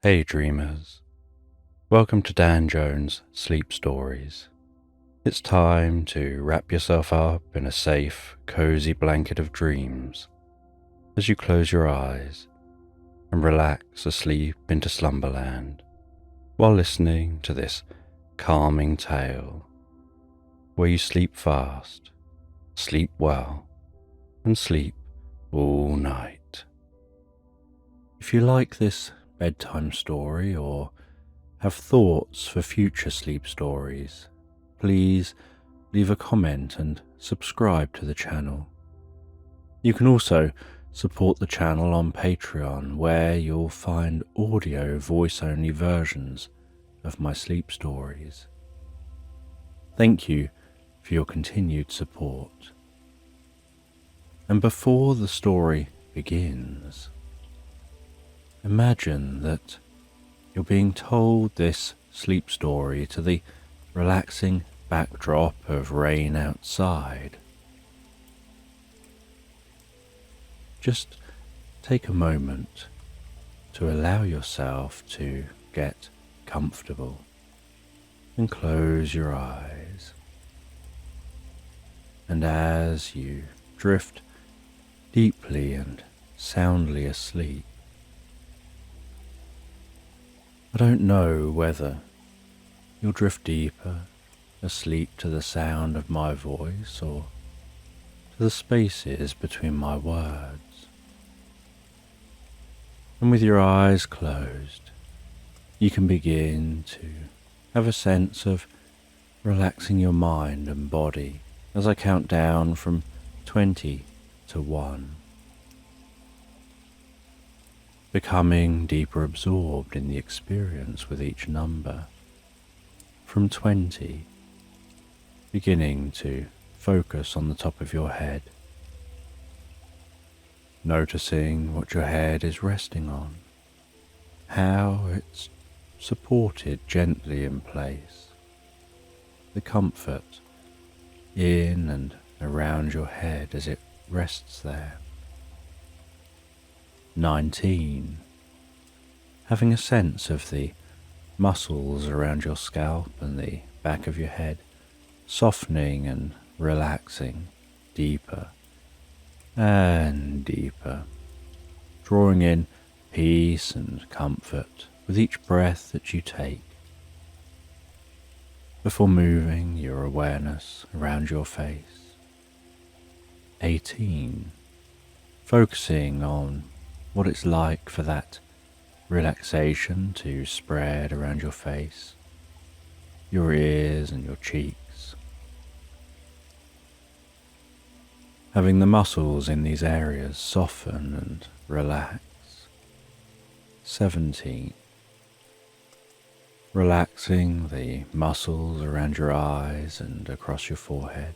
Hey dreamers, welcome to Dan Jones' Sleep Stories. It's time to wrap yourself up in a safe, cozy blanket of dreams as you close your eyes and relax asleep into slumberland while listening to this calming tale where you sleep fast, sleep well, and sleep all night. If you like this bedtime story or have thoughts for future sleep stories, please leave a comment and subscribe to the channel. You can also support the channel on Patreon, where you'll find audio voice-only versions of my sleep stories. Thank you for your continued support. And before the story begins, imagine that you're being told this sleep story to the relaxing backdrop of rain outside. Just take a moment to allow yourself to get comfortable and close your eyes. And as you drift deeply and soundly asleep, I don't know whether you'll drift deeper asleep to the sound of my voice or to the spaces between my words. And with your eyes closed, you can begin to have a sense of relaxing your mind and body as I count down from 20 to 1. Becoming deeper absorbed in the experience with each number. From 20, beginning to focus on the top of your head, noticing what your head is resting on, how it's supported gently in place, the comfort in and around your head as it rests there. 19. Having a sense of the muscles around your scalp and the back of your head softening and relaxing deeper and deeper, drawing in peace and comfort with each breath that you take, before moving your awareness around your face. 18. Focusing on what it's like for that relaxation to spread around your face, your ears and your cheeks. Having the muscles in these areas soften and relax. 17. Relaxing the muscles around your eyes and across your forehead,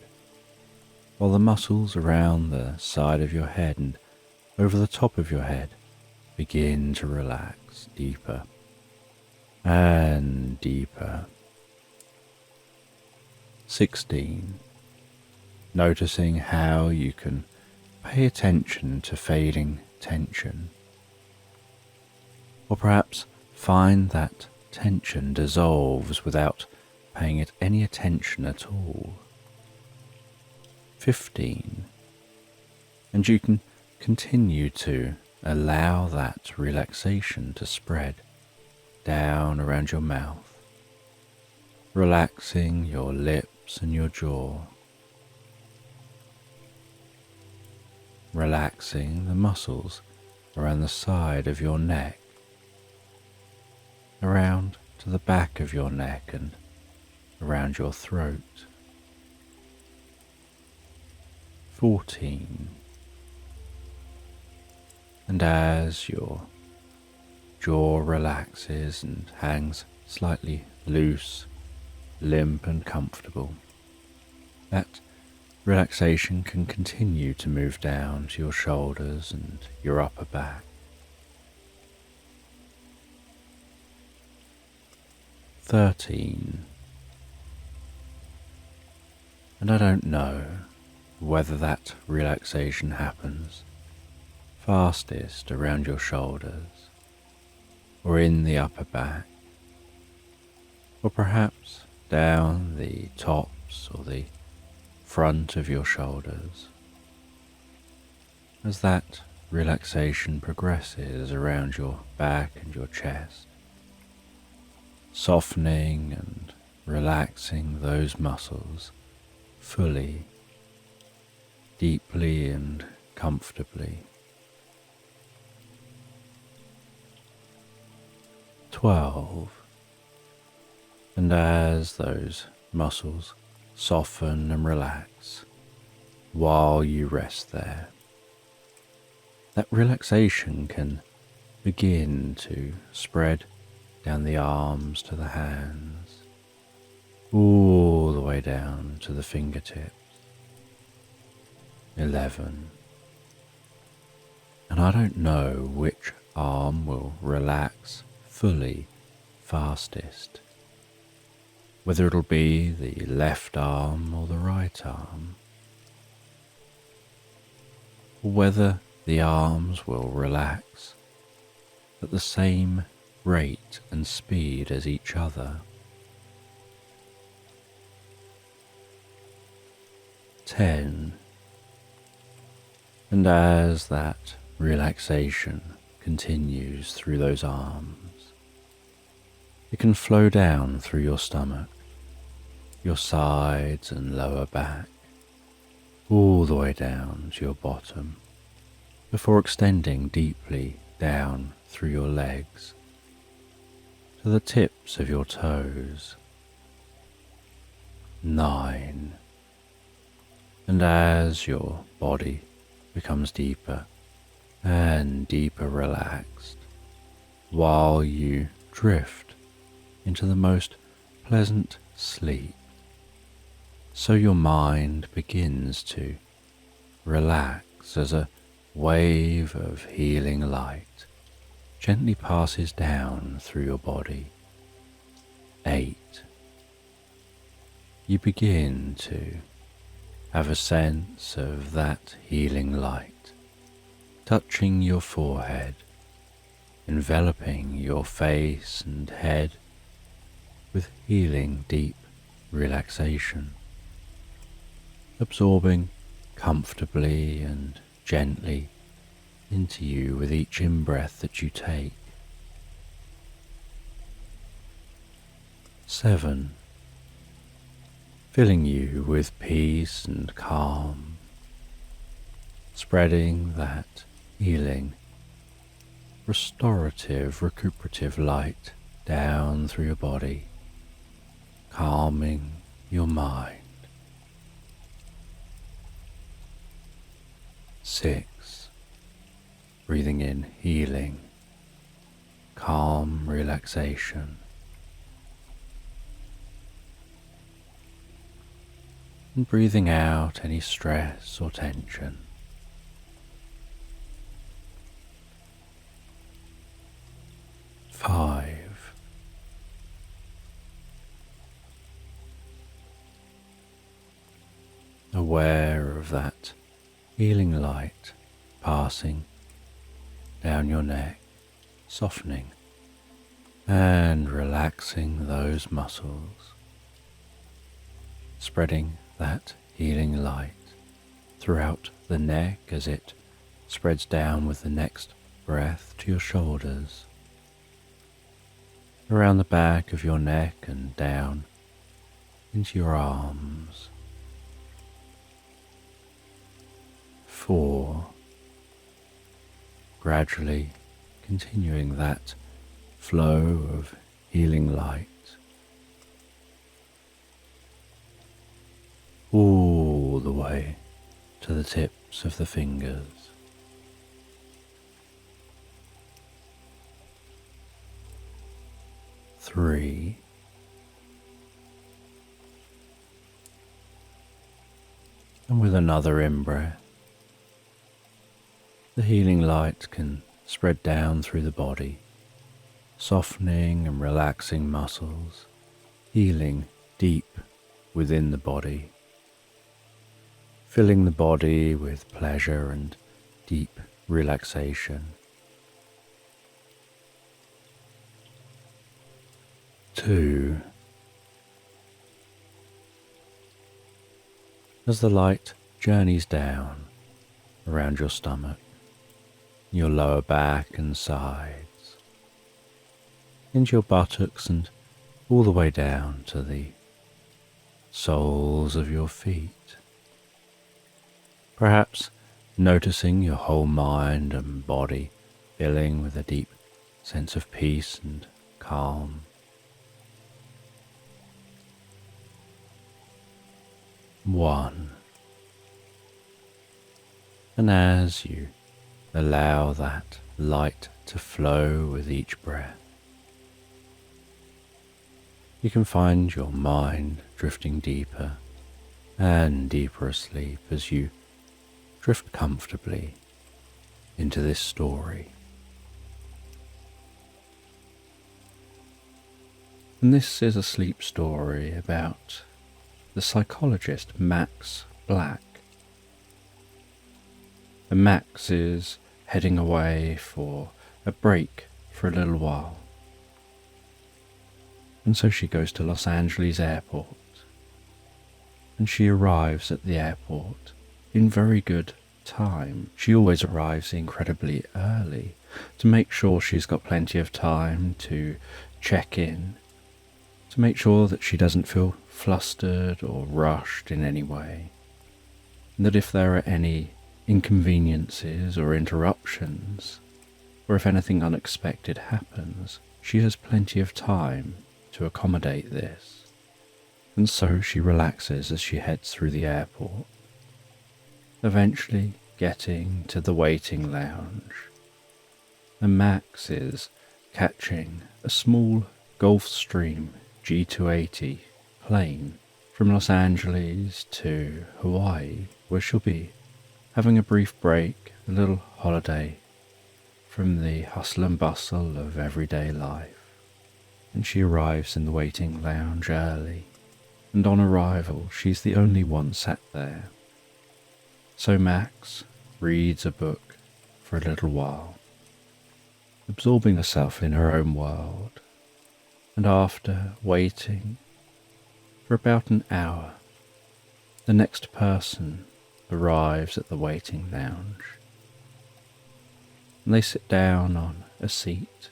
while the muscles around the side of your head and over the top of your head begin to relax deeper and deeper. 16. Noticing how you can pay attention to fading tension, or perhaps find that tension dissolves without paying it any attention at all. 15. And you can continue to allow that relaxation to spread down around your mouth, relaxing your lips and your jaw, relaxing the muscles around the side of your neck, around to the back of your neck and around your throat. 14. And as your jaw relaxes and hangs slightly loose, limp and comfortable, that relaxation can continue to move down to your shoulders and your upper back. 13. And I don't know whether that relaxation happens fastest around your shoulders, or in the upper back, or perhaps down the tops or the front of your shoulders. As that relaxation progresses around your back and your chest, softening and relaxing those muscles fully, deeply and comfortably. 12. And as those muscles soften and relax while you rest there, that relaxation can begin to spread down the arms to the hands, all the way down to the fingertips. 11. And I don't know which arm will relax fully fastest, whether it'll be the left arm or the right arm, or whether the arms will relax at the same rate and speed as each other. 10. And as that relaxation continues through those arms, it can flow down through your stomach, your sides and lower back, all the way down to your bottom, before extending deeply down through your legs to the tips of your toes. 9. And as your body becomes deeper and deeper relaxed, while you drift into the most pleasant sleep, so your mind begins to relax as a wave of healing light gently passes down through your body. 8. You begin to have a sense of that healing light touching your forehead, enveloping your face and head with healing deep relaxation, absorbing comfortably and gently into you with each in-breath that you take. 7. Filling you with peace and calm, spreading that healing, restorative, recuperative light down through your body, calming your mind. 6. Breathing in healing, calm relaxation. And breathing out any stress or tension. 5. Aware of that healing light passing down your neck, softening and relaxing those muscles, spreading that healing light throughout the neck as it spreads down with the next breath to your shoulders, around the back of your neck and down into your arms. 4. Gradually continuing that flow of healing light all the way to the tips of the fingers. 3. And with another in-breath, the healing light can spread down through the body, softening and relaxing muscles, healing deep within the body, filling the body with pleasure and deep relaxation. 2. As the light journeys down around your stomach, your lower back and sides, into your buttocks and all the way down to the soles of your feet, perhaps noticing your whole mind and body filling with a deep sense of peace and calm. 1. And as you allow that light to flow with each breath, you can find your mind drifting deeper and deeper asleep as you drift comfortably into this story. And this is a sleep story about the psychologist Max Black. And Max is heading away for a break for a little while. And so she goes to Los Angeles airport. And she arrives at the airport in very good time. She always arrives incredibly early to make sure she's got plenty of time to check in, to make sure that she doesn't feel flustered or rushed in any way, and that if there are any inconveniences or interruptions, or if anything unexpected happens, she has plenty of time to accommodate this. And so she relaxes as she heads through the airport, eventually getting to the waiting lounge. And Max is catching a small Gulfstream G280 plane from Los Angeles to Hawaii, where she'll be having a brief break, a little holiday from the hustle and bustle of everyday life. And she arrives in the waiting lounge early, and on arrival she's the only one sat there. So Max reads a book for a little while, absorbing herself in her own world, and after waiting for about an hour, the next person arrives at the waiting lounge, and they sit down on a seat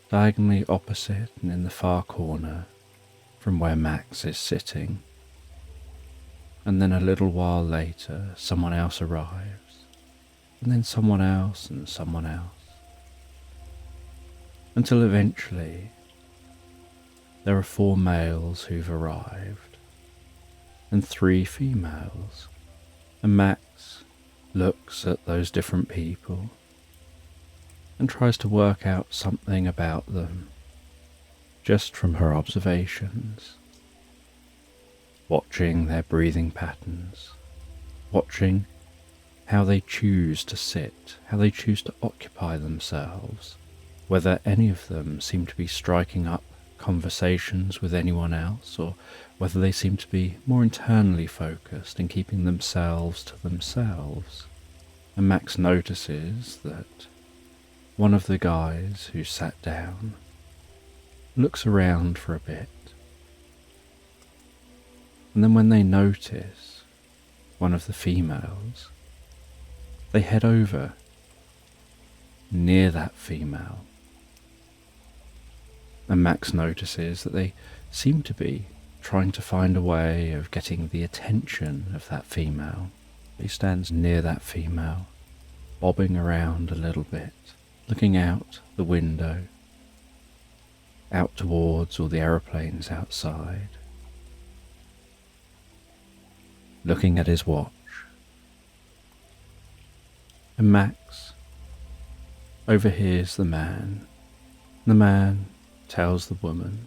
diagonally opposite and in the far corner from where Max is sitting. And then a little while later, someone else arrives, and then someone else and someone else, until eventually there are 4 males who've arrived and 3 females. And Max looks at those different people and tries to work out something about them just from her observations, watching their breathing patterns, watching how they choose to sit, how they choose to occupy themselves, whether any of them seem to be striking up conversations with anyone else, or whether they seem to be more internally focused in keeping themselves to themselves. And Max notices that one of the guys who sat down looks around for a bit, and then when they notice one of the females, they head over near that female. And Max notices that they seem to be trying to find a way of getting the attention of that female. He stands near that female, bobbing around a little bit, looking out the window, out towards all the aeroplanes outside, looking at his watch. And Max overhears the man. The man tells the woman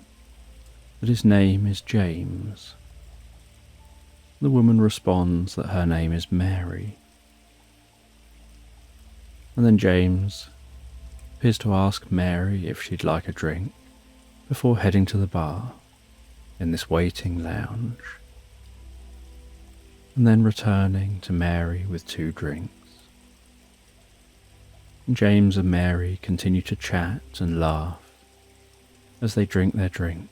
that his name is James. The woman responds that her name is Mary. And then James appears to ask Mary if she'd like a drink before heading to the bar in this waiting lounge, and then returning to Mary with 2 drinks. And James and Mary continue to chat and laugh as they drink their drinks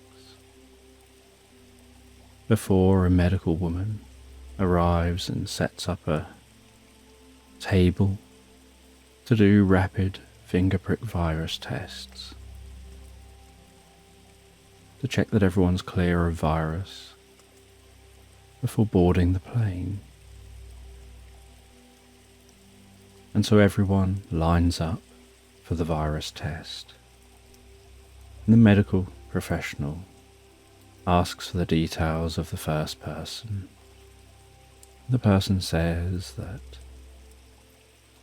before a medical woman arrives and sets up a table to do rapid finger prick virus tests to check that everyone's clear of virus before boarding the plane. And so everyone lines up for the virus test. And the medical professional asks for the details of the first person. The person says that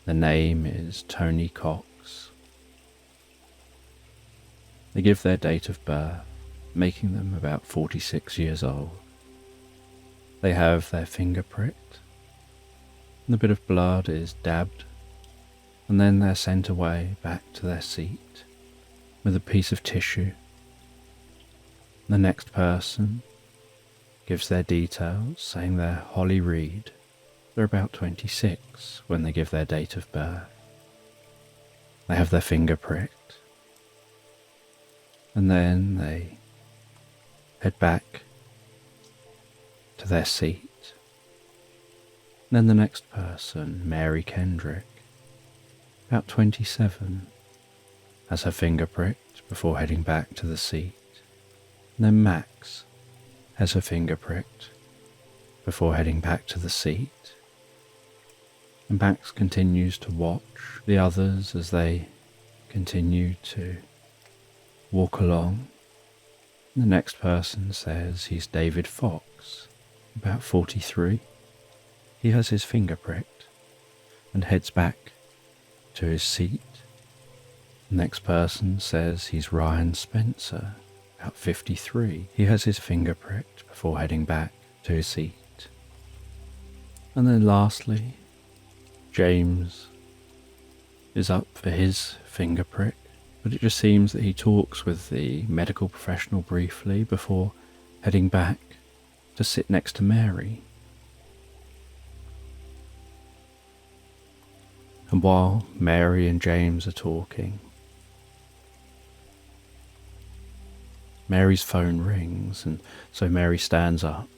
the name is Tony Cox. They give their date of birth, making them about 46 years old. They have their finger pricked, and a bit of blood is dabbed, and then they're sent away back to their seat with a piece of tissue. The next person gives their details, saying they're Holly Reed. They're about 26 when they give their date of birth. They have their finger pricked, and then they head back to their seat. And then the next person, Mary Kendrick, about 27, has her finger pricked before heading back to the seat. And then Max has her finger pricked before heading back to the seat. And Max continues to watch the others as they continue to walk along. And the next person says he's David Fox, about 43. He has his finger pricked and heads back to his seat. The next person says he's Ryan Spencer, about 53. He has his finger pricked before heading back to his seat. And then lastly, James is up for his finger prick, but it just seems that he talks with the medical professional briefly before heading back to sit next to Mary. And while Mary and James are talking, Mary's phone rings, and so Mary stands up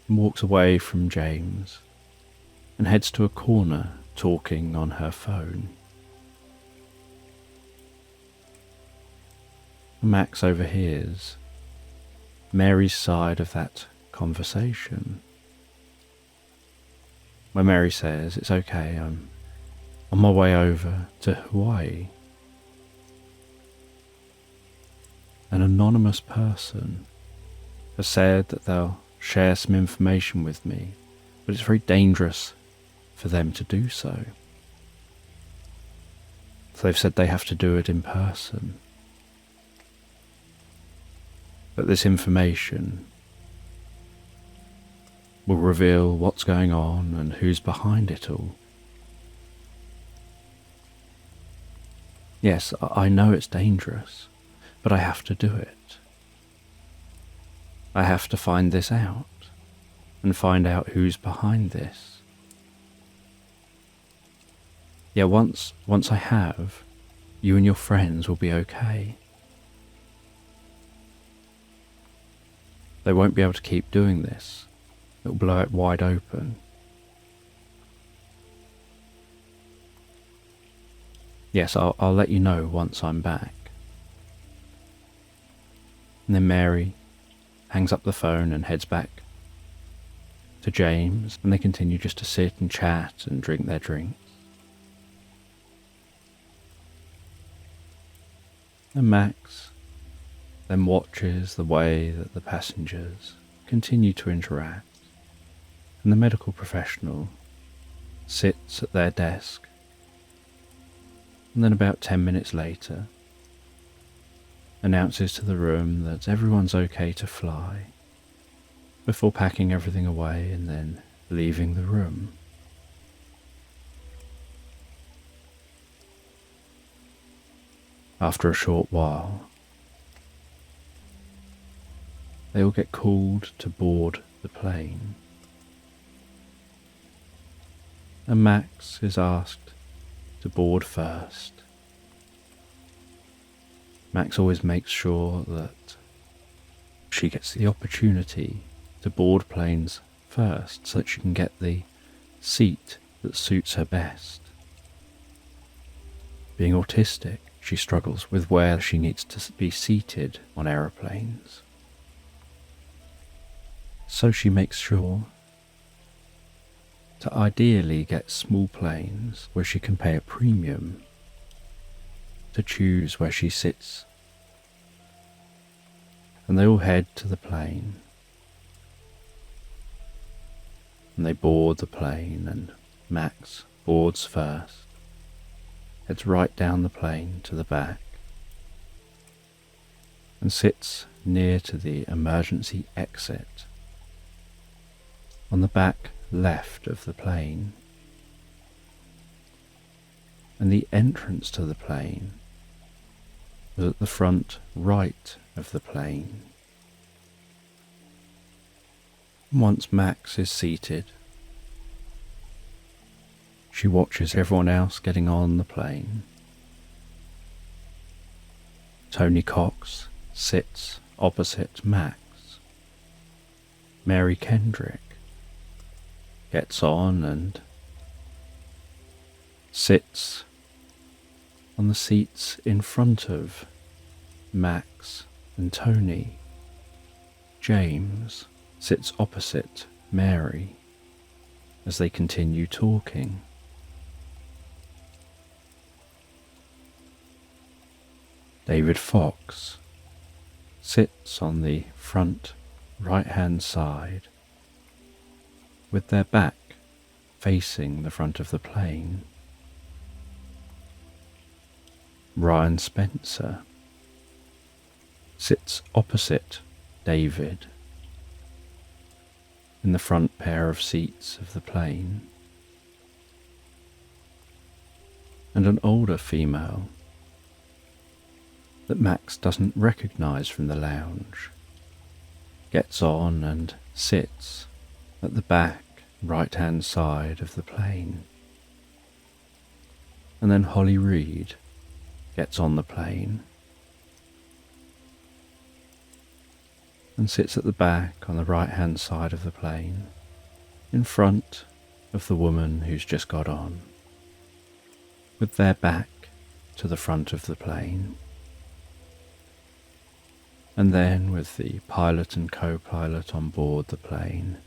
and walks away from James and heads to a corner talking on her phone. Max overhears Mary's side of that conversation, where Mary says, "It's okay, I'm on my way over to Hawaii. An anonymous person has said that they'll share some information with me, but it's very dangerous for them to do so. So they've said they have to do it in person. But this information will reveal what's going on and who's behind it all. Yes, I know it's dangerous, but I have to do it. I have to find this out and find out who's behind this. Yeah, once I have, you and your friends will be okay. They won't be able to keep doing this. It'll blow it wide open. Yes, I'll let you know once I'm back." And then Mary hangs up the phone and heads back to James, and they continue just to sit and chat and drink their drinks. And Max then watches the way that the passengers continue to interact, and the medical professional sits at their desk. And then about 10 minutes later, announces to the room that everyone's okay to fly, before packing everything away and then leaving the room. After a short while, they all get called to board the plane, and Max is asked to board first. Max always makes sure that she gets the opportunity to board planes first so that she can get the seat that suits her best. Being autistic, she struggles with where she needs to be seated on aeroplanes. So she makes sure to ideally get small planes where she can pay a premium to choose where she sits. And they all head to the plane. And they board the plane, and Max boards first. Heads right down the plane to the back and sits near to the emergency exit on the back left of the plane. And the entrance to the plane was at the front right of the plane. Once Max is seated, she watches everyone else getting on the plane. Tony Cox sits opposite Max. Mary Kendrick gets on and sits on the seats in front of Max and Tony. James sits opposite Mary as they continue talking. David Fox sits on the front right-hand side with their back facing the front of the plane. Ryan Spencer sits opposite David in the front pair of seats of the plane. And an older female that Max doesn't recognise from the lounge gets on and sits at the back right-hand side of the plane. And then Holly Reid gets on the plane and sits at the back on the right-hand side of the plane in front of the woman who's just got on, with their back to the front of the plane. And then with the pilot and co-pilot on board the plane,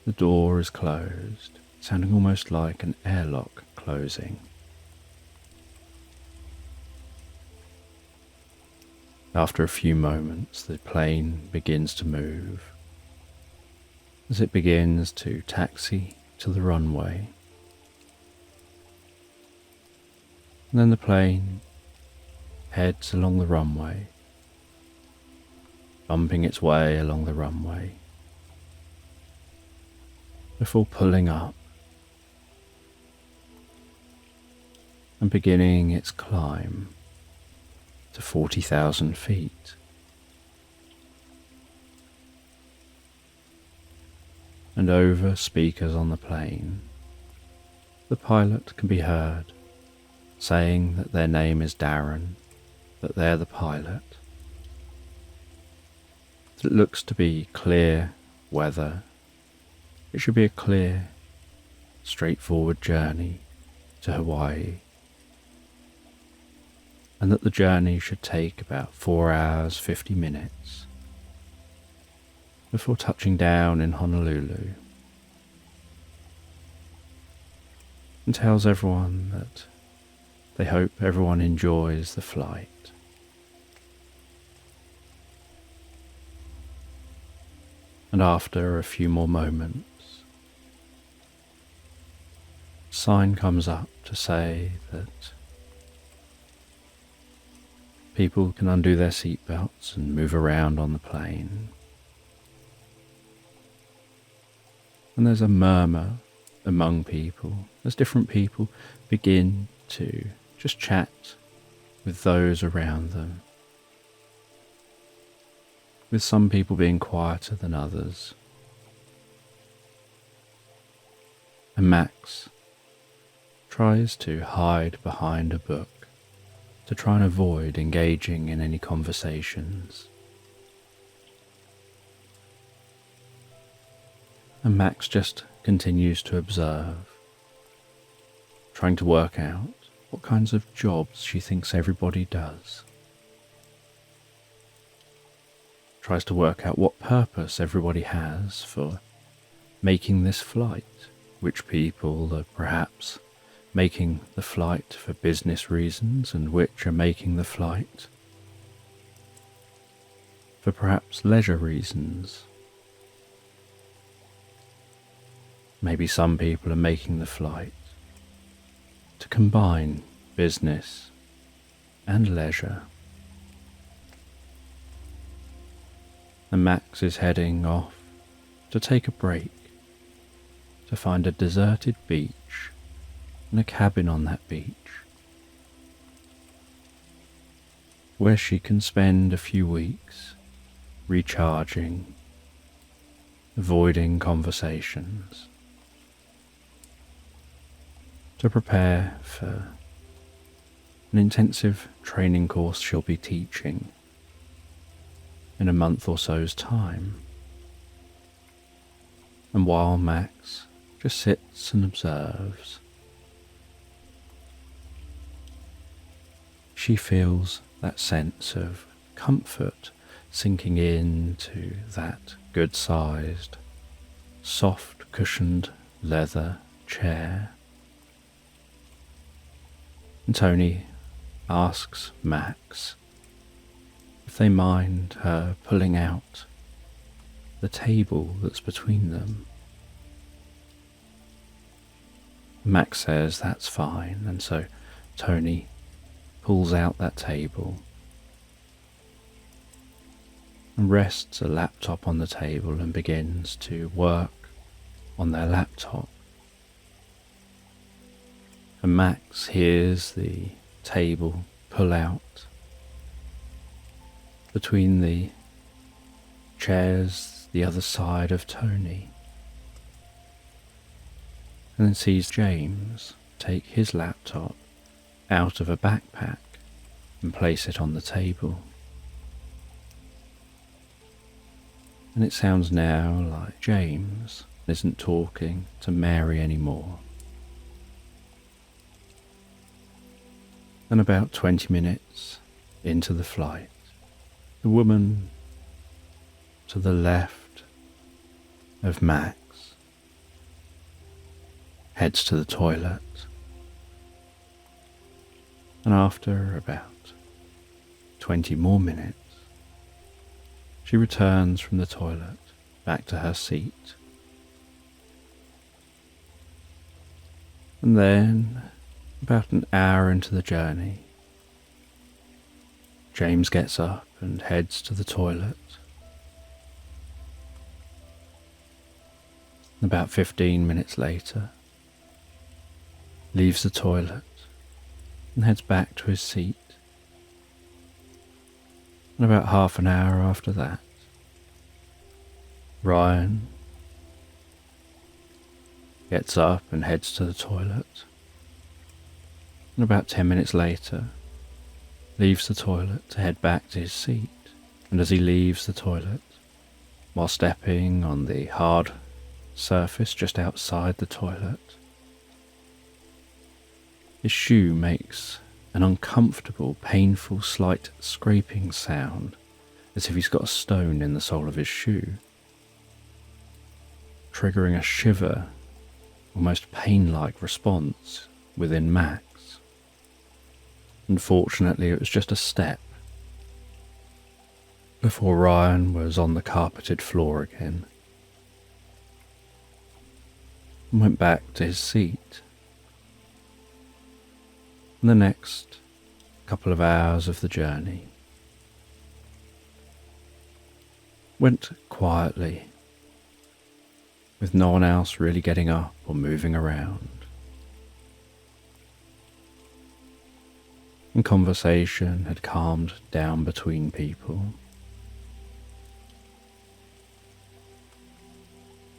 the door is closed, sounding almost like an airlock closing. After a few moments, the plane begins to move as it begins to taxi to the runway. And then the plane heads along the runway, bumping its way along the runway, before pulling up and beginning its climb to 40,000 feet. And over speakers on the plane, the pilot can be heard saying that their name is Darren, that they're the pilot. It looks to be clear weather. It should be a clear, straightforward journey to Hawaii, and that the journey should take about 4 hours 50 minutes before touching down in Honolulu, and tells everyone that they hope everyone enjoys the flight. And after a few more moments, a sign comes up to say that people can undo their seatbelts and move around on the plane. And there's a murmur among people as different people begin to just chat with those around them, with some people being quieter than others. And Max tries to hide behind a book to try and avoid engaging in any conversations. And Max just continues to observe, trying to work out what kinds of jobs she thinks everybody does. Tries to work out what purpose everybody has for making this flight, which people are perhaps making the flight for business reasons and which are making the flight for perhaps leisure reasons. Maybe some people are making the flight to combine business and leisure. And Max is heading off to take a break, to find a deserted beach and a cabin on that beach where she can spend a few weeks recharging, avoiding conversations, to prepare for an intensive training course she'll be teaching in a month or so's time. And while Max just sits and observes, she feels that sense of comfort sinking into that good-sized, soft-cushioned leather chair. And Tony asks Max if they mind her pulling out the table that's between them. Max says that's fine, and so Tony pulls out that table and rests a laptop on the table and begins to work on their laptop. And Max hears the table pull out between the chairs the other side of Tony, and then sees James take his laptop out of a backpack and place it on the table. And it sounds now like James isn't talking to Mary anymore. And about 20 minutes into the flight, the woman to the left of Max heads to the toilet, and after about 20 more minutes, she returns from the toilet back to her seat. And then, about an hour into the journey, James gets up and heads to the toilet. About 15 minutes later, leaves the toilet and heads back to his seat. And about half an hour after that, Ryan gets up and heads to the toilet. And about 10 minutes later, leaves the toilet to head back to his seat. And as he leaves the toilet, while stepping on the hard surface just outside the toilet, his shoe makes an uncomfortable, painful, slight scraping sound, as if he's got a stone in the sole of his shoe, triggering a shiver, almost pain-like response within Max. Unfortunately, it was just a step before Ryan was on the carpeted floor again and went back to his seat. And the next couple of hours of the journey went quietly, with no one else really getting up or moving around. And conversation had calmed down between people.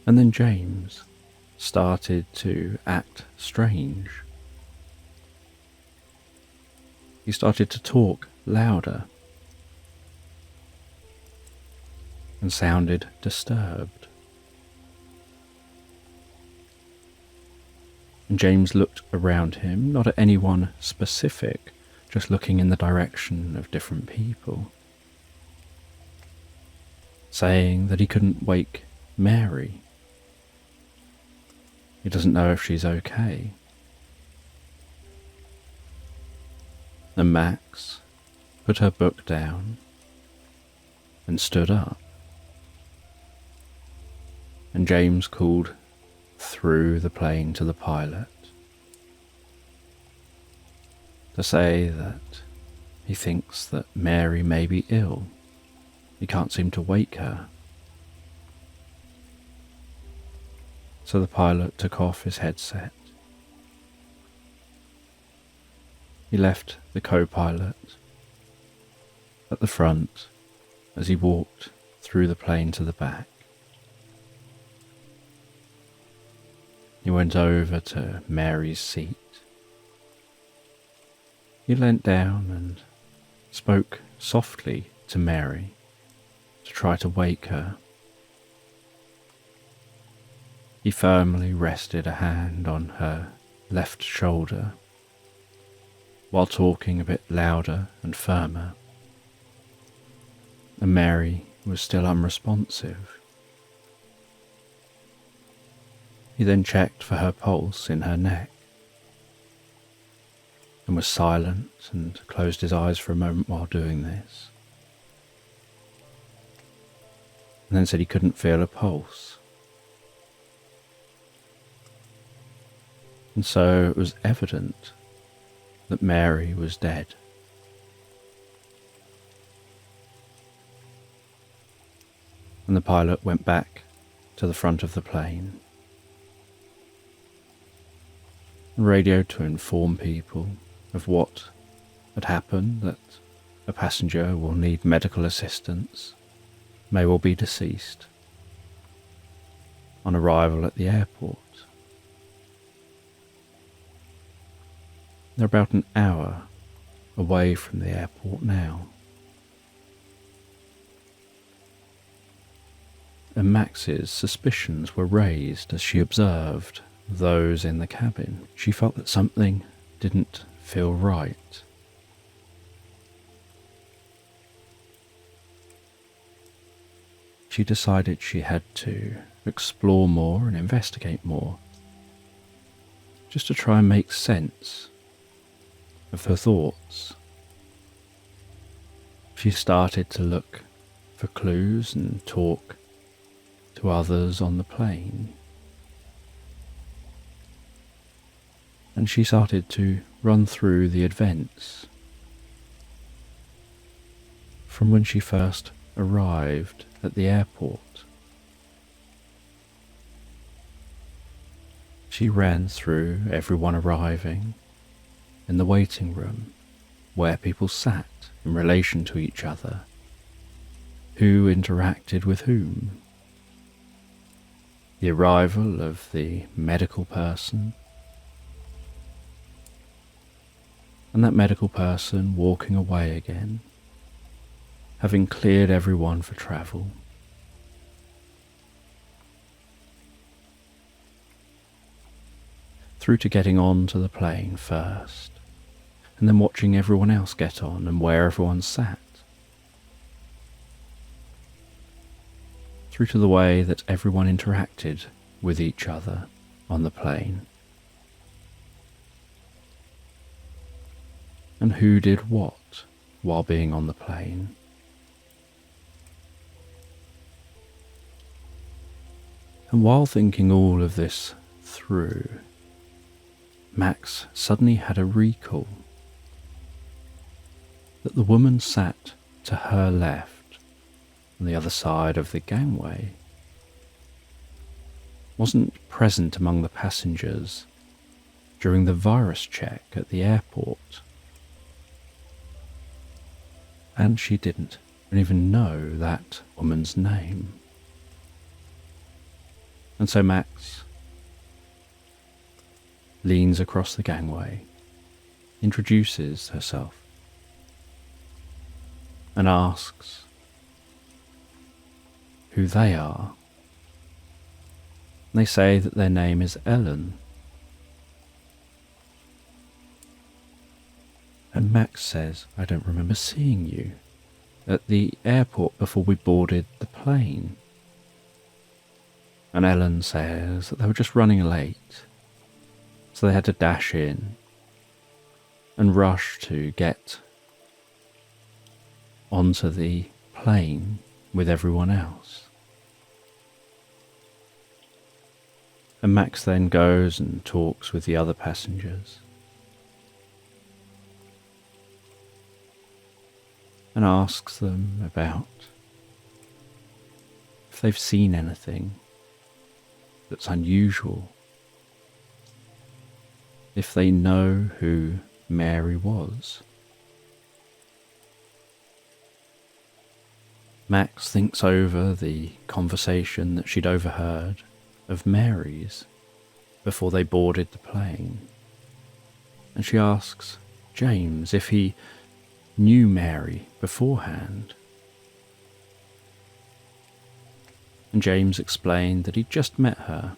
And then James started to act strange. he started to talk louder and sounded disturbed. And James looked around him, not at anyone specific, just looking in the direction of different people, saying that he couldn't wake Mary. He doesn't know if she's okay. And Max put her book down and stood up. And James called through the plane to the pilot to say that he thinks that Mary may be ill. He can't seem to wake her. So the pilot took off his headset. He left the co-pilot at the front as he walked through the plane to the back. He went over to Mary's seat. He leant down and spoke softly to Mary to try to wake her. He firmly rested a hand on her left shoulder while talking a bit louder and firmer. And Mary was still unresponsive. He then checked for her pulse in her neck and was silent and closed his eyes for a moment while doing this. And then said he couldn't feel a pulse. And so it was evident that Mary was dead. And the pilot went back to the front of the plane and radioed to inform people of what had happened, that a passenger will need medical assistance, may well be deceased, on arrival at the airport. They're about an hour away from the airport now. And Max's suspicions were raised as she observed those in the cabin. She felt that something didn't feel right. She decided she had to explore more and investigate more, just to try and make sense of her thoughts. She started to look for clues and talk to others on the plane. And she started to run through the events from when she first arrived at the airport. She ran through everyone arriving in the waiting room, where people sat in relation to each other, who interacted with whom, the arrival of the medical person, and that medical person walking away again, having cleared everyone for travel. Through to getting on to the plane first, and then watching everyone else get on and where everyone sat. Through to the way that everyone interacted with each other on the plane. And who did what while being on the plane. And while thinking all of this through, Max suddenly had a recall that the woman sat to her left on the other side of the gangway wasn't present among the passengers during the virus check at the airport. And she didn't even know that woman's name. And so Max leans across the gangway, introduces herself and asks who they are. They say that their name is Ellen. And Max says, "I don't remember seeing you at the airport before we boarded the plane." And Ellen says that they were just running late, so they had to dash in and rush to get onto the plane with everyone else. And Max then goes and talks with the other passengers and asks them about if they've seen anything that's unusual, if they know who Mary was. Max thinks over the conversation that she'd overheard of Mary's before they boarded the plane, and she asks James if he knew Mary beforehand. And James explained that he'd just met her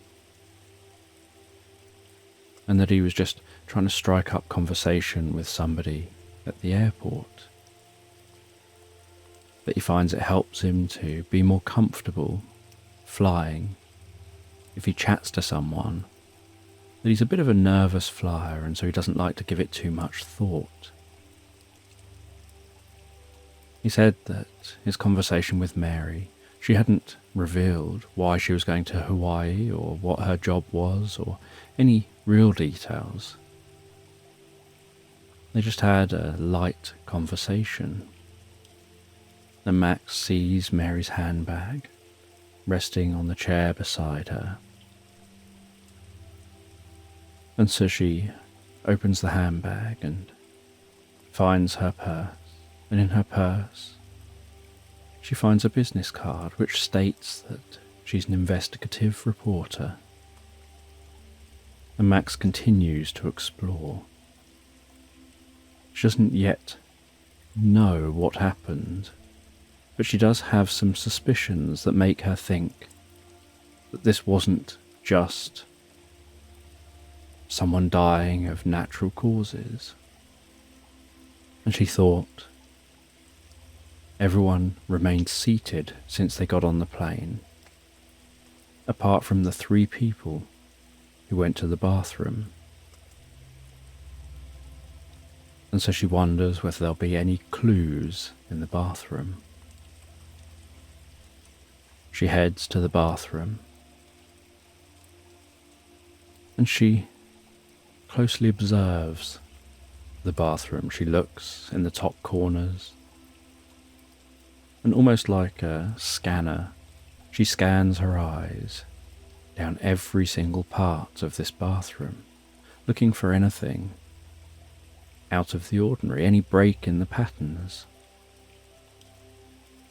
and that he was just trying to strike up conversation with somebody at the airport, that he finds it helps him to be more comfortable flying if he chats to someone, that he's a bit of a nervous flyer and so he doesn't like to give it too much thought. He said that his conversation with Mary, she hadn't revealed why she was going to Hawaii or what her job was or any real details. They just had a light conversation. And Max sees Mary's handbag resting on the chair beside her. And so she opens the handbag and finds her purse. And in her purse, she finds a business card which states that she's an investigative reporter. And Max continues to explore. She doesn't yet know what happened, but she does have some suspicions that make her think that this wasn't just someone dying of natural causes. And she thought, everyone remained seated since they got on the plane, apart from the 3 people who went to the bathroom. And so she wonders whether there'll be any clues in the bathroom. She heads to the bathroom and she closely observes the bathroom. She looks in the top corners and almost like a scanner, she scans her eyes down every single part of this bathroom, looking for anything out of the ordinary, any break in the patterns.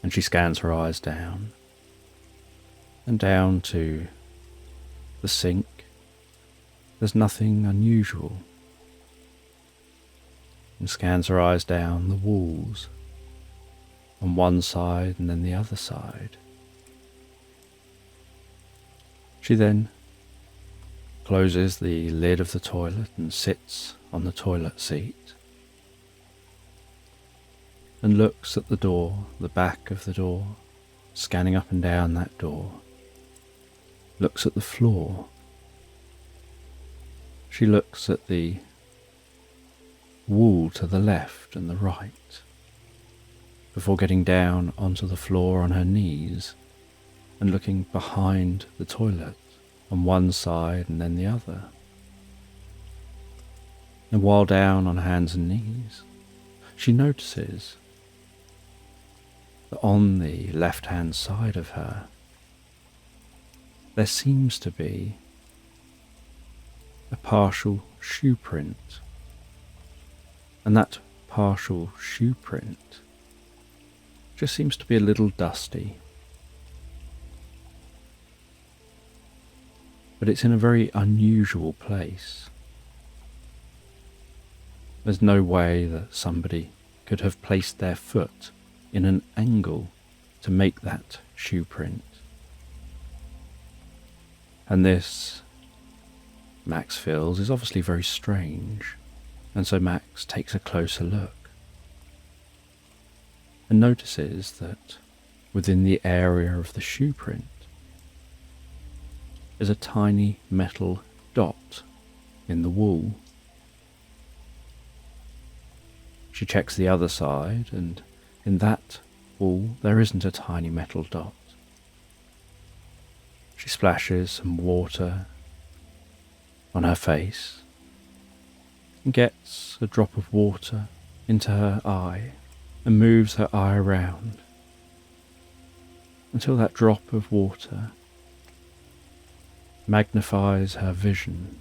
And she scans her eyes down and down to the sink. There's nothing unusual. And scans her eyes down the walls on one side and then the other side. She then closes the lid of the toilet and sits on the toilet seat and looks at the door, the back of the door, scanning up and down that door, looks at the floor. She looks at the wall to the left and the right, before getting down onto the floor on her knees and looking behind the toilet on one side and then the other. And while down on hands and knees, she notices that on the left-hand side of her, there seems to be a partial shoe print. And that partial shoe print just seems to be a little dusty. But it's in a very unusual place. There's no way that somebody could have placed their foot in an angle to make that shoe print. And this, Max feels, is obviously very strange, and so Max takes a closer look and notices that within the area of the shoe print is a tiny metal dot in the wool. She checks the other side, and in that wool there isn't a tiny metal dot. She splashes some water on her face and gets a drop of water into her eye and moves her eye around until that drop of water magnifies her vision.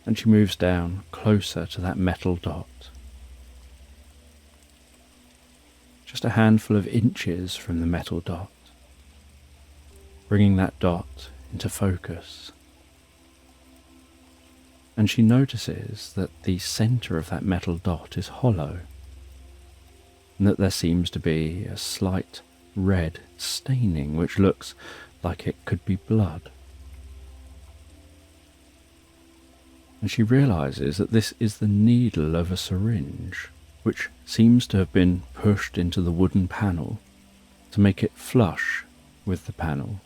And she moves down closer to that metal dot, just a handful of inches from the metal dot, bringing that dot into focus. And she notices that the center of that metal dot is hollow, and that there seems to be a slight red staining which looks like it could be blood. And she realizes that this is the needle of a syringe, which seems to have been pushed into the wooden panel to make it flush with the panel,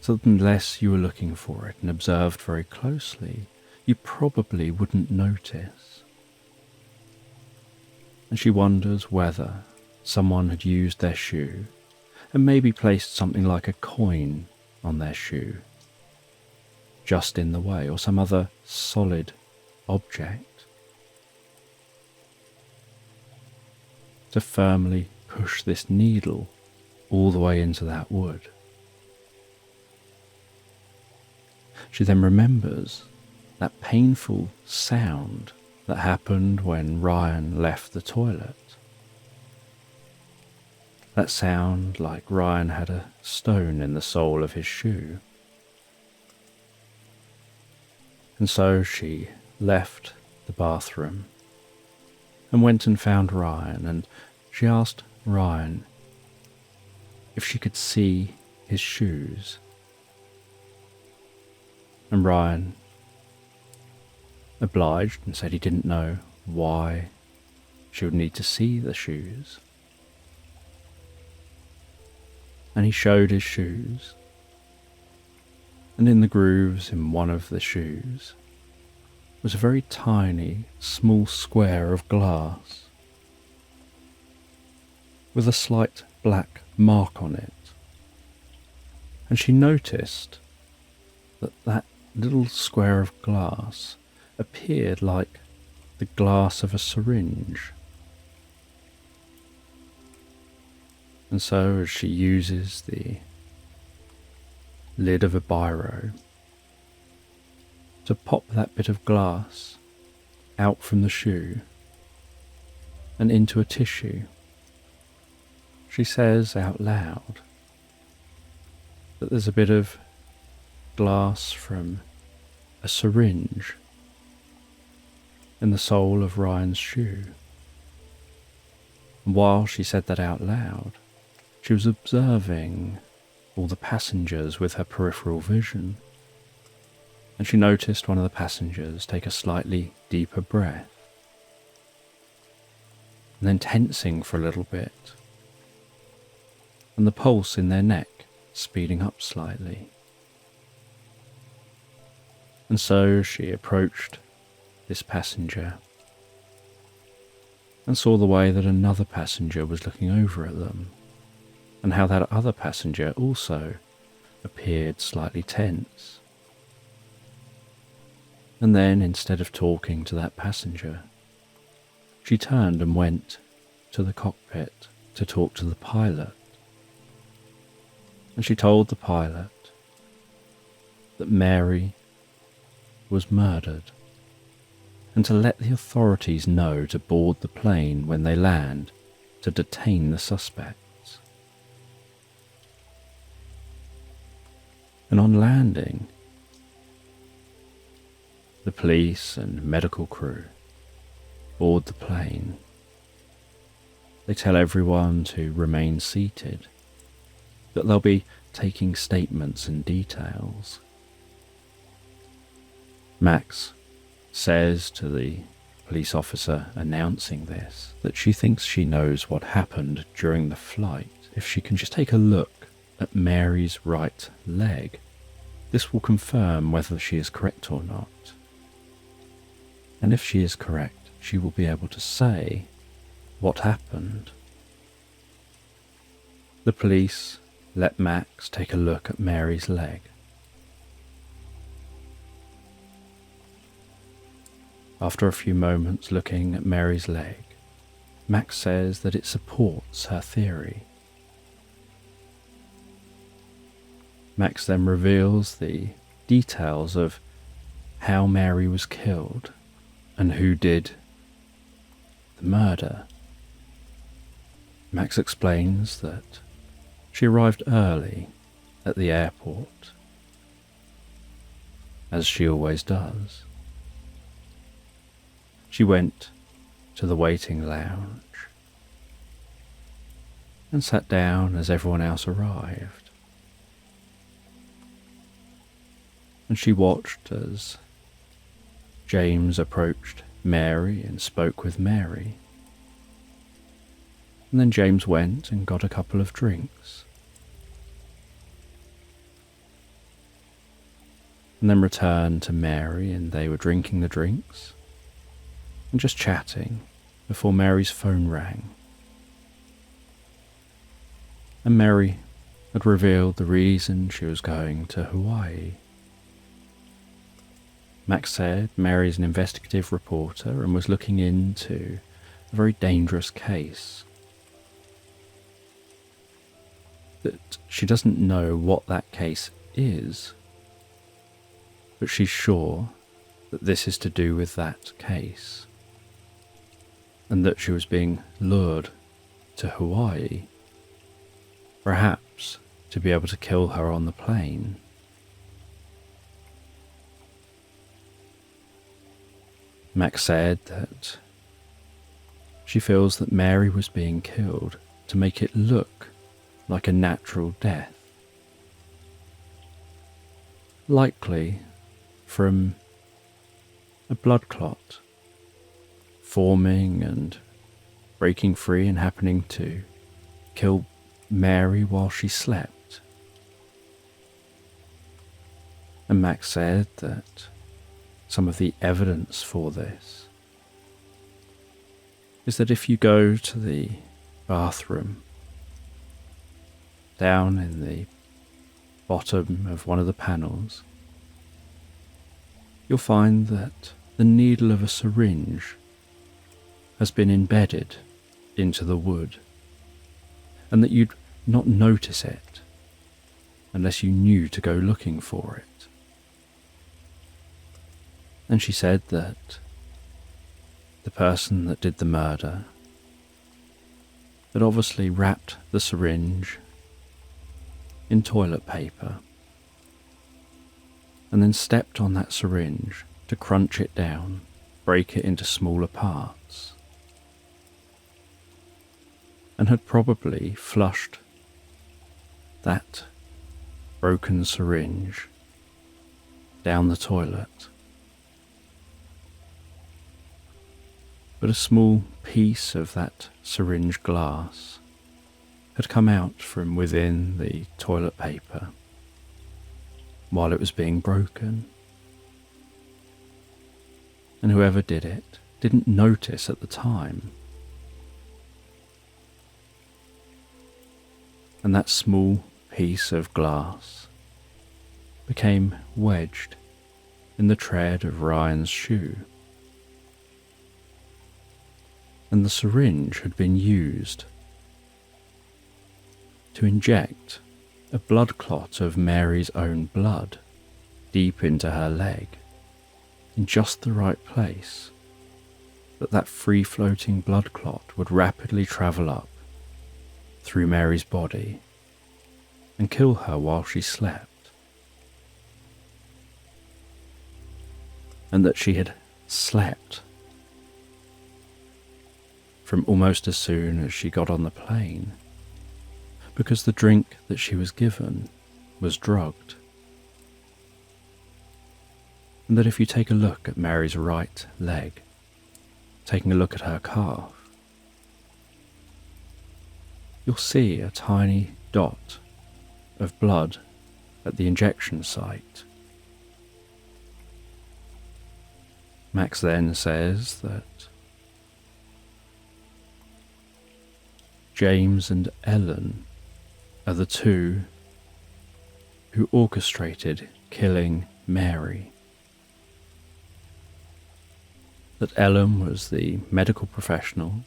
so that unless you were looking for it and observed very closely, you probably wouldn't notice. And she wonders whether someone had used their shoe and maybe placed something like a coin on their shoe, just in the way, or some other solid object, to firmly push this needle all the way into that wood. She then remembers that painful sound that happened when Ryan left the toilet. That sound like Ryan had a stone in the sole of his shoe. And so she left the bathroom and went and found Ryan, and she asked Ryan if she could see his shoes. And Ryan obliged and said he didn't know why she would need to see the shoes. And he showed his shoes, and in the grooves in one of the shoes was a very tiny, small square of glass with a slight black mark on it. And she noticed that that little square of glass appeared like the glass of a syringe. And so as she uses the lid of a biro to pop that bit of glass out from the shoe and into a tissue, she says out loud that there's a bit of glass from a syringe in the sole of Ryan's shoe. And while she said that out loud, she was observing all the passengers with her peripheral vision, and she noticed one of the passengers take a slightly deeper breath, and then tensing for a little bit, and the pulse in their neck speeding up slightly. And so she approached this passenger and saw the way that another passenger was looking over at them, and how that other passenger also appeared slightly tense. And then, instead of talking to that passenger, she turned and went to the cockpit to talk to the pilot. And she told the pilot that Mary was murdered, and to let the authorities know to board the plane when they land to detain the suspects. And on landing, the police and medical crew board the plane. They tell everyone to remain seated, that they'll be taking statements and details. Max says to the police officer announcing this that she thinks she knows what happened during the flight if she can just take a look at Mary's right leg. This will confirm whether she is correct or not. And if she is correct, she will be able to say what happened. The police let Max take a look at Mary's leg. After a few moments looking at Mary's leg, Max says that it supports her theory. Max then reveals the details of how Mary was killed and who did the murder. Max explains that she arrived early at the airport, as she always does. She went to the waiting lounge and sat down as everyone else arrived. And she watched as James approached Mary and spoke with Mary. And then James went and got a couple of drinks. And then returned to Mary, and they were drinking the drinks and just chatting before Mary's phone rang. And Mary had revealed the reason she was going to Hawaii. Max said Mary's an investigative reporter and was looking into a very dangerous case. That she doesn't know what that case is, but she's sure that this is to do with that case, and that she was being lured to Hawaii, perhaps to be able to kill her on the plane. Max said that she feels that Mary was being killed to make it look like a natural death, likely from a blood clot forming and breaking free and happening to kill Mary while she slept. And Max said that some of the evidence for this is that if you go to the bathroom down in the bottom of one of the panels, you'll find that the needle of a syringe has been embedded into the wood, and that you'd not notice it unless you knew to go looking for it. And she said that the person that did the murder had obviously wrapped the syringe in toilet paper and then stepped on that syringe to crunch it down, break it into smaller parts, and had probably flushed that broken syringe down the toilet. But a small piece of that syringe glass had come out from within the toilet paper while it was being broken. And whoever did it didn't notice at the time. And that small piece of glass became wedged in the tread of Ryan's shoe. And the syringe had been used to inject a blood clot of Mary's own blood deep into her leg, in just the right place, that free-floating blood clot would rapidly travel up through Mary's body and kill her while she slept, and that she had slept from almost as soon as she got on the plane, because the drink that she was given was drugged. And that if you take a look at Mary's right leg, taking a look at her calf, you'll see a tiny dot of blood at the injection site. Max then says that James and Ellen are the two who orchestrated killing Mary. That Ellen was the medical professional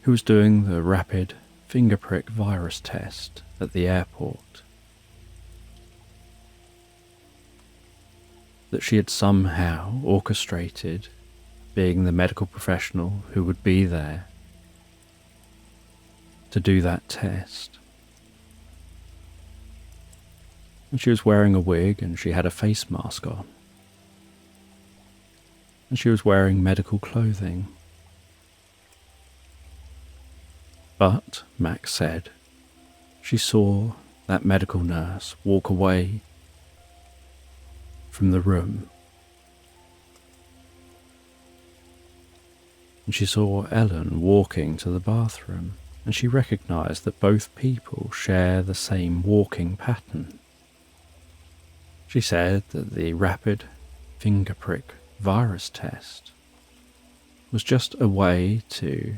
who was doing the rapid finger prick virus test at the airport. That she had somehow orchestrated being the medical professional who would be there to do that test. And she was wearing a wig and she had a face mask on. And she was wearing medical clothing. But, Max said, she saw that medical nurse walk away from the room. And she saw Ellen walking to the bathroom, and she recognised that both people share the same walking pattern. She said that the rapid finger prick virus test was just a way to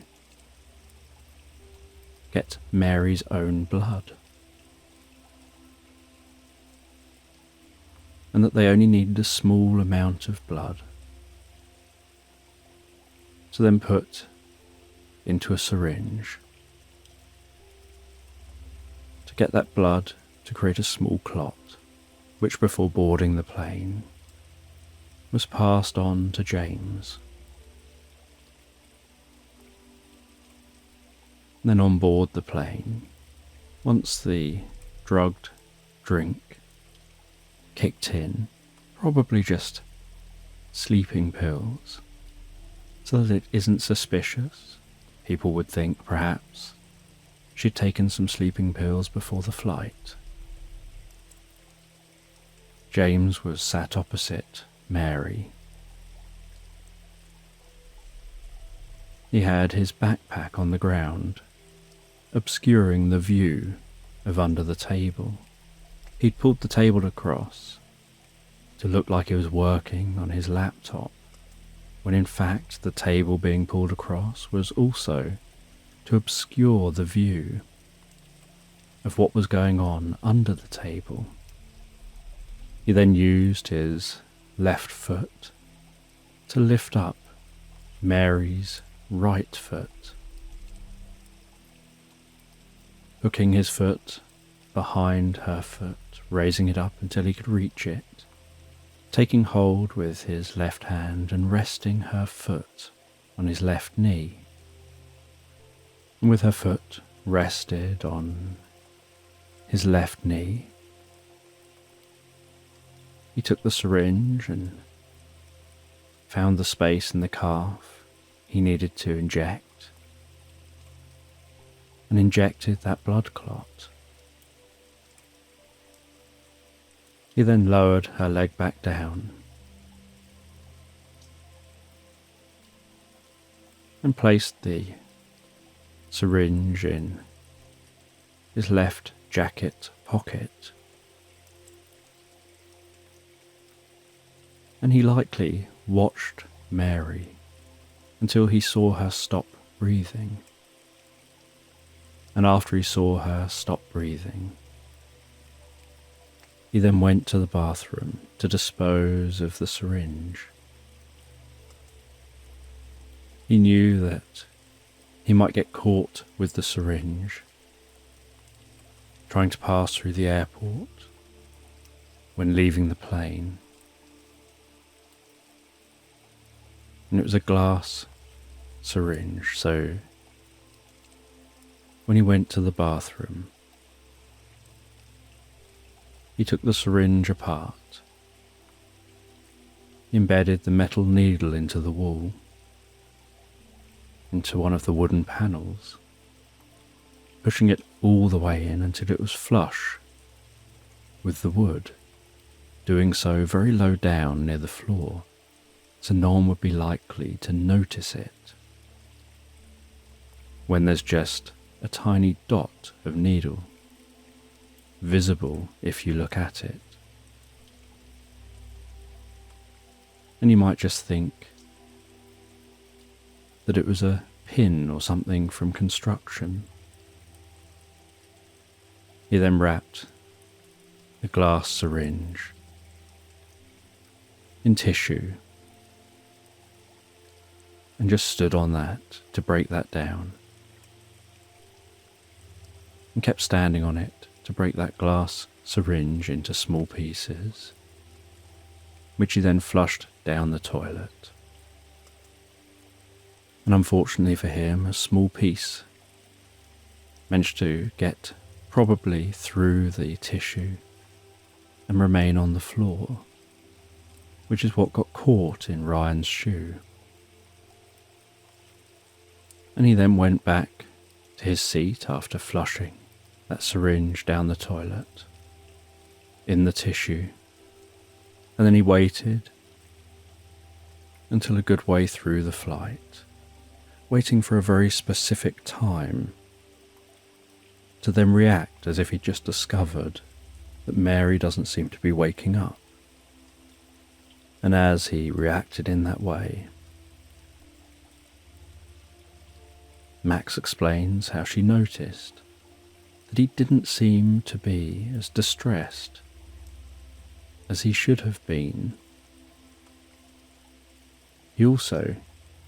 get Mary's own blood, and that they only needed a small amount of blood to then put into a syringe to get that blood to create a small clot, which before boarding the plane was passed on to James. Then on board the plane, once the drugged drink kicked in, probably just sleeping pills, so that it isn't suspicious. People would think perhaps she'd taken some sleeping pills before the flight. James was sat opposite Mary. He had his backpack on the ground, obscuring the view of under the table. He'd pulled the table across to look like he was working on his laptop, when in fact the table being pulled across was also to obscure the view of what was going on under the table. He then used his left foot to lift up Mary's right foot, hooking his foot behind her foot, raising it up until he could reach it, taking hold with his left hand and resting her foot on his left knee. And with her foot rested on his left knee, he took the syringe and found the space in the calf he needed to inject, and injected that blood clot. He then lowered her leg back down and placed the syringe in his left jacket pocket. And he lightly watched Mary until he saw her stop breathing. And after he saw her stop breathing, he then went to the bathroom to dispose of the syringe. He knew that he might get caught with the syringe trying to pass through the airport when leaving the plane. And it was a glass syringe, so when he went to the bathroom, he took the syringe apart, embedded the metal needle into the wall, into one of the wooden panels, pushing it all the way in until it was flush with the wood, doing so very low down near the floor, so no one would be likely to notice it when there's just a tiny dot of needle, visible if you look at it. And you might just think that it was a pin or something from construction. He then wrapped a glass syringe in tissue and just stood on that to break that down, and kept standing on it to break that glass syringe into small pieces, which he then flushed down the toilet. And unfortunately for him, a small piece managed to get probably through the tissue and remain on the floor, which is what got caught in Ryan's shoe. And he then went back to his seat after flushing that syringe down the toilet in the tissue, and then he waited until a good way through the flight, waiting for a very specific time to then react as if he'd just discovered that Mary doesn't seem to be waking up. And as he reacted in that way, Max explains how she noticed that he didn't seem to be as distressed as he should have been. He also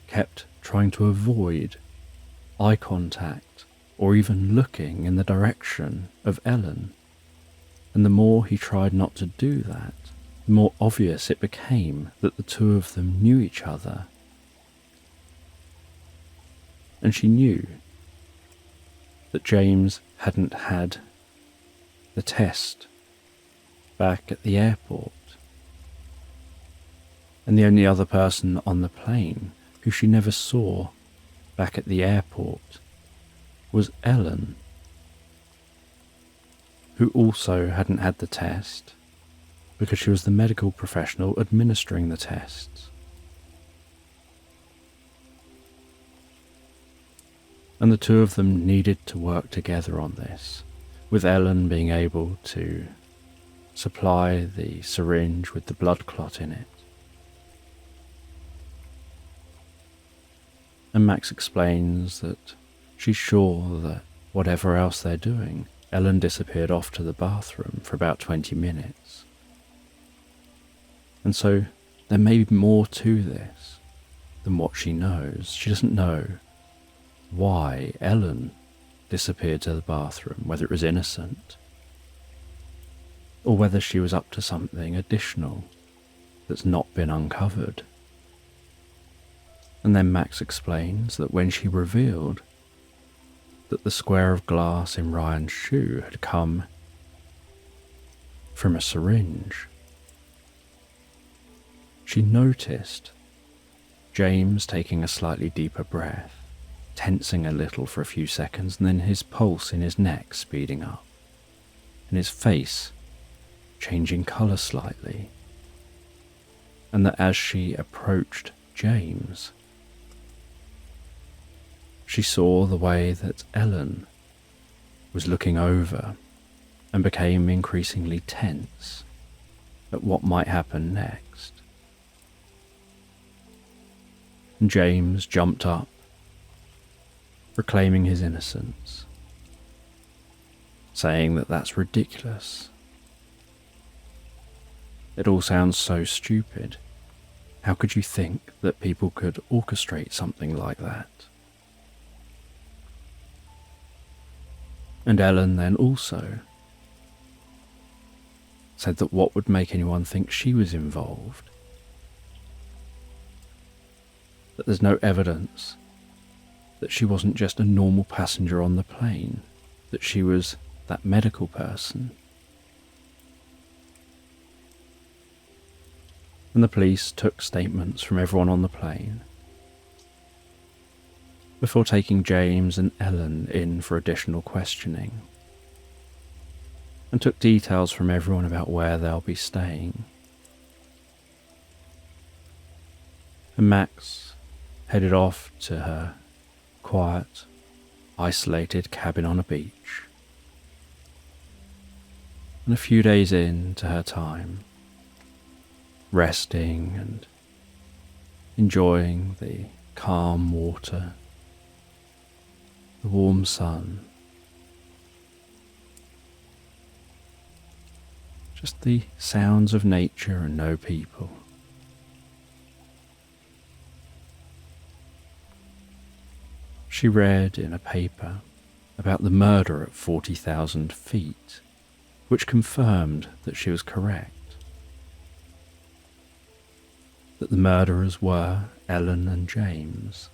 kept trying to avoid eye contact or even looking in the direction of Ellen, and the more he tried not to do that, the more obvious it became that the two of them knew each other. And she knew that James hadn't had the test back at the airport, and the only other person on the plane who she never saw back at the airport was Ellen, who also hadn't had the test because she was the medical professional administering the tests. And the two of them needed to work together on this, with Ellen being able to supply the syringe with the blood clot in it. And Max explains that she's sure that whatever else they're doing, Ellen disappeared off to the bathroom for about 20 minutes. And so there may be more to this than what she knows. She doesn't know why Ellen disappeared to the bathroom, whether it was innocent or whether she was up to something additional that's not been uncovered. And then Max explains that when she revealed that the square of glass in Ryan's shoe had come from a syringe, she noticed James taking a slightly deeper breath, tensing a little for a few seconds, and then his pulse in his neck speeding up, and his face changing colour slightly, and that as she approached James, she saw the way that Ellen was looking over and became increasingly tense at what might happen next. And James jumped up, proclaiming his innocence, saying that that's ridiculous. It all sounds so stupid. How could you think that people could orchestrate something like that? And Ellen then also said that what would make anyone think she was involved? That there's no evidence that she wasn't just a normal passenger on the plane, that she was that medical person. And the police took statements from everyone on the plane, before taking James and Ellen in for additional questioning, and took details from everyone about where they'll be staying. And Max headed off to her quiet, isolated cabin on a beach. And a few days into her time, resting and enjoying the calm water, the warm sun, just the sounds of nature and no people. She read in a paper about the murder at 40,000 feet, which confirmed that she was correct. That the murderers were Ellen and James.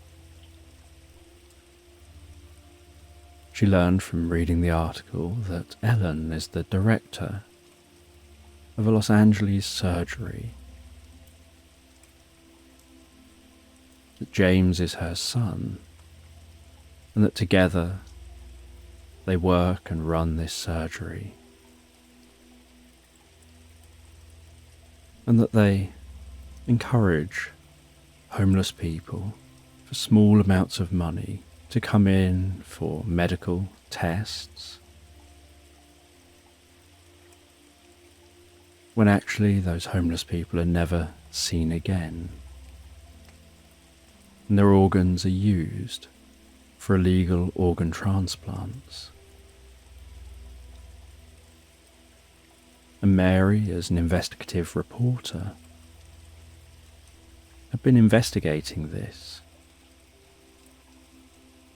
She learned from reading the article that Ellen is the director of a Los Angeles surgery, that James is her son, and that together they work and run this surgery, and that they encourage homeless people for small amounts of money to come in for medical tests, when actually those homeless people are never seen again, and their organs are used for illegal organ transplants. And Mary, as an investigative reporter, had been investigating this,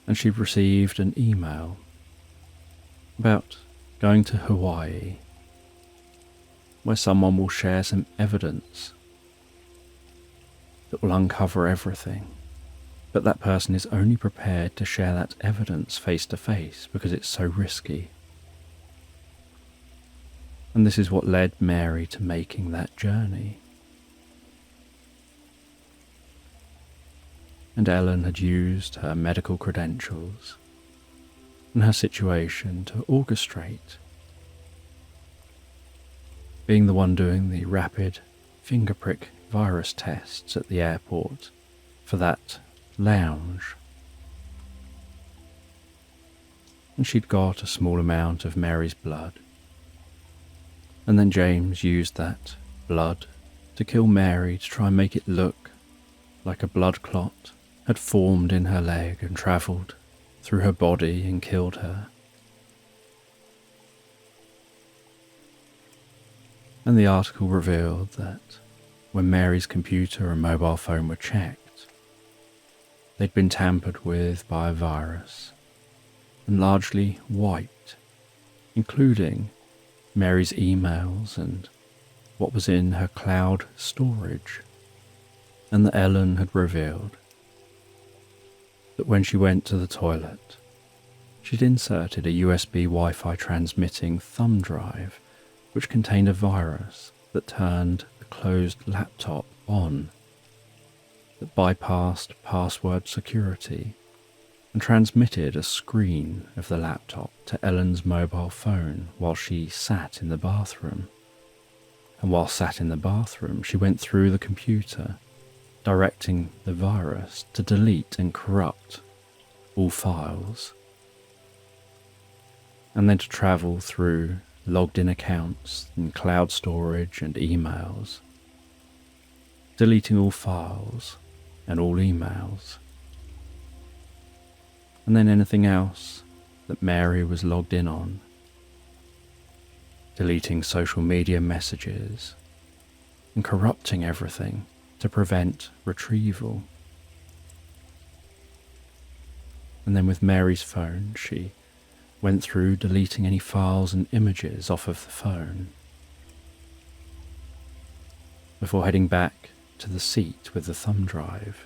and she'd received an email about going to Hawaii, where someone will share some evidence that will uncover everything, but that person is only prepared to share that evidence face to face because it's so risky. And this is what led Mary to making that journey. And Ellen had used her medical credentials and her situation to orchestrate, being the one doing the rapid finger prick virus tests at the airport for that lounge. And she'd got a small amount of Mary's blood, and then James used that blood to kill Mary to try and make it look like a blood clot had formed in her leg and travelled through her body and killed her. And the article revealed that when Mary's computer and mobile phone were checked, they'd been tampered with by a virus and largely wiped, including Mary's emails and what was in her cloud storage, and that Ellen had revealed that when she went to the toilet, she'd inserted a USB Wi-Fi transmitting thumb drive which contained a virus that turned the closed laptop on, that bypassed password security and transmitted a screen of the laptop to Ellen's mobile phone while she sat in the bathroom. And while sat in the bathroom, she went through the computer, directing the virus to delete and corrupt all files, and then to travel through logged-in accounts and cloud storage and emails, deleting all files and all emails, and then anything else that Mary was logged in on, deleting social media messages and corrupting everything to prevent retrieval. And then with Mary's phone, she went through deleting any files and images off of the phone, before heading back to the seat with the thumb drive.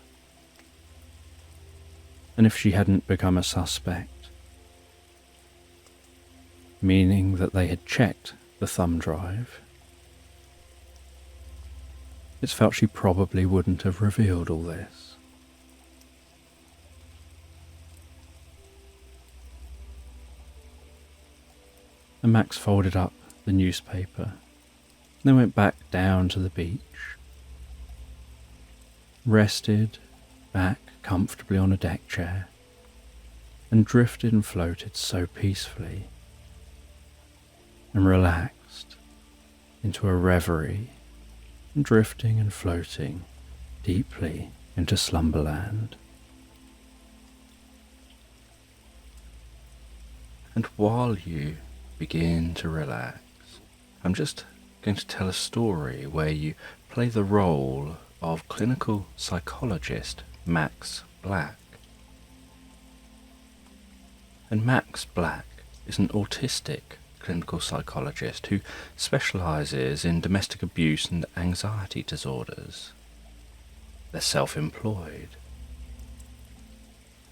And if she hadn't become a suspect, meaning that they had checked the thumb drive, it's felt she probably wouldn't have revealed all this. and Max folded up the newspaper and then went back down to the beach, rested back comfortably on a deck chair, and drifted and floated so peacefully and relaxed into a reverie, and drifting and floating deeply into slumberland. And while you begin to relax, I'm just going to tell a story where you play the role of clinical psychologist Max Black. And Max Black is an autistic clinical psychologist who specialises in domestic abuse and anxiety disorders. They're self-employed,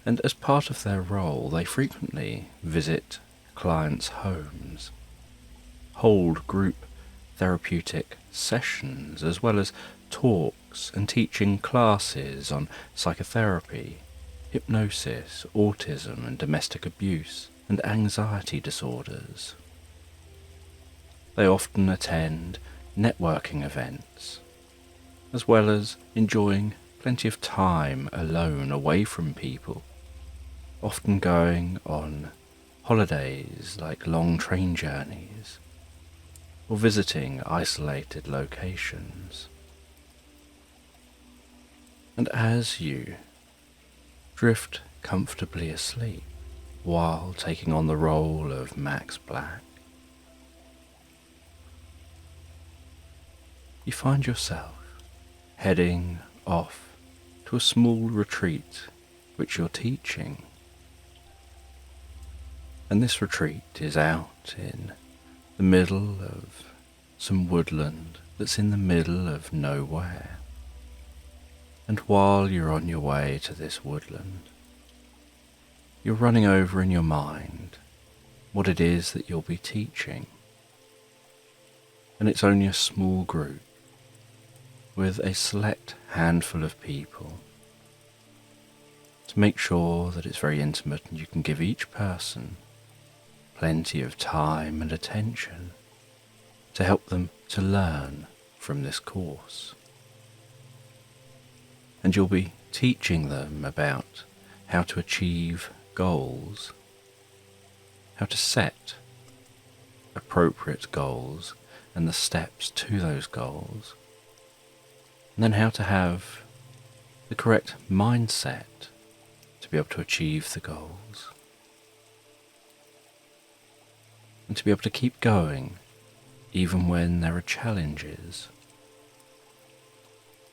and as part of their role they frequently visit clients' homes, hold group therapeutic sessions, as well as talks and teaching classes on psychotherapy, hypnosis, autism and domestic abuse and anxiety disorders. They often attend networking events, as well as enjoying plenty of time alone away from people, often going on holidays like long train journeys, or visiting isolated locations. And as you drift comfortably asleep while taking on the role of Max Black, you find yourself heading off to a small retreat which you're teaching. And this retreat is out in the middle of some woodland that's in the middle of nowhere. And while you're on your way to this woodland, you're running over in your mind what it is that you'll be teaching. And it's only a small group with a select handful of people, to make sure that it's very intimate and you can give each person plenty of time and attention to help them to learn from this course. And you'll be teaching them about how to achieve goals, how to set appropriate goals and the steps to those goals, and then how to have the correct mindset to be able to achieve the goals, and to be able to keep going even when there are challenges.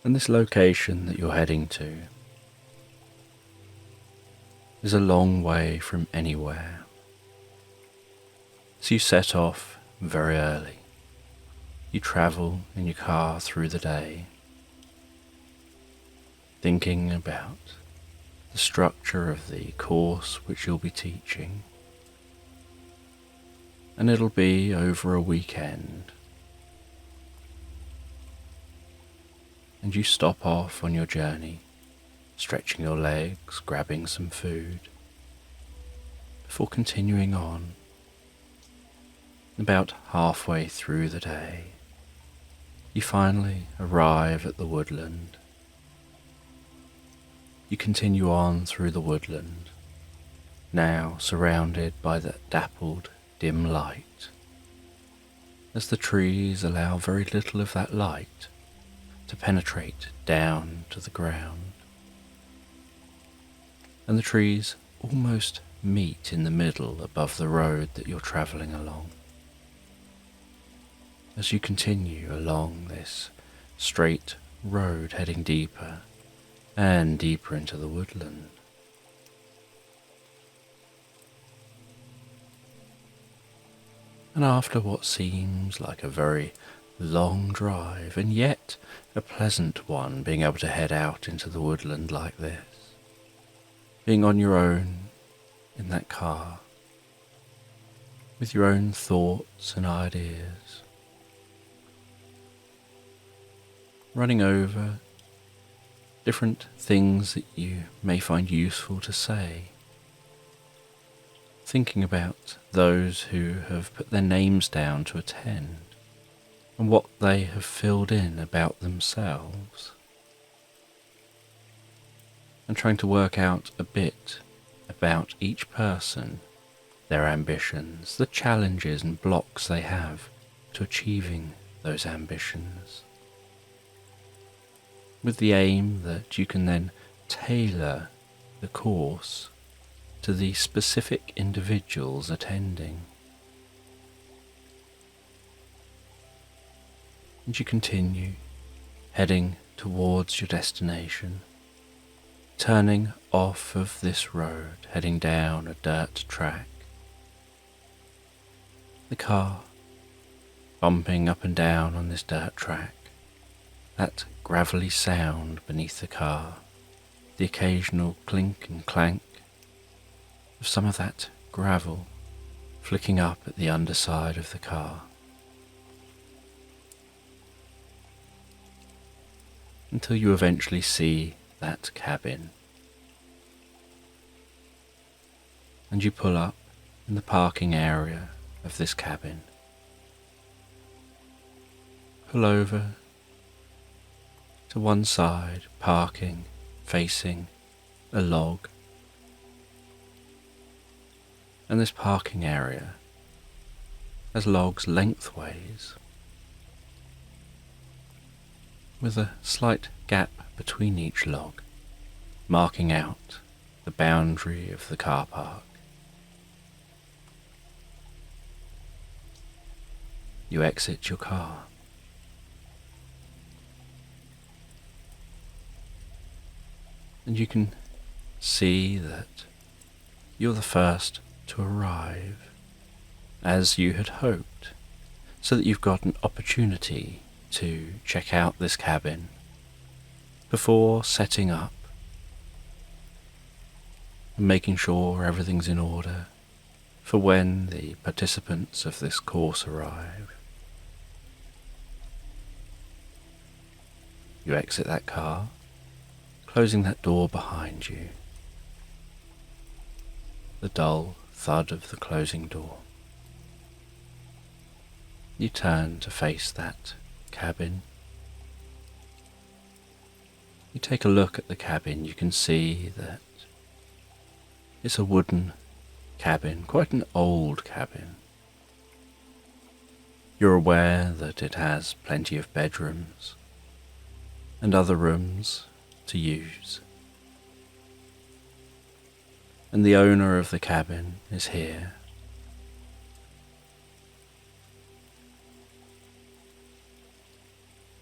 And this location that you're heading to is a long way from anywhere. So you set off very early. You travel in your car through the day, thinking about the structure of the course which you'll be teaching. And it'll be over a weekend. And you stop off on your journey, stretching your legs, grabbing some food, before continuing on. About halfway through the day, you finally arrive at the woodland. You continue on through the woodland, now surrounded by the dappled, dim light, as the trees allow very little of that light to penetrate down to the ground. And the trees almost meet in the middle above the road that you're travelling along. As you continue along this straight road heading deeper and deeper into the woodland. And after what seems like a very long drive, and yet a pleasant one, being able to head out into the woodland like this, being on your own in that car, with your own thoughts and ideas, running over different things that you may find useful to say, thinking about those who have put their names down to attend and what they have filled in about themselves, and trying to work out a bit about each person, their ambitions, the challenges and blocks they have to achieving those ambitions, with the aim that you can then tailor the course to the specific individuals attending. And you continue heading towards your destination, turning off of this road, heading down a dirt track. The car bumping up and down on this dirt track, that gravelly sound beneath the car, the occasional clink and clank of some of that gravel flicking up at the underside of the car, until you eventually see that cabin, and you pull up in the parking area of this cabin. Pull over to one side, parking, facing a log. And this parking area has logs lengthways, with a slight gap between each log, marking out the boundary of the car park. You exit your car. And you can see that you're the first to arrive, as you had hoped, so that you've got an opportunity to check out this cabin before setting up and making sure everything's in order for when the participants of this course arrive. You exit that car, closing that door behind you. The dull thud of the closing door. You turn to face that cabin. You take a look at the cabin. You can see that it's a wooden cabin, quite an old cabin. You're aware that it has plenty of bedrooms and other rooms to use. And the owner of the cabin is here.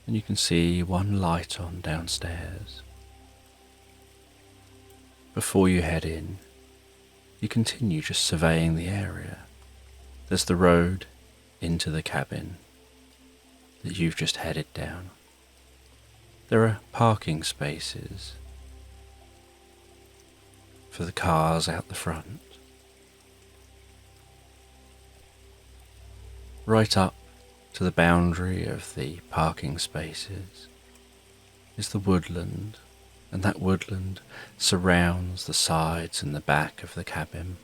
And you can see one light on downstairs. Before you head in, you continue just surveying the area. There's the road into the cabin that you've just headed down. There are parking spaces for the cars out the front. Right up to the boundary of the parking spaces is the woodland, and that woodland surrounds the sides and the back of the cabin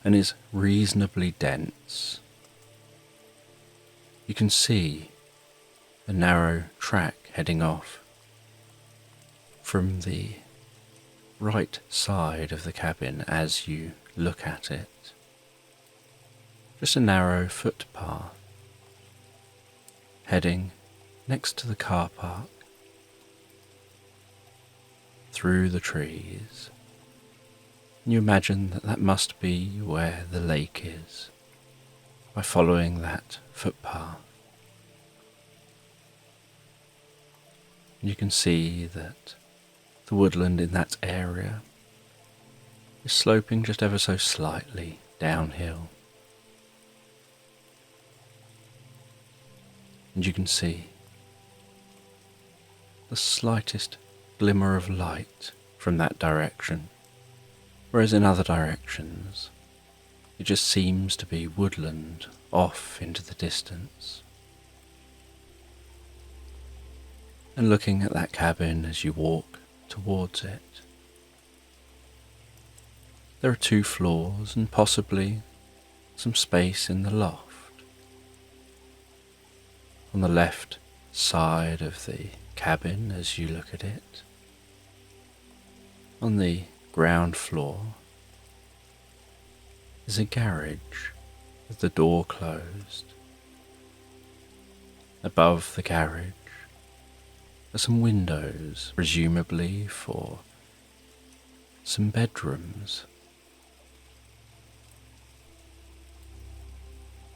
and is reasonably dense. You can see a narrow track heading off from the right side of the cabin as you look at it. Just a narrow footpath heading next to the car park, through the trees. And you imagine that that must be where the lake is, by following that footpath. And you can see that the woodland in that area is sloping just ever so slightly downhill. And you can see the slightest glimmer of light from that direction, whereas in other directions it just seems to be woodland off into the distance. And looking at that cabin as you walk towards it, There are 2 floors and possibly some space in the loft. On the left side of the cabin as you look at it, on the ground floor, is a garage with the door closed. Above the garage are some windows, presumably for some bedrooms.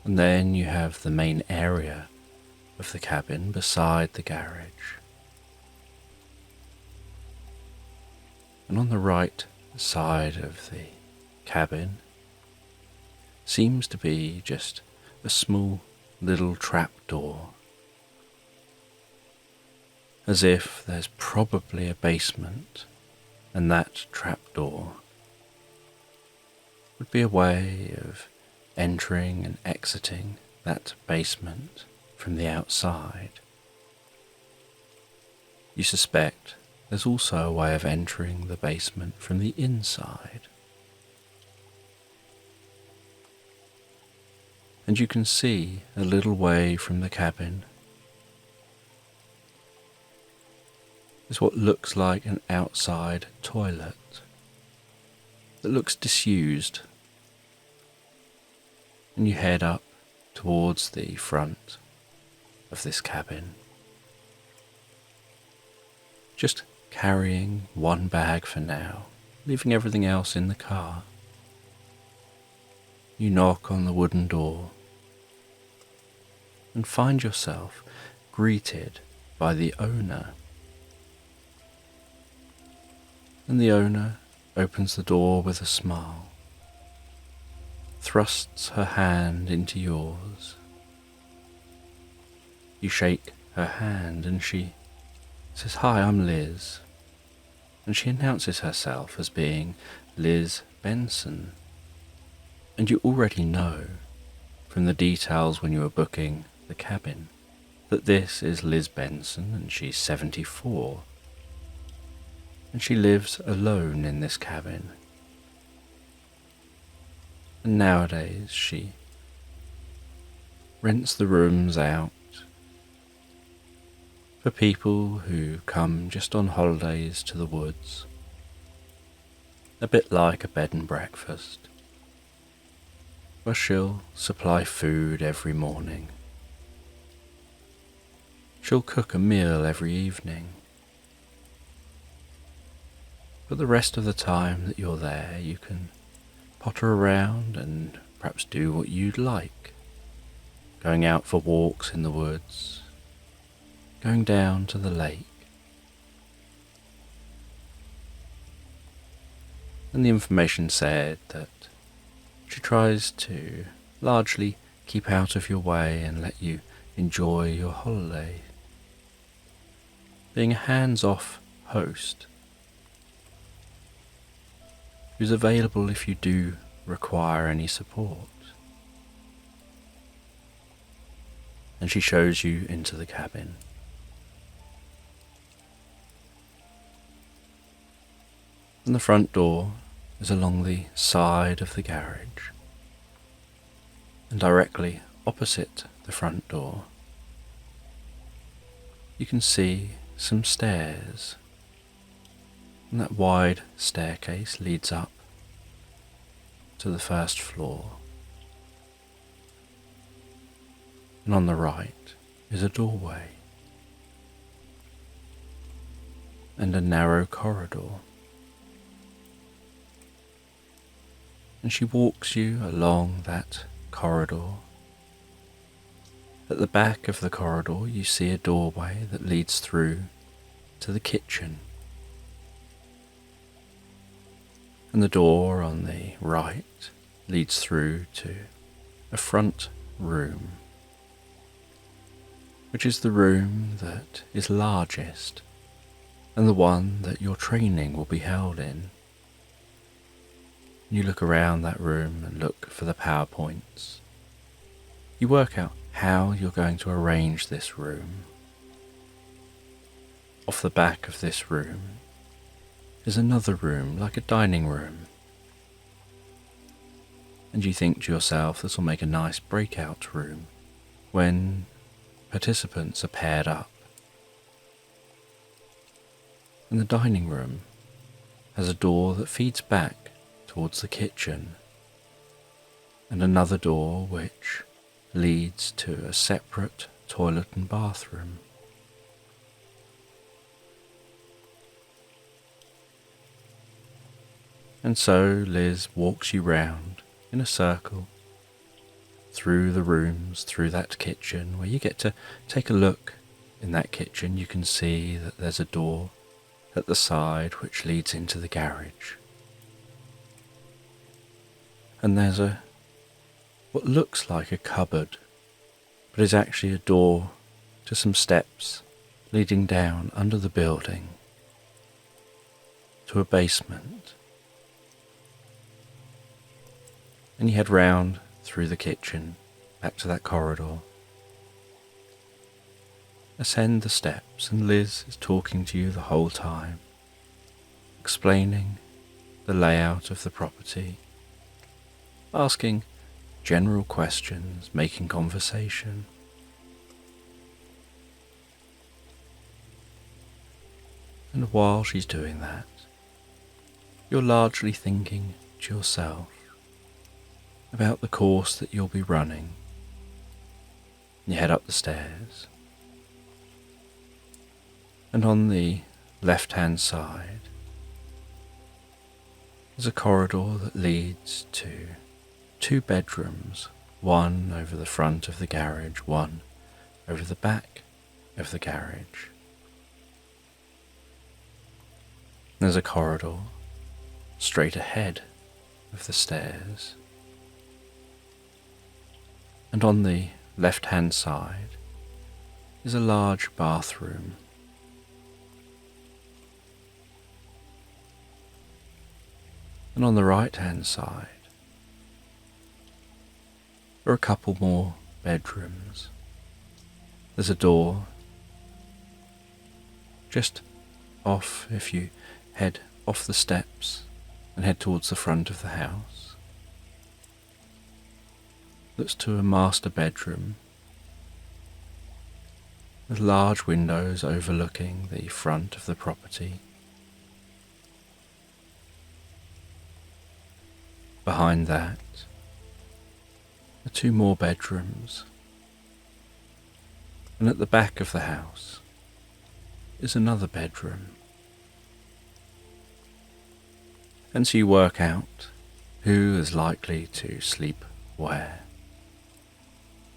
And then you have the main area of the cabin beside the garage. And on the right side of the cabin seems to be just a small little trapdoor, as if there's probably a basement, and that trapdoor would be a way of entering and exiting that basement from the outside. You suspect there's also a way of entering the basement from the inside. And you can see a little way from the cabin is what looks like an outside toilet that looks disused. And you head up towards the front of this cabin, just carrying one bag for now, leaving everything else in the car. You knock on the wooden door and find yourself greeted by the owner. And the owner opens the door with a smile, thrusts her hand into yours. You shake her hand and she says, "Hi, I'm Liz." And she announces herself as being Liz Benson. And you already know from the details when you were booking the cabin that this is Liz Benson and she's 74. And she lives alone in this cabin. And nowadays she rents the rooms out for people who come just on holidays to the woods, a bit like a bed and breakfast, where she'll supply food every morning. She'll cook a meal every evening. But the rest of the time that you're there, you can potter around and perhaps do what you'd like. Going out for walks in the woods, going down to the lake. And the information said that she tries to largely keep out of your way and let you enjoy your holiday. Being a hands-off host who's available if you do require any support. And she shows you into the cabin. And the front door is along the side of the garage. And directly opposite the front door, you can see some stairs. And that wide staircase leads up to the first floor. And on the right is a doorway and a narrow corridor. And she walks you along that corridor. At the back of the corridor you see a doorway that leads through to the kitchen. And the door on the right leads through to a front room, which is the room that is largest and the one that your training will be held in. You look around that room and look for the PowerPoints. You work out how you're going to arrange this room. Off the back of this room is another room like a dining room, and you think to yourself this will make a nice breakout room when participants are paired up. And the dining room has a door that feeds back towards the kitchen, and another door which leads to a separate toilet and bathroom. And so Liz walks you round in a circle through the rooms, through that kitchen, where you get to take a look. In that kitchen you can see that there's a door at the side which leads into the garage. And there's what looks like a cupboard, but is actually a door to some steps leading down under the building to a basement. And you head round through the kitchen back to that corridor. Ascend the steps, and Liz is talking to you the whole time, explaining the layout of the property, asking general questions, making conversation. And while she's doing that, you're largely thinking to yourself about the course that you'll be running. You head up the stairs, and on the left-hand side is a corridor that leads to 2 bedrooms, one over the front of the garage, one over the back of the garage. There's a corridor straight ahead of the stairs, and on the left-hand side is a large bathroom. And on the right-hand side are a couple more bedrooms. There's a door just off if you head off the steps and head towards the front of the house. That's to a master bedroom with large windows overlooking the front of the property. Behind that are 2 more bedrooms, and at the back of the house is another bedroom. And so you work out who is likely to sleep where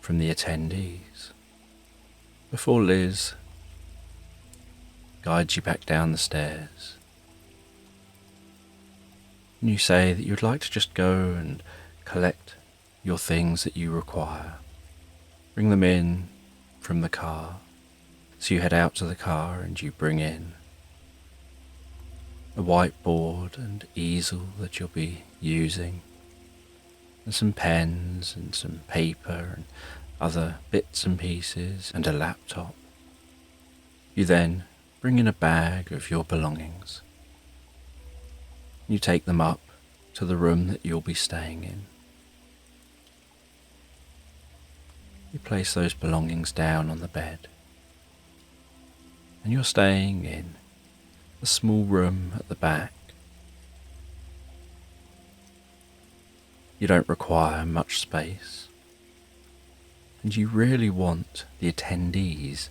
from the attendees before Liz guides you back down the stairs. And you say that you'd like to just go and collect your things that you require. Bring them in from the car. So you head out to the car and you bring in a whiteboard and easel that you'll be using, and some pens and some paper and other bits and pieces, and a laptop. You then bring in a bag of your belongings. You take them up to the room that you'll be staying in. You place those belongings down on the bed, and you're staying in a small room at the back. You don't require much space, and you really want the attendees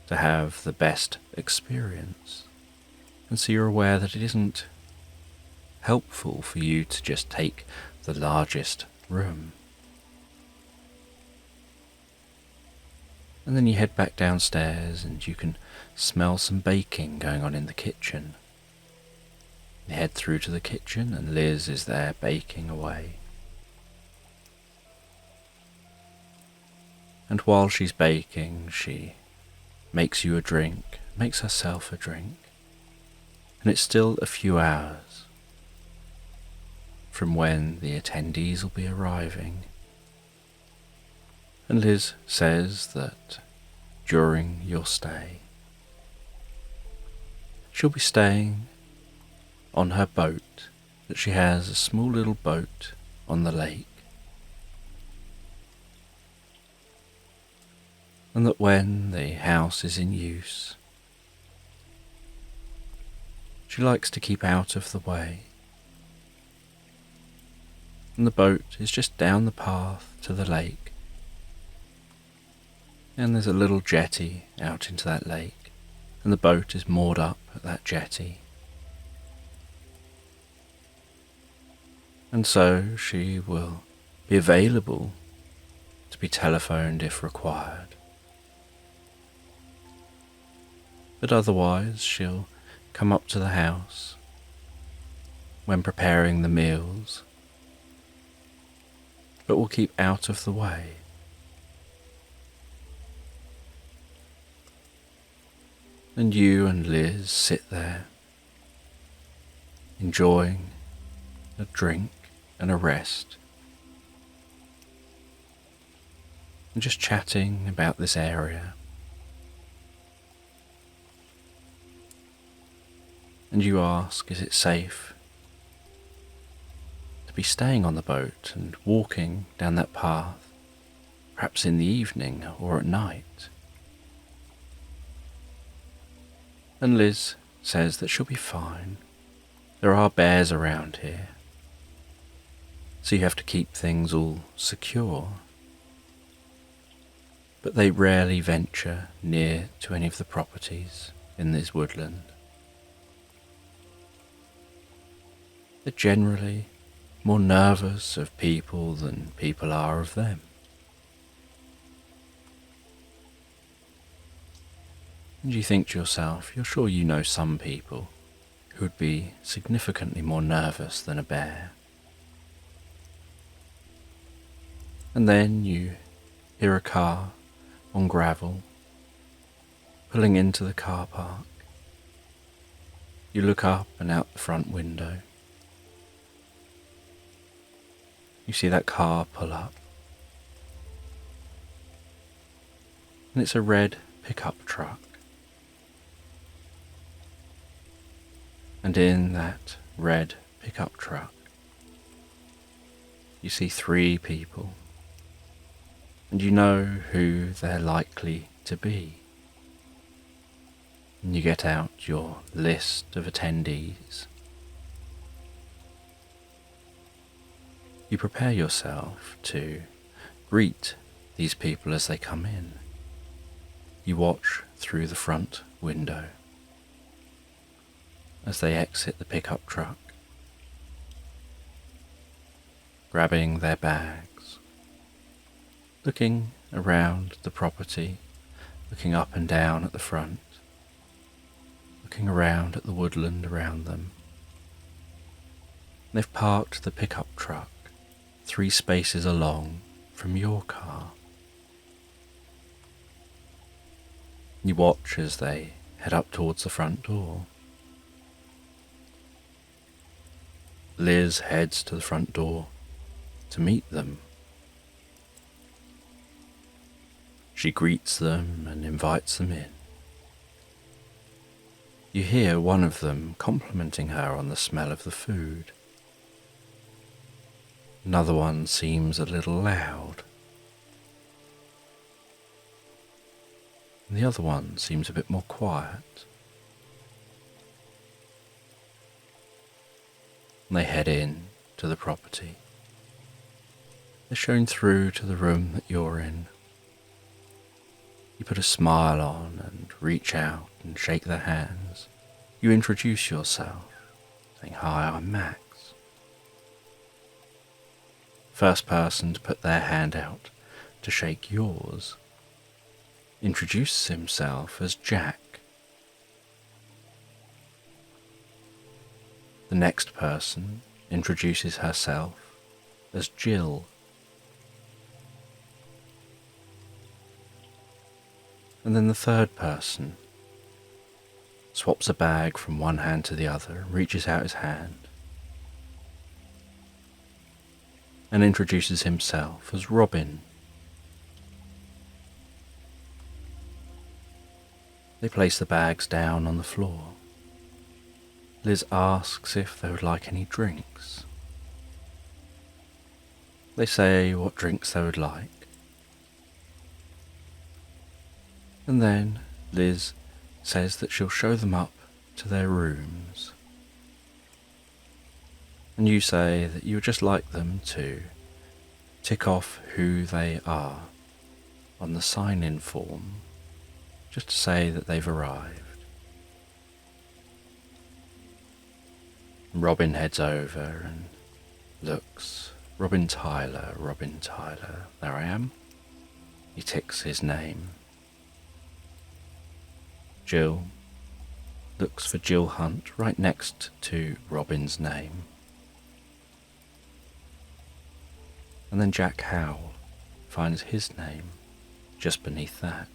to have the best experience, and so you're aware that it isn't helpful for you to just take the largest room. And then you head back downstairs and you can smell some baking going on in the kitchen. You head through to the kitchen and Liz is there baking away. And while she's baking, she makes you a drink, makes herself a drink. And it's still a few hours from when the attendees will be arriving. And Liz says that during your stay, she'll be staying on her boat, that she has a small little boat on the lake. and that when the house is in use, she likes to keep out of the way, and the boat is just down the path to the lake, and there's a little jetty out into that lake, and the boat is moored up at that jetty. And so she will be available to be telephoned if required. But otherwise she'll come up to the house when preparing the meals, but will keep out of the way. And you and Liz sit there, enjoying a drink and a rest, and just chatting about this area. And you ask, is it safe to be staying on the boat and walking down that path, perhaps in the evening or at night? And Liz says that she'll be fine. There are bears around here, so you have to keep things all secure. But they rarely venture near to any of the properties in this woodland. They're generally more nervous of people than people are of them. And you think to yourself, you're sure you know some people who would be significantly more nervous than a bear. And then you hear a car on gravel pulling into the car park. You look up and out the front window. You see that car pull up. And it's a red pickup truck. And in that red pickup truck, you see 3 people. And you know who they're likely to be. And you get out your list of attendees. You prepare yourself to greet these people as they come in. You watch through the front window as they exit the pickup truck, grabbing their bags, looking around the property, looking up and down at the front, looking around at the woodland around them. They've parked the pickup truck 3 spaces along from your car. You watch as they head up towards the front door. Liz heads to the front door to meet them. She greets them and invites them in. You hear one of them complimenting her on the smell of the food. Another one seems a little loud. And the other one seems a bit more quiet. And they head in to the property. They're shown through to the room that you're in. You put a smile on and reach out and shake their hands. You introduce yourself, saying, "Hi, I'm Max." First person to put their hand out to shake yours introduces himself as Jack. The next person introduces herself as Jill. And then the third person swaps a bag from one hand to the other and reaches out his hand and introduces himself as Robin. They place the bags down on the floor. Liz asks if they would like any drinks. They say what drinks they would like. And then Liz says that she'll show them up to their rooms. And you say that you would just like them to tick off who they are on the sign-in form, just to say that they've arrived. Robin heads over and looks. Robin Tyler, there I am. He ticks his name. Jill looks for Jill Hunt right next to Robin's name. And then Jack Howell finds his name just beneath that.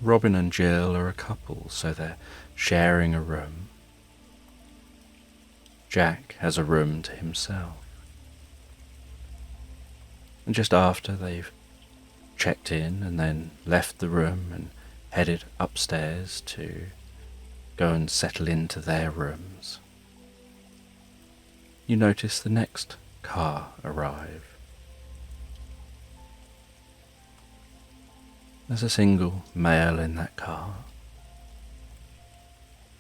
Robin and Jill are a couple, so they're sharing a room. Jack has a room to himself. And just after they've checked in and then left the room and headed upstairs to go and settle into their rooms, you notice the next car arrive. There's a single male in that car.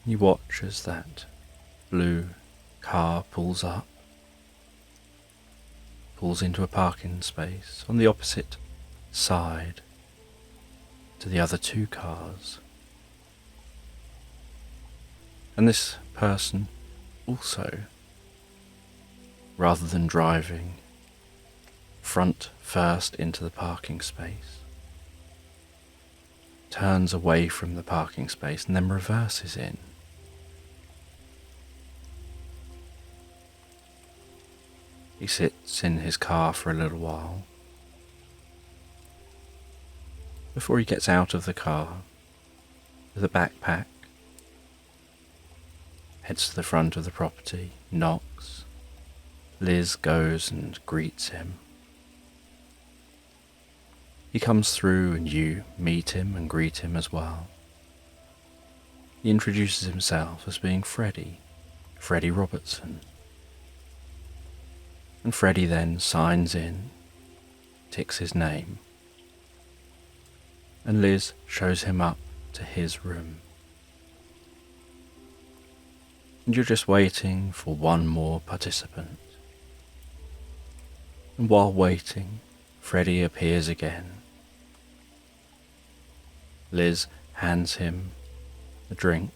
You watch as that blue car pulls up, pulls into a parking space on the opposite side to the other two cars. And this person also, rather than driving front first into the parking space, turns away from the parking space and then reverses in. He sits in his car for a little while before he gets out of the car with a backpack, heads to the front of the property, knocks. Liz goes and greets him. He comes through and you meet him and greet him as well. He introduces himself as being Freddie Robertson. And Freddie then signs in, ticks his name, and Liz shows him up to his room. And you're just waiting for one more participant. And while waiting, Freddie appears again. Liz hands him a drink,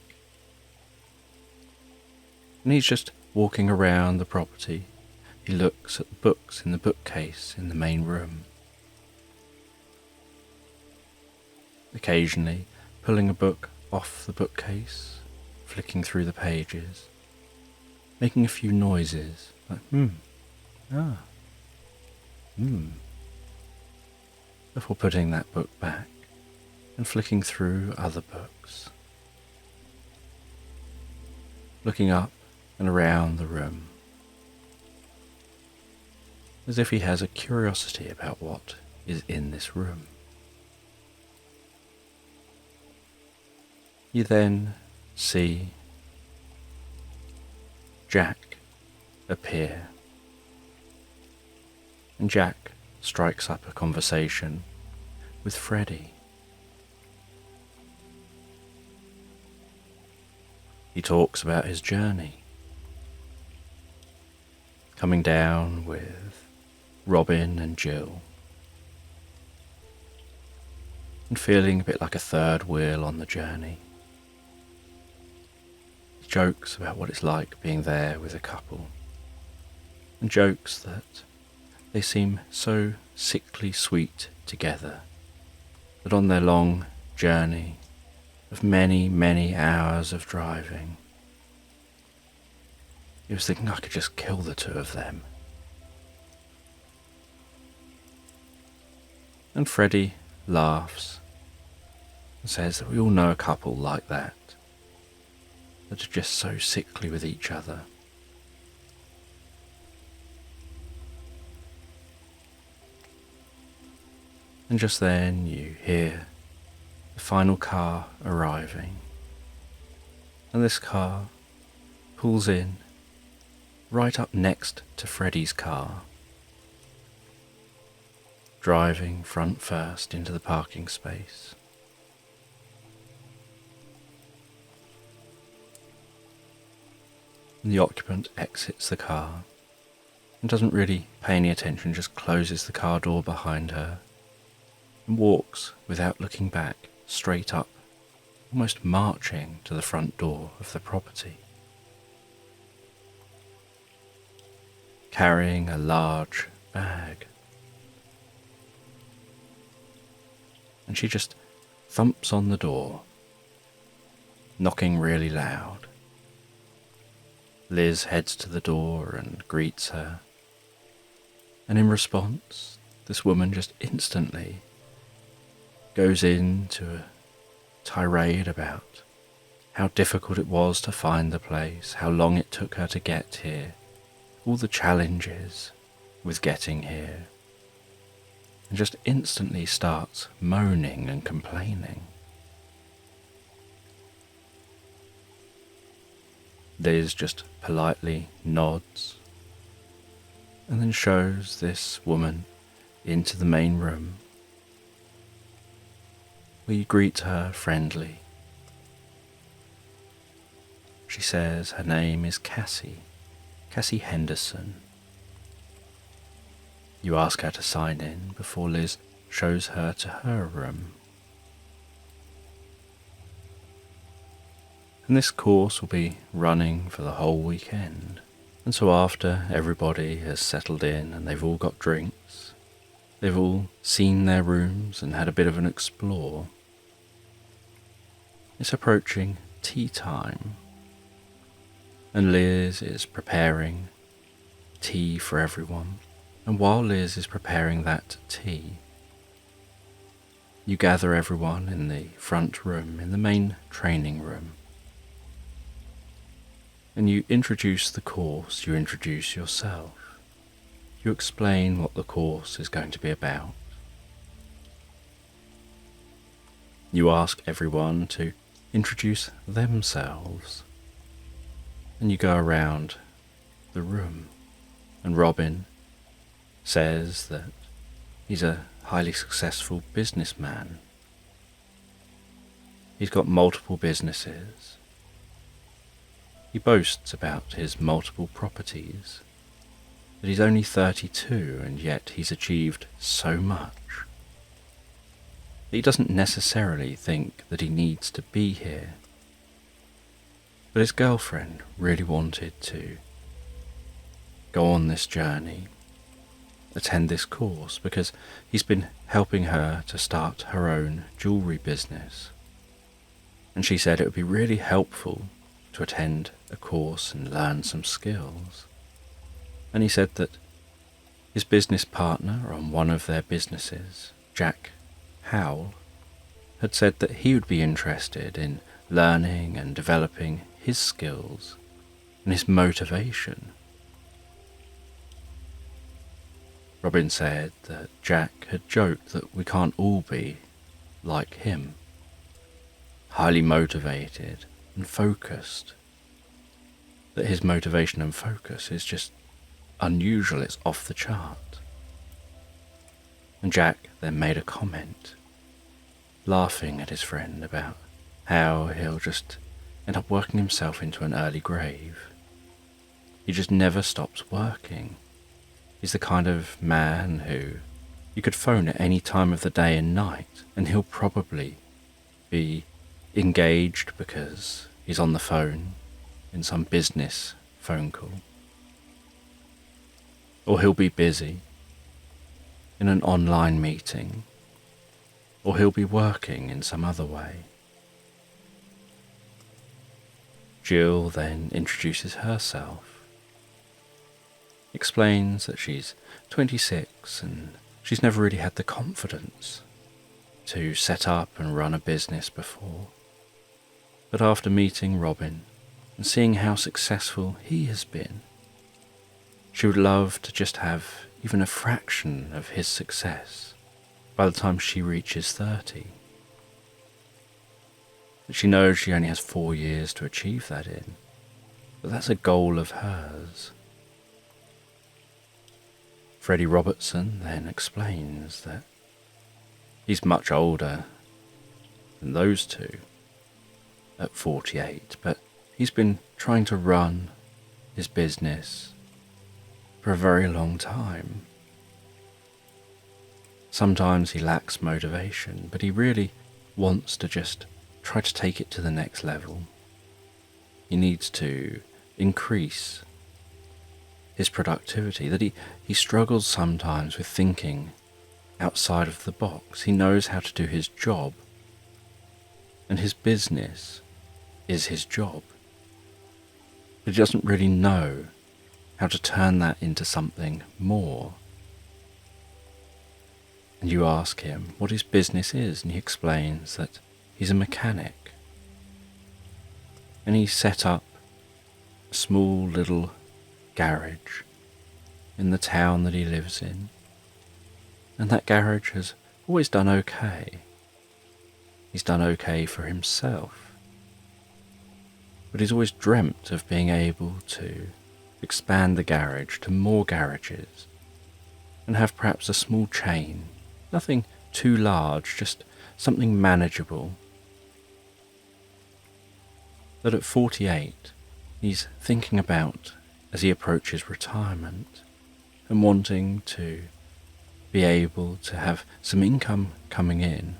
and he's just walking around the property. He looks at the books in the bookcase in the main room, occasionally pulling a book off the bookcase, flicking through the pages, making a few noises like before putting that book back and flicking through other books, looking up and around the room, as if he has a curiosity about what is in this room. You then see Jack appear, and Jack strikes up a conversation with Freddie. He talks about his journey, coming down with Robin and Jill, and feeling a bit like a third wheel on the journey. He jokes about what it's like being there with a couple, and jokes that they seem so sickly sweet together, that on their long journey of many, many hours of driving, he was thinking, I could just kill the two of them. And Freddie laughs and says that we all know a couple like that are just so sickly with each other. And just then you hear the final car arriving, and this car pulls in right up next to Freddie's car. driving front first into the parking space. And the occupant exits the car and doesn't really pay any attention, just closes the car door behind her and walks without looking back straight up, almost marching to the front door of the property, carrying a large bag. And she just thumps on the door, knocking really loud. Liz heads to the door and greets her. And in response, this woman just instantly goes into a tirade about how difficult it was to find the place, how long it took her to get here, all the challenges with getting here, and just instantly starts moaning and complaining. Liz just politely nods and then shows this woman into the main room. We greet her friendly. She says her name is Cassie Henderson. You ask her to sign in before Liz shows her to her room. And this course will be running for the whole weekend. And so after everybody has settled in and they've all got drinks, they've all seen their rooms and had a bit of an explore, it's approaching tea time. And Liz is preparing tea for everyone. And while Liz is preparing that tea, you gather everyone in the front room, in the main training room. And you introduce the course, you introduce yourself. You explain what the course is going to be about. You ask everyone to introduce themselves. And you go around the room. And Robin says that he's a highly successful businessman. He's got multiple businesses. He boasts about his multiple properties, that he's only 32 and yet he's achieved so much. He doesn't necessarily think that he needs to be here, but his girlfriend really wanted to go on this journey, attend this course, because he's been helping her to start her own jewellery business. And she said it would be really helpful to attend a course and learn some skills. And he said that his business partner on one of their businesses, Jack Howell, had said that he would be interested in learning and developing his skills and his motivation. Robin said that Jack had joked that we can't all be like him, highly motivated and focused, that his motivation and focus is just unusual, it's off the chart. And Jack then made a comment, laughing at his friend about how he'll just end up working himself into an early grave. He just never stops working. He's the kind of man who you could phone at any time of the day and night, and he'll probably be engaged because he's on the phone in some business phone call. Or he'll be busy in an online meeting, or he'll be working in some other way. Jill then introduces herself, explains that she's 26 and she's never really had the confidence to set up and run a business before. But after meeting Robin and seeing how successful he has been, she would love to just have even a fraction of his success by the time she reaches 30. But she knows she only has 4 years to achieve that in, but that's a goal of hers. Freddie Robertson then explains that he's much older than those two at 48, but he's been trying to run his business for a very long time. Sometimes he lacks motivation, but he really wants to just try to take it to the next level. He needs to increase his productivity, that he struggles sometimes with thinking outside of the box. He knows how to do his job, and his business is his job. But he doesn't really know how to turn that into something more. And you ask him what his business is, and he explains that he's a mechanic. And he set up a small little garage in the town that he lives in. And that garage has always done okay. He's done okay for himself. But he's always dreamt of being able to expand the garage to more garages and have perhaps a small chain. Nothing too large, just something manageable. That at 48, he's thinking about as he approaches retirement and wanting to be able to have some income coming in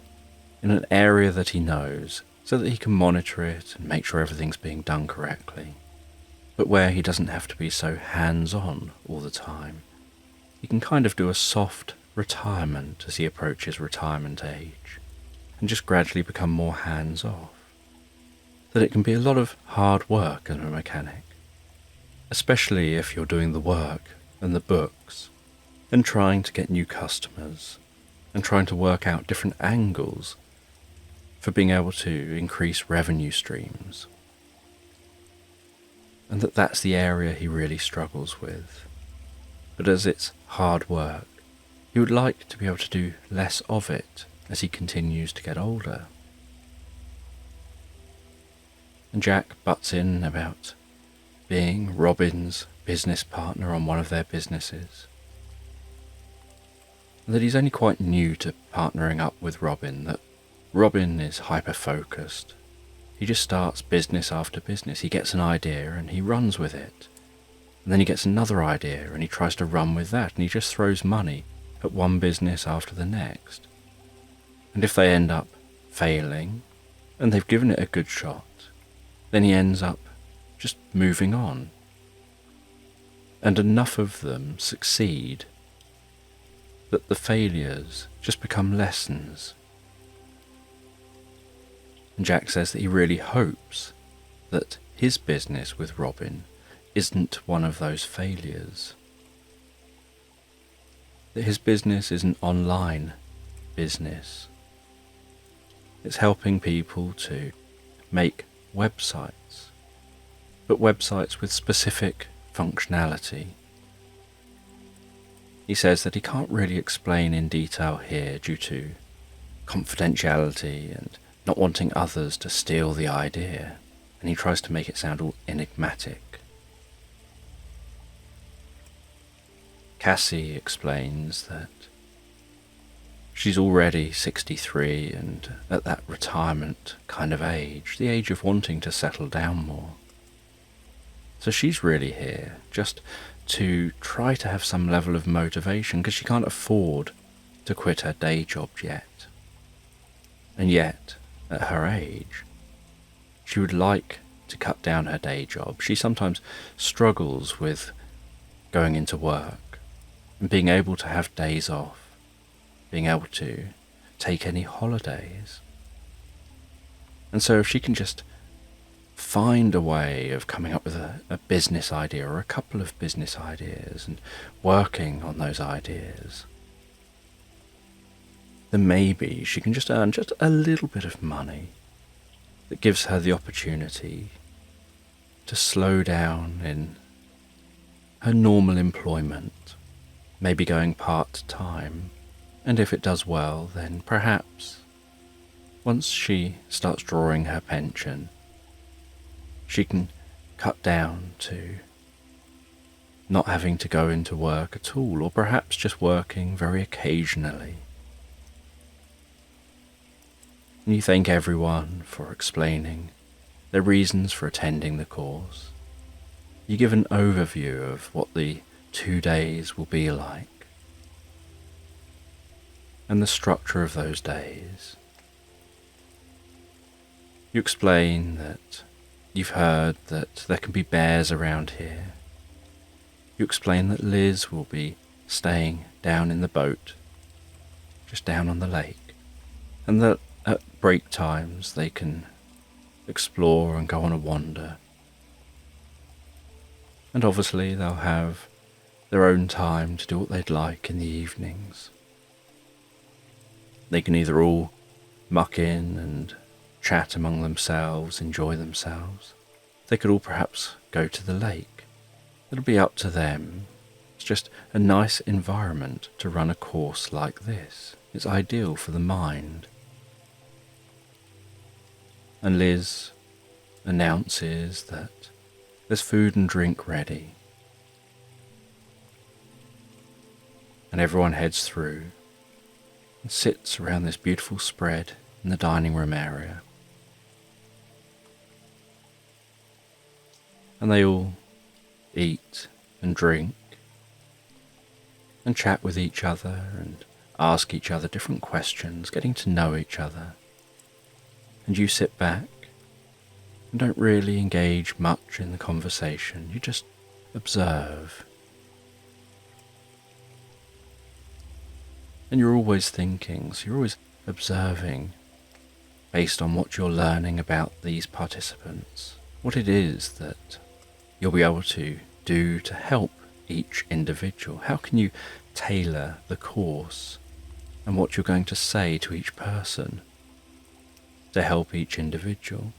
an area that he knows so that he can monitor it and make sure everything's being done correctly, but where he doesn't have to be so hands-on all the time. He can kind of do a soft retirement as he approaches retirement age and just gradually become more hands-off. That it can be a lot of hard work as a mechanic, especially if you're doing the work and the books and trying to get new customers and trying to work out different angles for being able to increase revenue streams. And that's the area he really struggles with. But as it's hard work, he would like to be able to do less of it as he continues to get older. And Jack butts in about being Robin's business partner on one of their businesses. And that he's only quite new to partnering up with Robin, that Robin is hyper-focused. He just starts business after business. He gets an idea and he runs with it. And then he gets another idea and he tries to run with that, and he just throws money at one business after the next. And if they end up failing, and they've given it a good shot, then he ends up just moving on. And enough of them succeed that the failures just become lessons. And Jack says that he really hopes that his business with Robin isn't one of those failures. That his business is an online business. It's helping people to make websites, but websites with specific functionality. He says that he can't really explain in detail here due to confidentiality and not wanting others to steal the idea, and he tries to make it sound all enigmatic. Cassie explains that she's already 63 and at that retirement kind of age, the age of wanting to settle down more. So she's really here just to try to have some level of motivation, because she can't afford to quit her day job yet. And yet, at her age, she would like to cut down her day job. She sometimes struggles with going into work and being able to have days off, being able to take any holidays. And so if she can just find a way of coming up with a business idea or a couple of business ideas and working on those ideas, then maybe she can just earn just a little bit of money that gives her the opportunity to slow down in her normal employment, maybe going part-time, and if it does well, then perhaps once she starts drawing her pension, she can cut down to not having to go into work at all, or perhaps just working very occasionally. And you thank everyone for explaining their reasons for attending the course. You give an overview of what the 2 days will be like and the structure of those days. You explain that you've heard that there can be bears around here. You explain that Liz will be staying down in the boat, just down on the lake, and that at break times they can explore and go on a wander. And obviously they'll have their own time to do what they'd like in the evenings. They can either all muck in and chat among themselves, enjoy themselves. They could all perhaps go to the lake. It'll be up to them. It's just a nice environment to run a course like this. It's ideal for the mind. And Liz announces that there's food and drink ready. And everyone heads through and sits around this beautiful spread in the dining room area. And they all eat and drink and chat with each other and ask each other different questions, getting to know each other. And you sit back and don't really engage much in the conversation. You just observe. And you're always thinking, so you're always observing based on what you're learning about these participants, what it is that you'll be able to do to help each individual. How can you tailor the course and what you're going to say to each person to help each individual?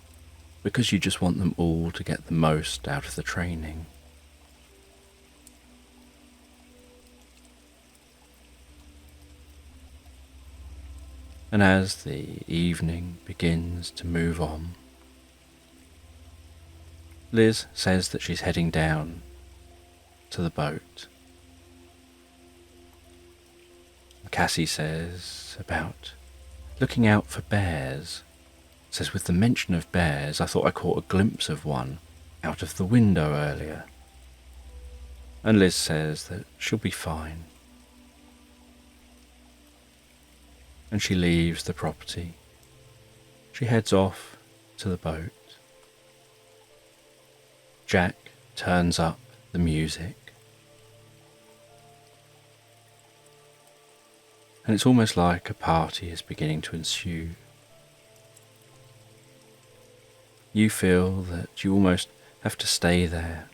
Because you just want them all to get the most out of the training. And as the evening begins to move on, Liz says that she's heading down to the boat. Cassie says about looking out for bears. Says, with the mention of bears, I thought I caught a glimpse of one out of the window earlier. And Liz says that she'll be fine. And she leaves the property. She heads off to the boat. Jack turns up the music. And it's almost like a party is beginning to ensue. You feel that you almost have to stay there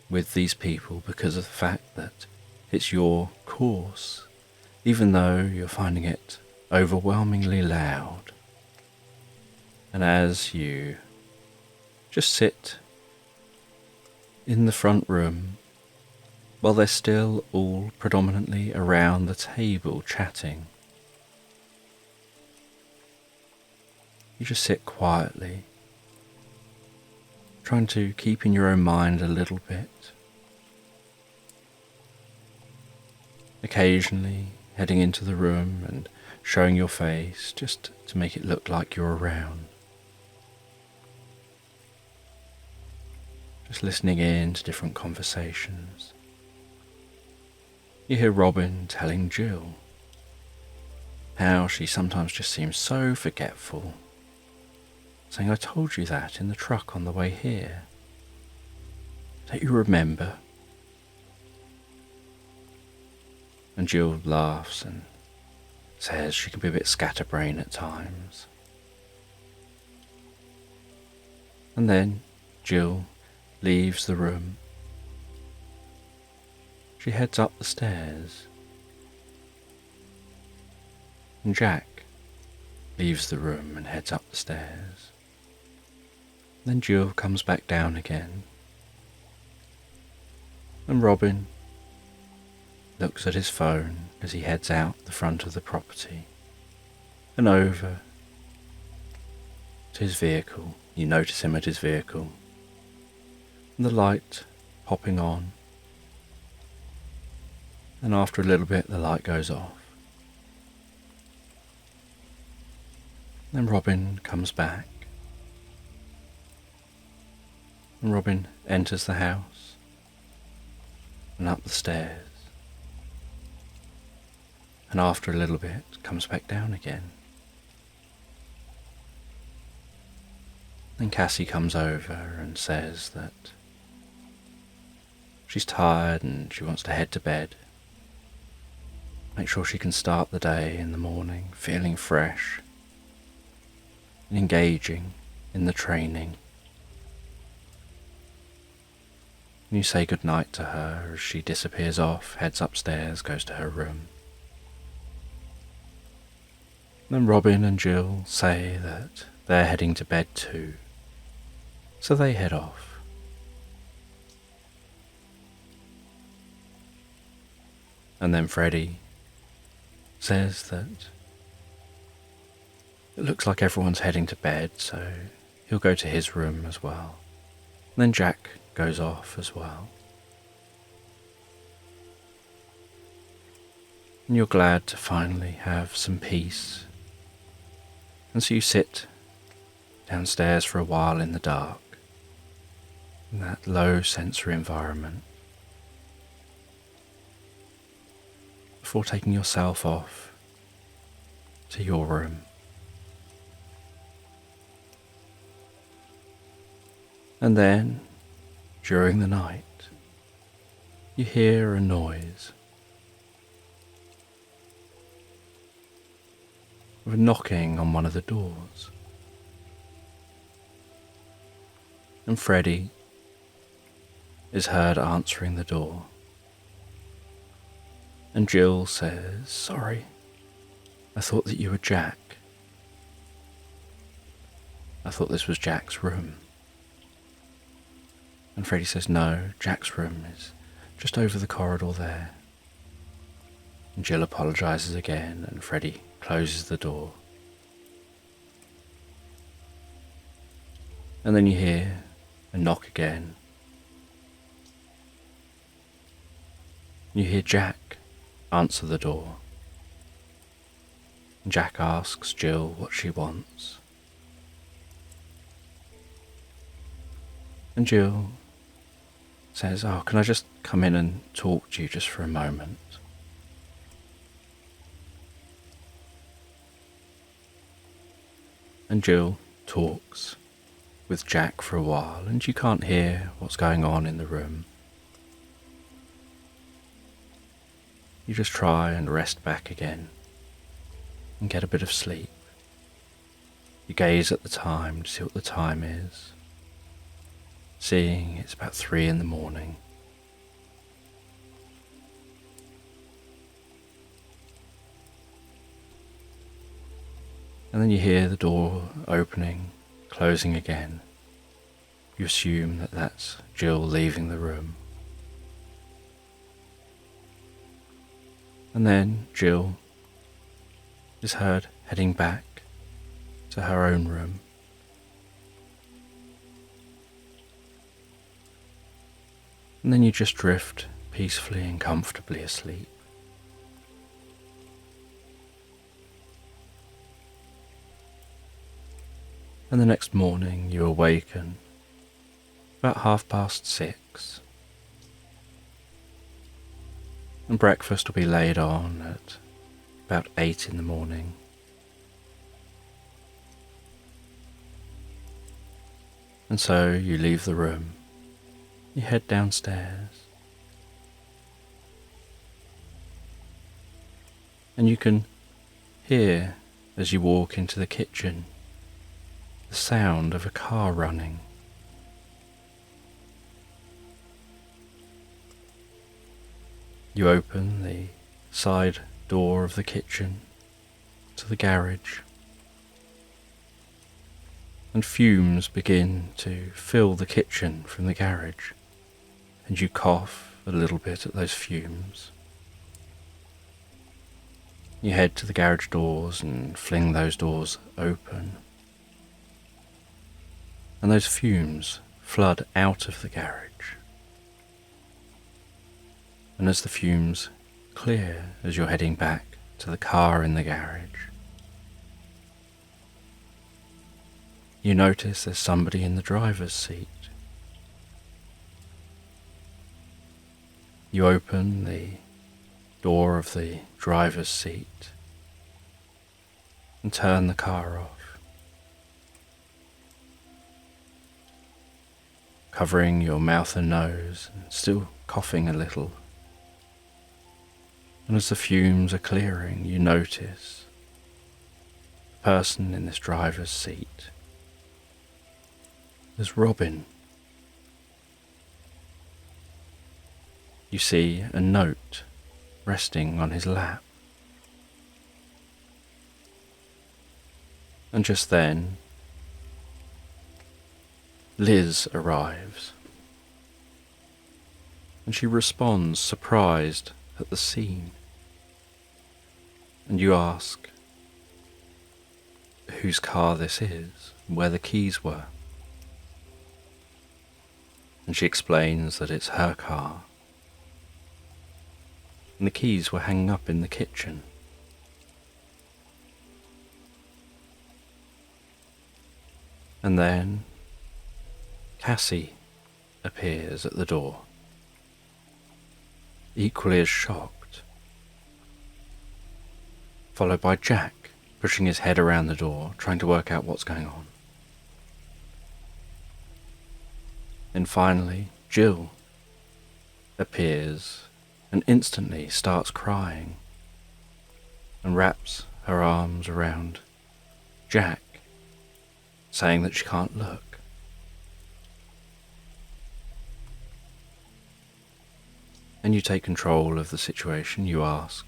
with these people because of the fact that it's your course, even though you're finding it overwhelmingly loud. And as you just sit in the front room, while they're still all predominantly around the table chatting, you just sit quietly, trying to keep in your own mind a little bit. Occasionally heading into the room and showing your face just to make it look like you're around. Just listening in to different conversations. You hear Robin telling Jill how she sometimes just seems so forgetful, saying, I told you that in the truck on the way here. Don't you remember? And Jill laughs and says she can be a bit scatterbrained at times. And then Jill leaves the room. She heads up the stairs. And Jack leaves the room and heads up the stairs. Then Jill comes back down again. And Robin looks at his phone as he heads out the front of the property and over to his vehicle. You notice him at his vehicle. And the light popping on And after a little bit, the light goes off. Then Robin comes back. And Robin enters the house and up the stairs. And after a little bit, comes back down again. Then Cassie comes over and says that she's tired and she wants to head to bed. Make sure she can start the day in the morning feeling fresh and engaging in the training. And you say goodnight to her as she disappears off, heads upstairs, goes to her room. Then Robin and Jill say that they're heading to bed too, so they head off. And then Freddie says that it looks like everyone's heading to bed, so he'll go to his room as well. And then Jack goes off as well. And you're glad to finally have some peace. And so you sit downstairs for a while in the dark, in that low sensory environment, before taking yourself off to your room. And then, during the night, you hear a noise of a knocking on one of the doors. And Freddie is heard answering the door. And Jill says, "Sorry, I thought that you were Jack. I thought this was Jack's room." And Freddie says, "No, Jack's room is just over the corridor there." And Jill apologises again, and Freddie closes the door. And then you hear a knock again. You hear Jack answer the door. And Jack asks Jill what she wants. And Jill says, "Oh, can I just come in and talk to you just for a moment?" And Jill talks with Jack for a while, and you can't hear what's going on in the room. You just try and rest back again and get a bit of sleep. You gaze at the time to see what the time is, seeing it's about 3 in the morning. And then you hear the door opening, closing again. You assume that that's Jill leaving the room. And then Jill is heard heading back to her own room. And then you just drift peacefully and comfortably asleep. And the next morning you awaken about 6:30. And breakfast will be laid on at about 8 in the morning. And so you leave the room, you head downstairs, and you can hear as you walk into the kitchen the sound of a car running. You open the side door of the kitchen to the garage, and fumes begin to fill the kitchen from the garage, and you cough a little bit at those fumes. You head to the garage doors and fling those doors open, and those fumes flood out of the garage. And as the fumes clear as you're heading back to the car in the garage. You notice there's somebody in the driver's seat. You open the door of the driver's seat and turn the car off, covering your mouth and nose and still coughing a little. And as the fumes are clearing, you notice the person in this driver's seat is Robin. You see a note resting on his lap. And just then, Liz arrives. And she responds, surprised at the scene. And you ask whose car this is, and where the keys were. And she explains that it's her car. And the keys were hanging up in the kitchen. And then Cassie appears at the door, equally as shocked, followed by Jack pushing his head around the door, trying to work out what's going on. And finally, Jill appears and instantly starts crying and wraps her arms around Jack, saying that she can't look. And you take control of the situation. You ask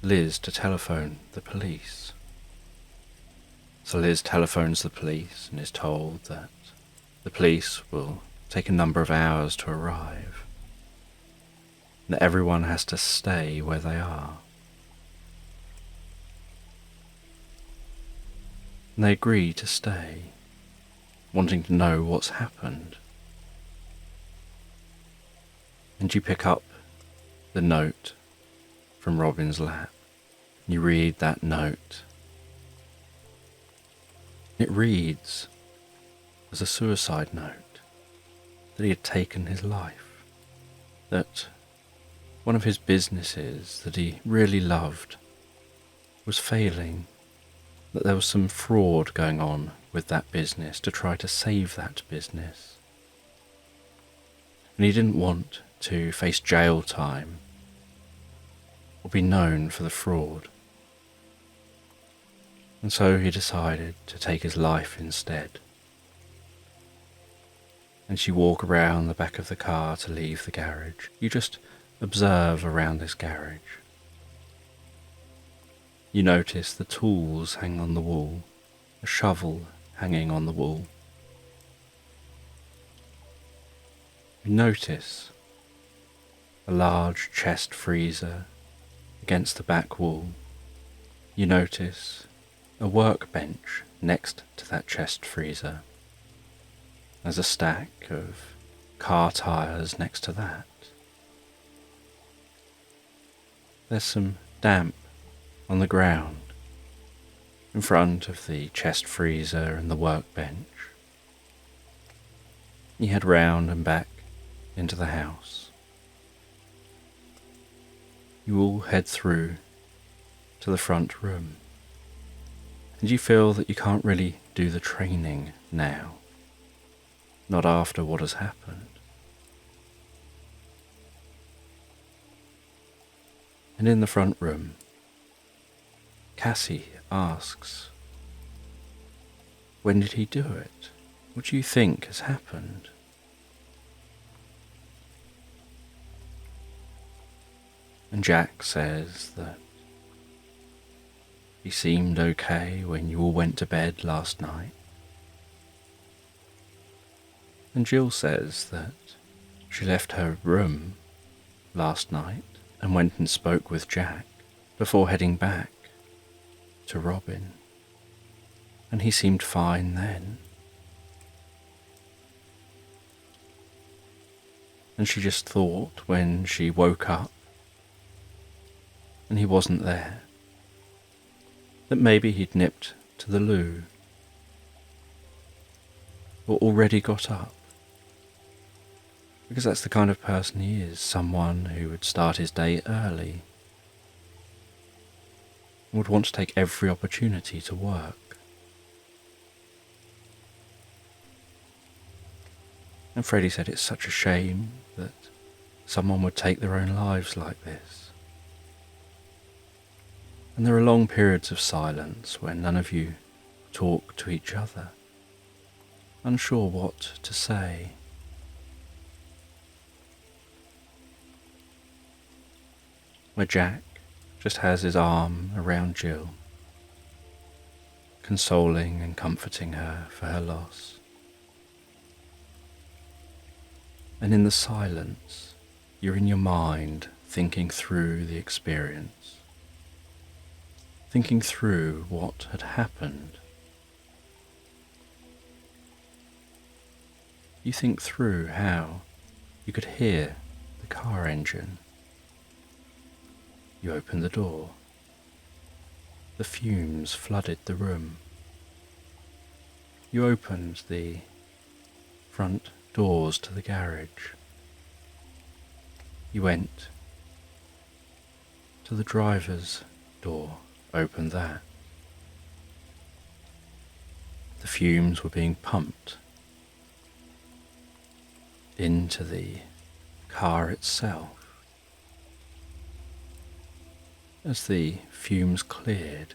Liz to telephone the police. So Liz telephones the police and is told that the police will take a number of hours to arrive, that everyone has to stay where they are. And they agree to stay, wanting to know what's happened. And you pick up the note from Robin's lap. You read that note. It reads as a suicide note that he had taken his life, that one of his businesses that he really loved was failing, that there was some fraud going on with that business to try to save that business. And he didn't want to face jail time or be known for the fraud. And so he decided to take his life instead. And you walk around the back of the car to leave the garage. You just observe around this garage. You notice the tools hang on the wall, a shovel hanging on the wall. You notice a large chest freezer against the back wall. You notice a workbench next to that chest freezer. There's a stack of car tires next to that. There's some damp on the ground in front of the chest freezer and the workbench. You head round and back into the house. You all head through to the front room, and you feel that you can't really do the training now, not after what has happened. And in the front room, Cassie asks, when did he do it? What do you think has happened? And Jack says that he seemed okay when you all went to bed last night. And Jill says that she left her room last night and went and spoke with Jack before heading back to Robin, and he seemed fine then. And she just thought when she woke up and he wasn't there. That maybe he'd nipped to the loo, or already got up. Because that's the kind of person he is, someone who would start his day early, and would want to take every opportunity to work. And Freddie said it's such a shame that someone would take their own lives like this. And there are long periods of silence when none of you talk to each other, unsure what to say. Where Jack just has his arm around Jill, consoling and comforting her for her loss. And in the silence, you're in your mind thinking through the experience, thinking through what had happened. You think through how you could hear the car engine. You opened the door. The fumes flooded the room. You opened the front doors to the garage. You went to the driver's door, opened that. The fumes were being pumped into the car itself. As the fumes cleared,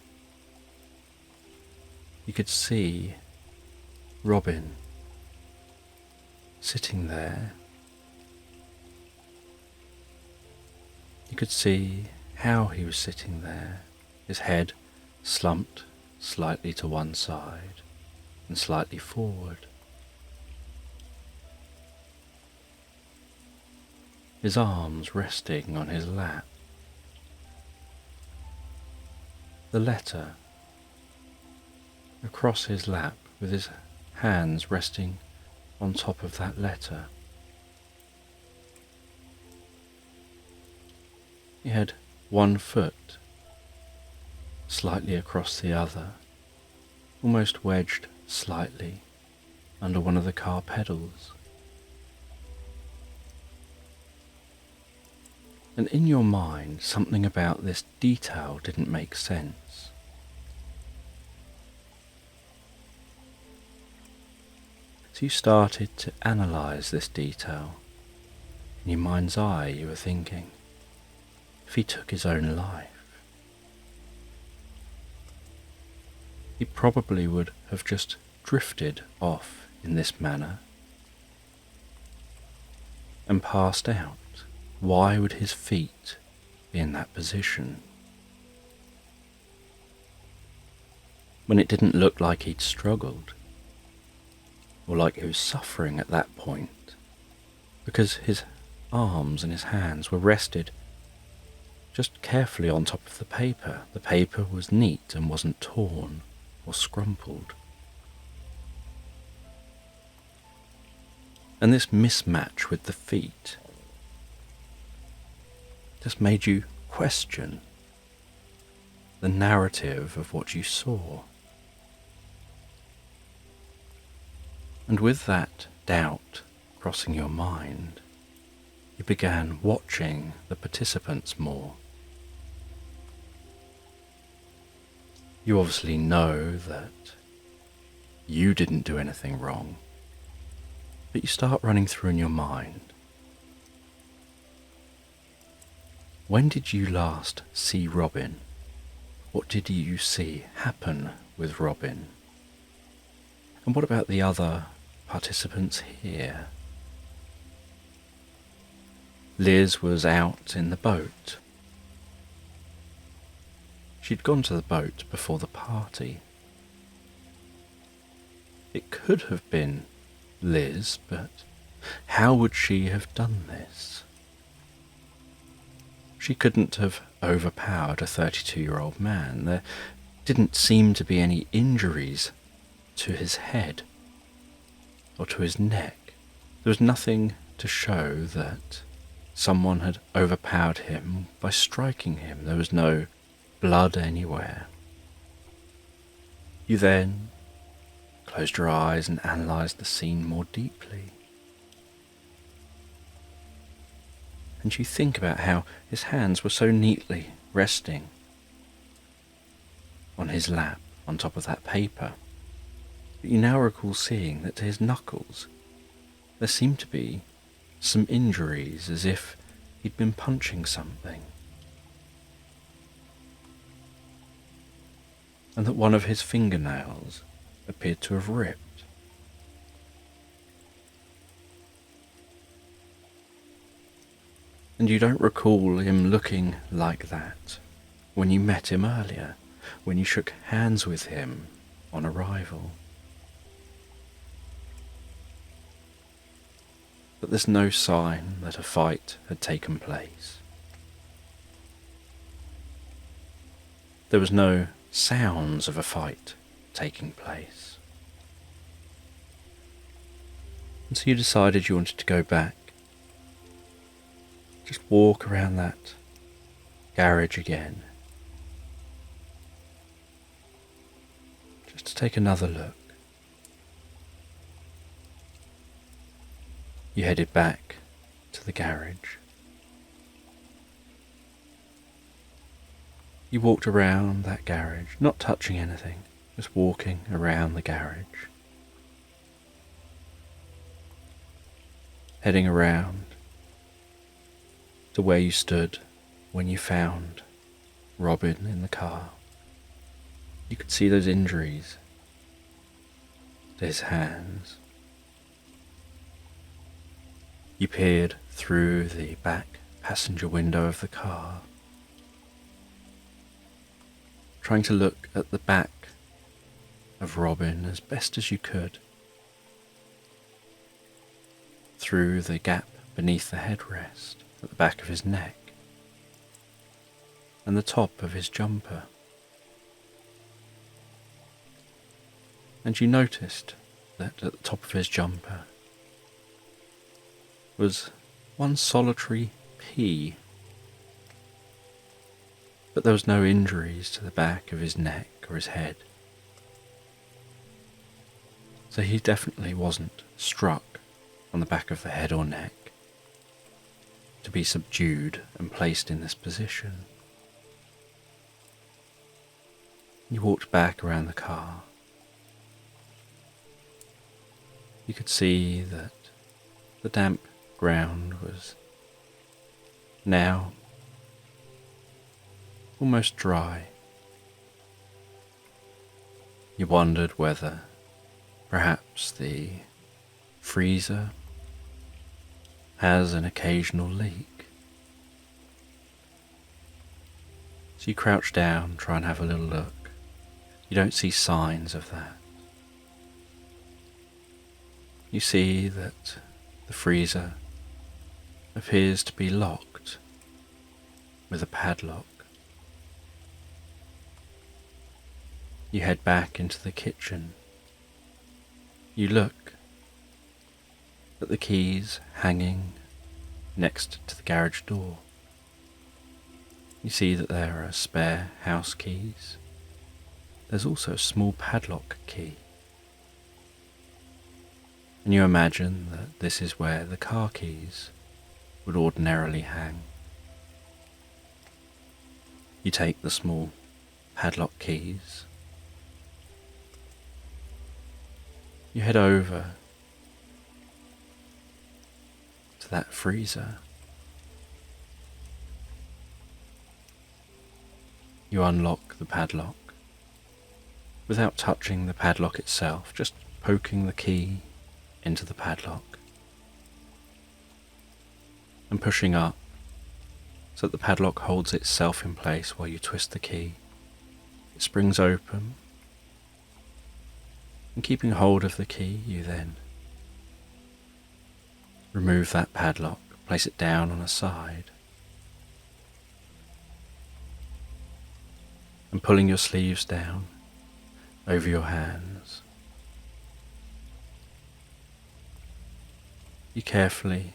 you could see Robin sitting there. You could see how he was sitting there, his head slumped slightly to one side and slightly forward. His arms resting on his lap. The letter across his lap with his hands resting on top of that letter. He had one foot slightly across the other, almost wedged slightly under one of the car pedals. And in your mind, something about this detail didn't make sense. So you started to analyse this detail. In your mind's eye, you were thinking, if he took his own life, he probably would have just drifted off in this manner and passed out. Why would his feet be in that position? When it didn't look like he'd struggled, or like he was suffering at that point, because his arms and his hands were rested just carefully on top of the paper. The paper was neat and wasn't torn or scrumpled. And this mismatch with the feet just made you question the narrative of what you saw. And with that doubt crossing your mind, you began watching the participants more. You obviously know that you didn't do anything wrong, but you start running through in your mind. When did you last see Robin? What did you see happen with Robin? And what about the other participants here? Liz was out in the boat. She'd gone to the boat before the party. It could have been Liz, but how would she have done this? She couldn't have overpowered a 32-year-old man. There didn't seem to be any injuries to his head or to his neck. There was nothing to show that someone had overpowered him by striking him. There was no blood anywhere. You then closed your eyes and analysed the scene more deeply. And you think about how his hands were so neatly resting on his lap on top of that paper. But you now recall seeing that to his knuckles there seemed to be some injuries, as if he'd been punching something. And that one of his fingernails appeared to have ripped. And you don't recall him looking like that when you met him earlier, when you shook hands with him on arrival. But there's no sign that a fight had taken place. There was no sounds of a fight taking place. And so you decided you wanted to go back. Just walk around that garage again. Just to take another look. You headed back to the garage. You walked around that garage, not touching anything, just walking around the garage. Heading around to where you stood when you found Robin in the car. You could see those injuries to his hands. You peered through the back passenger window of the car, trying to look at the back of Robin as best as you could, through the gap beneath the headrest at the back of his neck and the top of his jumper. And you noticed that at the top of his jumper was one solitary pea, but there was no injuries to the back of his neck or his head. So he definitely wasn't struck on the back of the head or neck to be subdued and placed in this position. You walked back around the car. You could see that the damp ground was now almost dry. You wondered whether perhaps the freezer has an occasional leak. So you crouch down, try and have a little look. You don't see signs of that. You see that the freezer appears to be locked with a padlock. You head back into the kitchen. You look at the keys hanging next to the garage door. You see that there are spare house keys. There's also a small padlock key. And you imagine that this is where the car keys would ordinarily hang. You take the small padlock keys. You head over to that freezer. You unlock the padlock without touching the padlock itself, just poking the key into the padlock and pushing up so that the padlock holds itself in place while you twist the key. It springs open, and keeping hold of the key, you then remove that padlock, place it down on a side, and pulling your sleeves down over your hands, you carefully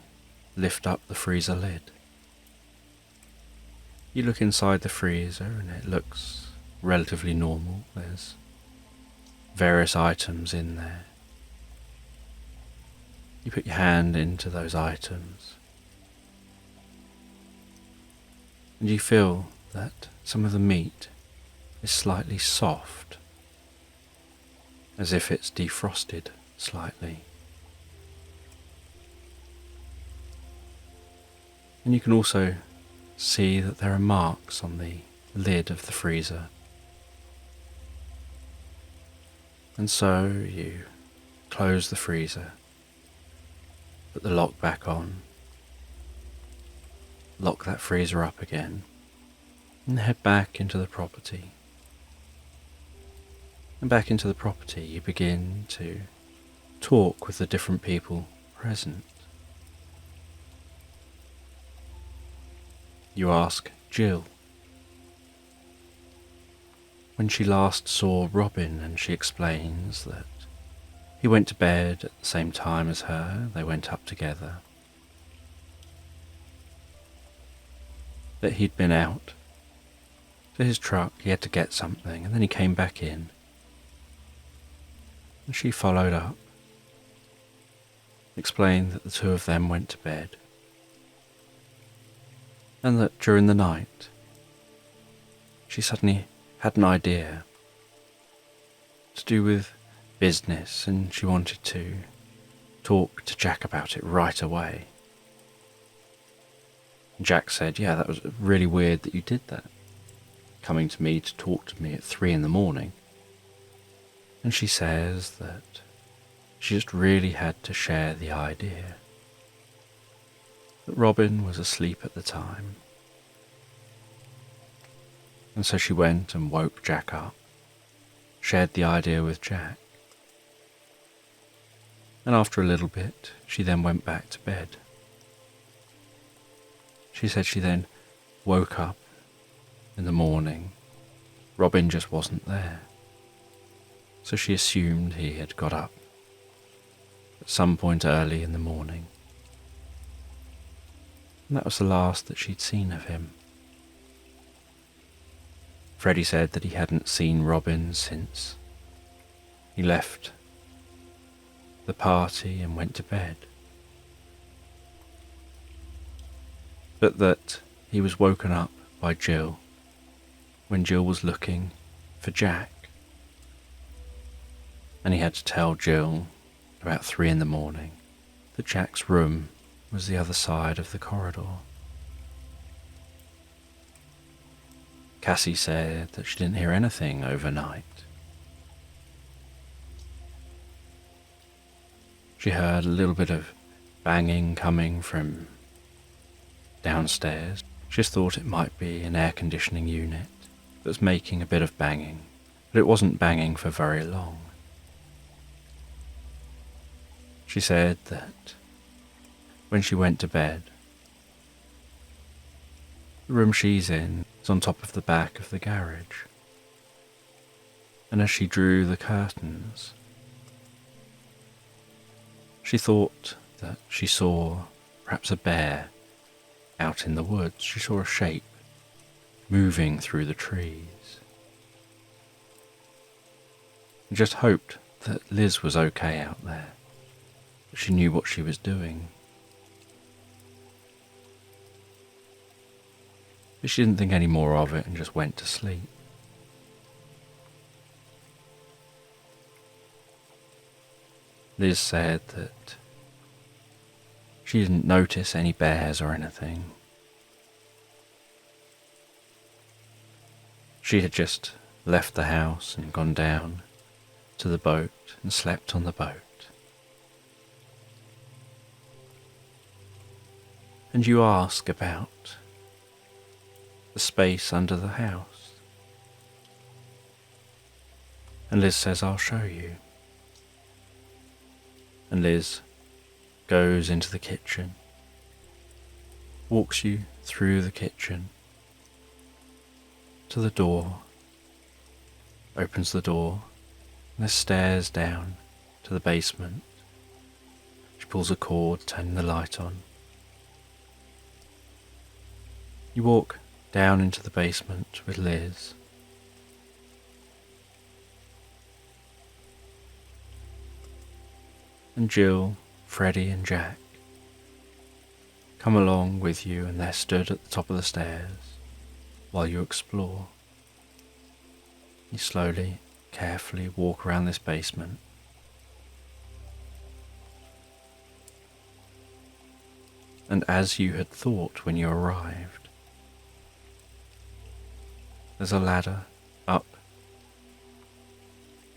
lift up the freezer lid. You look inside the freezer and it looks relatively normal. There's various items in there. You put your hand into those items and you feel that some of the meat is slightly soft, as if it's defrosted slightly. And you can also see that there are marks on the lid of the freezer. And so you close the freezer, put the lock back on, lock that freezer up again, and head back into the property. And back into the property you begin to talk with the different people present. You ask Jill when she last saw Robin, and she explains that he went to bed at the same time as her. They went up together. That he'd been out to his truck, he had to get something, and then he came back in. And she followed up, explained that the two of them went to bed, and that during the night she suddenly had an idea to do with business, and she wanted to talk to Jack about it right away. And Jack said, "Yeah, that was really weird that you did that, coming to me to talk to me at 3 a.m. And she says that she just really had to share the idea that Robin was asleep at the time. And so she went and woke Jack up, shared the idea with Jack. And after a little bit, she then went back to bed. She said she then woke up in the morning. Robin just wasn't there. So she assumed he had got up at some point early in the morning. And that was the last that she'd seen of him. Freddie said that he hadn't seen Robin since he left the party and went to bed, but that he was woken up by Jill when Jill was looking for Jack, and he had to tell Jill about 3 a.m. that Jack's room was the other side of the corridor. Cassie said that she didn't hear anything overnight. She heard a little bit of banging coming from downstairs. She just thought it might be an air conditioning unit that was making a bit of banging, but it wasn't banging for very long. She said that when she went to bed, the room she's in is on top of the back of the garage, and as she drew the curtains, she thought that she saw perhaps a bear out in the woods. She saw a shape moving through the trees. And just hoped that Liz was okay out there, that she knew what she was doing. But she didn't think any more of it and just went to sleep. Liz said that she didn't notice any bears or anything. She had just left the house and gone down to the boat and slept on the boat. And you ask about the space under the house. And Liz says, "I'll show you." And Liz goes into the kitchen, walks you through the kitchen to the door, opens the door, and there's stairs down to the basement. She pulls a cord, turning the light on, You walk down into the basement with Liz. And Jill, Freddie and Jack come along with you, and they're stood at the top of the stairs while you explore. You slowly, carefully walk around this basement. And as you had thought when you arrived, there's a ladder up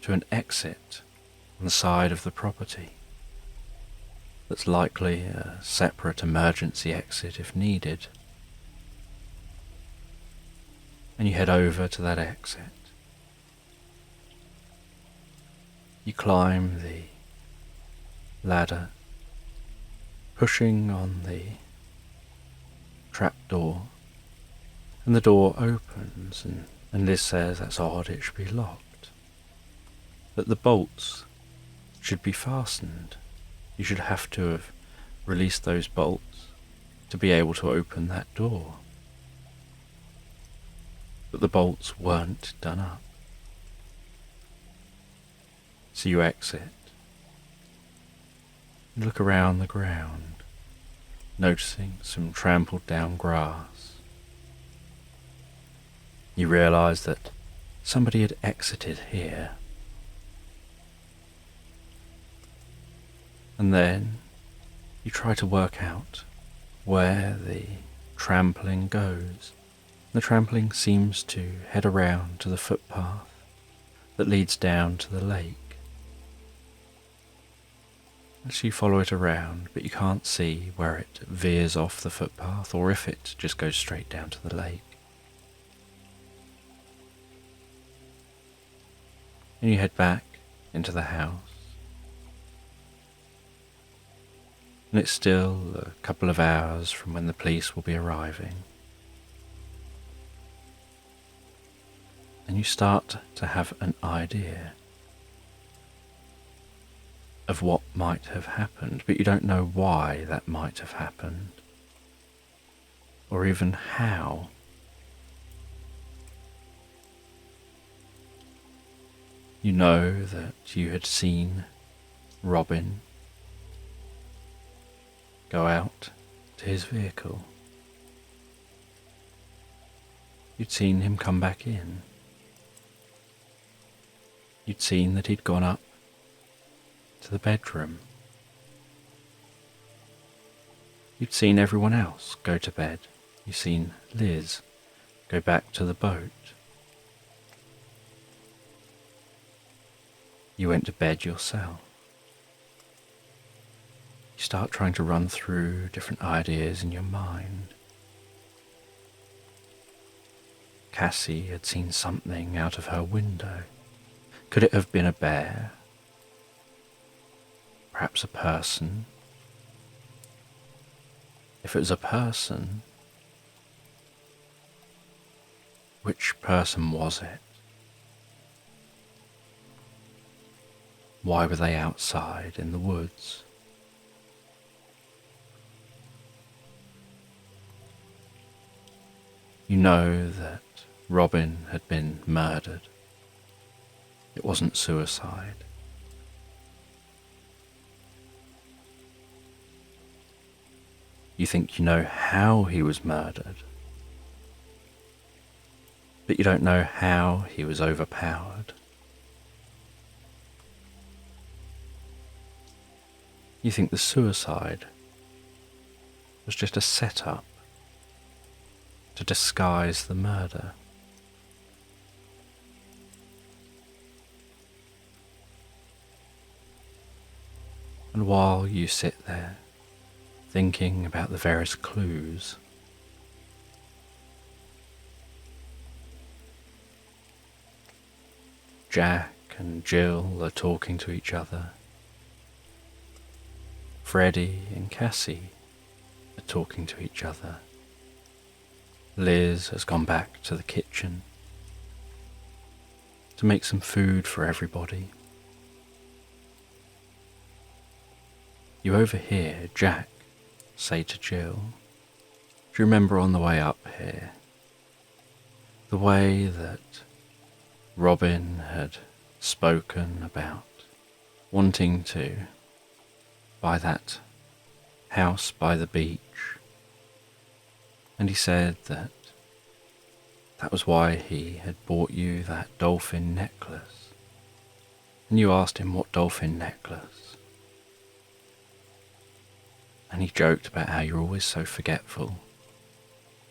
to an exit on the side of the property that's likely a separate emergency exit if needed. And you head over to that exit. You climb the ladder, pushing on the trapdoor, and the door opens, and Liz says, "That's odd, it should be locked. But the bolts should be fastened. You should have to have released those bolts to be able to open that door." But the bolts weren't done up. So you exit. You look around the ground, noticing some trampled down grass. You realise that somebody had exited here. And then you try to work out where the trampling goes. The trampling seems to head around to the footpath that leads down to the lake. So you follow it around, but you can't see where it veers off the footpath or if it just goes straight down to the lake. And you head back into the house. And it's still a couple of hours from when the police will be arriving. And you start to have an idea of what might have happened, but you don't know why that might have happened, or even how. You know that you had seen Robin go out to his vehicle. You'd seen him come back in. You'd seen that he'd gone up to the bedroom. You'd seen everyone else go to bed. You'd seen Liz go back to the boat. You went to bed yourself. You start trying to run through different ideas in your mind. Cassie had seen something out of her window. Could it have been a bear? Perhaps a person? If it was a person, which person was it? Why were they outside in the woods? You know that Robin had been murdered. It wasn't suicide. You think you know how he was murdered, but you don't know how he was overpowered. You think the suicide was just a setup to disguise the murder. And while you sit there thinking about the various clues, Jack and Jill are talking to each other. Freddie and Cassie are talking to each other. Liz has gone back to the kitchen to make some food for everybody. You overhear Jack say to Jill, Do you remember on the way up here, the way that Robin had spoken about wanting to buy that house by the beach? And he said that that was why he had bought you that dolphin necklace. And you asked him what dolphin necklace. And he joked about how you're always so forgetful.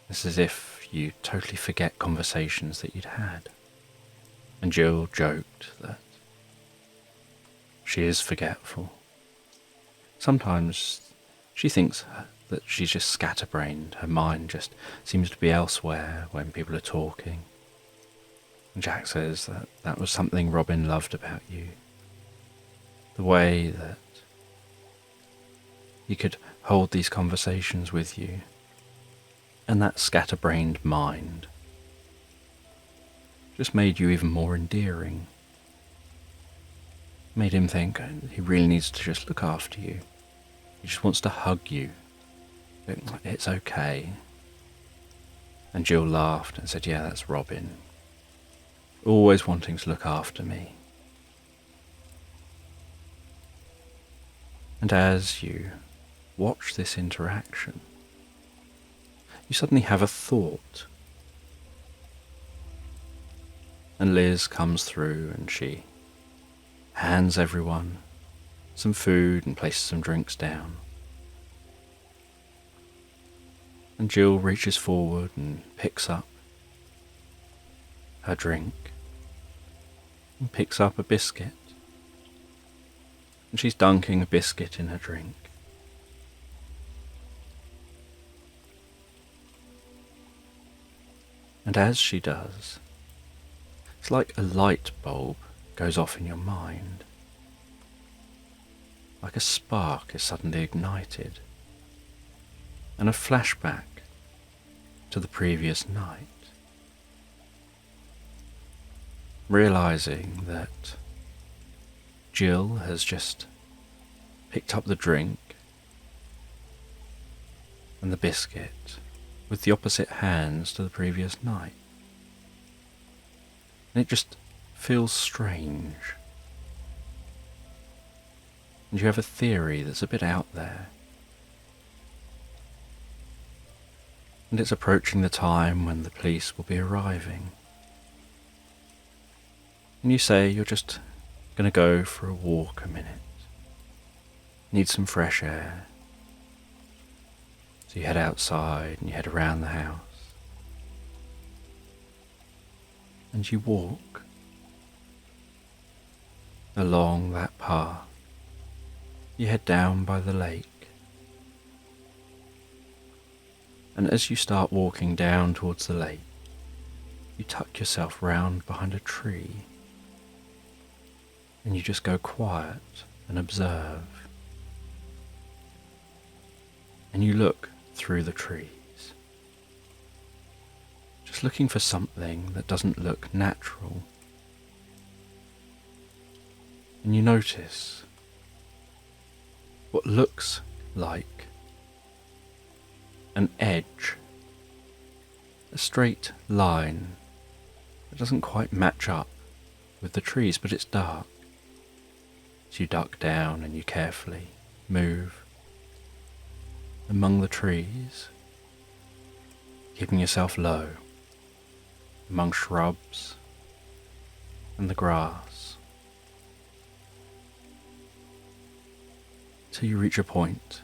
It's as if you totally forget conversations that you'd had. And Jill joked that she is forgetful. Sometimes she thinks that she's just scatterbrained. Her mind just seems to be elsewhere when people are talking. And Jack says that that was something Robin loved about you. The way that he could hold these conversations with you. And that scatterbrained mind just made you even more endearing. Made him think he really needs to just look after you. He just wants to hug you. It's okay. And Jill laughed and said, yeah, that's Robin. Always wanting to look after me. And as you watch this interaction, you suddenly have a thought. And Liz comes through and she hands everyone some food and places some drinks down. And Jill reaches forward and picks up her drink and picks up a biscuit. And she's dunking a biscuit in her drink. And as she does, it's like a light bulb goes off in your mind. Like a spark is suddenly ignited. And a flashback to the previous night. Realizing that Jill has just picked up the drink and the biscuit with the opposite hands to the previous night. And it just feels strange. And you have a theory that's a bit out there. And it's approaching the time when the police will be arriving. And you say you're just going to go for a walk a minute. Need some fresh air. So you head outside and you head around the house. And you walk along that path. You head down by the lake. And as you start walking down towards the lake, you tuck yourself round behind a tree. And you just go quiet and observe. And you look through the trees. Just looking for something that doesn't look natural. And you notice what looks like an edge, a straight line that doesn't quite match up with the trees, but it's dark. So you duck down and you carefully move among the trees, keeping yourself low, among shrubs and the grass, till you reach a point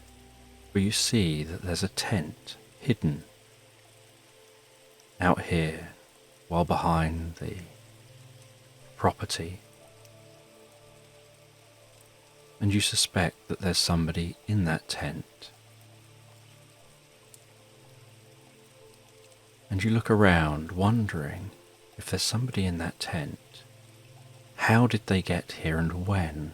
where you see that there's a tent hidden out here, while behind the property. And you suspect that there's somebody in that tent. And you look around, wondering if there's somebody in that tent. How did they get here and when?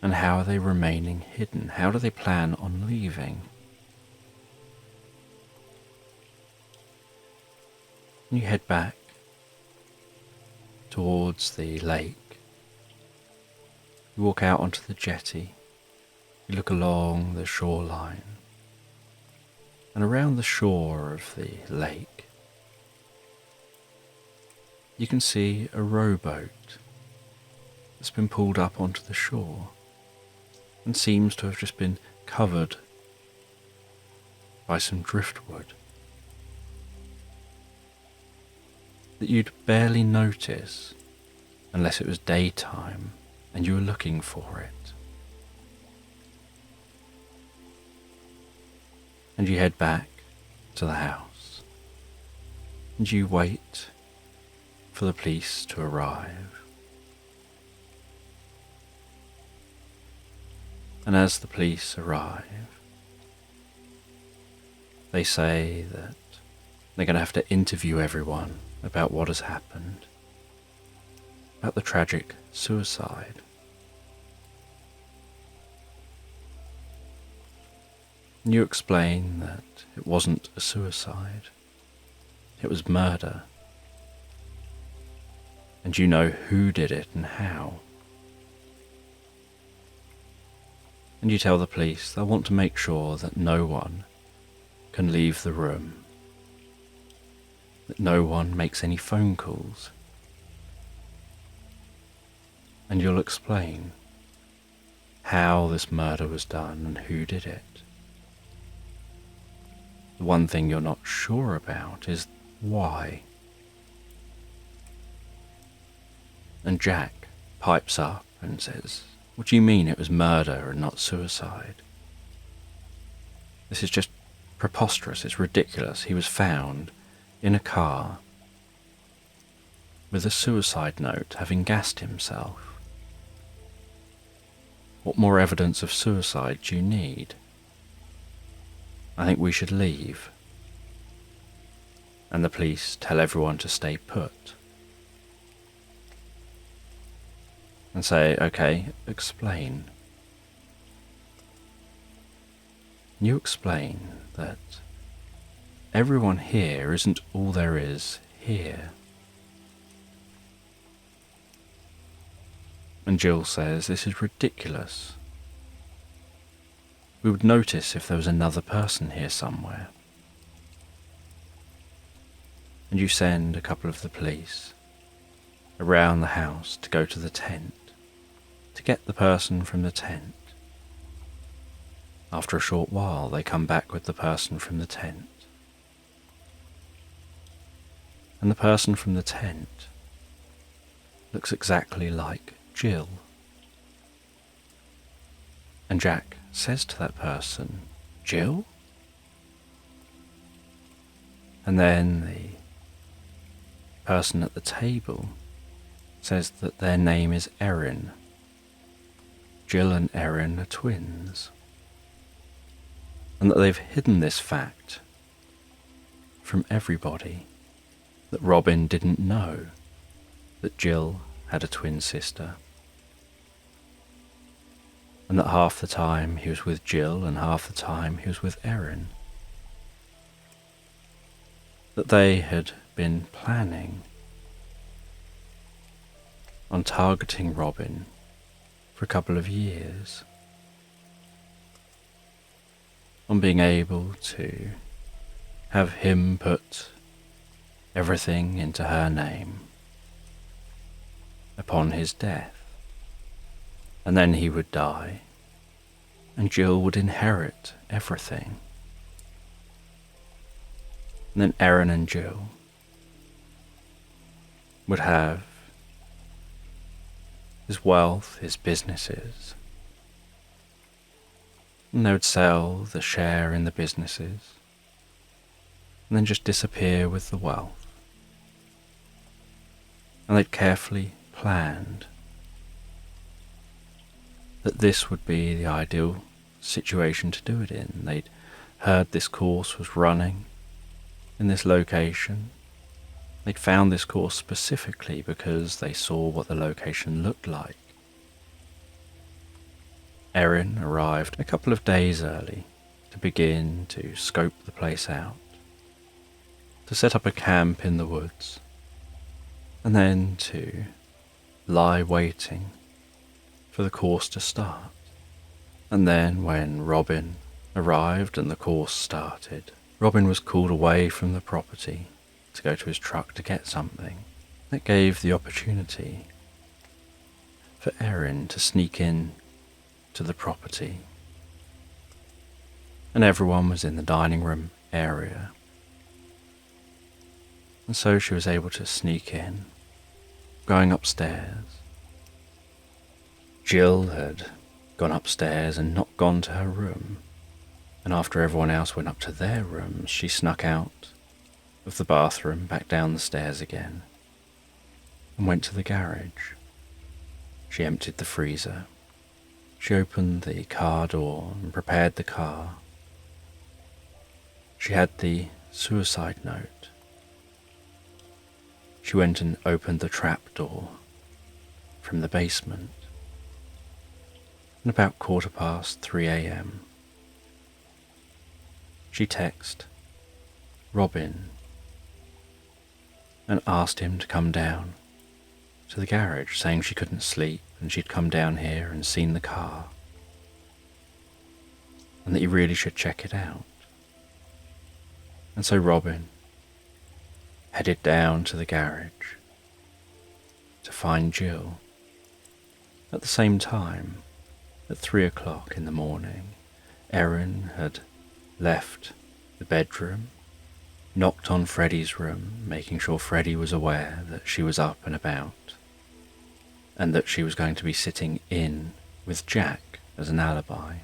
And how are they remaining hidden? How do they plan on leaving? And you head back towards the lake. You walk out onto the jetty. You look along the shoreline. And around the shore of the lake, you can see a rowboat that's been pulled up onto the shore and seems to have just been covered by some driftwood that you'd barely notice unless it was daytime and you were looking for it. And you head back to the house and you wait for the police to arrive. And as the police arrive, they say that they're going to have to interview everyone about what has happened, about the tragic suicide. And you explain that it wasn't a suicide, it was murder. And you know who did it and how. And you tell the police they'll want to make sure that no one can leave the room, that no one makes any phone calls. And you'll explain how this murder was done and who did it. The one thing you're not sure about is why. And Jack pipes up and says, "What do you mean it was murder and not suicide? This is just preposterous, it's ridiculous. He was found in a car with a suicide note, having gassed himself. What more evidence of suicide do you need? I think we should leave." And the police tell everyone to stay put. And say, "Okay, explain." You explain that everyone here isn't all there is here. And Jill says, "This is ridiculous. We would notice if there was another person here somewhere." And you send a couple of the police around the house to go to the tent, to get the person from the tent. After a short while, they come back with the person from the tent. And the person from the tent looks exactly like Jill. And Jack says to that person, "Jill?" And then the person at the table says that their name is Erin. Jill and Erin are twins. And that they've hidden this fact from everybody, that Robin didn't know that Jill had a twin sister. And that half the time he was with Jill and half the time he was with Erin. That they had been planning on targeting Robin for a couple of years, on being able to have him put everything into her name upon his death, and then he would die, and Jill would inherit everything. And then Erin and Jill would have his wealth, his businesses, and they would sell the share in the businesses, and then just disappear with the wealth. And they'd carefully planned that this would be the ideal situation to do it in. They'd heard this course was running in this location. They'd found this course specifically because they saw what the location looked like. Erin arrived a couple of days early to begin to scope the place out, to set up a camp in the woods, and then to lie waiting for the course to start. And then when Robin arrived and the course started, Robin was called away from the property to go to his truck to get something. That gave the opportunity for Erin to sneak in to the property, and everyone was in the dining room area, and so she was able to sneak in. Going upstairs, Jill had gone upstairs and not gone to her room, and after everyone else went up to their rooms, she snuck out of the bathroom, back down the stairs again, and went to the garage. She emptied the freezer. She opened the car door and prepared the car. She had the suicide note. She went and opened the trap door from the basement. And about 3:15 a.m, she texted Robin and asked him to come down to the garage, saying she couldn't sleep and she'd come down here and seen the car, and that he really should check it out. And so Robin headed down to the garage to find Jill. At the same time, at 3:00 in the morning, Erin had left the bedroom, knocked on Freddie's room, making sure Freddie was aware that she was up and about, and that she was going to be sitting in with Jack as an alibi.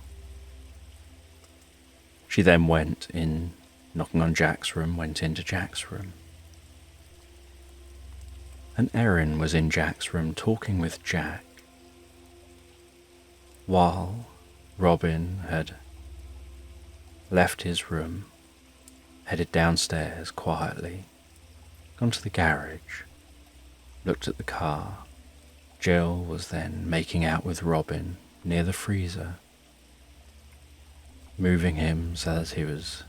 She then went in, knocking on Jack's room, went into Jack's room. And Erin was in Jack's room talking with Jack, while Robin had left his room, headed downstairs quietly, gone to the garage, looked at the car. Jill was then making out with Robin near the freezer, moving him so that he was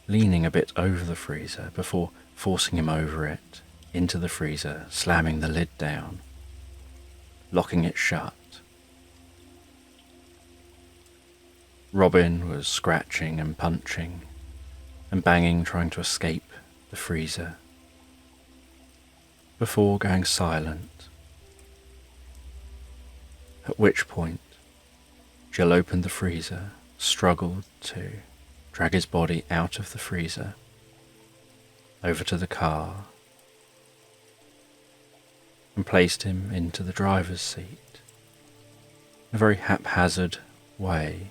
leaning a bit over the freezer before forcing him over it, into the freezer, slamming the lid down, locking it shut. Robin was scratching and punching and banging, trying to escape the freezer, before going silent, at which point Jill opened the freezer, struggled to drag his body out of the freezer, over to the car, and placed him into the driver's seat in a very haphazard way,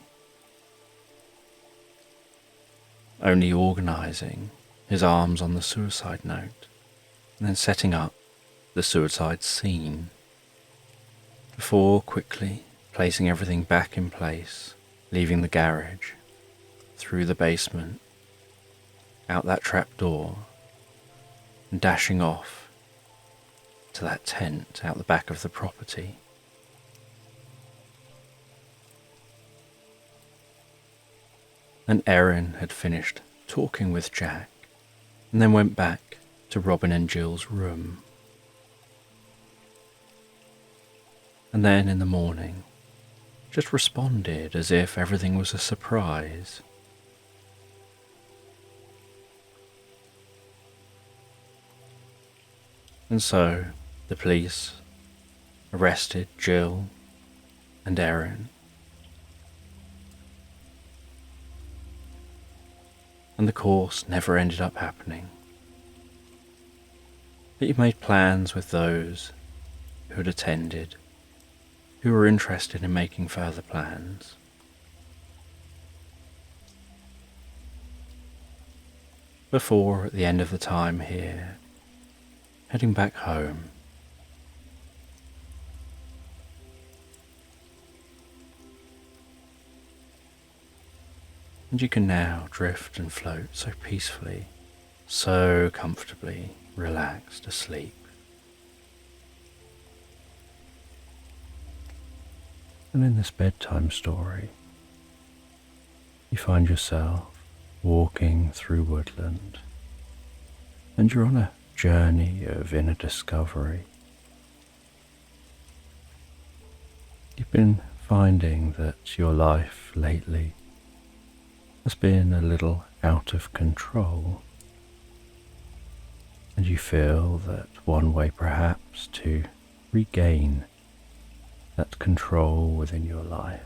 only organising his arms on the suicide note and then setting up the suicide scene, before quickly placing everything back in place, leaving the garage, through the basement, out that trap door, and dashing off to that tent out the back of the property. And Erin had finished talking with Jack and then went back to Robin and Jill's room. And then in the morning, just responded as if everything was a surprise. And so the police arrested Jill and Erin, and the course never ended up happening. But you made plans with those who had attended, who were interested in making further plans. Before, at the end of the time here, heading back home, and you can now drift and float so peacefully, so comfortably relaxed asleep. And in this bedtime story, you find yourself walking through woodland, and you're on a journey of inner discovery. You've been finding that your life lately has been a little out of control, and you feel that one way perhaps to regain that control within your life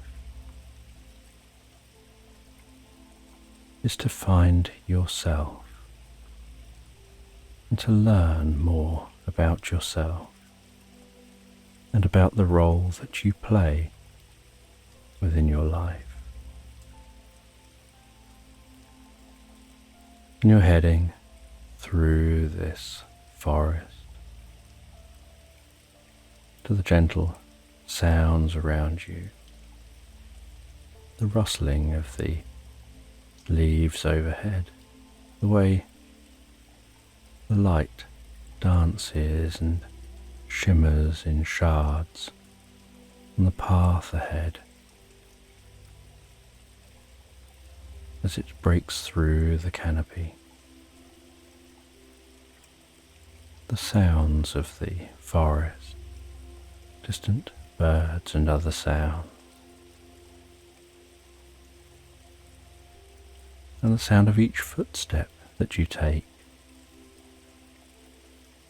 is to find yourself and to learn more about yourself and about the role that you play within your life. And you're heading through this forest to the gentle sounds around you, the rustling of the leaves overhead, the way the light dances and shimmers in shards on the path ahead as it breaks through the canopy. The sounds of the forest, distant birds and other sounds, and the sound of each footstep that you take,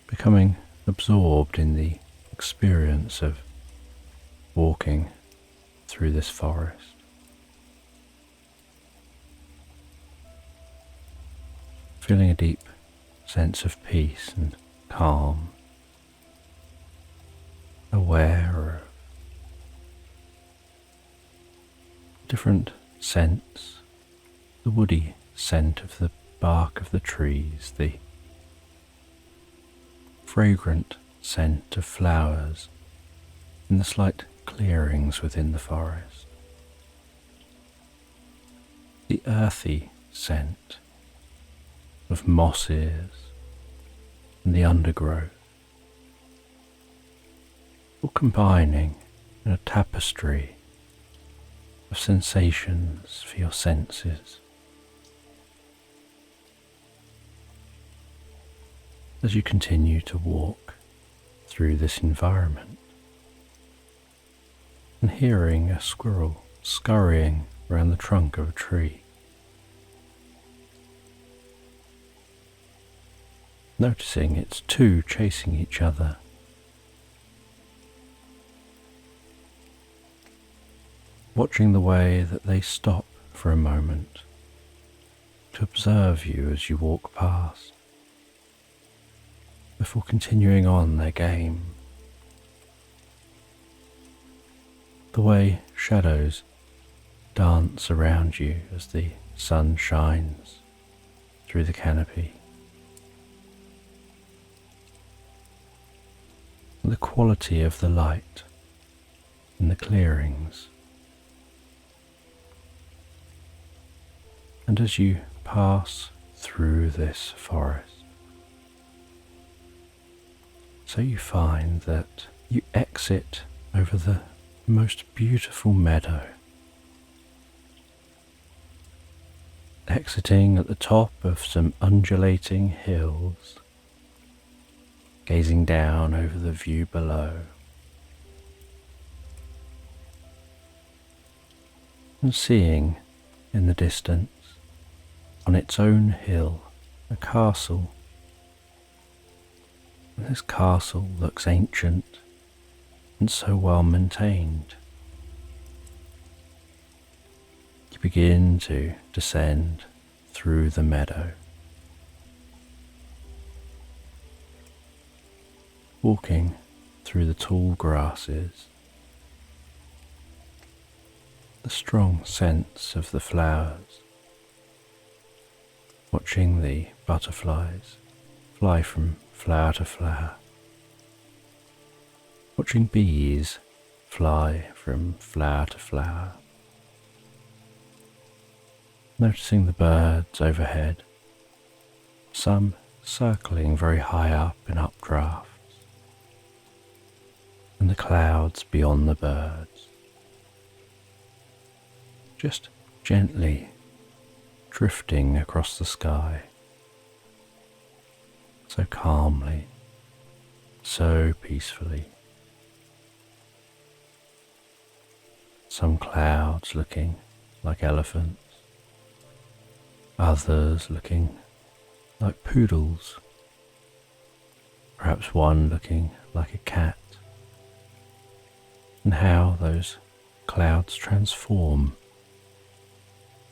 becoming absorbed in the experience of walking through this forest. Feeling a deep sense of peace and calm, aware of different scents, the woody scent of the bark of the trees, the fragrant scent of flowers in the slight clearings within the forest, the earthy scent of mosses and the undergrowth, all combining in a tapestry of sensations for your senses. As you continue to walk through this environment and hearing a squirrel scurrying around the trunk of a tree, noticing it's two chasing each other, watching the way that they stop for a moment to observe you as you walk past before continuing on their game. The way shadows dance around you as the sun shines through the canopy. The quality of the light in the clearings. And as you pass through this forest, so you find that you exit over the most beautiful meadow, exiting at the top of some undulating hills, gazing down over the view below, and seeing in the distance, on its own hill, a castle. And this castle looks ancient and so well maintained. You begin to descend through the meadow, walking through the tall grasses, the strong scents of the flowers, watching the butterflies fly from flower to flower, watching bees fly from flower to flower, noticing the birds overhead, some circling very high up in updrafts, and the clouds beyond the birds, just gently drifting across the sky, so calmly, so peacefully. Some clouds looking like elephants, others looking like poodles, perhaps one looking like a cat, and how those clouds transform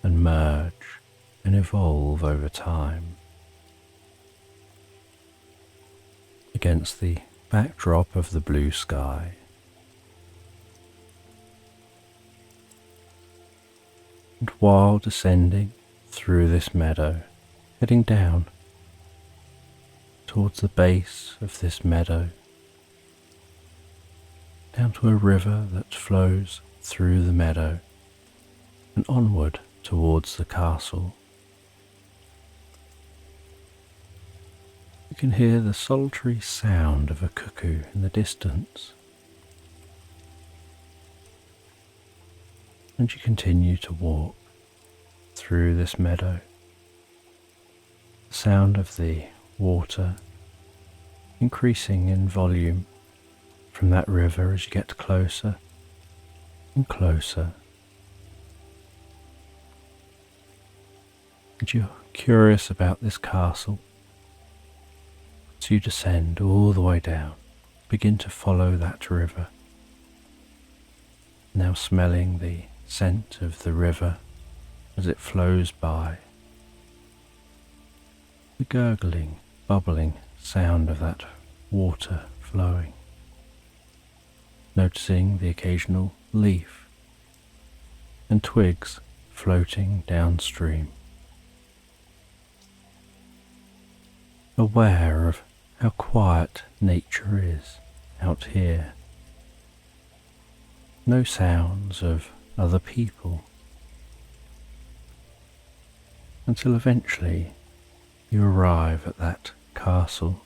and merge and evolve over time against the backdrop of the blue sky. And while descending through this meadow, heading down towards the base of this meadow, down to a river that flows through the meadow and onward towards the castle. You can hear the solitary sound of a cuckoo in the distance, and you continue to walk through this meadow. The sound of the water increasing in volume from that river as you get closer and closer. And you're curious about this castle, so you descend all the way down, begin to follow that river, now smelling the scent of the river as it flows by, the gurgling, bubbling sound of that water flowing, noticing the occasional leaf and twigs floating downstream, aware of how quiet nature is out here. No sounds of other people, until eventually you arrive at that castle,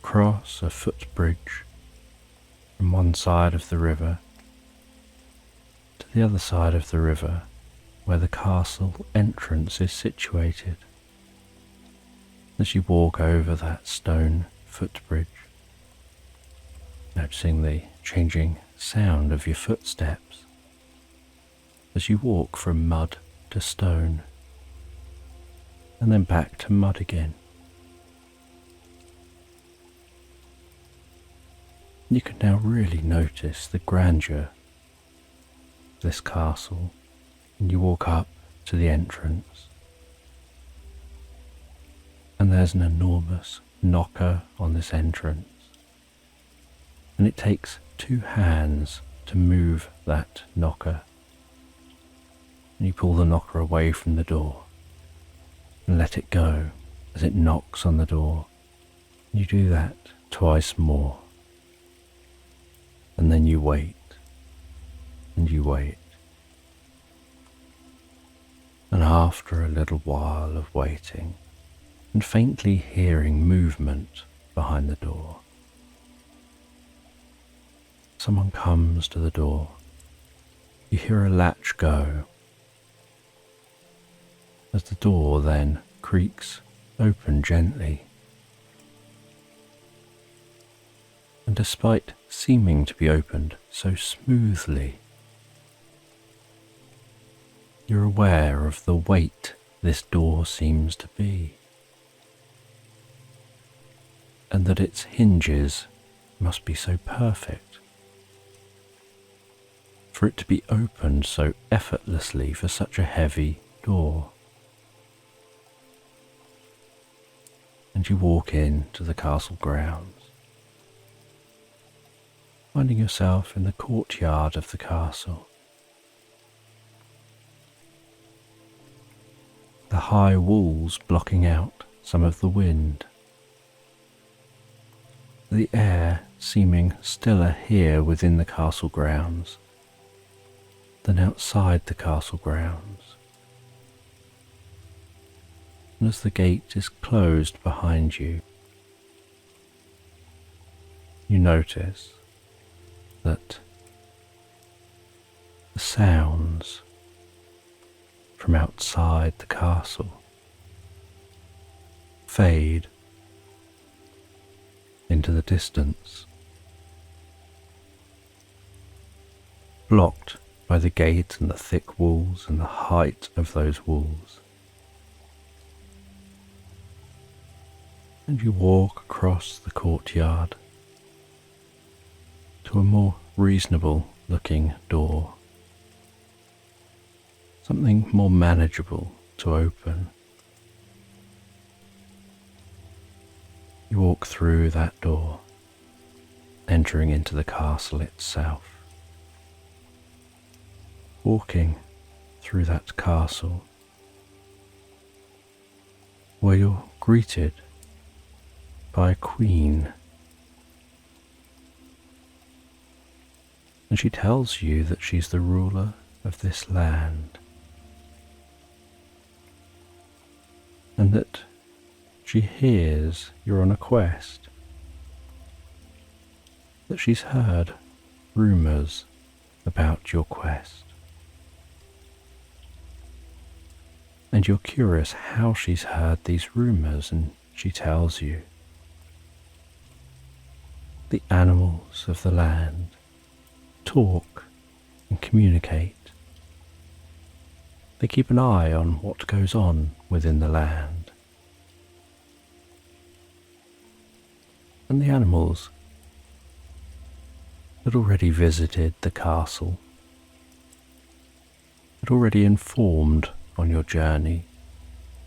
cross a footbridge from one side of the river to the other side of the river where the castle entrance is situated. As you walk over that stone footbridge, noticing the changing sound of your footsteps as you walk from mud to stone and then back to mud again. You can now really notice the grandeur of this castle, and you walk up to the entrance, and there's an enormous knocker on this entrance, and it takes 2 hands to move that knocker, and you pull the knocker away from the door and let it go as it knocks on the door. You do that twice more, and then you wait and you wait, and after a little while of waiting and faintly hearing movement behind the door, someone comes to the door. You hear a latch go as the door then creaks open gently, and despite seeming to be opened so smoothly, you're aware of the weight this door seems to be, and that its hinges must be so perfect for it to be opened so effortlessly for such a heavy door. And you walk into the castle grounds, finding yourself in the courtyard of the castle. The high walls blocking out some of the wind, the air seeming stiller here within the castle grounds than outside the castle grounds. And as the gate is closed behind you, you notice that the sounds from outside the castle fade into the distance, blocked by the gate and the thick walls and the height of those walls. And you walk across the courtyard to a more reasonable looking door, something more manageable to open. You walk through that door, entering into the castle itself. Walking through that castle, where you're greeted by a queen, and she tells you that she's the ruler of this land, and that she hears you're on a quest, that she's heard rumours about your quest, and you're curious how she's heard these rumours, and she tells you. The animals of the land talk and communicate. They keep an eye on what goes on within the land. And the animals had already visited the castle, had already informed on your journey,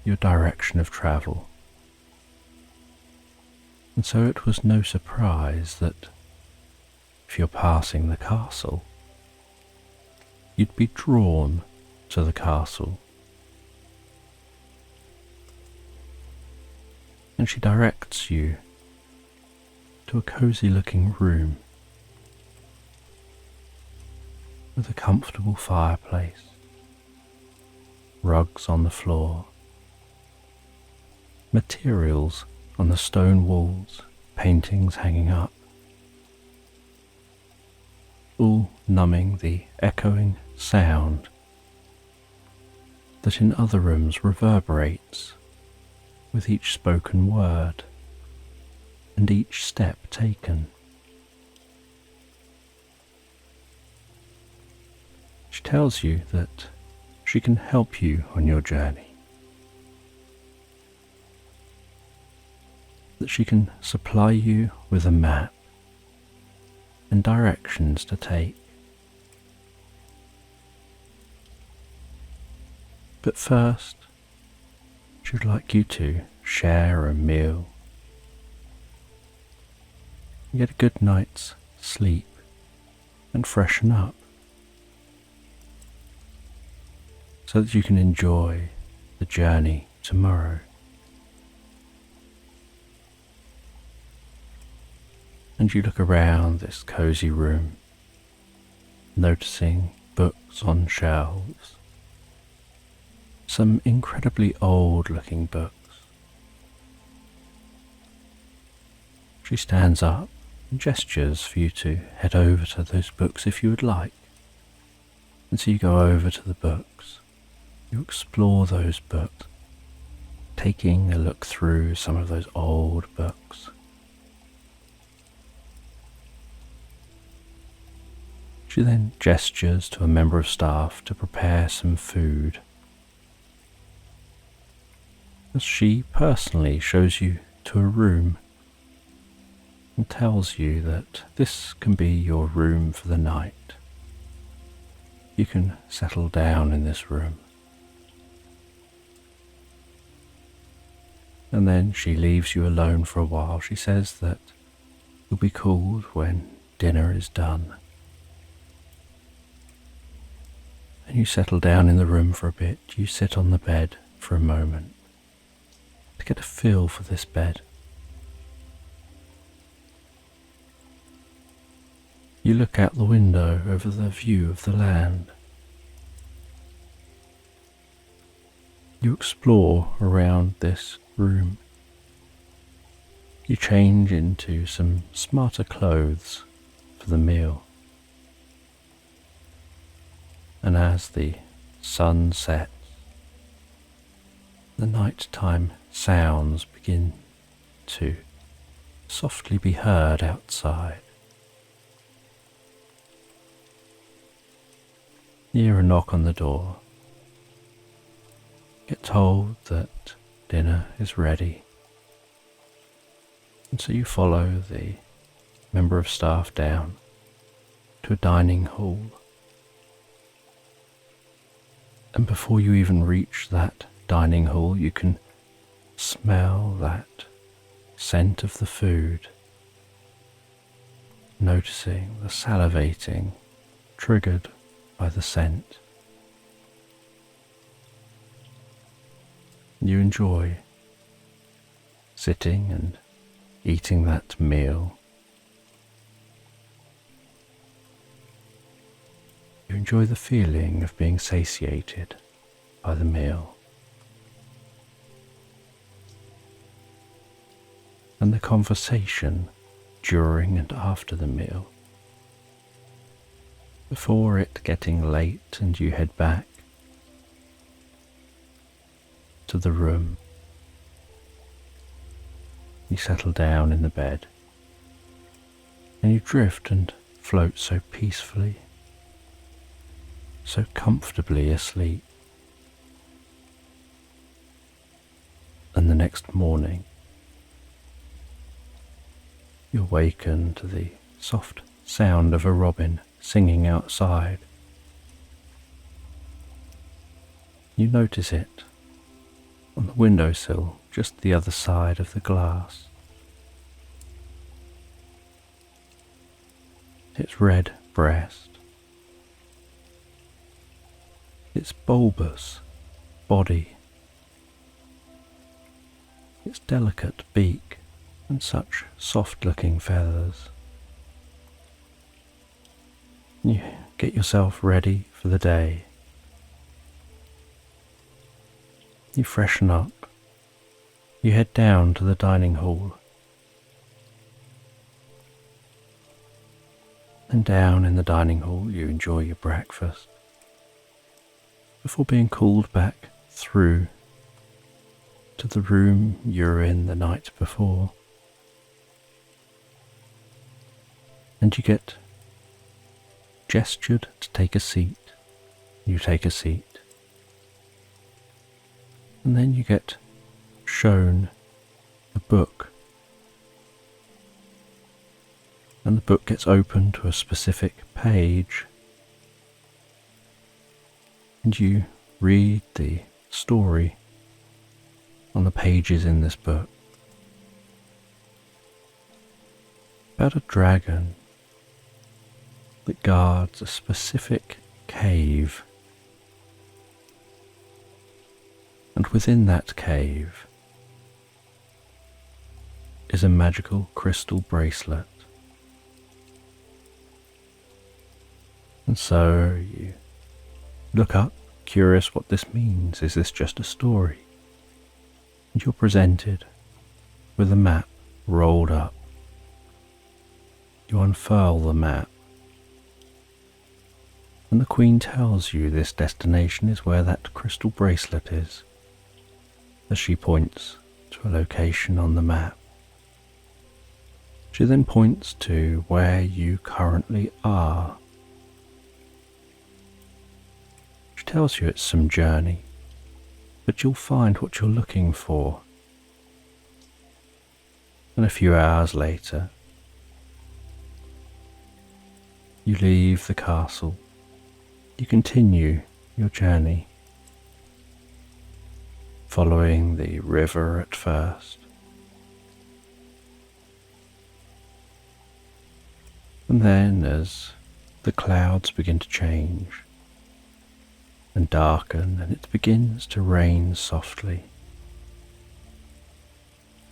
your direction of travel. And so it was no surprise that if you're passing the castle, you'd be drawn to the castle. And she directs you to a cosy looking room with a comfortable fireplace, rugs on the floor, materials on the stone walls, paintings hanging up, all numbing the echoing sound that in other rooms reverberates with each spoken word and each step taken. She tells you that she can help you on your journey, that she can supply you with a map and directions to take. But first, she would like you to share a meal, get a good night's sleep and freshen up, so that you can enjoy the journey tomorrow. And you look around this cosy room, noticing books on shelves, some incredibly old-looking books. She stands up and gestures for you to head over to those books if you would like. And so you go over to the books. You explore those books, taking a look through some of those old books. She then gestures to a member of staff to prepare some food, as she personally shows you to a room and tells you that this can be your room for the night. You can settle down in this room. And then she leaves you alone for a while. She says that you'll be called when dinner is done. And you settle down in the room for a bit. You sit on the bed for a moment to get a feel for this bed. You look out the window over the view of the land. You explore around this room. You change into some smarter clothes for the meal. And as the sun sets, the nighttime sounds begin to softly be heard outside. hear a knock on the door. Get told that dinner is ready. And so you follow the member of staff down to a dining hall. And before you even reach that dining hall, you can smell that scent of the food, noticing the salivating triggered by the scent. You enjoy sitting and eating that meal. You enjoy the feeling of being satiated by the meal and the conversation during and after the meal, before it getting late and you head back to the room. You settle down in the bed and you drift and float so peacefully, so comfortably asleep. And the next morning you awaken to the soft sound of a robin singing outside. You notice it on the windowsill just the other side of the glass. Its red breast, its bulbous body, its delicate beak and such soft-looking feathers. You get yourself ready for the day. You freshen up. You head down to the dining hall. And down in the dining hall you enjoy your breakfast before being called back through to the room you were in the night before. And you get gestured to take a seat. You take a seat. And then you get shown a book. And the book gets opened to a specific page. And you read the story on the pages in this book about a dragon that guards a specific cave. And within that cave is a magical crystal bracelet. And so you look up, curious what this means. Is this just a story? And you're presented with a map rolled up. You unfurl the map, and the Queen tells you this destination is where that crystal bracelet is, as she points to a location on the map. She then points to where you currently are. She tells you it's some journey, but you'll find what you're looking for. And a few hours later, you leave the castle. You continue your journey, following the river at first, and then as the clouds begin to change and darken and it begins to rain softly,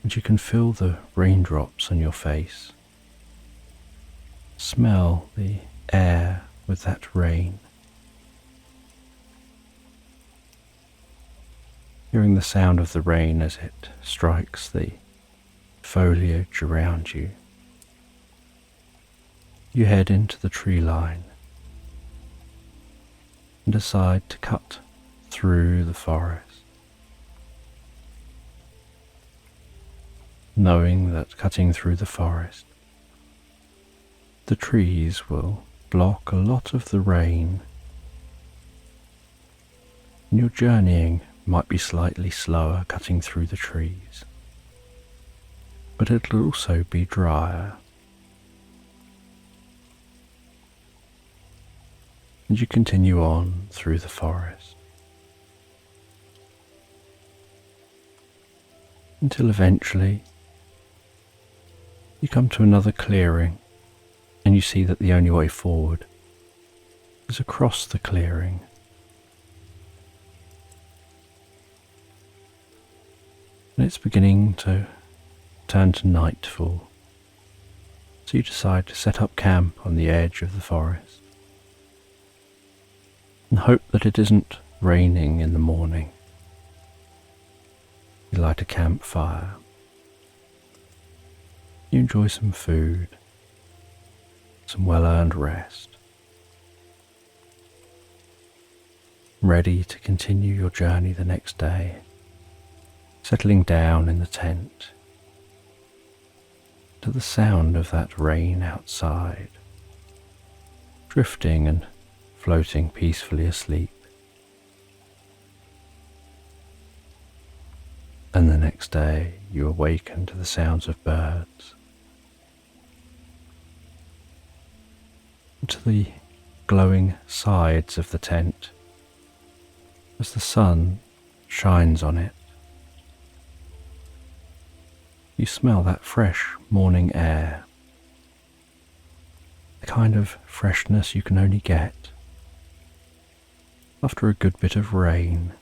and you can feel the raindrops on your face, smell the air with that rain, hearing the sound of the rain as it strikes the foliage around you. You head into the tree line and decide to cut through the forest, knowing that cutting through the forest, the trees will block a lot of the rain and your journeying might be slightly slower cutting through the trees, but it'll also be drier. And you continue on through the forest until eventually you come to another clearing and you see that the only way forward is across the clearing. And it's beginning to turn to nightfall, so you decide to set up camp on the edge of the forest and hope that it isn't raining in the morning. You light a campfire, you enjoy some food, some well-earned rest, ready to continue your journey the next day, settling down in the tent to the sound of that rain outside, drifting and floating peacefully asleep. And the next day you awaken to the sounds of birds, to the glowing sides of the tent as the sun shines on it. You smell that fresh morning air, the kind of freshness you can only get after a good bit of rain.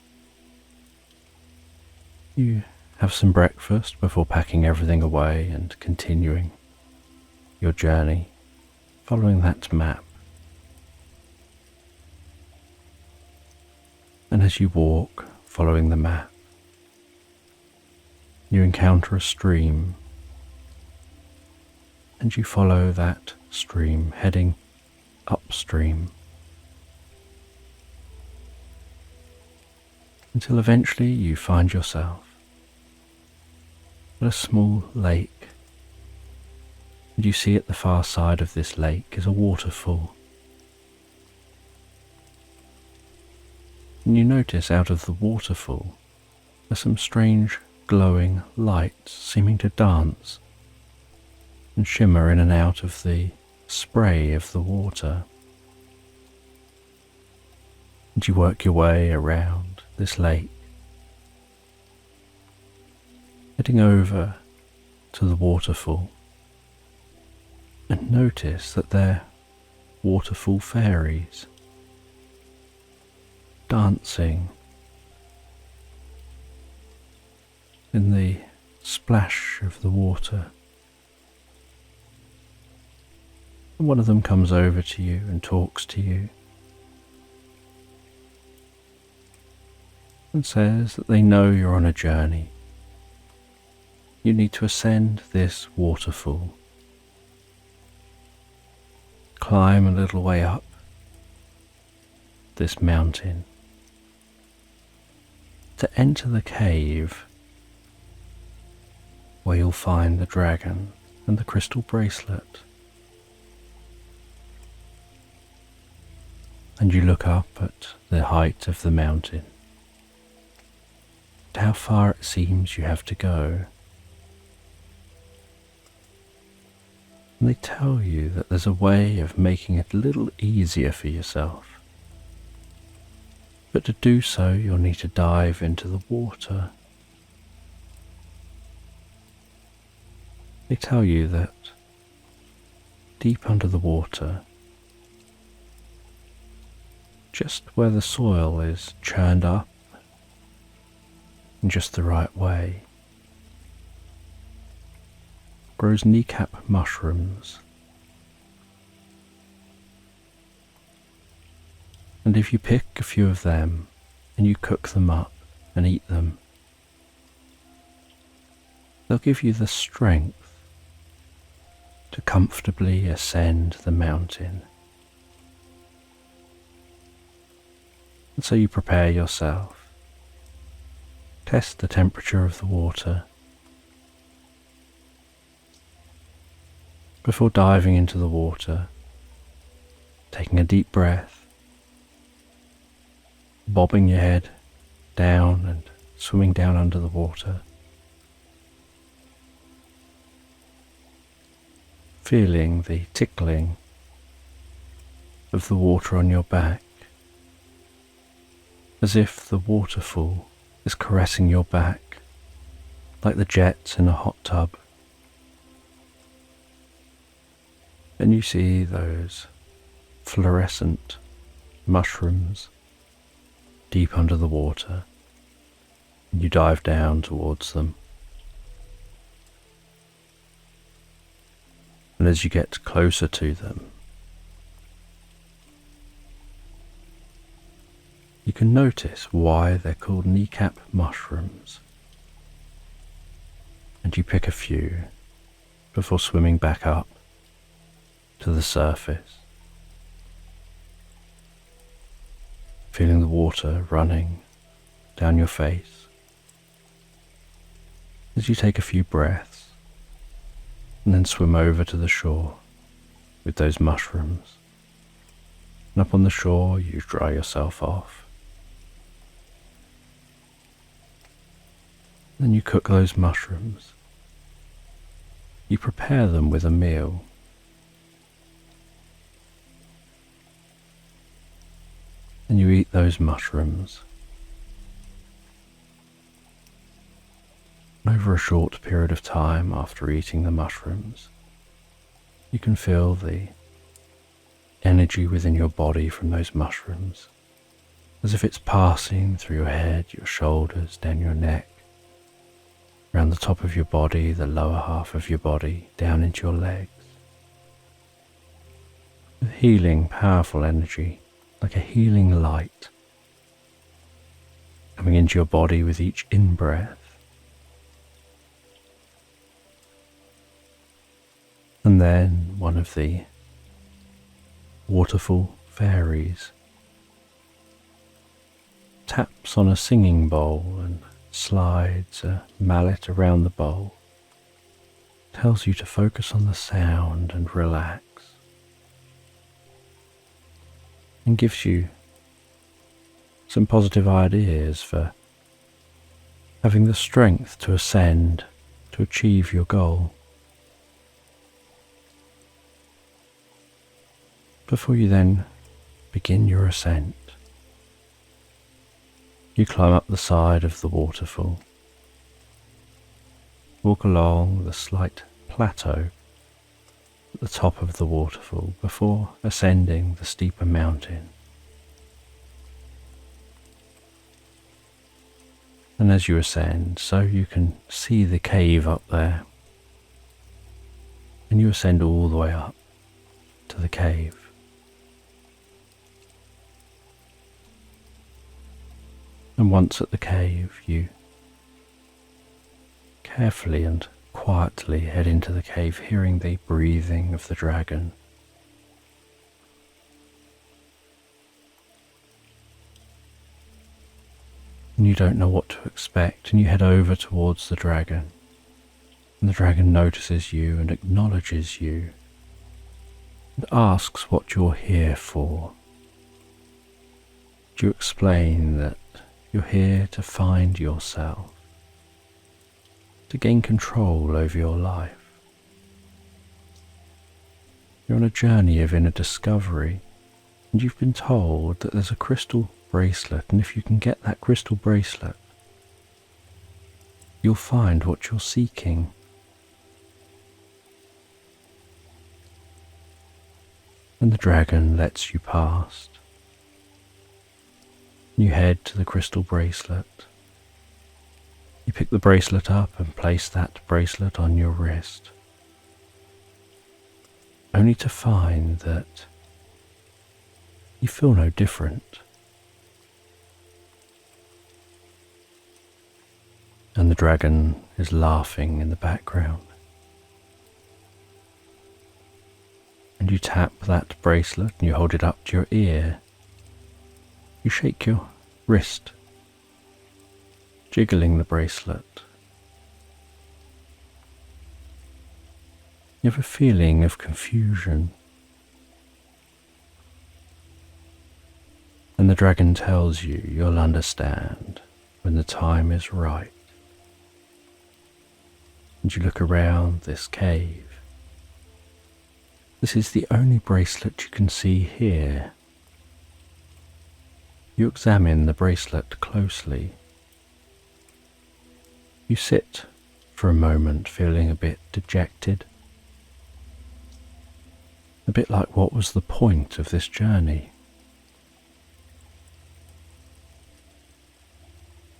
You have some breakfast before packing everything away and continuing your journey following that map. And as you walk following the map, you encounter a stream, and you follow that stream heading upstream until eventually you find yourself at a small lake, and you see at the far side of this lake is a waterfall. And you notice out of the waterfall are some strange glowing lights seeming to dance and shimmer in and out of the spray of the water. And you work your way around this lake, heading over to the waterfall, and notice that they're waterfall fairies dancing in the splash of the water. And one of them comes over to you and talks to you and says that they know you're on a journey. You need to ascend this waterfall, climb a little way up this mountain to enter the cave where you'll find the dragon and the crystal bracelet. And you look up at the height of the mountain, and how far it seems you have to go. And they tell you that there's a way of making it a little easier for yourself. But to do so, you'll need to dive into the water. They tell you that deep under the water, just where the soil is churned up in just the right way, grows kneecap mushrooms. And if you pick a few of them and you cook them up and eat them, they'll give you the strength to comfortably ascend the mountain. And so you prepare yourself, test the temperature of the water before diving into the water, taking a deep breath, bobbing your head down and swimming down under the water, feeling the tickling of the water on your back, as if the waterfall is caressing your back like the jets in a hot tub. And you see those fluorescent mushrooms deep under the water, and you dive down towards them. And as you get closer to them, you can notice why they're called kneecap mushrooms. And you pick a few before swimming back up to the surface, feeling the water running down your face as you take a few breaths and then swim over to the shore with those mushrooms. And up on the shore you dry yourself off. Then you cook those mushrooms. You prepare them with a meal. And you eat those mushrooms. And over a short period of time after eating the mushrooms, you can feel the energy within your body from those mushrooms, as if it's passing through your head, your shoulders, down your neck, around the top of your body, the lower half of your body, down into your legs. With healing, powerful energy, like a healing light, coming into your body with each in-breath. And then one of the waterfall fairies taps on a singing bowl and slides a mallet around the bowl, tells you to focus on the sound and relax, and gives you some positive ideas for having the strength to ascend, to achieve your goal. Before you then begin your ascent, you climb up the side of the waterfall, walk along the slight plateau at the top of the waterfall before ascending the steeper mountain. And as you ascend, so you can see the cave up there, and you ascend all the way up to the cave. And once at the cave, you carefully and quietly head into the cave, hearing the breathing of the dragon. And you don't know what to expect, and you head over towards the dragon. And the dragon notices you and acknowledges you and asks what you're here for. Do you explain that you're here to find yourself, to gain control over your life? You're on a journey of inner discovery, and you've been told that there's a crystal bracelet, and if you can get that crystal bracelet, you'll find what you're seeking. And the dragon lets you past. You head to the crystal bracelet. You pick the bracelet up and place that bracelet on your wrist, only to find that you feel no different. And the dragon is laughing in the background. And you tap that bracelet and you hold it up to your ear. You shake your wrist, jiggling the bracelet. You have a feeling of confusion. And the dragon tells you you'll understand when the time is right. And you look around this cave. This is the only bracelet you can see here. You examine the bracelet closely. You sit for a moment feeling a bit dejected. A bit like what was the point of this journey?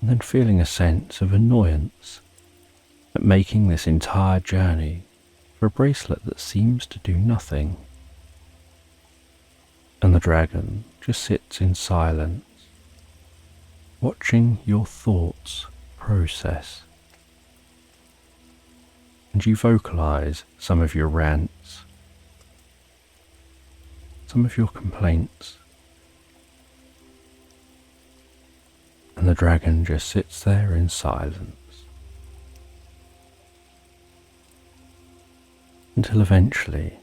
And then feeling a sense of annoyance at making this entire journey for a bracelet that seems to do nothing. And the dragon just sits in silence, watching your thoughts process. And you vocalize some of your rants, some of your complaints. And the dragon just sits there in silence. Until eventually,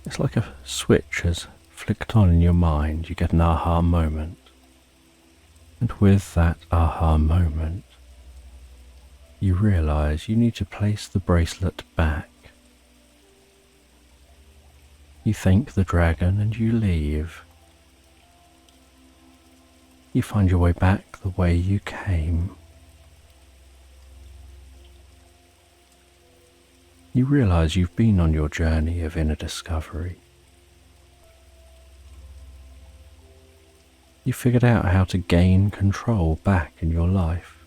it's like a switch has flicked on in your mind. You get an aha moment. And with that aha moment, you realize you need to place the bracelet back. You thank the dragon and you leave. You find your way back the way you came. You realize you've been on your journey of inner discovery. You figured out how to gain control back in your life.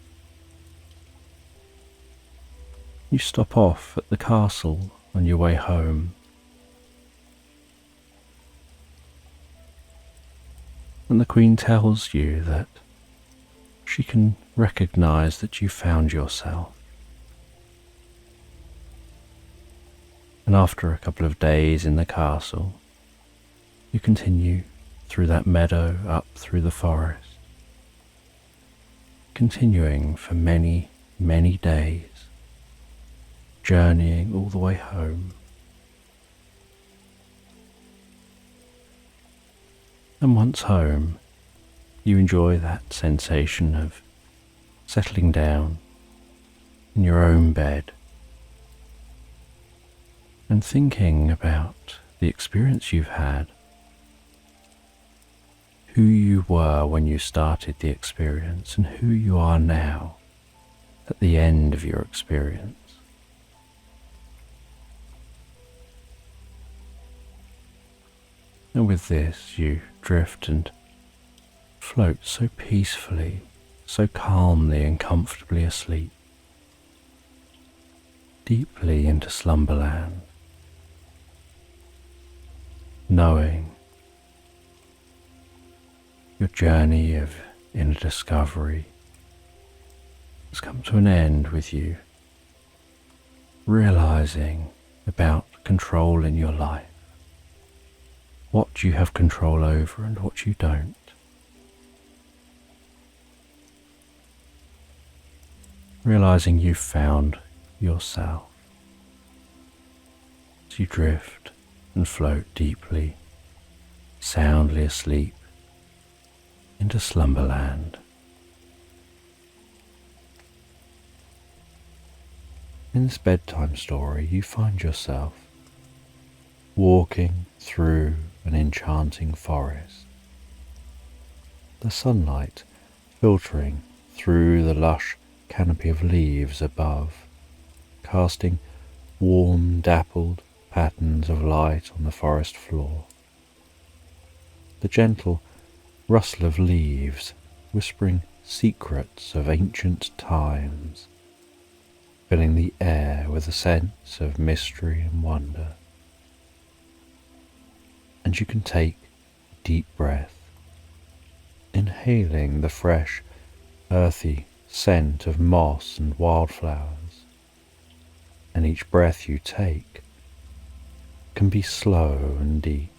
You stop off at the castle on your way home. And the Queen tells you that she can recognize that you found yourself. And after a couple of days in the castle, you continue through that meadow up through the forest, continuing for many, many days, journeying all the way home. And once home, you enjoy that sensation of settling down in your own bed and thinking about the experience you've had, who you were when you started the experience and who you are now at the end of your experience. And with this, you drift and float so peacefully, so calmly and comfortably asleep, deeply into slumberland, knowing your journey of inner discovery has come to an end with you, realizing about control in your life, what you have control over and what you don't. Realizing you've found yourself as you drift and float deeply, soundly asleep into slumberland. In this bedtime story, you find yourself walking through an enchanting forest, the sunlight filtering through the lush canopy of leaves above, casting warm, dappled patterns of light on the forest floor. The gentle rustle of leaves whispering secrets of ancient times, filling the air with a sense of mystery and wonder. And you can take a deep breath, inhaling the fresh, earthy scent of moss and wildflowers. And each breath you take can be slow and deep,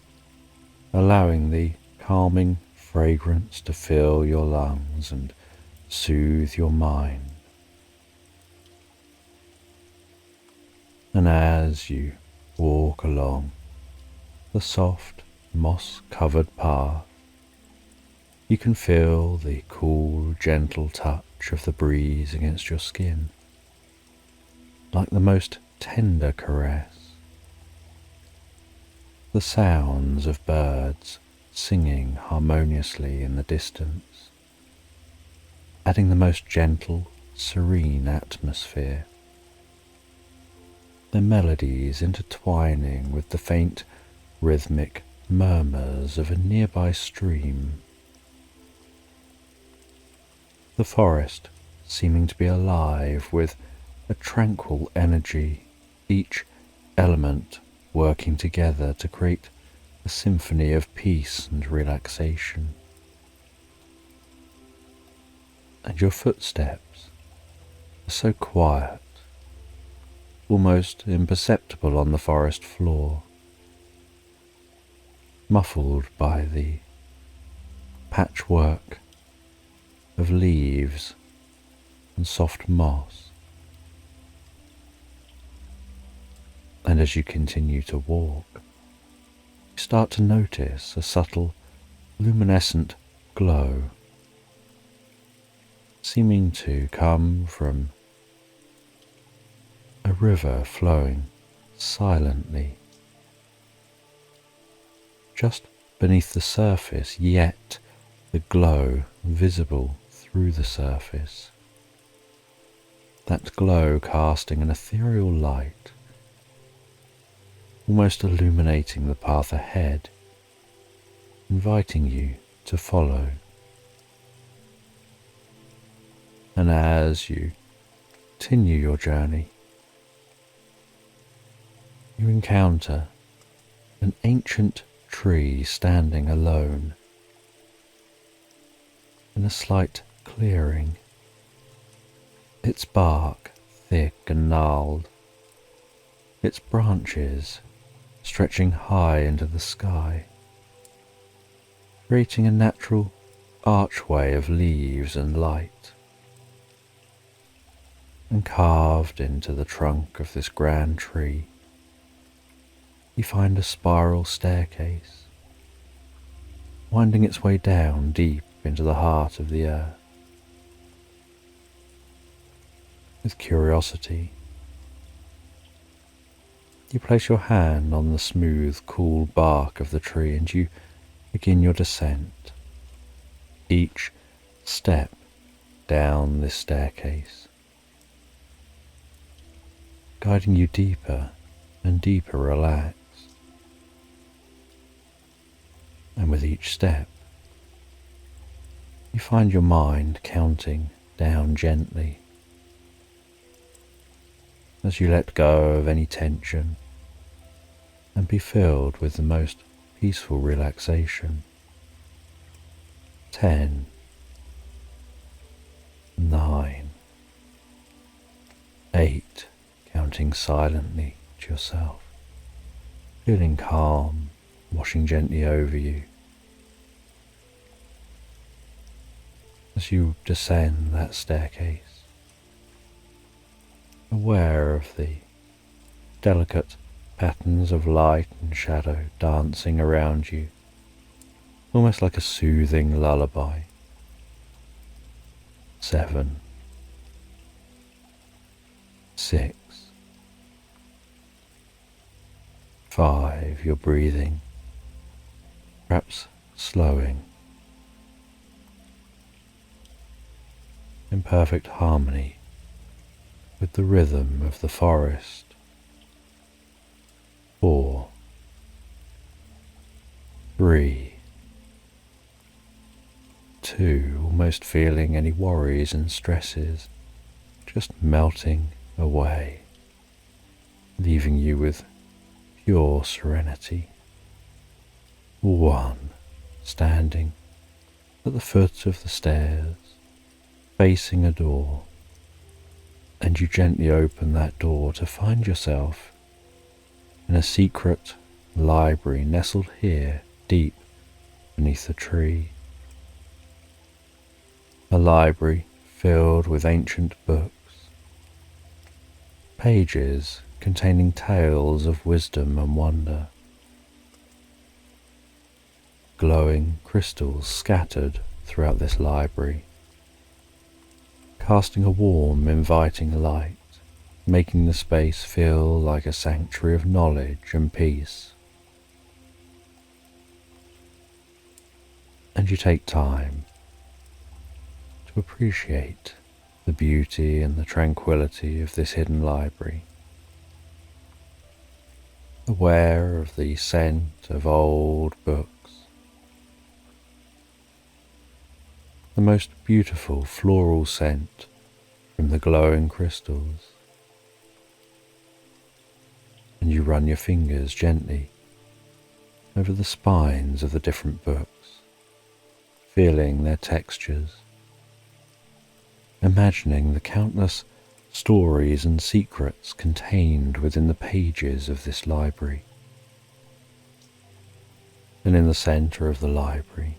allowing the calming fragrance to fill your lungs and soothe your mind. And as you walk along the soft, moss-covered path, You can feel the cool, gentle touch of the breeze against your skin, like the most tender caress. The sounds of birds singing harmoniously in the distance, adding the most gentle, serene atmosphere. Their melodies intertwining with the faint, rhythmic murmurs of a nearby stream. The forest seeming to be alive with a tranquil energy, each element working together to create a symphony of peace and relaxation. And your footsteps are so quiet, almost imperceptible on the forest floor, muffled by the patchwork of leaves and soft moss. And as you continue to walk, you start to notice a subtle luminescent glow, seeming to come from a river flowing silently just beneath the surface, yet the glow visible through the surface. That glow casting an ethereal light, almost illuminating the path ahead, inviting you to follow. And as you continue your journey, you encounter an ancient tree standing alone in a slight clearing, its bark thick and gnarled, its branches stretching high into the sky, creating a natural archway of leaves and light. And carved into the trunk of this grand tree, you find a spiral staircase, winding its way down deep into the heart of the earth. With curiosity, you place your hand on the smooth, cool bark of the tree and you begin your descent, each step down this staircase, guiding you deeper and deeper relaxed. And with each step, you find your mind counting down gently as you let go of any tension and be filled with the most peaceful relaxation. 10, 9, 8, counting silently to yourself, feeling calm, washing gently over you. As you descend that staircase, aware of the delicate patterns of light and shadow dancing around you, almost like a soothing lullaby. 7, 6, 5, you're breathing, perhaps slowing, in perfect harmony with the rhythm of the forest. 4, 3, 2, almost feeling any worries and stresses just melting away, leaving you with pure serenity. 1, standing at the foot of the stairs, facing a door, and you gently open that door to find yourself in a secret library nestled here deep beneath the tree. A library filled with ancient books, pages containing tales of wisdom and wonder, glowing crystals scattered throughout this library, casting a warm, inviting light, making the space feel like a sanctuary of knowledge and peace. And you take time to appreciate the beauty and the tranquility of this hidden library, aware of the scent of old books, the most beautiful floral scent from the glowing crystals, and you run your fingers gently over the spines of the different books, feeling their textures, imagining the countless stories and secrets contained within the pages of this library. And in the center of the library,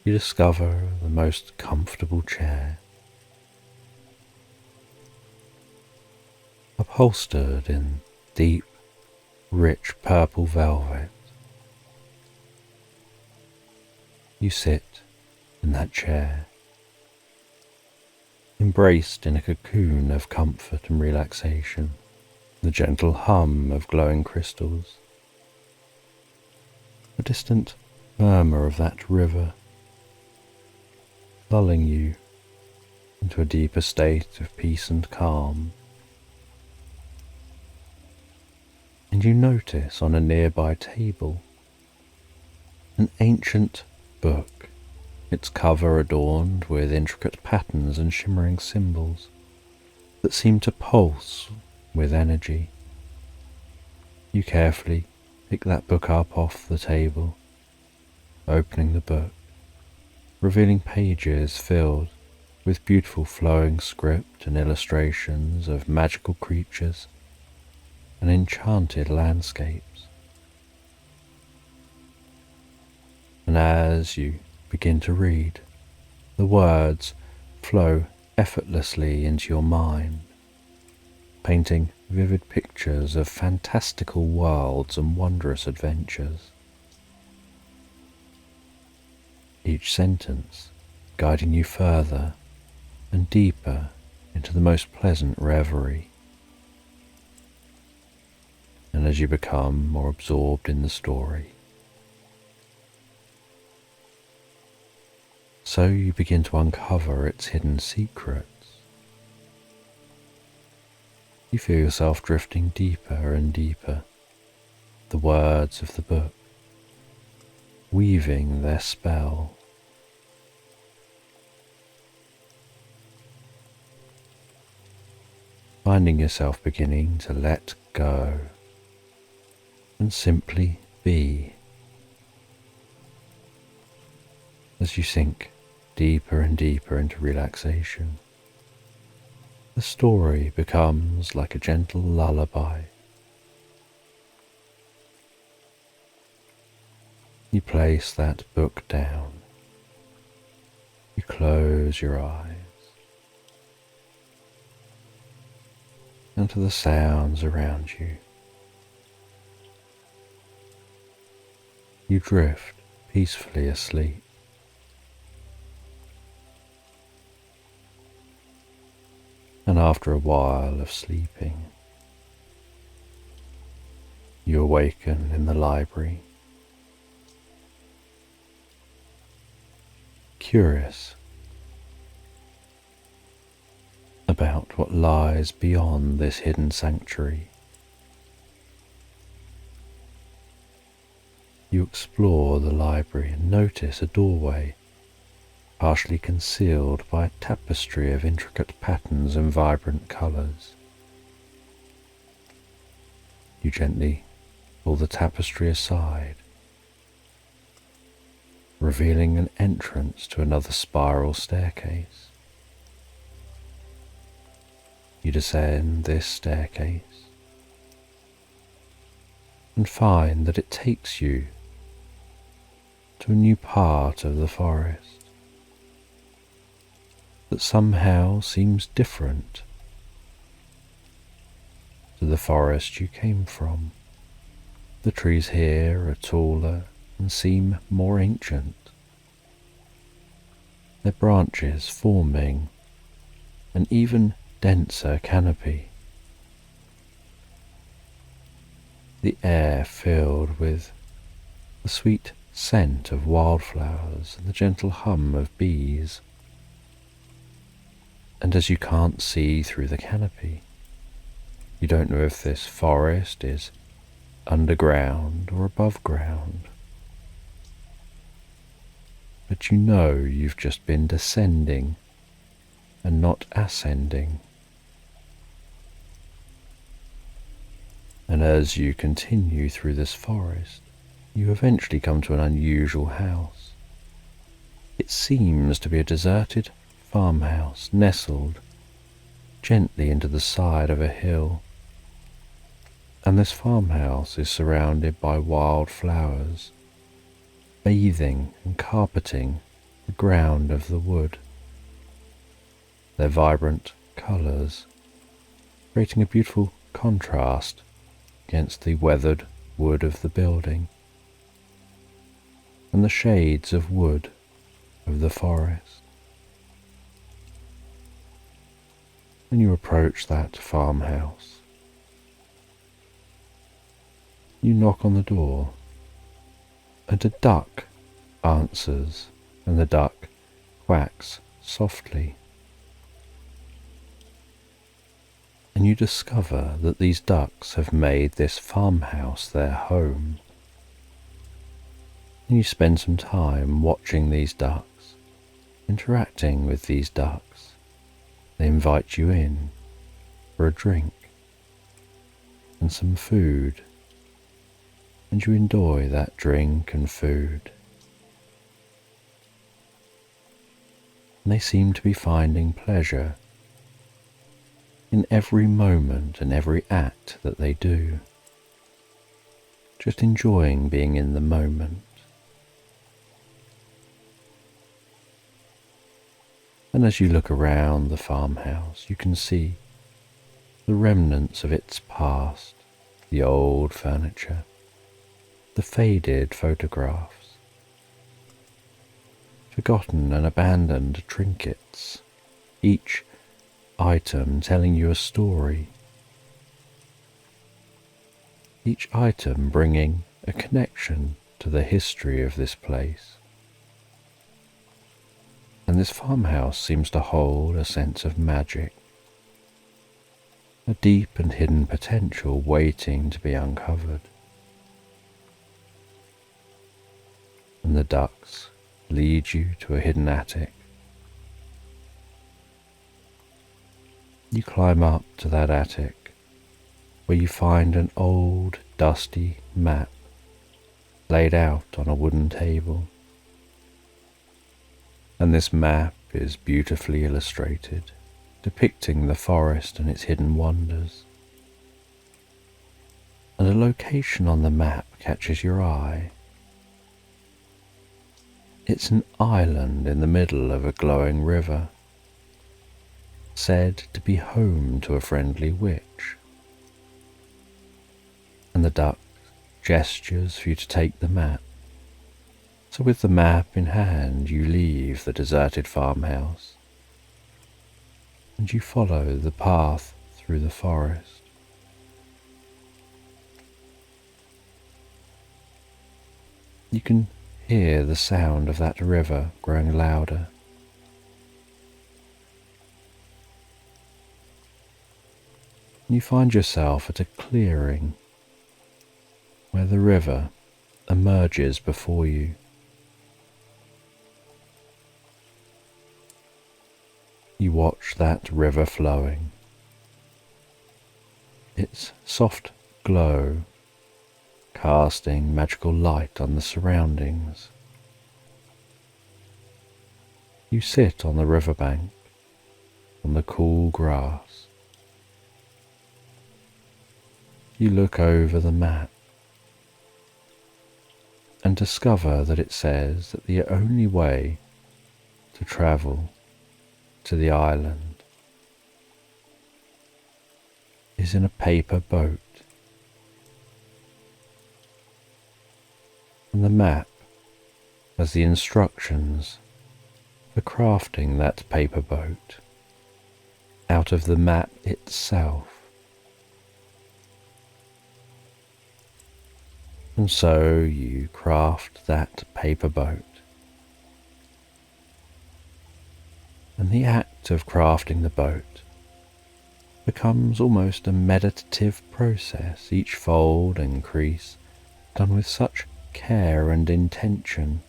you discover the most comfortable chair, upholstered in deep, rich purple velvet. You sit in that chair, embraced in a cocoon of comfort and relaxation, the gentle hum of glowing crystals, a distant murmur of that river, lulling you into a deeper state of peace and calm. And you notice on a nearby table an ancient book, its cover adorned with intricate patterns and shimmering symbols that seem to pulse with energy. You carefully pick that book up off the table, opening the book, revealing pages filled with beautiful flowing script and illustrations of magical creatures and enchanted landscapes. And as you begin to read, the words flow effortlessly into your mind, painting vivid pictures of fantastical worlds and wondrous adventures. Each sentence guiding you further and deeper into the most pleasant reverie. And as you become more absorbed in the story, so you begin to uncover its hidden secrets. You feel yourself drifting deeper and deeper, the words of the book weaving their spell. Finding yourself beginning to let go and simply be, as you sink deeper and deeper into relaxation. The story becomes like a gentle lullaby. You place that book down. You close your eyes, and to the sounds around you, you drift peacefully asleep. And after a while of sleeping, you awaken in the library, curious about what lies beyond this hidden sanctuary. You explore the library and notice a doorway partially concealed by a tapestry of intricate patterns and vibrant colours. You gently pull the tapestry aside, revealing an entrance to another spiral staircase. You descend this staircase and find that it takes you to a new part of the forest that somehow seems different to the forest you came from. The trees here are taller and seem more ancient. their branches forming an even denser canopy. The air filled with the sweet scent of wildflowers and the gentle hum of bees. And as you can't see through the canopy, you don't know if this forest is underground or above ground, but you know you've just been descending and not ascending. And as you continue through this forest, you eventually come to an unusual house. It seems to be a deserted farmhouse nestled gently into the side of a hill. And this farmhouse is surrounded by wild flowers, bathing and carpeting the ground of the wood. Their vibrant colours creating a beautiful contrast against the weathered wood of the building and the shades of wood of the forest. When you approach that farmhouse, you knock on the door, and a duck answers, and the duck quacks softly. And you discover that these ducks have made this farmhouse their home. And you spend some time watching these ducks, interacting with these ducks. They invite you in for a drink and some food, and you enjoy that drink and food. And they seem to be finding pleasure in every moment and every act that they do, just enjoying being in the moment. And as you look around the farmhouse, you can see the remnants of its past, the old furniture, the faded photographs, forgotten and abandoned trinkets, each item telling you a story, each item bringing a connection to the history of this place. And this farmhouse seems to hold a sense of magic, a deep and hidden potential waiting to be uncovered. And the ducks lead you to a hidden attic. You climb up to that attic, where you find an old, dusty map laid out on a wooden table. And this map is beautifully illustrated, depicting the forest and its hidden wonders. And a location on the map catches your eye. It's an island in the middle of a glowing river, said to be home to a friendly witch. And the duck gestures for you to take the map. So with the map in hand, you leave the deserted farmhouse and you follow the path through the forest. You can hear the sound of that river growing louder. You find yourself at a clearing where the river emerges before you. You watch that river flowing, its soft glow casting magical light on the surroundings. You sit on the riverbank, on the cool grass. You look over the map and discover that it says that the only way to travel to the island is in a paper boat. And the map has the instructions for crafting that paper boat out of the map itself. And so you craft that paper boat. And the act of crafting the boat becomes almost a meditative process, each fold and crease done with such care and intention.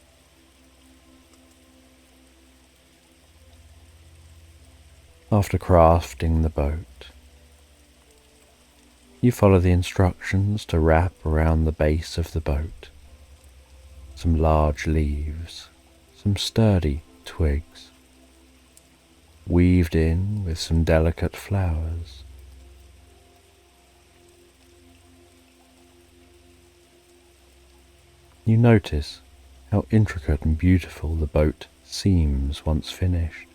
After crafting the boat, you follow the instructions to wrap around the base of the boat some large leaves, some sturdy twigs, weaved in with some delicate flowers. You notice how intricate and beautiful the boat seems once finished.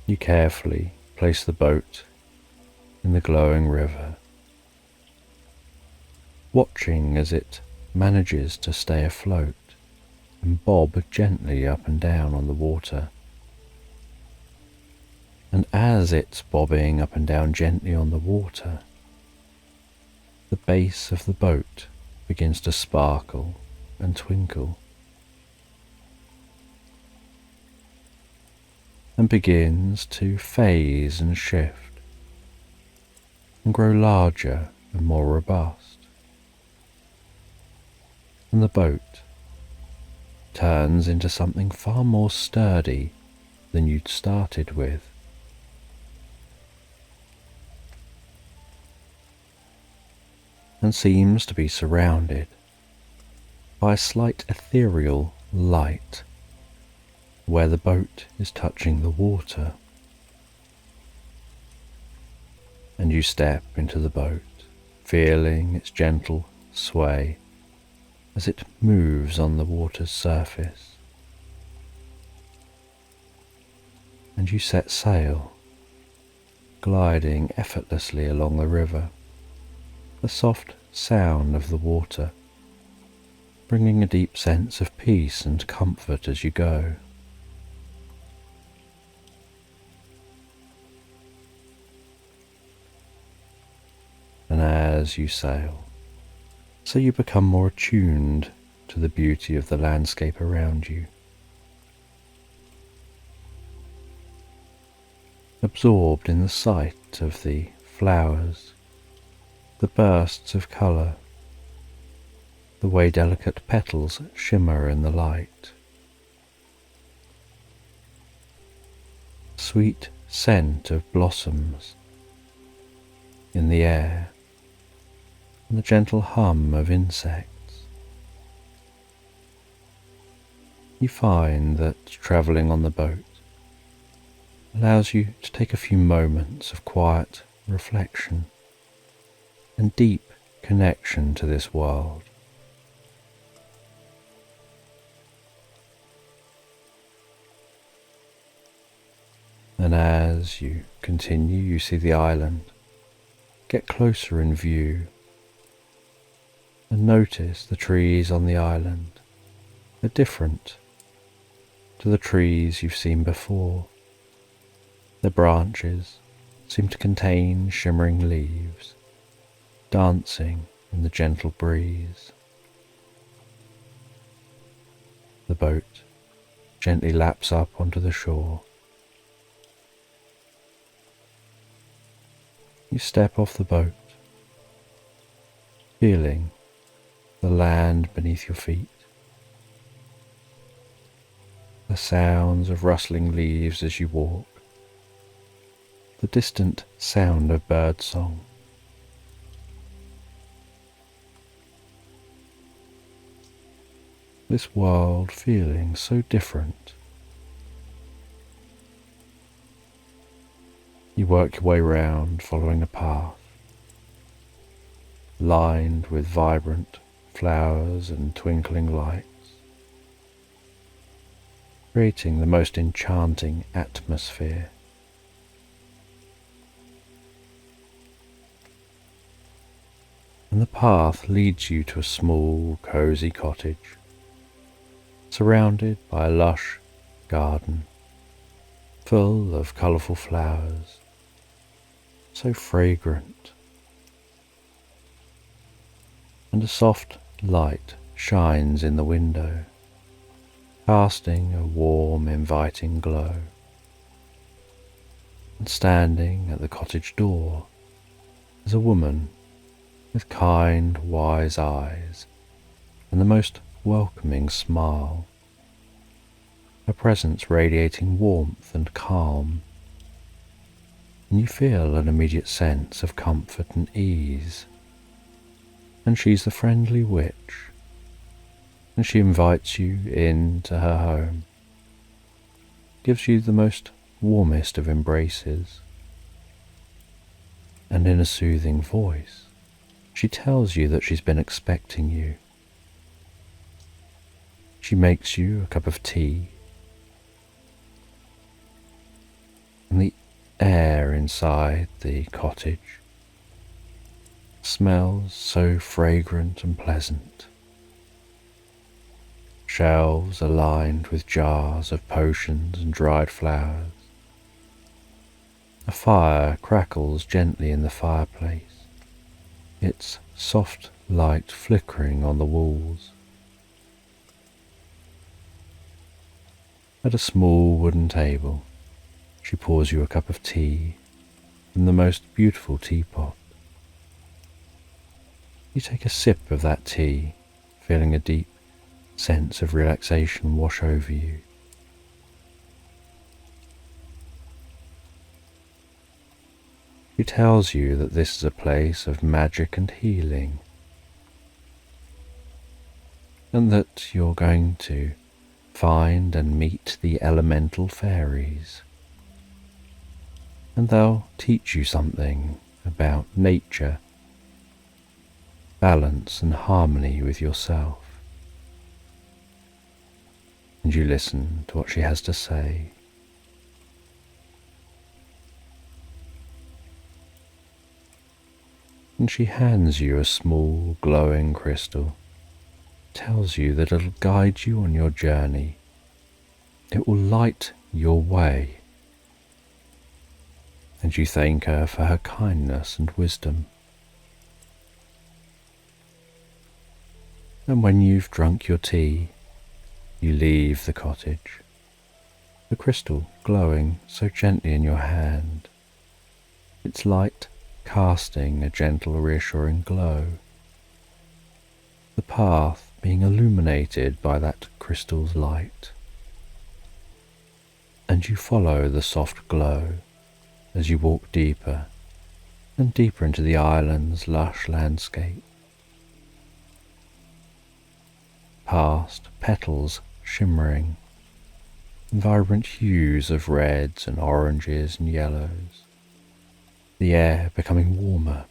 You carefully place the boat in the glowing river, watching as it manages to stay afloat and bob gently up and down on the water. And as it's bobbing up and down gently on the water, the base of the boat begins to sparkle and twinkle, and begins to phase and shift and grow larger and more robust. And the boat turns into something far more sturdy than you'd started with. And seems to be surrounded by a slight ethereal light where the boat is touching the water. And you step into the boat, feeling its gentle sway as it moves on the water's surface. And you set sail, gliding effortlessly along the river, the soft sound of the water bringing a deep sense of peace and comfort as you go. And as you sail, so you become more attuned to the beauty of the landscape around you, absorbed in the sight of the flowers, the bursts of colour, the way delicate petals shimmer in the light, sweet scent of blossoms in the air, and the gentle hum of insects. You find that travelling on the boat allows you to take a few moments of quiet reflection and deep connection to this world. And as you continue, you see the island get closer in view, and notice the trees on the island are different to the trees you've seen before. Their branches seem to contain shimmering leaves, dancing in the gentle breeze. The boat gently laps up onto the shore. You step off the boat, feeling the land beneath your feet, the sounds of rustling leaves as you walk, the distant sound of birdsong. This world feeling so different. You work your way round, following a path lined with vibrant flowers and twinkling lights, creating the most enchanting atmosphere. And the path leads you to a small, cosy cottage surrounded by a lush garden full of colourful flowers, so fragrant, and a soft light shines in the window, casting a warm, inviting glow. And standing at the cottage door is a woman with kind, wise eyes and the most welcoming smile, her presence radiating warmth and calm, and you feel an immediate sense of comfort and ease. And she's the friendly witch, and she invites you into her home, gives you the most warmest of embraces, and in a soothing voice, she tells you that she's been expecting you. She makes you a cup of tea, and the air inside the cottage smells so fragrant and pleasant. Shelves are lined with jars of potions and dried flowers. A fire crackles gently in the fireplace, its soft light flickering on the walls. At a small wooden table, she pours you a cup of tea from the most beautiful teapot. You take a sip of that tea, feeling a deep sense of relaxation wash over you. She tells you that this is a place of magic and healing, and that you're going to find and meet the elemental fairies, and they'll teach you something about nature, balance and harmony with yourself. And you listen to what she has to say. And she hands you a small glowing crystal, tells you that it'll guide you on your journey. It will light your way. And you thank her for her kindness and wisdom. And when you've drunk your tea, you leave the cottage, the crystal glowing so gently in your hand, its light casting a gentle reassuring glow, the path being illuminated by that crystal's light. And you follow the soft glow as you walk deeper and deeper into the island's lush landscape, past petals shimmering in vibrant hues of reds and oranges and yellows, the air becoming warmer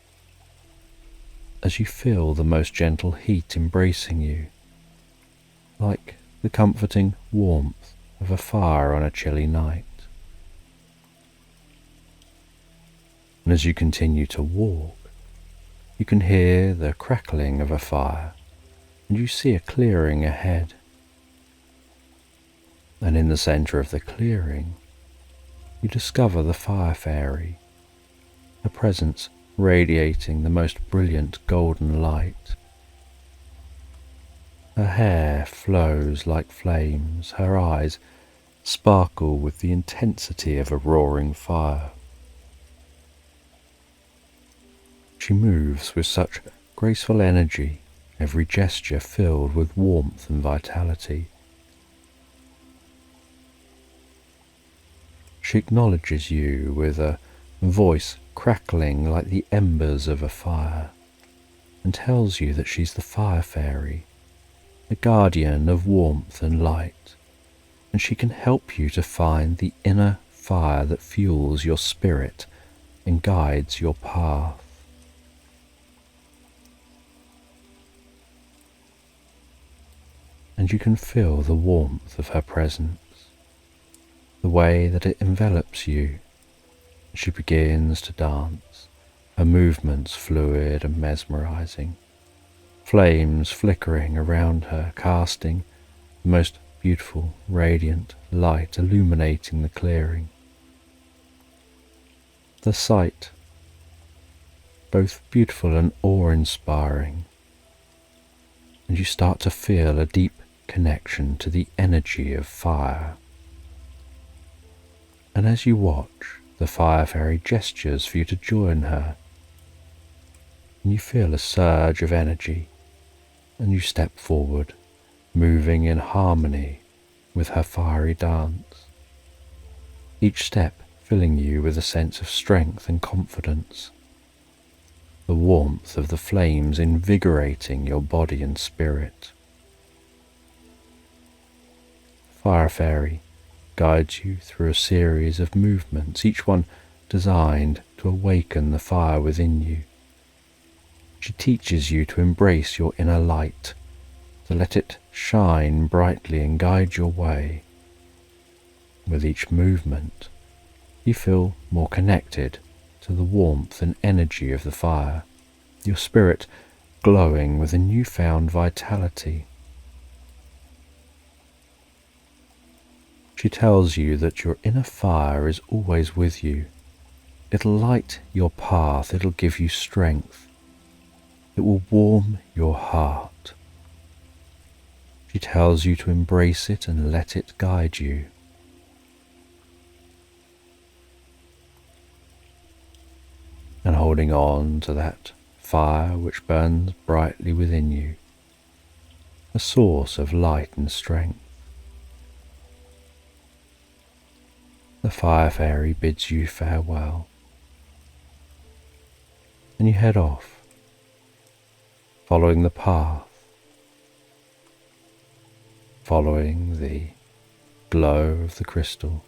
as you feel the most gentle heat embracing you, like the comforting warmth of a fire on a chilly night. And as you continue to walk, you can hear the crackling of a fire, and you see a clearing ahead. And in the centre of the clearing, you discover the fire fairy, her presence radiating the most brilliant golden light. Her hair flows like flames, her eyes sparkle with the intensity of a roaring fire. She moves with such graceful energy, every gesture filled with warmth and vitality. She acknowledges you with a voice crackling like the embers of a fire, and tells you that she's the fire fairy, the guardian of warmth and light, and she can help you to find the inner fire that fuels your spirit and guides your path. And you can feel the warmth of her presence, the way that it envelops you. She begins to dance, her movements fluid and mesmerizing, flames flickering around her, casting the most beautiful, radiant light illuminating the clearing. The sight, both beautiful and awe-inspiring, and you start to feel a deep connection to the energy of fire. And as you watch, the fire fairy gestures for you to join her, and you feel a surge of energy, and you step forward, moving in harmony with her fiery dance, each step filling you with a sense of strength and confidence, the warmth of the flames invigorating your body and spirit. Fire Fairy guides you through a series of movements, each one designed to awaken the fire within you. She teaches you to embrace your inner light, to let it shine brightly and guide your way. With each movement, you feel more connected to the warmth and energy of the fire, your spirit glowing with a newfound vitality. She tells you that your inner fire is always with you. It'll light your path, it'll give you strength, it will warm your heart. She tells you to embrace it and let it guide you. And holding on to that fire which burns brightly within you, a source of light and strength. The Fire Fairy bids you farewell, and you head off, following the path, following the glow of the crystal,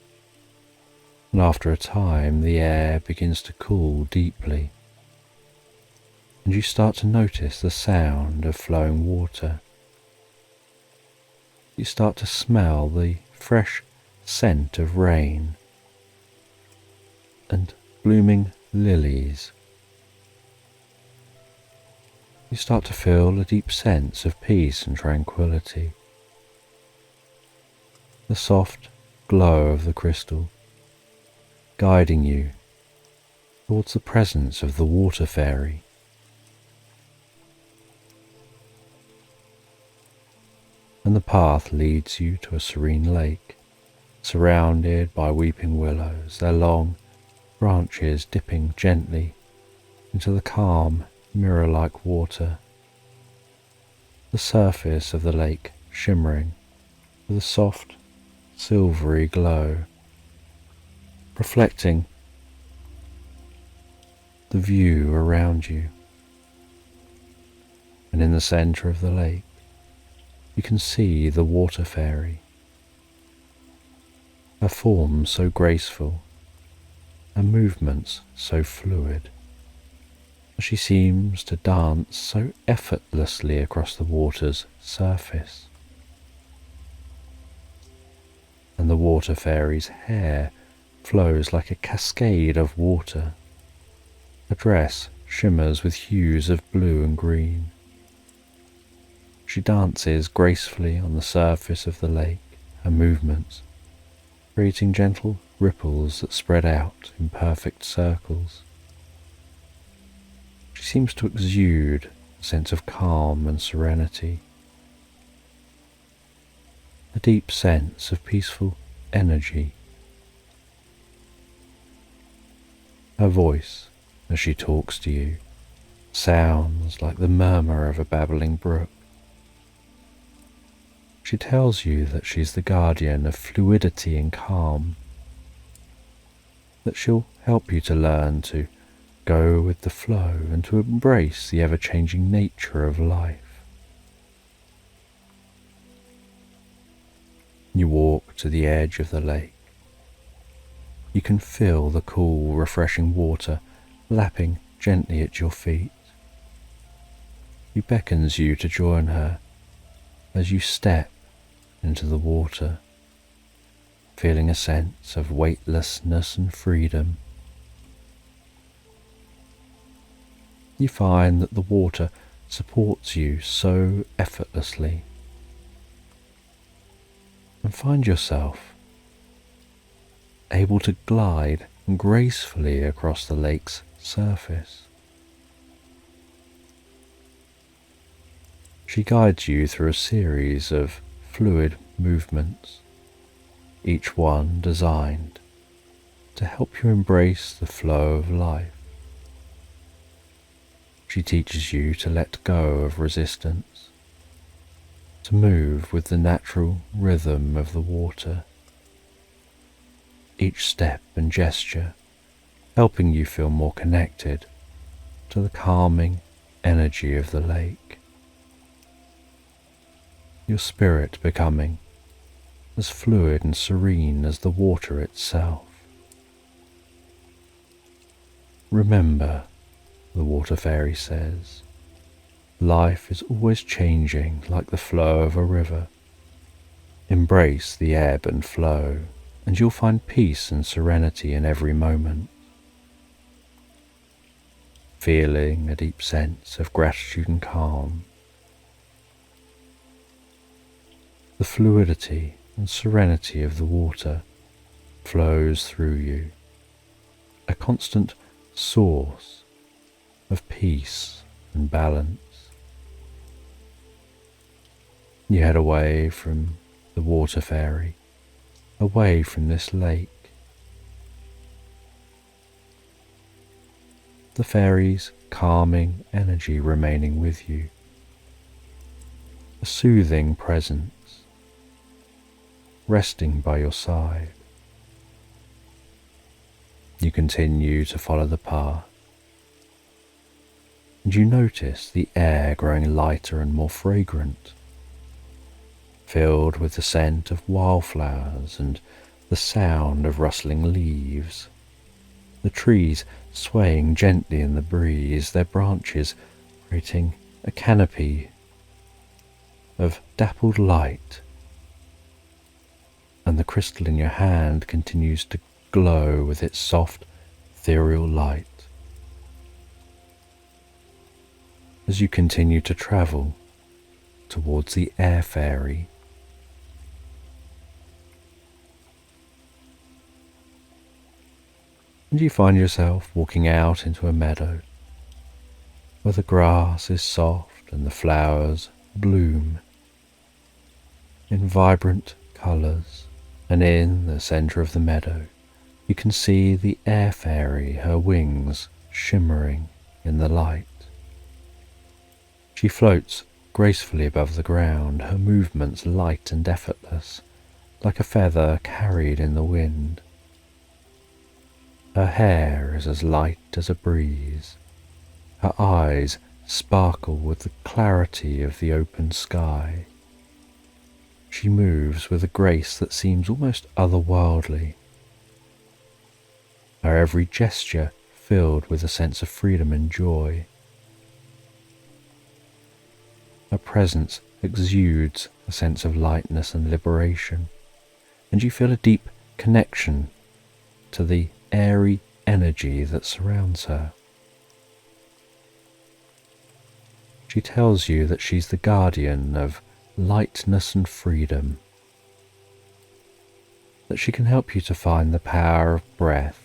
and after a time the air begins to cool deeply, and you start to notice the sound of flowing water. You start to smell the fresh scent of rain and blooming lilies. You start to feel a deep sense of peace and tranquility. The soft glow of the crystal guiding you towards the presence of the Water Fairy. And the path leads you to a serene lake, surrounded by weeping willows, their long branches dipping gently into the calm, mirror-like water. The surface of the lake shimmering with a soft, silvery glow, reflecting the view around you. And in the centre of the lake, you can see the Water Fairy, her form so graceful, her movements so fluid. She seems to dance so effortlessly across the water's surface. And the Water Fairy's hair flows like a cascade of water. Her dress shimmers with hues of blue and green. She dances gracefully on the surface of the lake, her movements creating gentle ripples that spread out in perfect circles. She seems to exude a sense of calm and serenity, a deep sense of peaceful energy. Her voice, as she talks to you, sounds like the murmur of a babbling brook. She tells you that she's the guardian of fluidity and calm, that she'll help you to learn to go with the flow and to embrace the ever-changing nature of life. You walk to the edge of the lake. You can feel the cool, refreshing water lapping gently at your feet. She beckons you to join her as you step into the water, feeling a sense of weightlessness and freedom. You find that the water supports you so effortlessly. and find yourself able to glide gracefully across the lake's surface. She guides you through a series of fluid movements, each one designed to help you embrace the flow of life. She teaches you to let go of resistance, to move with the natural rhythm of the water, each step and gesture helping you feel more connected to the calming energy of the lake. Your spirit becoming as fluid and serene as the water itself. Remember, the water fairy says, life is always changing like the flow of a river. Embrace the ebb and flow, and you'll find peace and serenity in every moment. Feeling a deep sense of gratitude and calm, the fluidity and serenity of the water flows through you, a constant source of peace and balance. You head away from the water fairy, away from this lake. The fairy's calming energy remaining with you, a soothing presence, resting by your side. You continue to follow the path, and you notice the air growing lighter and more fragrant, filled with the scent of wildflowers and the sound of rustling leaves, the trees swaying gently in the breeze, their branches creating a canopy of dappled light, and the crystal in your hand continues to glow with its soft, ethereal light. As you continue to travel towards the air fairy, and you find yourself walking out into a meadow where the grass is soft and the flowers bloom in vibrant colours, and in the centre of the meadow you can see the air fairy, her wings shimmering in the light. She floats gracefully above the ground, her movements light and effortless, like a feather carried in the wind. Her hair is as light as a breeze. Her eyes sparkle with the clarity of the open sky. She moves with a grace that seems almost otherworldly, her every gesture filled with a sense of freedom and joy. Her presence exudes a sense of lightness and liberation, and you feel a deep connection to the airy energy that surrounds her. She tells you that she's the guardian of lightness and freedom, that she can help you to find the power of breath,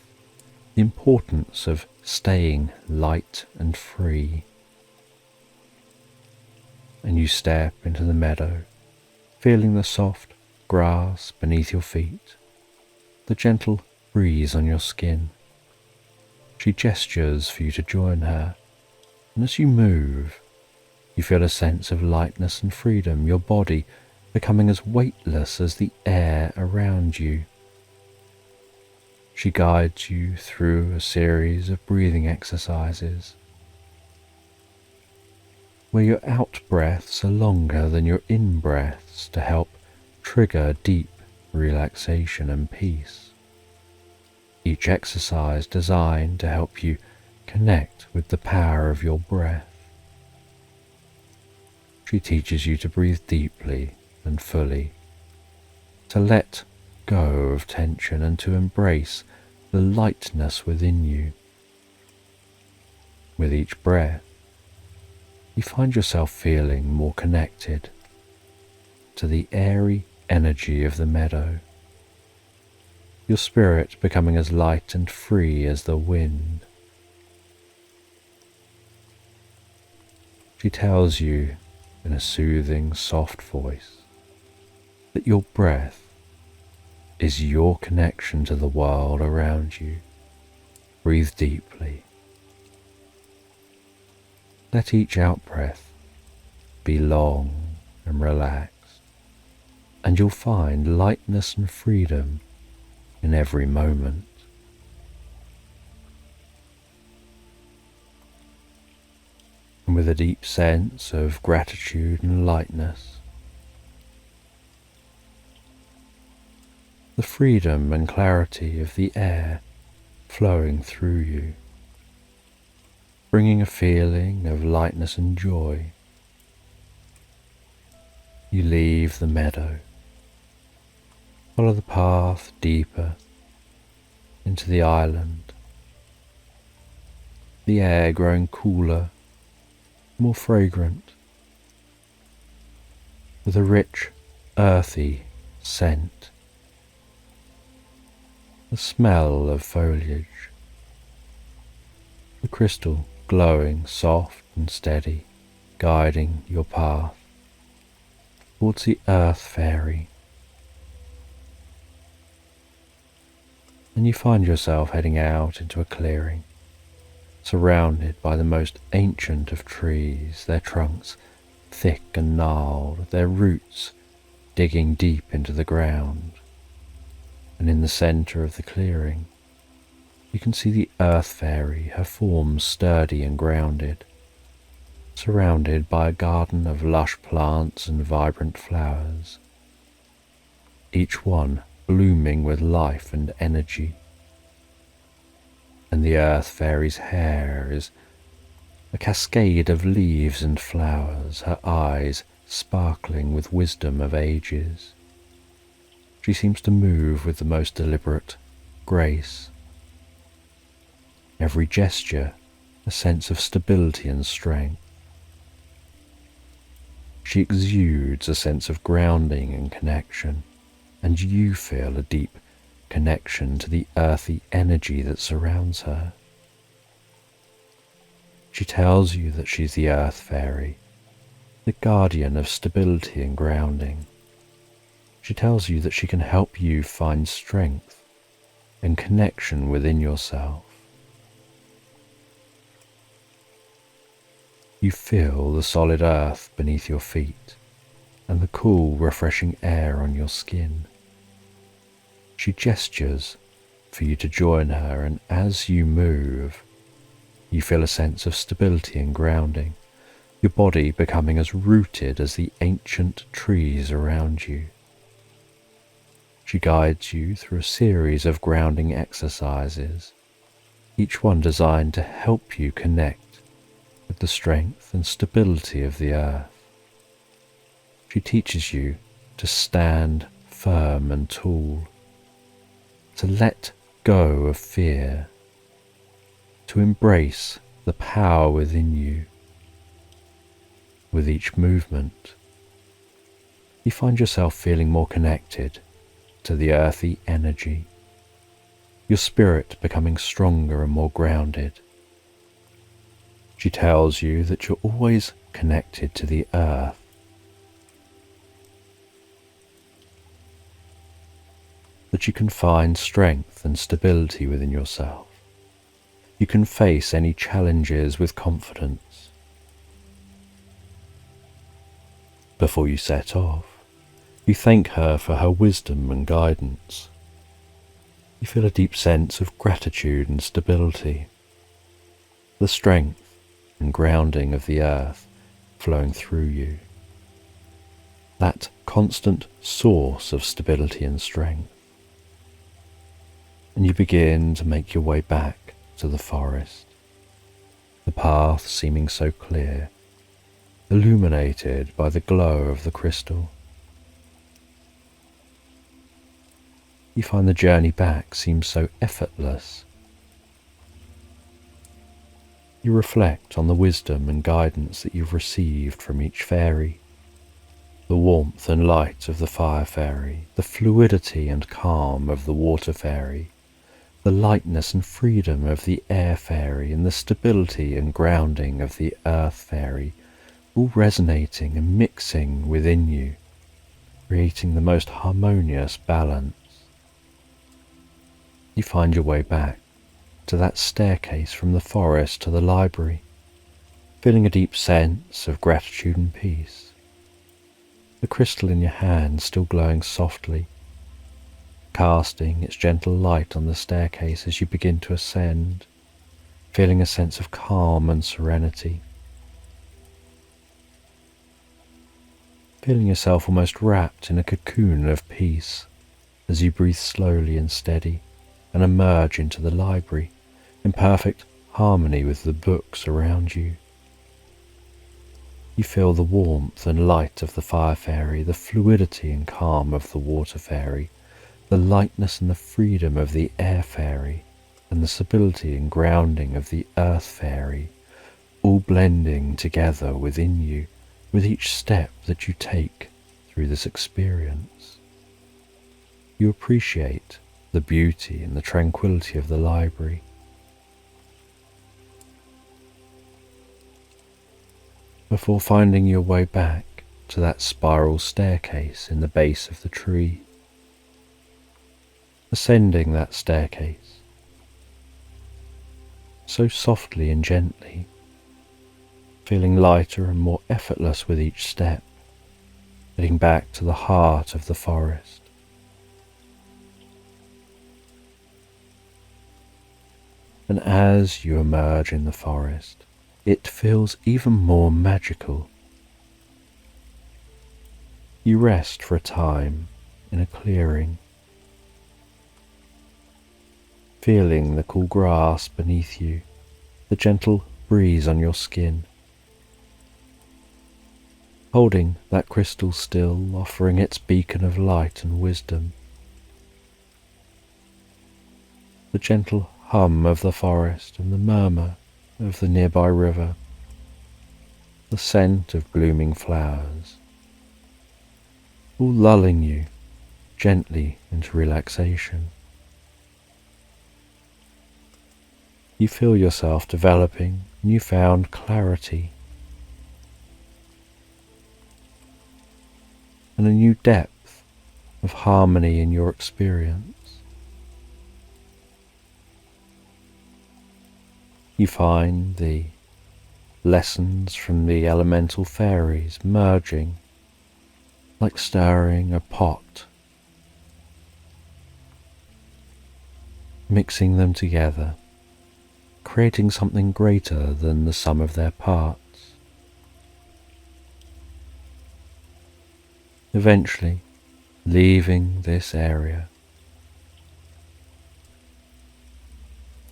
the importance of staying light and free. And you step into the meadow, feeling the soft grass beneath your feet, the gentle breeze on your skin. She gestures for you to join her, and as you move, you feel a sense of lightness and freedom, your body becoming as weightless as the air around you. She guides you through a series of breathing exercises, where your out breaths are longer than your in breaths to help trigger deep relaxation and peace. Each exercise designed to help you connect with the power of your breath. She teaches you to breathe deeply and fully, to let go of tension and to embrace the lightness within you. With each breath, you find yourself feeling more connected to the airy energy of the meadow, your spirit becoming as light and free as the wind. She tells you in a soothing, soft voice that your breath is your connection to the world around you. Breathe deeply. Let each out-breath be long and relaxed, and you'll find lightness and freedom in every moment. And with a deep sense of gratitude and lightness, the freedom and clarity of the air flowing through you, bringing a feeling of lightness and joy, you leave the meadow, follow the path deeper into the island, the air growing cooler, more fragrant, with a rich, earthy scent, the smell of foliage, the crystal glowing soft and steady, guiding your path towards the earth fairy. And you find yourself heading out into a clearing, surrounded by the most ancient of trees, their trunks thick and gnarled, their roots digging deep into the ground. And in the centre of the clearing, you can see the earth fairy, her form sturdy and grounded, surrounded by a garden of lush plants and vibrant flowers, each one blooming with life and energy. And the earth fairy's hair is a cascade of leaves and flowers, her eyes sparkling with wisdom of ages. She seems to move with the most deliberate grace. Every gesture a sense of stability and strength. She exudes a sense of grounding and connection, and you feel a deep connection to the earthy energy that surrounds her. She tells you that she's the earth fairy, the guardian of stability and grounding. She tells you that she can help you find strength and connection within yourself. You feel the solid earth beneath your feet and the cool, refreshing air on your skin. She gestures for you to join her, and as you move, you feel a sense of stability and grounding, your body becoming as rooted as the ancient trees around you. She guides you through a series of grounding exercises, each one designed to help you connect with the strength and stability of the earth. She teaches you to stand firm and tall, to let go of fear, to embrace the power within you. With each movement, you find yourself feeling more connected to the earthy energy, your spirit becoming stronger and more grounded. She tells you that you're always connected to the earth, that you can find strength and stability within yourself. You can face any challenges with confidence. Before you set off, you thank her for her wisdom and guidance. You feel a deep sense of gratitude and stability, the strength and grounding of the earth flowing through you, that constant source of stability and strength. And you begin to make your way back to the forest, the path seeming so clear, illuminated by the glow of the crystal. You find the journey back seems so effortless. You reflect on the wisdom and guidance that you've received from each fairy. The warmth and light of the fire fairy, the fluidity and calm of the water fairy, the lightness and freedom of the air fairy, and the stability and grounding of the earth fairy, all resonating and mixing within you, creating the most harmonious balance. You find your way back to that staircase from the forest to the library, feeling a deep sense of gratitude and peace. The crystal in your hand still glowing softly, casting its gentle light on the staircase as you begin to ascend, feeling a sense of calm and serenity. Feeling yourself almost wrapped in a cocoon of peace as you breathe slowly and steady and emerge into the library in perfect harmony with the books around you. You feel the warmth and light of the fire fairy, the fluidity and calm of the water fairy, the lightness and the freedom of the air fairy, and the stability and grounding of the earth fairy, all blending together within you with each step that you take through this experience. You appreciate the beauty and the tranquility of the library. Before finding your way back to that spiral staircase in the base of the tree. Ascending that staircase, so softly and gently, feeling lighter and more effortless with each step, getting back to the heart of the forest. And as you emerge in the forest, it feels even more magical. You rest for a time in a clearing, feeling the cool grass beneath you, the gentle breeze on your skin, holding that crystal still, offering its beacon of light and wisdom. The gentle hum of the forest and the murmur of the nearby river, the scent of blooming flowers, all lulling you gently into relaxation. You feel yourself developing newfound clarity and a new depth of harmony in your experience. You find the lessons from the elemental fairies merging like stirring a pot, mixing them together, creating something greater than the sum of their parts. Eventually, leaving this area,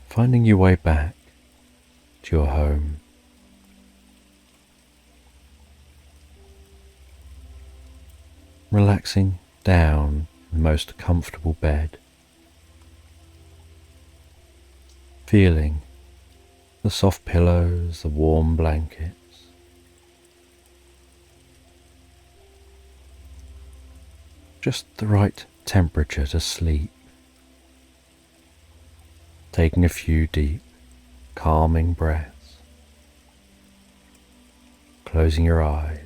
finding your way back to your home. Relaxing down in the most comfortable bed, feeling the soft pillows, the warm blankets, just the right temperature to sleep. Taking a few deep, calming breaths, closing your eyes,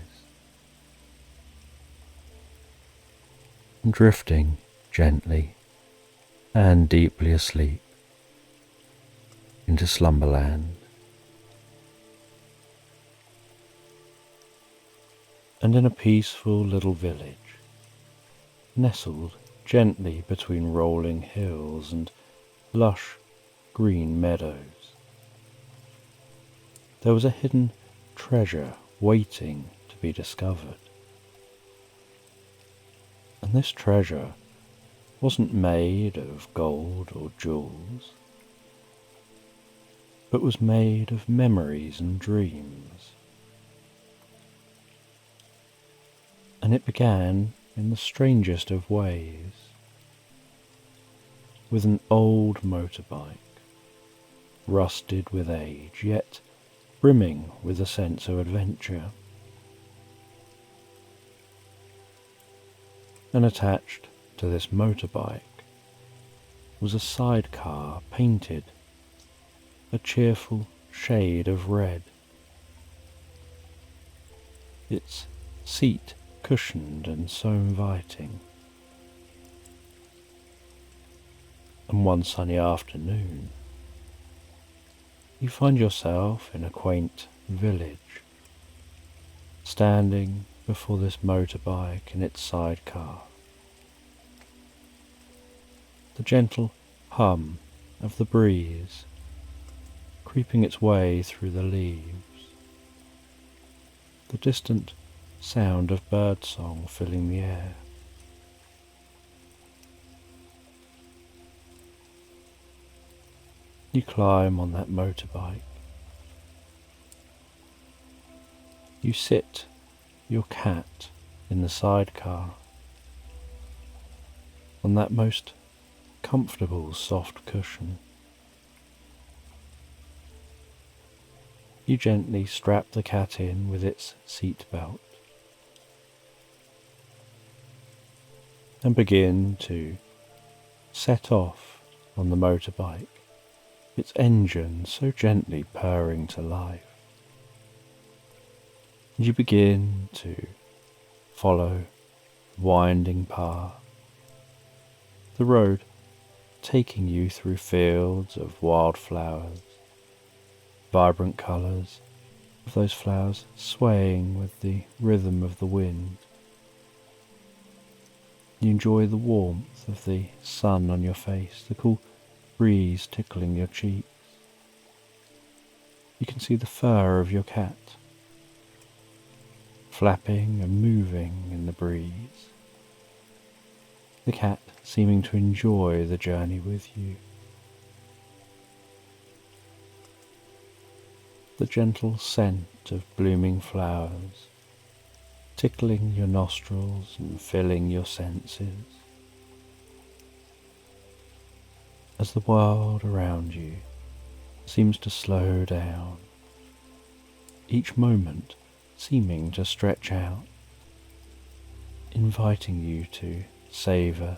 and drifting gently and deeply asleep into slumberland. And in a peaceful little village, nestled gently between rolling hills and lush green meadows, there was a hidden treasure waiting to be discovered. And this treasure wasn't made of gold or jewels, but was made of memories and dreams. And it began in the strangest of ways, with an old motorbike, rusted with age, yet brimming with a sense of adventure. And attached to this motorbike was a sidecar painted a cheerful shade of red, its seat cushioned and so inviting. And one sunny afternoon, you find yourself in a quaint village, standing before this motorbike in its sidecar. The gentle hum of the breeze creeping its way through the leaves, the distant sound of birdsong filling the air. You climb on that motorbike. You sit your cat in the sidecar on that most comfortable soft cushion. You gently strap the cat in with its seat belt and begin to set off on the motorbike, its engine so gently purring to life. And you begin to follow the winding path, the road taking you through fields of wildflowers, vibrant colours of those flowers swaying with the rhythm of the wind. You enjoy the warmth of the sun on your face, the cool breeze tickling your cheeks. You can see the fur of your cat flapping and moving in the breeze, the cat seeming to enjoy the journey with you. The gentle scent of blooming flowers tickling your nostrils and filling your senses, as the world around you seems to slow down, each moment seeming to stretch out, inviting you to savour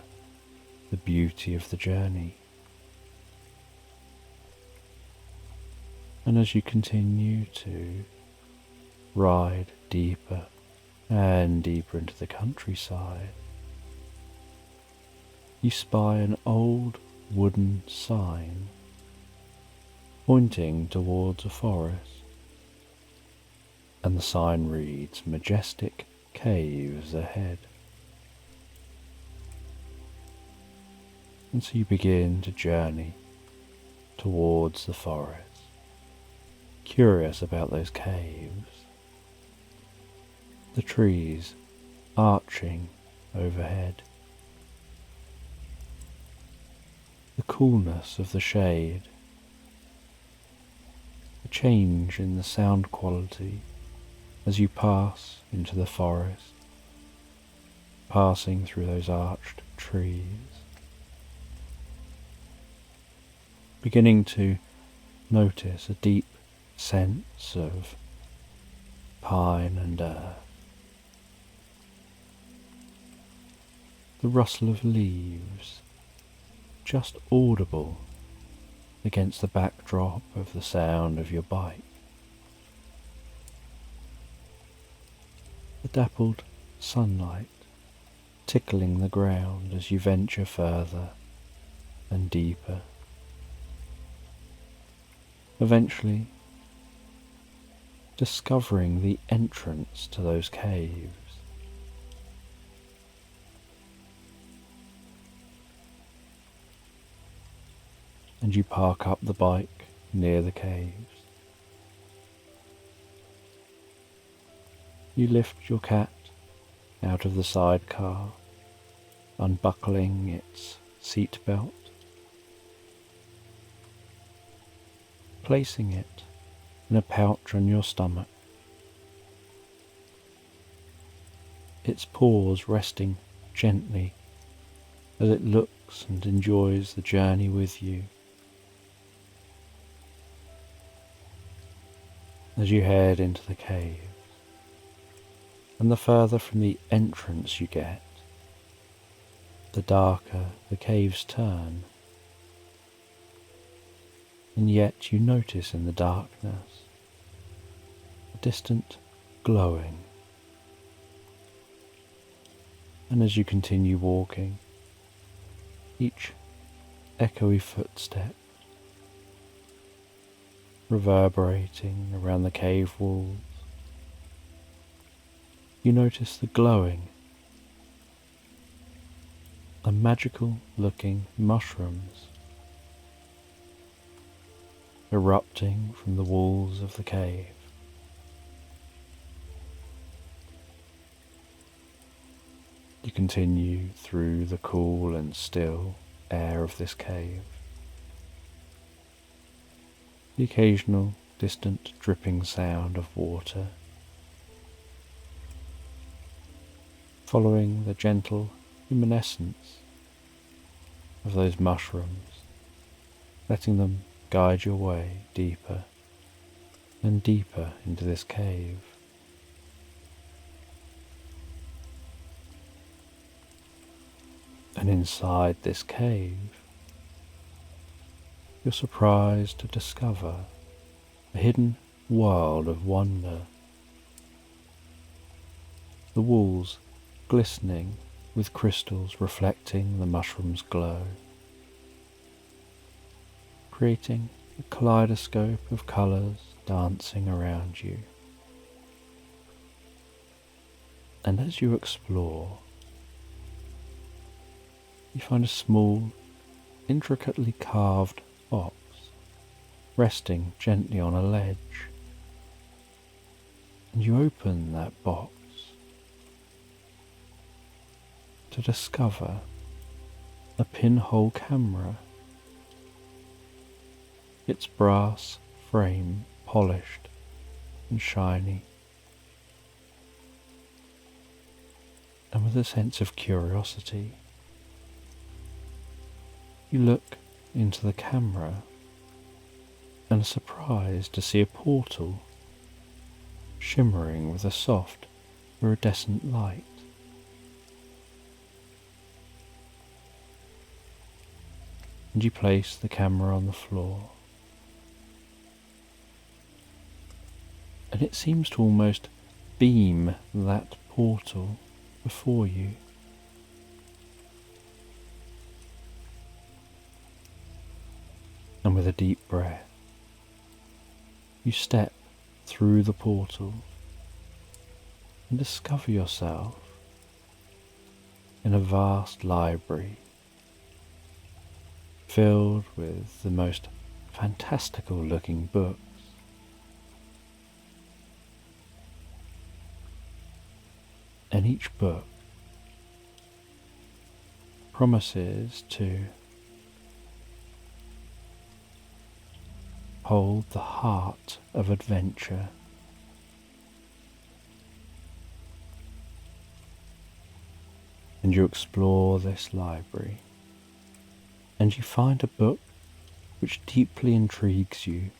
the beauty of the journey. And as you continue to ride deeper and deeper into the countryside, you spy an old wooden sign pointing towards a forest, and the sign reads "Majestic Caves Ahead." And so you begin to journey towards the forest, curious about those caves, the trees arching overhead, the coolness of the shade, the change in the sound quality as you pass into the forest, passing through those arched trees, beginning to notice a deep sense of pine and earth, the rustle of leaves just audible against the backdrop of the sound of your bike, the dappled sunlight tickling the ground as you venture further and deeper, eventually discovering the entrance to those caves. And you park up the bike near the caves. You lift your cat out of the sidecar, unbuckling its seat belt, placing it in a pouch on your stomach, its paws resting gently as it looks and enjoys the journey with you. As you head into the cave, and the further from the entrance you get, the darker the caves turn, and yet you notice in the darkness a distant glowing. And as you continue walking, each echoey footstep reverberating around the cave walls, you notice the glowing and magical looking mushrooms erupting from the walls of the cave. You continue through the cool and still air of this cave. The occasional distant dripping sound of water, following the gentle luminescence of those mushrooms, letting them guide your way deeper and deeper into this cave. And inside this cave, you're surprised to discover a hidden world of wonder. The walls glistening with crystals reflecting the mushroom's glow, creating a kaleidoscope of colours dancing around you. And as you explore, you find a small, intricately carved box resting gently on a ledge. And you open that box to discover a pinhole camera, its brass frame polished and shiny. And with a sense of curiosity, you look into the camera and are surprised to see a portal shimmering with a soft iridescent light. And you place the camera on the floor, and it seems to almost beam that portal before you. And with a deep breath, you step through the portal and discover yourself in a vast library filled with the most fantastical looking books. And each book promises to hold the heart of adventure. And you explore this library, and you find a book which deeply intrigues you.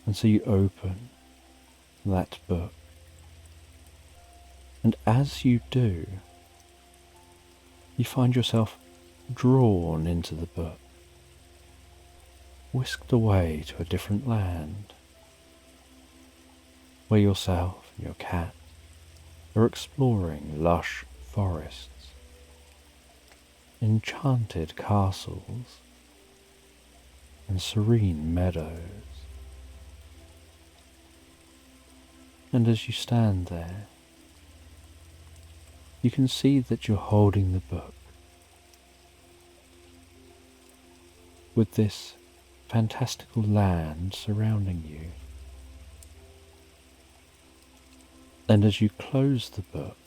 And so you open that book, and as you do, you find yourself drawn into the book, whisked away to a different land, where yourself and your cat are exploring lush forests, enchanted castles, and serene meadows. And as you stand there, you can see that you're holding the book with this fantastical land surrounding you. And as you close the book,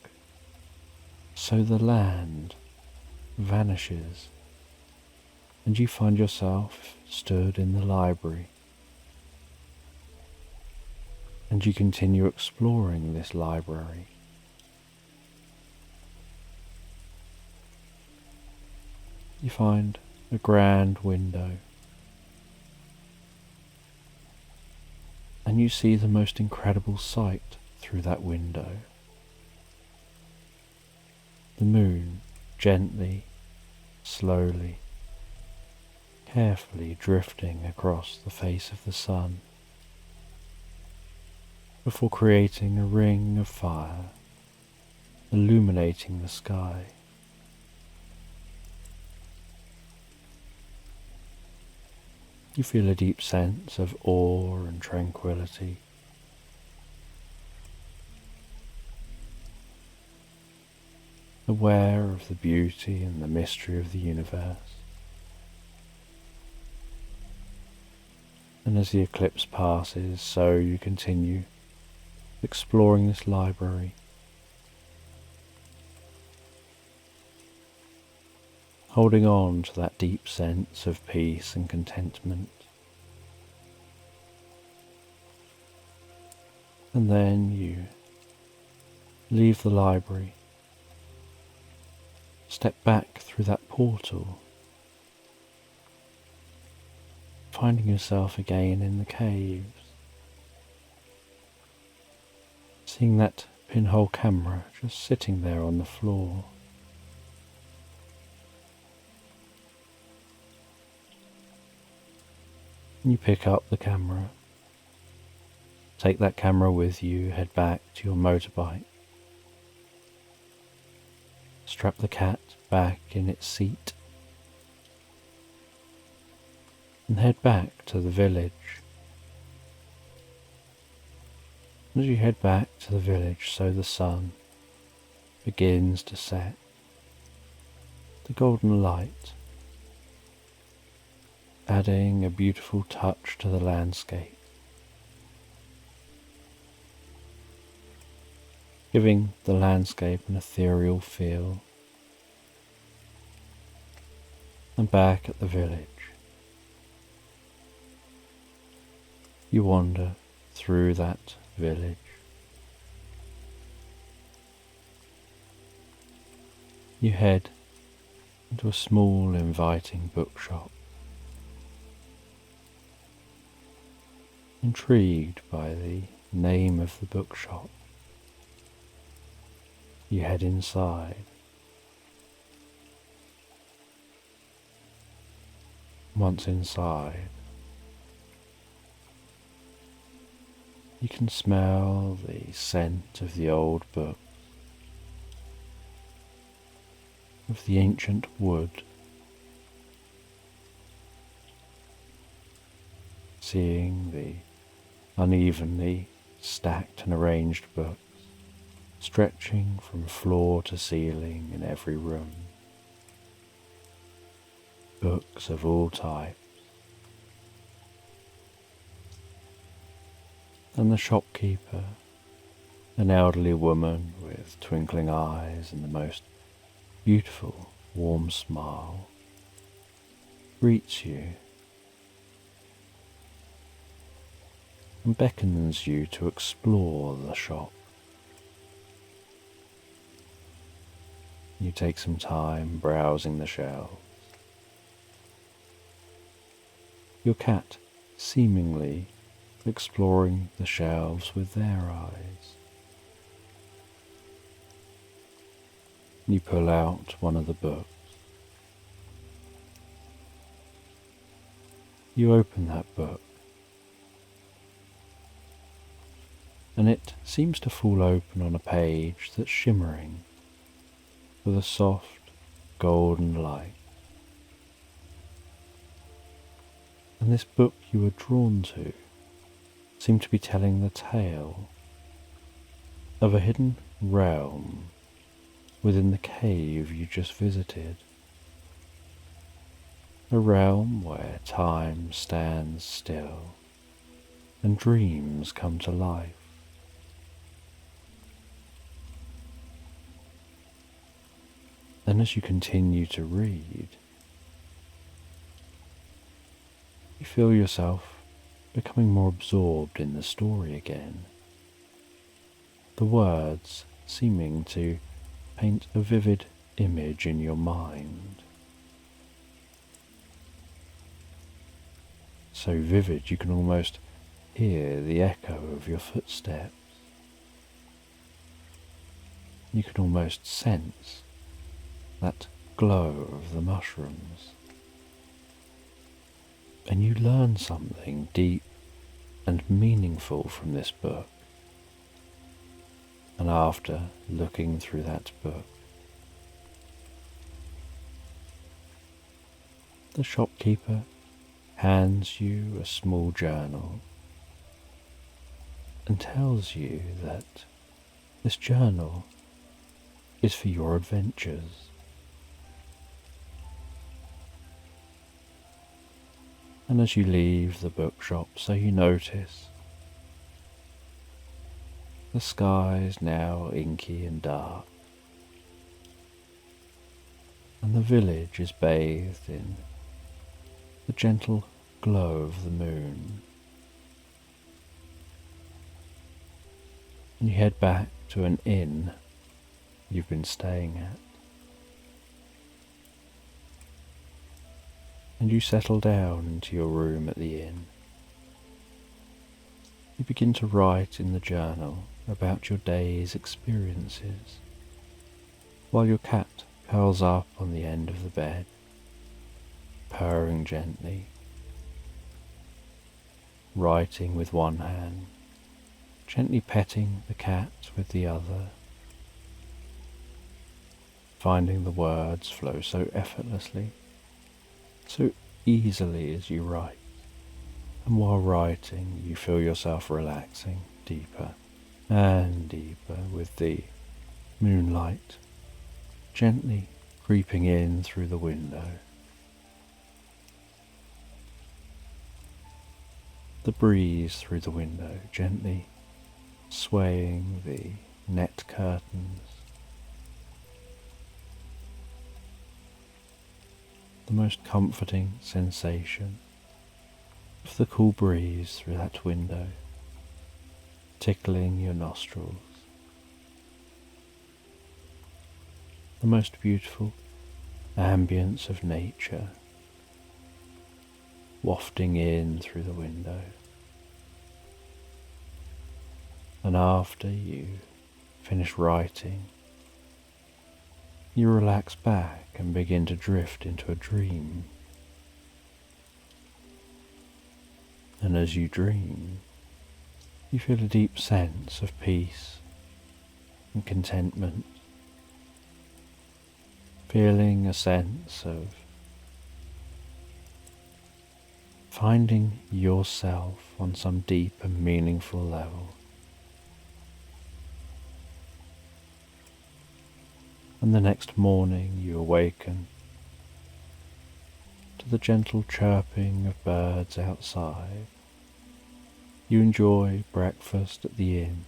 so the land vanishes, and you find yourself stood in the library. And you continue exploring this library. You find a grand window, and you see the most incredible sight through that window. The moon gently, slowly, carefully drifting across the face of the sun before creating a ring of fire, illuminating the sky. You feel a deep sense of awe and tranquility. Aware of the beauty and the mystery of the universe. And as the eclipse passes, so you continue exploring this library, holding on to that deep sense of peace and contentment. And then you leave the library, step back through that portal, finding yourself again in the caves, seeing that pinhole camera just sitting there on the floor. You pick up the camera, take that camera with you, head back to your motorbike, strap the cat back in its seat, and head back to the village. As you head back to the village, so the sun begins to set, the golden light adding a beautiful touch to the landscape, giving the landscape an ethereal feel. And back at the village, you wander through that village. You head into a small, inviting bookshop. Intrigued by the name of the bookshop, you head inside. Once inside, you can smell the scent of the old books, of the ancient wood, seeing the unevenly stacked and arranged books stretching from floor to ceiling in every room. Books of all types. And the shopkeeper, an elderly woman with twinkling eyes and the most beautiful, warm smile, greets you and beckons you to explore the shop. You take some time browsing the shelves, your cat seemingly exploring the shelves with their eyes. You pull out one of the books. You open that book, and it seems to fall open on a page that's shimmering with a soft golden light. And this book you were drawn to seemed to be telling the tale of a hidden realm within the cave you just visited. A realm where time stands still and dreams come to life. Then as you continue to read, you feel yourself becoming more absorbed in the story again, the words seeming to paint a vivid image in your mind. So vivid you can almost hear the echo of your footsteps. You can almost sense that glow of the mushrooms. And you learn something deep and meaningful from this book. And after looking through that book, the shopkeeper hands you a small journal and tells you that this journal is for your adventures. And as you leave the bookshop, so you notice the sky is now inky and dark, and the village is bathed in the gentle glow of the moon. And you head back to an inn you've been staying at. And you settle down into your room at the inn. You begin to write in the journal about your day's experiences, while your cat curls up on the end of the bed, purring gently, writing with one hand, gently petting the cat with the other, finding the words flow so effortlessly, so easily as you write. And while writing, you feel yourself relaxing deeper and deeper with the moonlight gently creeping in through the window. The breeze through the window gently swaying the net curtains. The most comforting sensation of the cool breeze through that window, tickling your nostrils. The most beautiful ambience of nature wafting in through the window. And after you finish writing, you relax back and begin to drift into a dream. And as you dream, you feel a deep sense of peace and contentment, feeling a sense of finding yourself on some deep and meaningful level. And the next morning you awaken to the gentle chirping of birds outside. You enjoy breakfast at the inn,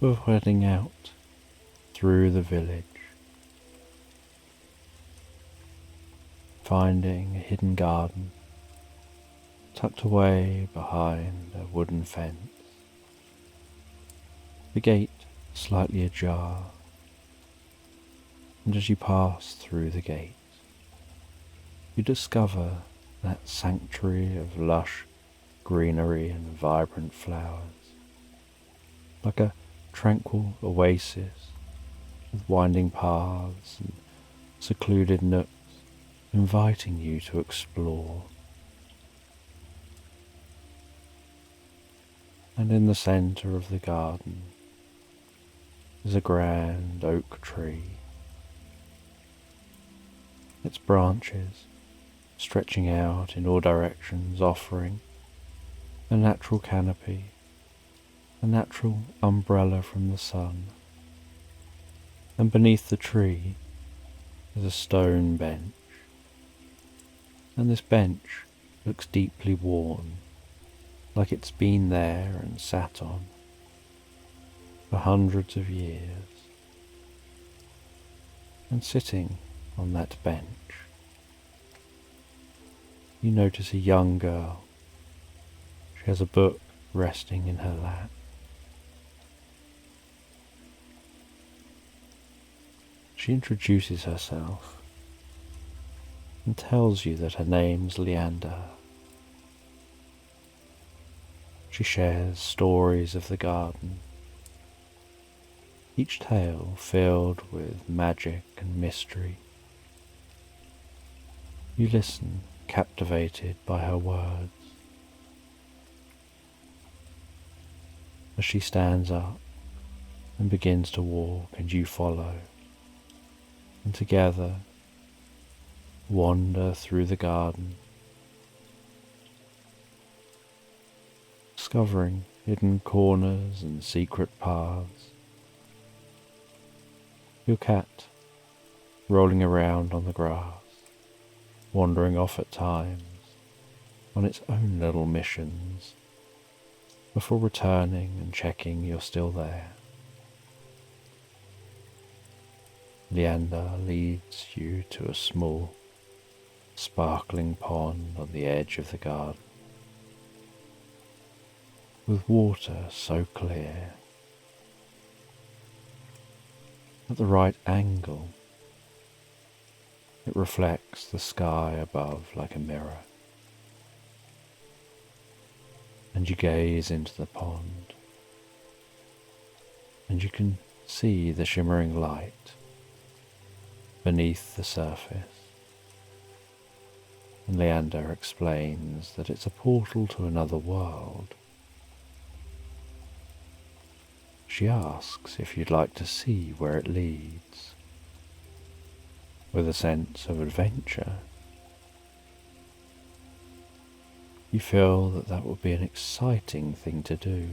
before heading out through the village, finding a hidden garden tucked away behind a wooden fence, the gate slightly ajar, and as you pass through the gate, you discover that sanctuary of lush greenery and vibrant flowers, like a tranquil oasis with winding paths and secluded nooks inviting you to explore. And in the centre of the garden is a grand oak tree, its branches stretching out in all directions, offering a natural canopy, a natural umbrella from the sun. And beneath the tree is a stone bench, and this bench looks deeply worn, like it's been there and sat on for hundreds of years. And sitting on that bench, you notice a young girl. She has a book resting in her lap. She introduces herself and tells you that her name's Leander. She shares stories of the garden, each tale filled with magic and mystery. You listen, captivated by her words. As she stands up and begins to walk, and you follow, and together wander through the garden, discovering hidden corners and secret paths. Your cat rolling around on the grass, wandering off at times on its own little missions, before returning and checking you're still there. Leander leads you to a small, sparkling pond on the edge of the garden, with water so clear. At the right angle, it reflects the sky above like a mirror, and you gaze into the pond, and you can see the shimmering light beneath the surface. And Leander explains that it's a portal to another world. She asks if you'd like to see where it leads. With a sense of adventure, you feel that that would be an exciting thing to do.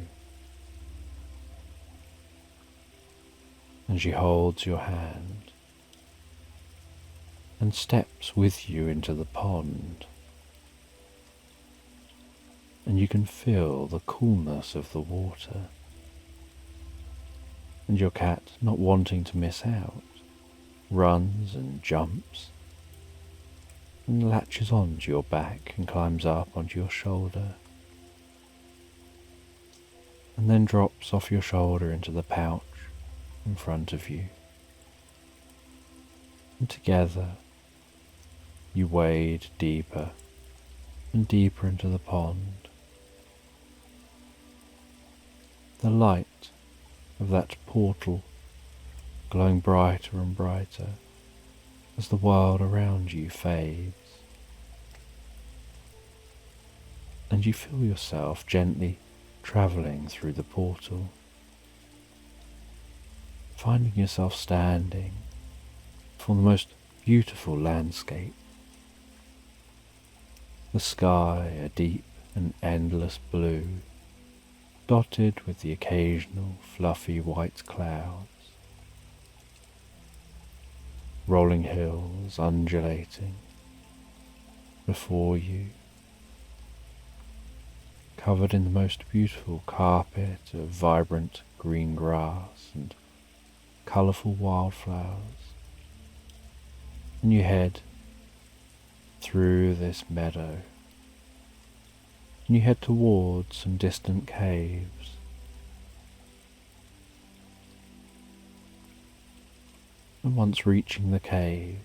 And she holds your hand and steps with you into the pond, and you can feel the coolness of the water. And your cat, not wanting to miss out, runs and jumps and latches onto your back and climbs up onto your shoulder, and then drops off your shoulder into the pouch in front of you. And together you wade deeper and deeper into the pond. The light of that portal glowing brighter and brighter as the world around you fades, and you feel yourself gently travelling through the portal, finding yourself standing before the most beautiful landscape. The sky a deep and endless blue, dotted with the occasional fluffy white clouds. Rolling hills undulating before you, covered in the most beautiful carpet of vibrant green grass and colourful wildflowers. And you head through this meadow, and you head towards some distant caves. And once reaching the caves,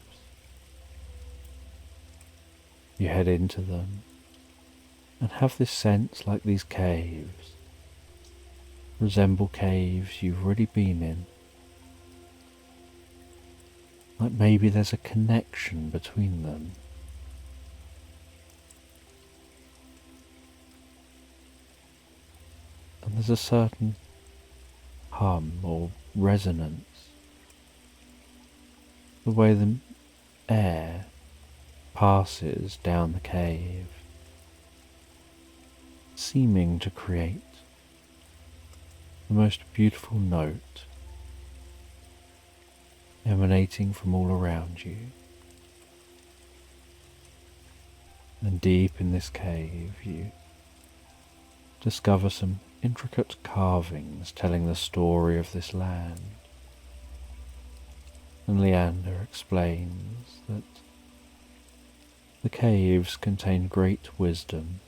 you head into them and have this sense like these caves resemble caves you've already been in. Like maybe there's a connection between them. And there's a certain hum or resonance, the way the air passes down the cave, seeming to create the most beautiful note emanating from all around you. And deep in this cave you discover some intricate carvings telling the story of this land. And Leander explains that the caves contain great wisdom.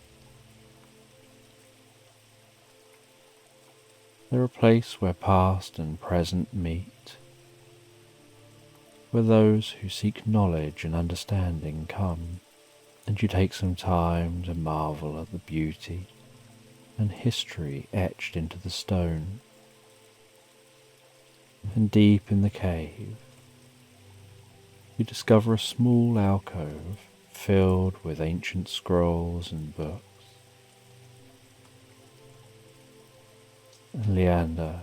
They're a place where past and present meet, where those who seek knowledge and understanding come, and you take some time to marvel at the beauty and history etched into the stone. And deep in the cave, you discover a small alcove filled with ancient scrolls and books. And Leander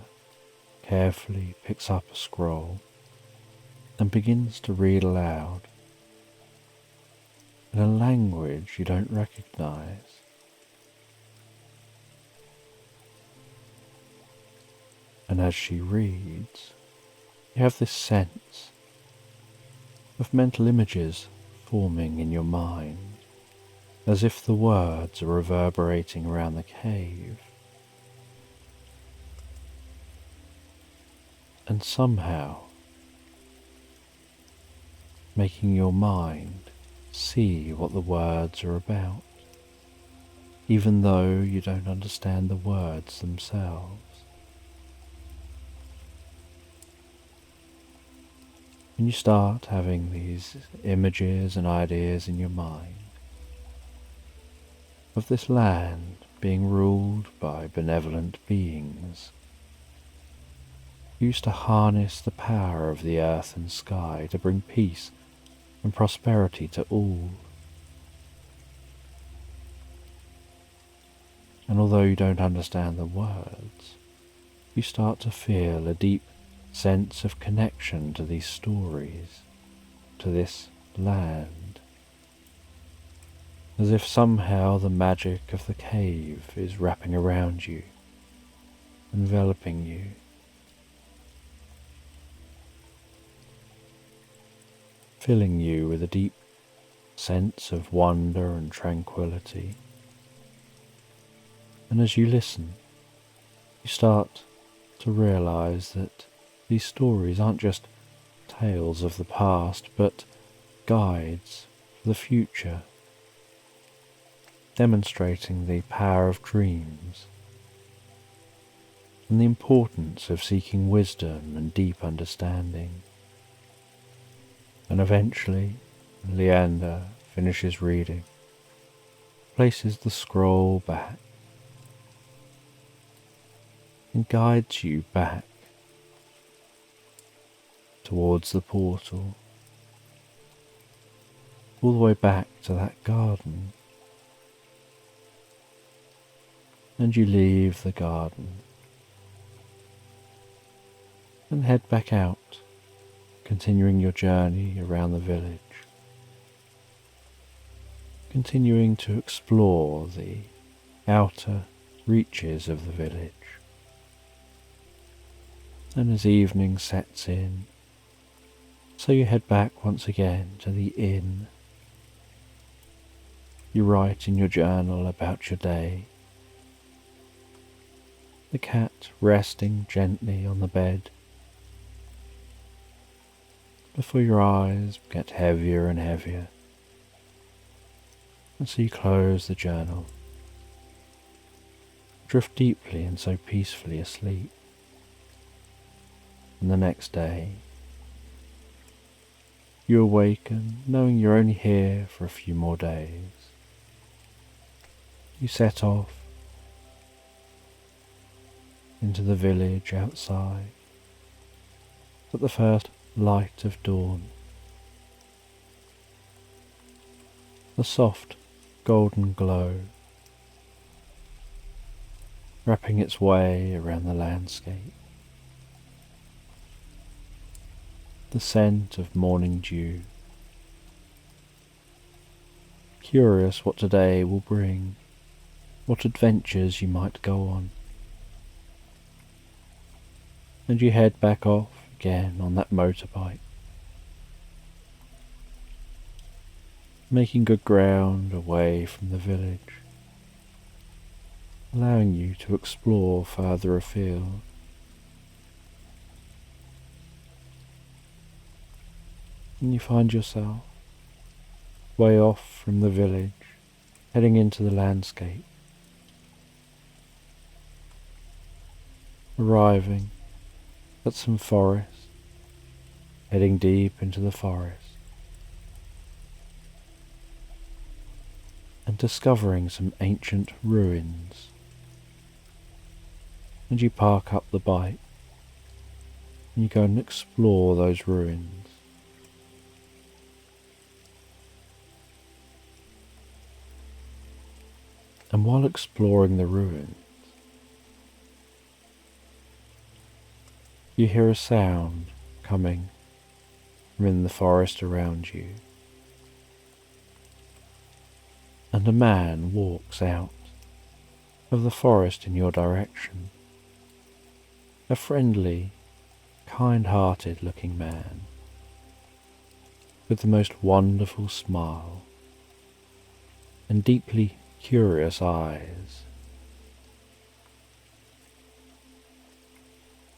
carefully picks up a scroll and begins to read aloud in a language you don't recognize. And as she reads, you have this sense of mental images forming in your mind, as if the words are reverberating around the cave. And somehow making your mind see what the words are about, even though you don't understand the words themselves. When you start having these images and ideas in your mind of this land being ruled by benevolent beings, you used to harness the power of the earth and sky to bring peace and prosperity to all. And although you don't understand the words, you start to feel a deep sense of connection to these stories, to this land, as if somehow the magic of the cave is wrapping around you, enveloping you. Filling you with a deep sense of wonder and tranquility. And as you listen, you start to realize that these stories aren't just tales of the past, but guides for the future, demonstrating the power of dreams and the importance of seeking wisdom and deep understanding. And eventually, Leander finishes reading, places the scroll back, and guides you back towards the portal, all the way back to that garden. And you leave the garden and head back out, continuing your journey around the village, continuing to explore the outer reaches of the village. And as evening sets in, so you head back once again to the inn. You write in your journal about your day, the cat resting gently on the bed, before your eyes get heavier and heavier, and so you close the journal, drift deeply and so peacefully asleep. And the next day, you awaken knowing you're only here for a few more days. You set off into the village outside at the first light of dawn. The soft golden glow wrapping its way around the landscape. The scent of morning dew. Curious what today will bring, what adventures you might go on. And you head back off again on that motorbike, making good ground away from the village, allowing you to explore further afield. And you find yourself way off from the village, heading into the landscape, arriving at some forest, heading deep into the forest, and discovering some ancient ruins. And you park up the bike and you go and explore those ruins. And while exploring the ruins, you hear a sound coming from in the forest around you, and a man walks out of the forest in your direction. A friendly, kind-hearted looking man with the most wonderful smile and deeply curious eyes.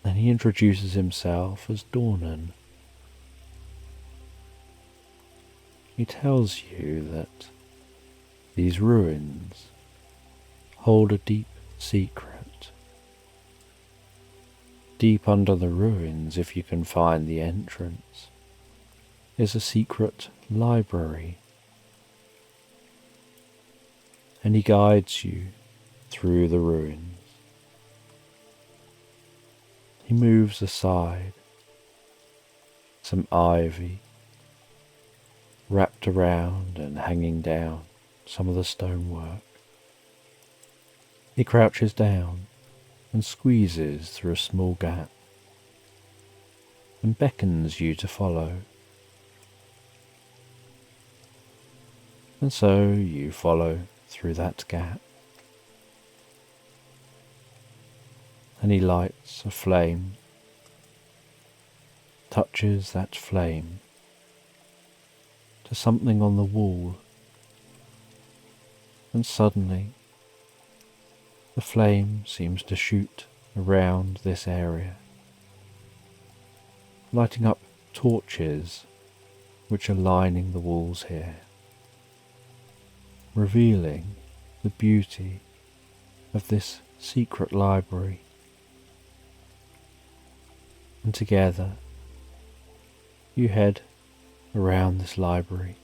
And he introduces himself as Dornan. He tells you that these ruins hold a deep secret. Deep under the ruins, if you can find the entrance, is a secret library. And he guides you through the ruins. He moves aside some ivy wrapped around and hanging down some of the stonework. He crouches down and squeezes through a small gap and beckons you to follow. And so you follow through that gap, and he lights a flame, touches that flame to something on the wall, and suddenly the flame seems to shoot around this area, lighting up torches which are lining the walls here, revealing the beauty of this secret library. And together you head around this library.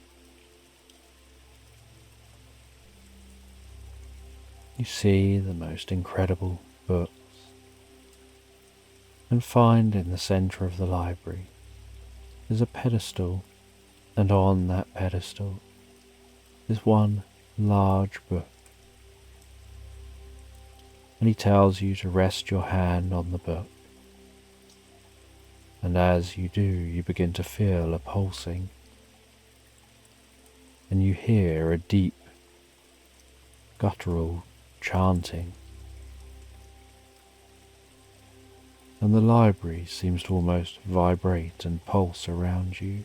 You see the most incredible books and find in the centre of the library is a pedestal, and on that pedestal is one large book. And he tells you to rest your hand on the book. And as you do, you begin to feel a pulsing, and you hear a deep, guttural chanting. And the library seems to almost vibrate and pulse around you,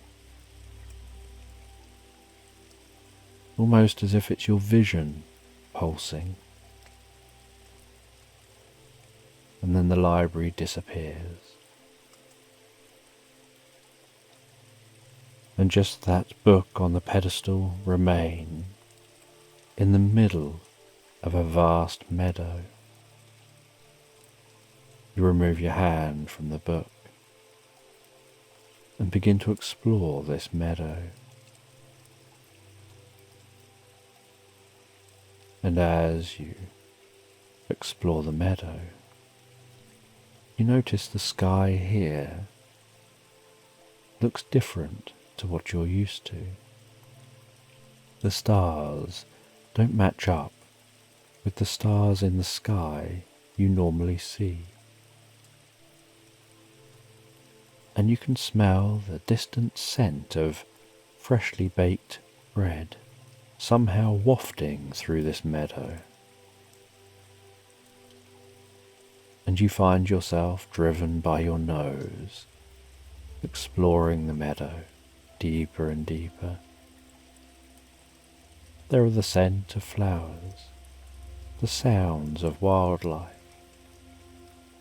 almost as if it's your vision pulsing. And then the library disappears. And just that book on the pedestal remains in the middle of a vast meadow. You remove your hand from the book and begin to explore this meadow. And as you explore the meadow, you notice the sky here looks different to what you're used to. The stars don't match up with the stars in the sky you normally see. And you can smell the distant scent of freshly baked bread somehow wafting through this meadow. And you find yourself driven by your nose, exploring the meadow deeper and deeper. There are the scent of flowers, the sounds of wildlife,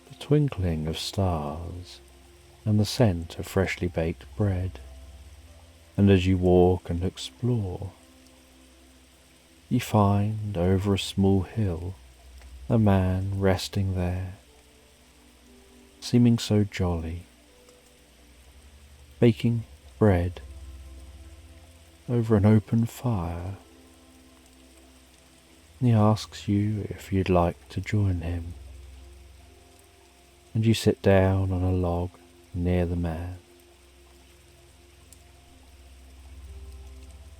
the twinkling of stars, and the scent of freshly baked bread. And as you walk and explore, you find over a small hill a man resting there, seeming so jolly, baking bread over an open fire. He asks you if you'd like to join him, and you sit down on a log near the man.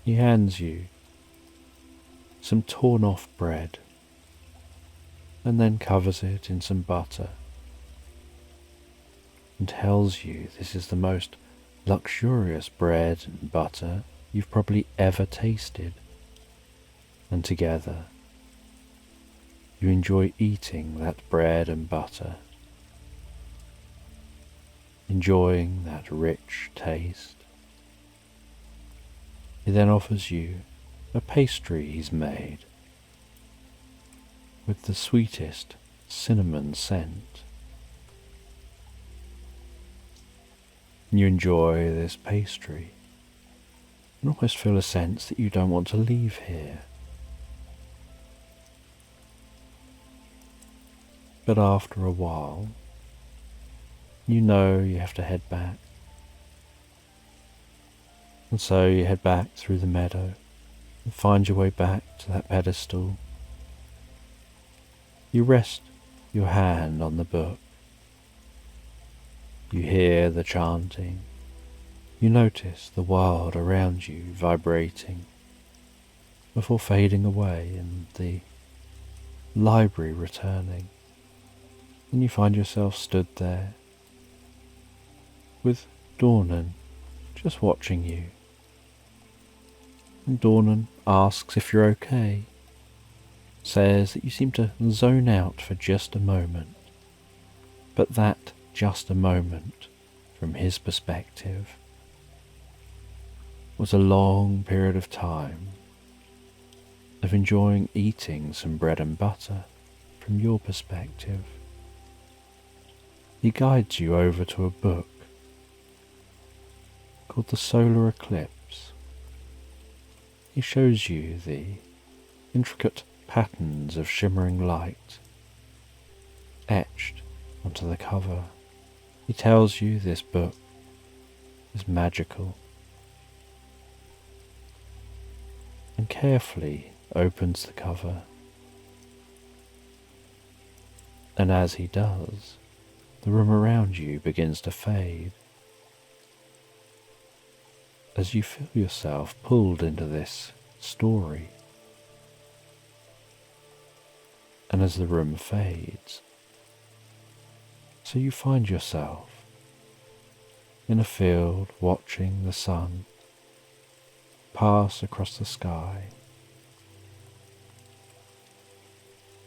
He hands you some torn off bread and then covers it in some butter and tells you this is the most luxurious bread and butter you've probably ever tasted. And together you enjoy eating that bread and butter, enjoying that rich taste. He then offers you a pastry he's made with the sweetest cinnamon scent. You enjoy this pastry and almost feel a sense that you don't want to leave here. But after a while, you know you have to head back. And so you head back through the meadow and find your way back to that pedestal. You rest your hand on the book. You hear the chanting. You notice the world around you vibrating before fading away and the library returning. And you find yourself stood there with Dornan just watching you. And Dornan asks if you're okay, says that you seem to zone out for just a moment, but that just a moment, from his perspective, was a long period of time of enjoying eating some bread and butter from your perspective. He guides you over to a book called The Solar Eclipse. He shows you the intricate patterns of shimmering light etched onto the cover. He tells you this book is magical and carefully opens the cover. And as he does, the room around you begins to fade as you feel yourself pulled into this story. And as the room fades, so you find yourself in a field watching the sun pass across the sky,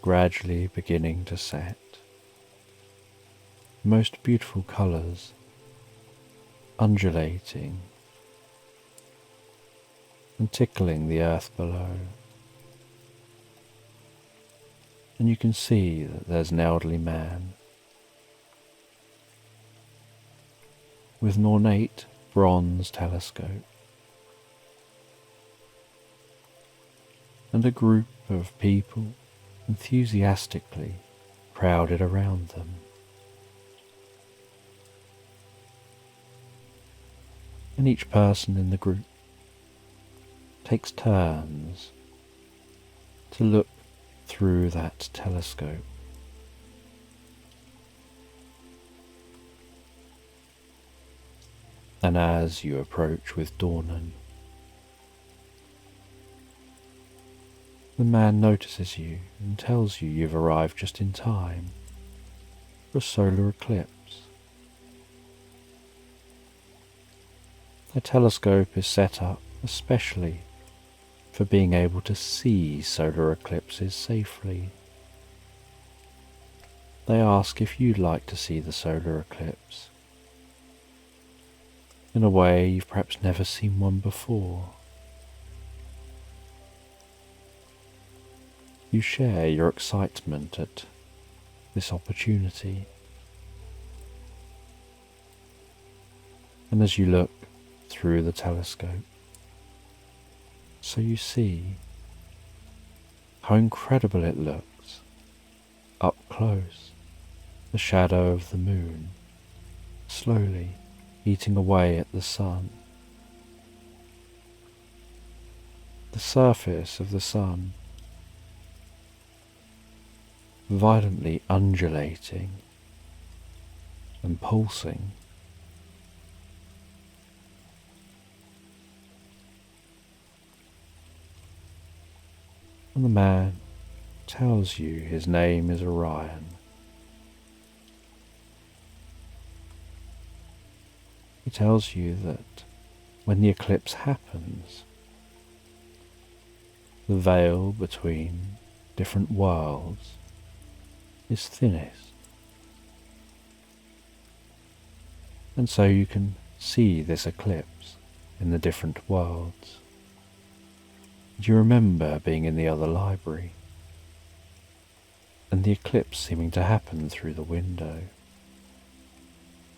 gradually beginning to set. Most beautiful colours undulating and tickling the earth below. And you can see that there's an elderly man with an ornate bronze telescope and a group of people enthusiastically crowded around them. And each person in the group takes turns to look through that telescope. And as you approach with Dornan, the man notices you and tells you you've arrived just in time for a solar eclipse. The telescope is set up especially for being able to see solar eclipses safely. They ask if you'd like to see the solar eclipse in a way you've perhaps never seen one before. You share your excitement at this opportunity, and as you look through the telescope, so you see how incredible it looks up close, the shadow of the moon slowly eating away at the sun. The surface of the sun violently undulating and pulsing And the man tells you his name is Orion. He tells you that when the eclipse happens, the veil between different worlds is thinnest. And so you can see this eclipse in the different worlds. Do you remember being in the other library and the eclipse seeming to happen through the window,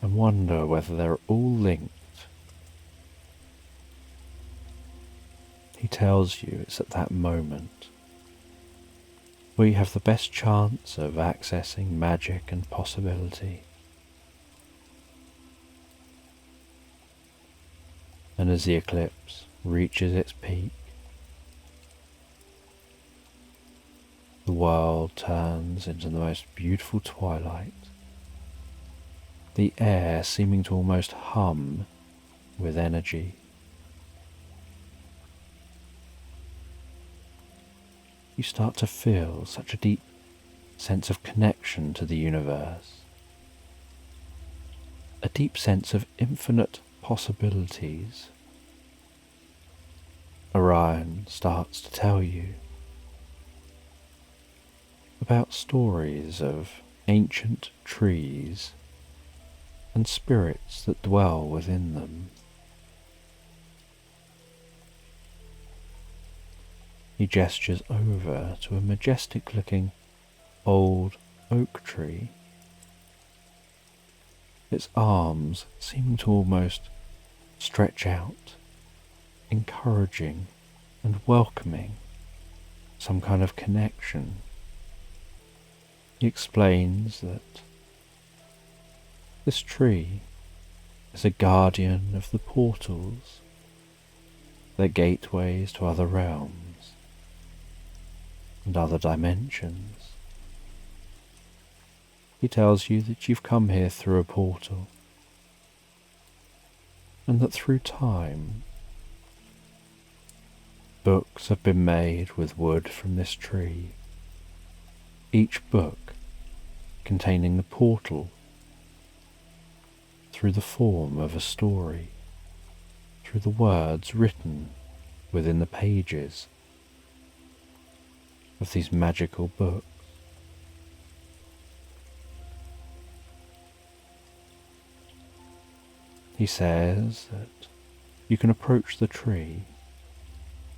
and wonder whether they're all linked? He tells you it's at that moment where you have the best chance of accessing magic and possibility. And as the eclipse reaches its peak, the world turns into the most beautiful twilight, the air seeming to almost hum with energy. You start to feel such a deep sense of connection to the universe, a deep sense of infinite possibilities. Orion starts to tell you about stories of ancient trees and spirits that dwell within them. He gestures over to a majestic-looking old oak tree, its arms seeming to almost stretch out, encouraging and welcoming some kind of connection. He explains that this tree is a guardian of the portals, their gateways to other realms and other dimensions. He tells you that you've come here through a portal, and that through time, books have been made with wood from this tree, each book containing the portal through the form of a story, through the words written within the pages of these magical books. He says that you can approach the tree,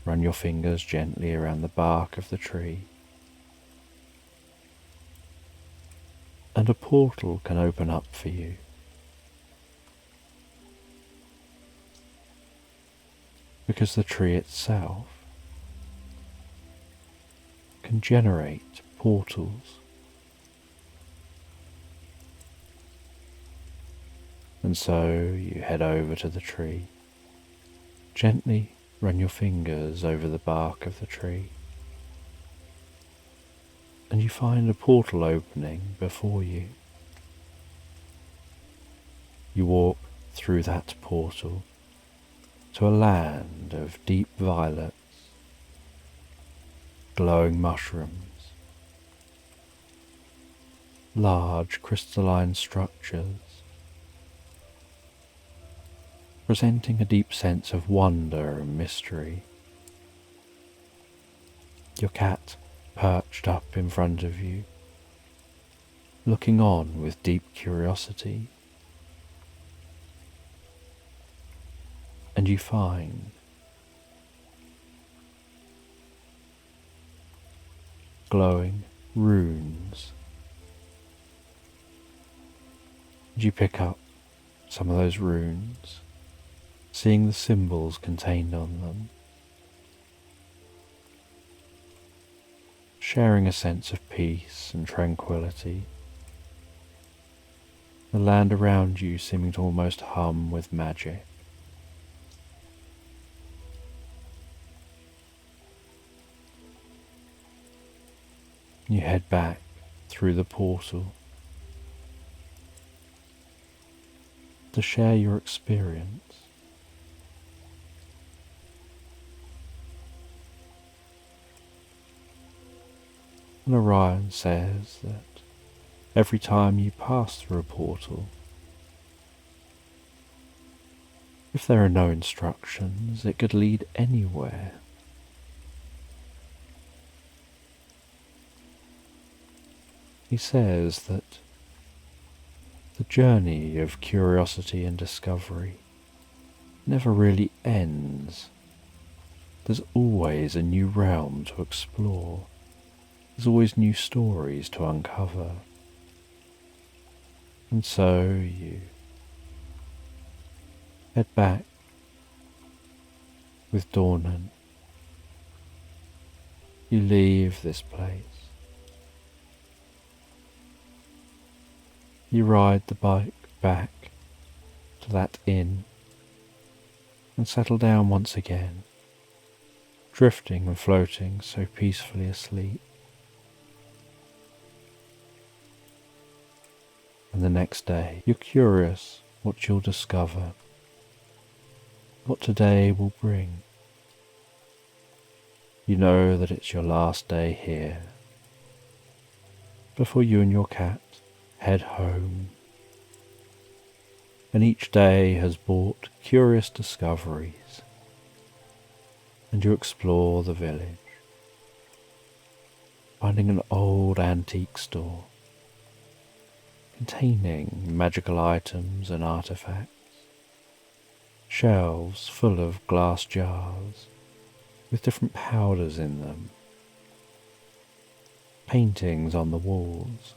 run your fingers gently around the bark of the tree, and a portal can open up for you. Because the tree itself can generate portals. And so you head over to the tree, gently run your fingers over the bark of the tree, and you find a portal opening before you. You walk through that portal to a land of deep violets, glowing mushrooms, large crystalline structures, presenting a deep sense of wonder and mystery. Your cat perched up in front of you, looking on with deep curiosity. And you find glowing runes. And you pick up some of those runes, seeing the symbols contained on them, sharing a sense of peace and tranquility, the land around you seeming to almost hum with magic. You head back through the portal to share your experience. And Orion says that every time you pass through a portal, if there are no instructions, it could lead anywhere. He says that the journey of curiosity and discovery never really ends. There's always a new realm to explore. There's always new stories to uncover. And so you head back with Dornan. You leave this place. You ride the bike back to that inn and settle down once again, drifting and floating so peacefully asleep. And the next day, you're curious what you'll discover, what today will bring. You know that it's your last day here, before you and your cat head home. And each day has brought curious discoveries, and you explore the village, finding an old antique store containing magical items and artifacts, shelves full of glass jars with different powders in them, paintings on the walls,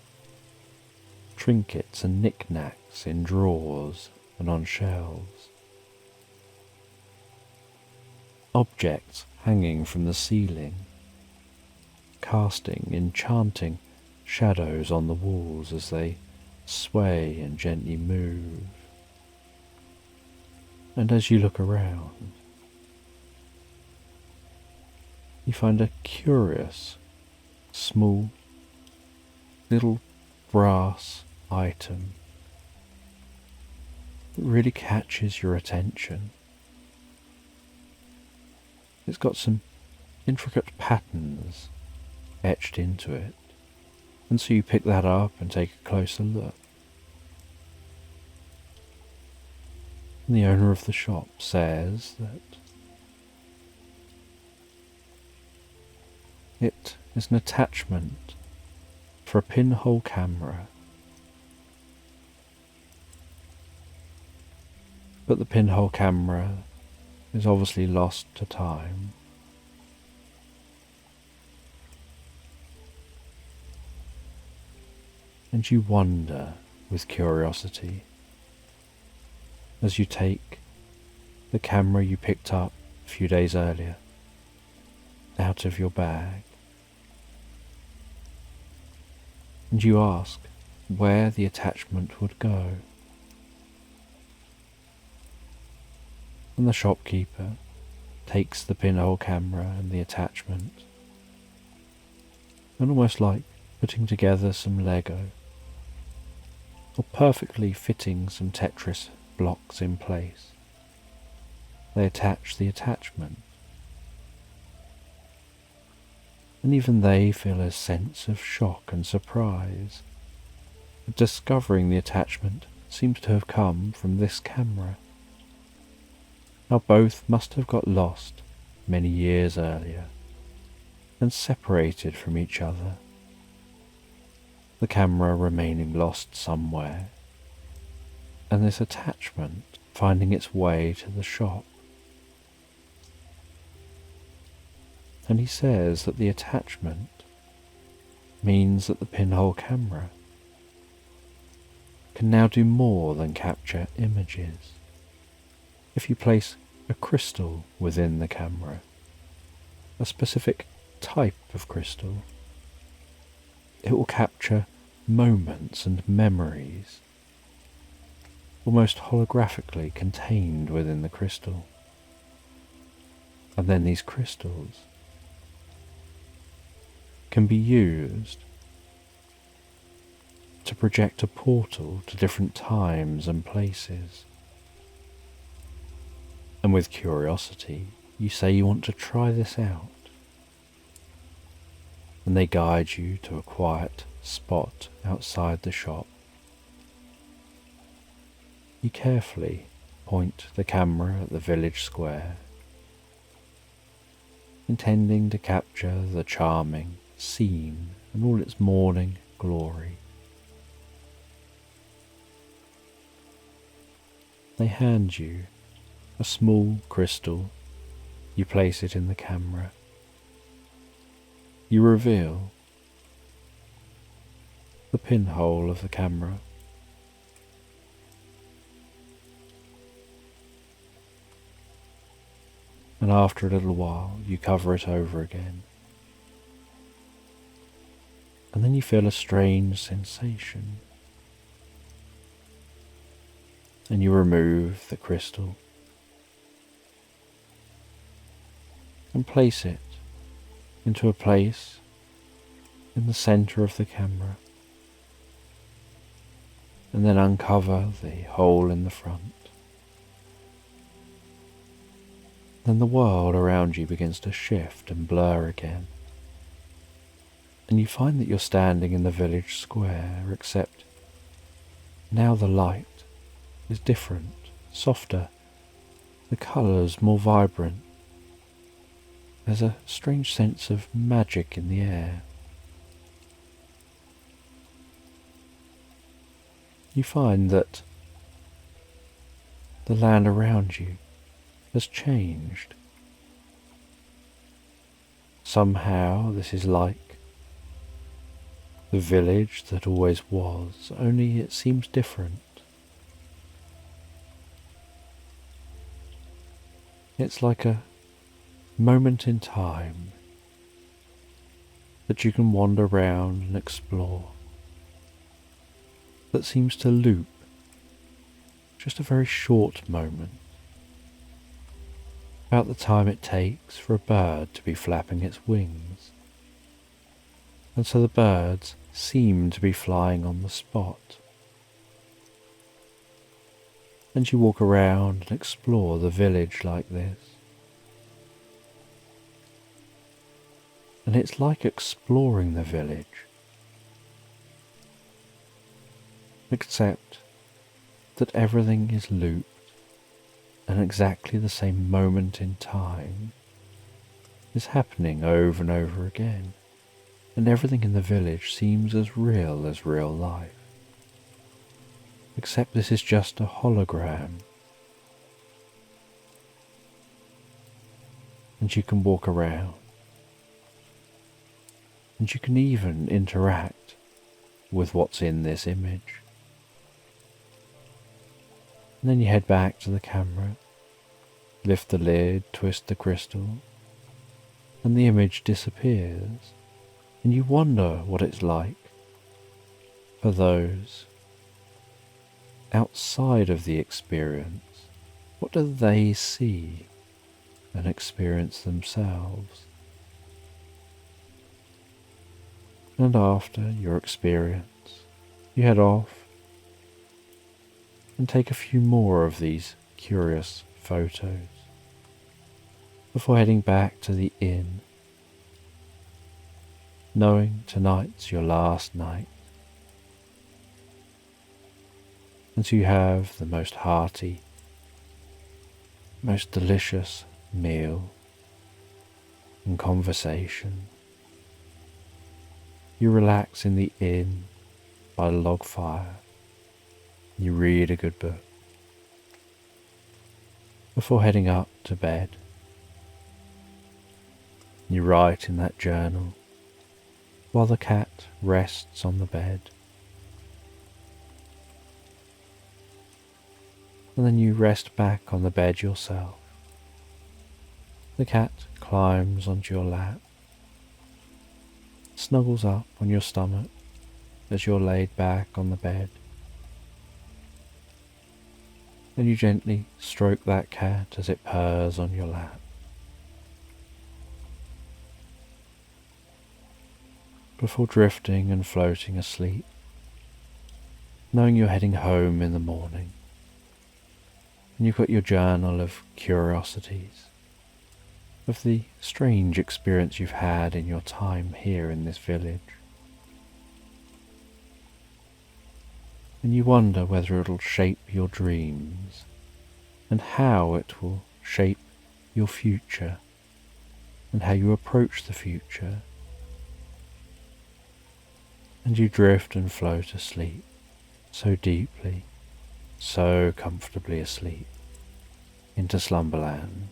trinkets and knickknacks in drawers and on shelves, objects hanging from the ceiling, casting enchanting shadows on the walls as they sway and gently move. And as you look around, you find a curious, small, little brass item that really catches your attention. It's got some intricate patterns etched into it, and so you pick that up and take a closer look. And the owner of the shop says that it is an attachment for a pinhole camera, but the pinhole camera is obviously lost to time. And you wonder with curiosity as you take the camera you picked up a few days earlier out of your bag, and you ask where the attachment would go. And the shopkeeper takes the pinhole camera and the attachment, and almost like putting together some Lego, or perfectly fitting some Tetris blocks in place, they attach the attachment. And even they feel a sense of shock and surprise at discovering the attachment seems to have come from this camera. Now both must have got lost many years earlier and separated from each other, the camera remaining lost somewhere, and this attachment finding its way to the shop. And he says that the attachment means that the pinhole camera can now do more than capture images. If you place a crystal within the camera, a specific type of crystal, it will capture moments and memories, almost holographically contained within the crystal. And then these crystals can be used to project a portal to different times and places. And with curiosity, you say you want to try this out. and they guide you to a quiet spot outside the shop. You carefully point the camera at the village square, intending to capture the charming scene and all its morning glory. They hand you a small crystal. You place it in the camera. You reveal the pinhole of the camera. And after a little while, you cover it over again. And then you feel a strange sensation. And you remove the crystal and place it into a place in the center of the camera, and then uncover the hole in the front. Then the world around you begins to shift and blur again, and you find that you're standing in the village square, except now the light is different, softer, the colours more vibrant. There's a strange sense of magic in the air. You find that the land around you has changed. Somehow this is like the village that always was, only it seems different. It's like a moment in time that you can wander around and explore, that seems to loop just a very short moment, about the time it takes for a bird to be flapping its wings, and so the birds seem to be flying on the spot. And you walk around and explore the village like this. And it's like exploring the village, except that everything is looped and exactly the same moment in time is happening over and over again, and everything in the village seems as real life. Except this is just a hologram. And you can walk around. And you can even interact with what's in this image. And then you head back to the camera, lift the lid, twist the crystal, and the image disappears. And you wonder what it's like for those outside of the experience. What do they see and experience themselves? And after your experience, you head off and take a few more of these curious photos before heading back to the inn, knowing tonight's your last night. And so you have the most hearty, most delicious meal and conversation. You relax in the inn by the log fire. You read a good book before heading up to bed. You write in that journal while the cat rests on the bed. And then you rest back on the bed yourself. The cat climbs onto your lap, snuggles up on your stomach as you're laid back on the bed. And you gently stroke that cat as it purrs on your lap. Before drifting and floating asleep, knowing you're heading home in the morning. And you've got your journal of curiosities. of the strange experience you've had in your time here in this village. And you wonder whether it'll shape your dreams and how it will shape your future and how you approach the future. And you drift and float asleep, so deeply, so comfortably asleep, into slumberland.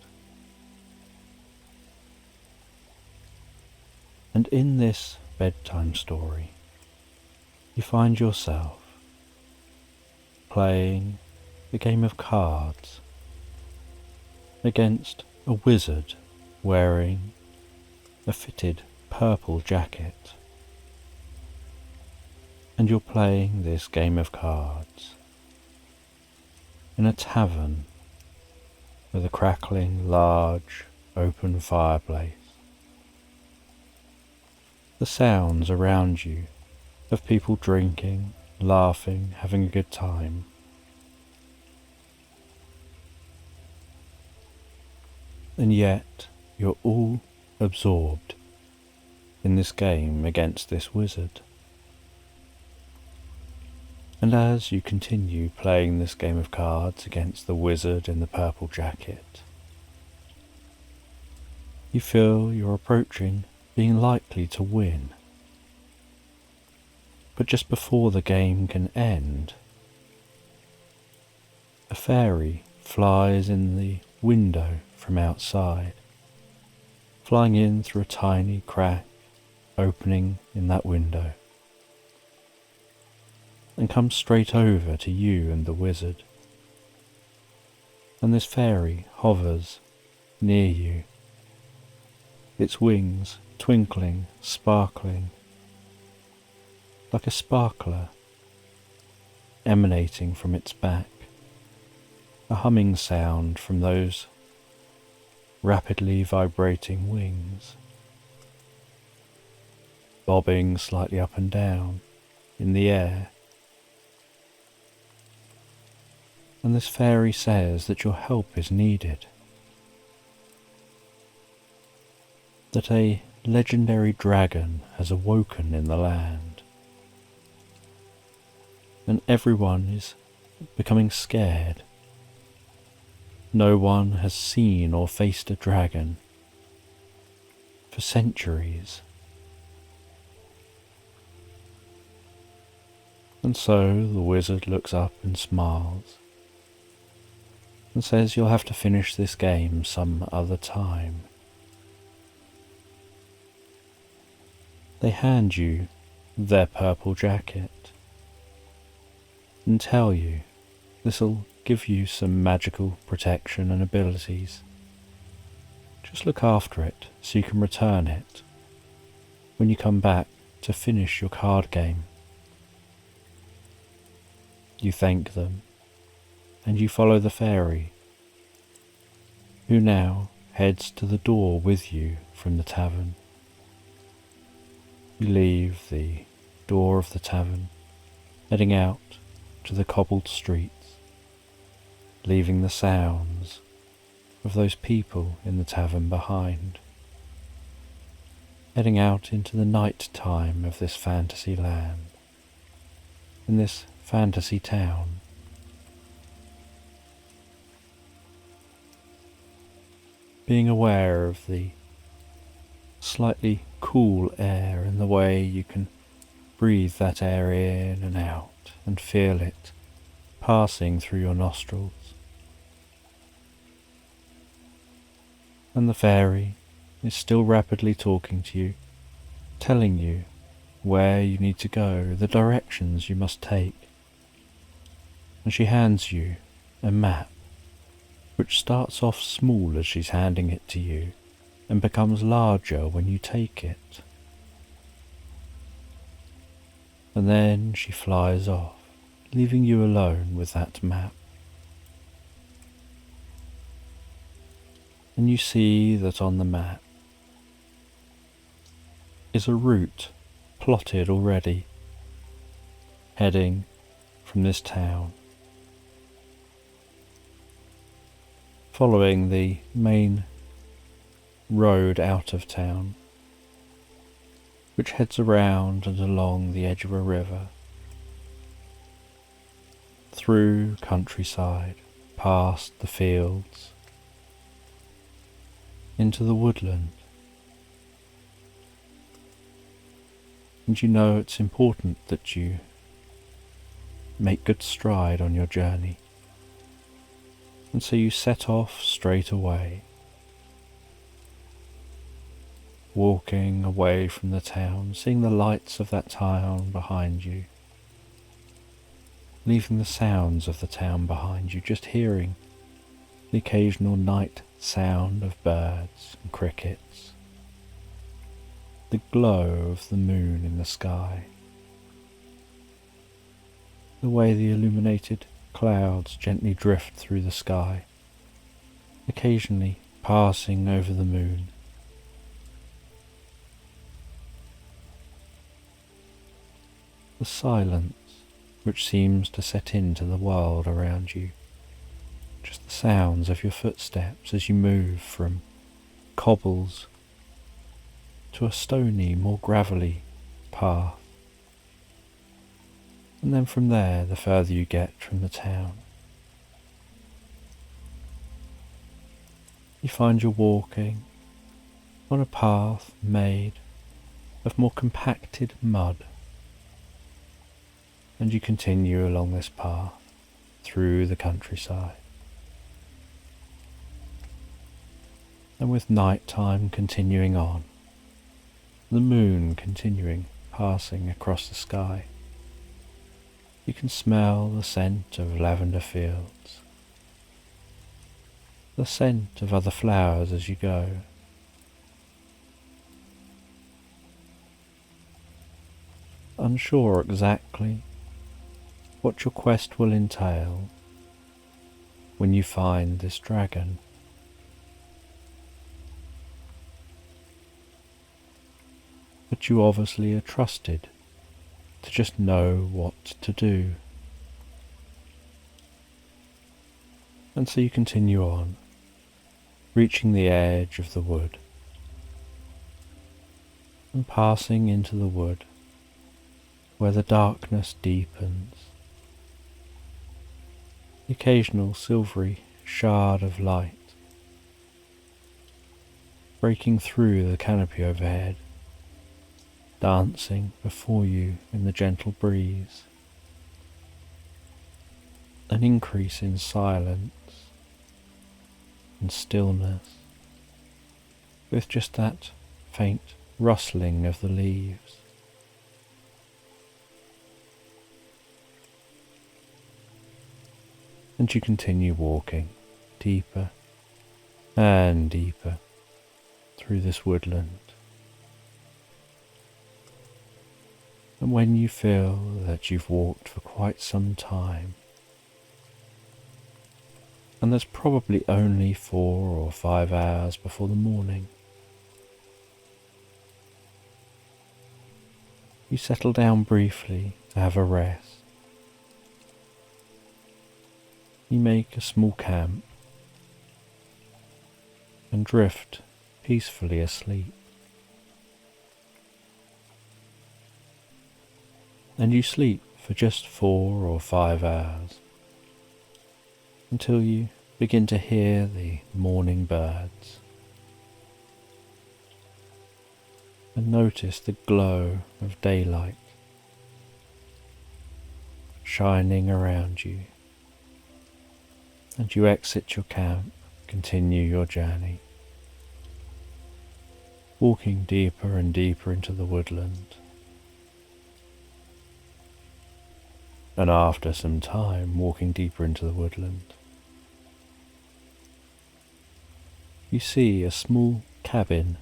And in this bedtime story, you find yourself playing a game of cards against a wizard wearing a fitted purple jacket. And you're playing this game of cards in a tavern with a crackling, large, open fireplace. The sounds around you of people drinking, laughing, having a good time. And yet you're all absorbed in this game against this wizard. And as you continue playing this game of cards against the wizard in the purple jacket, you feel you're approaching being likely to win. But just before the game can end, a fairy flies in the window from outside, flying in through a tiny crack opening in that window, and comes straight over to you and the wizard. And this fairy hovers near you, its wings twinkling, sparkling, like a sparkler emanating from its back, a humming sound from those rapidly vibrating wings, bobbing slightly up and down in the air. And this fairy says that your help is needed, that a legendary dragon has awoken in the land, and everyone is becoming scared. No one has seen or faced a dragon for centuries. And so the wizard looks up and smiles and says you'll have to finish this game some other time. They hand you their purple jacket and tell you this'll give you some magical protection and abilities. Just look after it so you can return it when you come back to finish your card game. You thank them and you follow the fairy, who now heads to the door with you from the tavern. You leave the door of the tavern, heading out to the cobbled streets, leaving the sounds of those people in the tavern behind, heading out into the night time of this fantasy land, in this fantasy town. Being aware of the slightly cool air and the way you can breathe that air in and out and feel it passing through your nostrils. And the fairy is still rapidly talking to you, telling you where you need to go, the directions you must take. And she hands you a map, which starts off small as she's handing it to you and becomes larger when you take it. And then she flies off, leaving you alone with that map. And you see that on the map is a route plotted already, heading from this town, following the main road out of town, which heads around and along the edge of a river, through countryside, past the fields, into the woodland. And you know it's important that you make good stride on your journey. And so you set off straight away, walking away from the town, seeing the lights of that town behind you, leaving the sounds of the town behind you, just hearing the occasional night sound of birds and crickets, the glow of the moon in the sky, the way the illuminated clouds gently drift through the sky, occasionally passing over the moon. The silence which seems to set into the world around you, just the sounds of your footsteps as you move from cobbles to a stony, more gravelly path. And then from there, the further you get from the town, you find you're walking on a path made of more compacted mud. And you continue along this path through the countryside. And with night time continuing on, the moon continuing, passing across the sky, you can smell the scent of lavender fields, the scent of other flowers as you go. Unsure exactly what your quest will entail when you find this dragon. But you obviously are trusted to just know what to do. And so you continue on, reaching the edge of the wood and passing into the wood where the darkness deepens. The occasional silvery shard of light breaking through the canopy overhead, dancing before you in the gentle breeze. An increase in silence and stillness, with just that faint rustling of the leaves. And you continue walking deeper and deeper through this woodland. And when you feel that you've walked for quite some time, and there's probably only 4 or 5 hours before the morning, you settle down briefly to have a rest. You make a small camp and drift peacefully asleep. And you sleep for just 4 or 5 hours until you begin to hear the morning birds and notice the glow of daylight shining around you. And you exit your camp, continue your journey, walking deeper and deeper into the woodland. And after some time walking deeper into the woodland, you see a small cabin,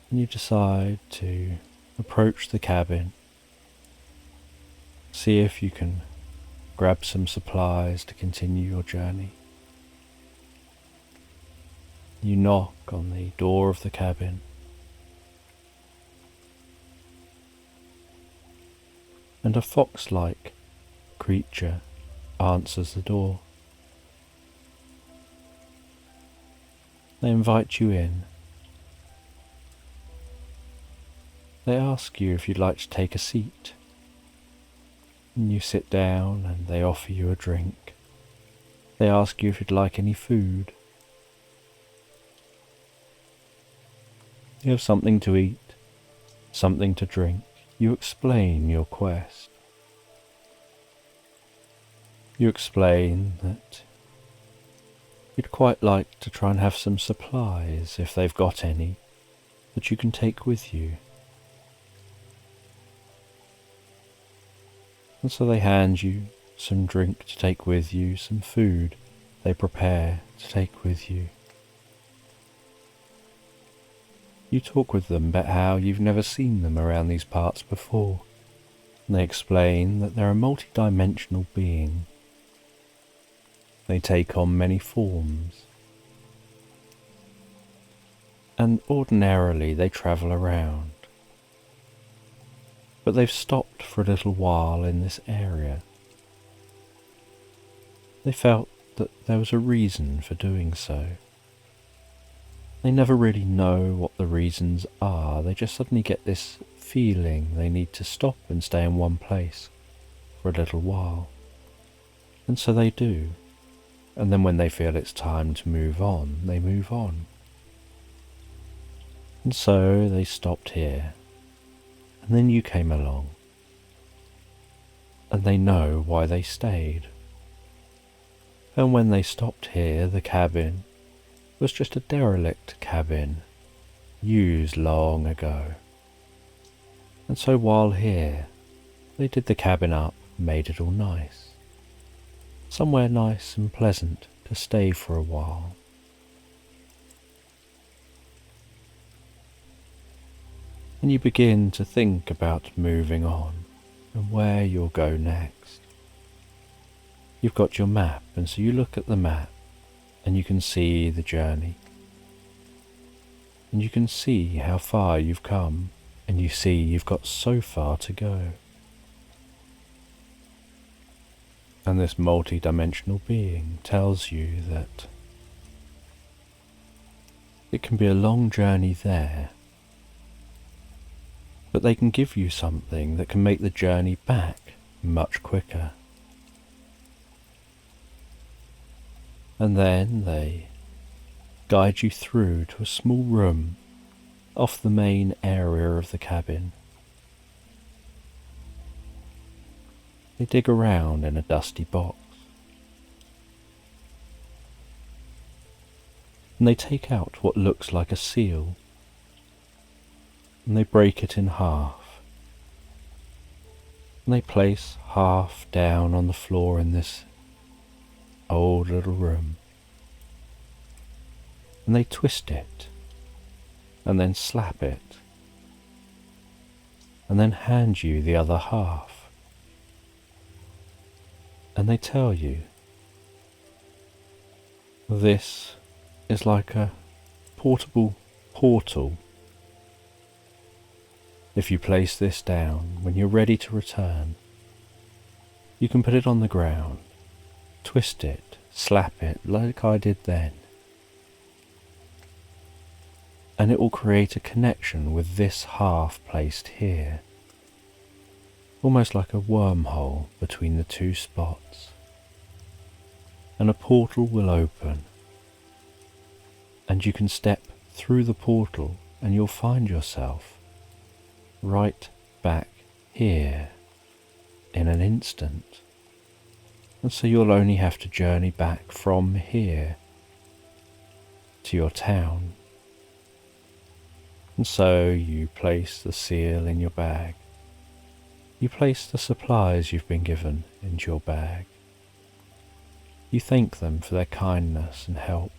and you decide to approach the cabin, see if you can grab some supplies to continue your journey. You knock on the door of the cabin, and a fox-like creature answers the door. They invite you in. They ask you if you'd like to take a seat. And you sit down and they offer you a drink. They ask you if you'd like any food. You have something to eat, something to drink. You explain your quest. You explain that you'd quite like to try and have some supplies, if they've got any, that you can take with you. And so they hand you some drink to take with you, some food they prepare to take with you. You talk with them about how you've never seen them around these parts before, and they explain that they're a multi-dimensional being. They take on many forms, and ordinarily they travel around. But they've stopped for a little while in this area. They felt that there was a reason for doing so. They never really know what the reasons are. They just suddenly get this feeling they need to stop and stay in one place for a little while. And so they do. And then when they feel it's time to move on, they move on. And so they stopped here. And then you came along. And they know why they stayed. And when they stopped here, the cabin was just a derelict cabin, used long ago. And so while here, they did the cabin up, made it all nice. Somewhere nice and pleasant to stay for a while. And you begin to think about moving on and where you'll go next. You've got your map, and so you look at the map and you can see the journey. And you can see how far you've come, and you see you've got so far to go. And this multi-dimensional being tells you that it can be a long journey there, but they can give you something that can make the journey back much quicker. And then they guide you through to a small room off the main area of the cabin. They dig around in a dusty box. And they take out what looks like a seal. And they break it in half. And they place half down on the floor in this old little room. And they twist it. And then slap it. And then hand you the other half. And they tell you, this is like a portable portal. If you place this down, when you're ready to return, you can put it on the ground, twist it, slap it like I did then, and it will create a connection with this half placed here, almost like a wormhole between the two spots, and a portal will open, and you can step through the portal and you'll find yourself right back here in an instant. And so you'll only have to journey back from here to your town. And so you place the seal in your bag. You place the supplies you've been given into your bag. You thank them for their kindness and help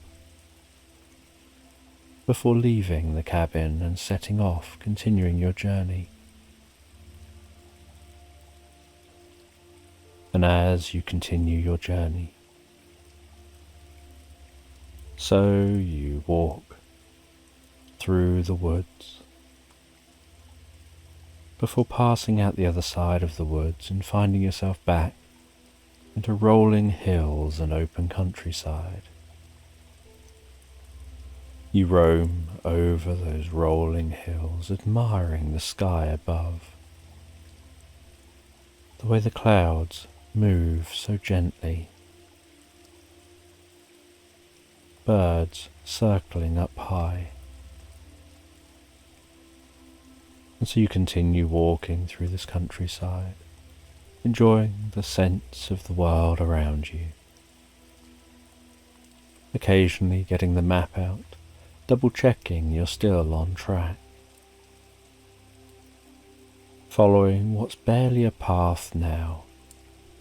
before leaving the cabin and setting off, continuing your journey. And as you continue your journey, so you walk through the woods before passing out the other side of the woods and finding yourself back into rolling hills and open countryside. You roam over those rolling hills, admiring the sky above, the way the clouds move so gently, birds circling up high. And so you continue walking through this countryside, enjoying the sense of the world around you, occasionally getting the map out, double checking you're still on track, following what's barely a path now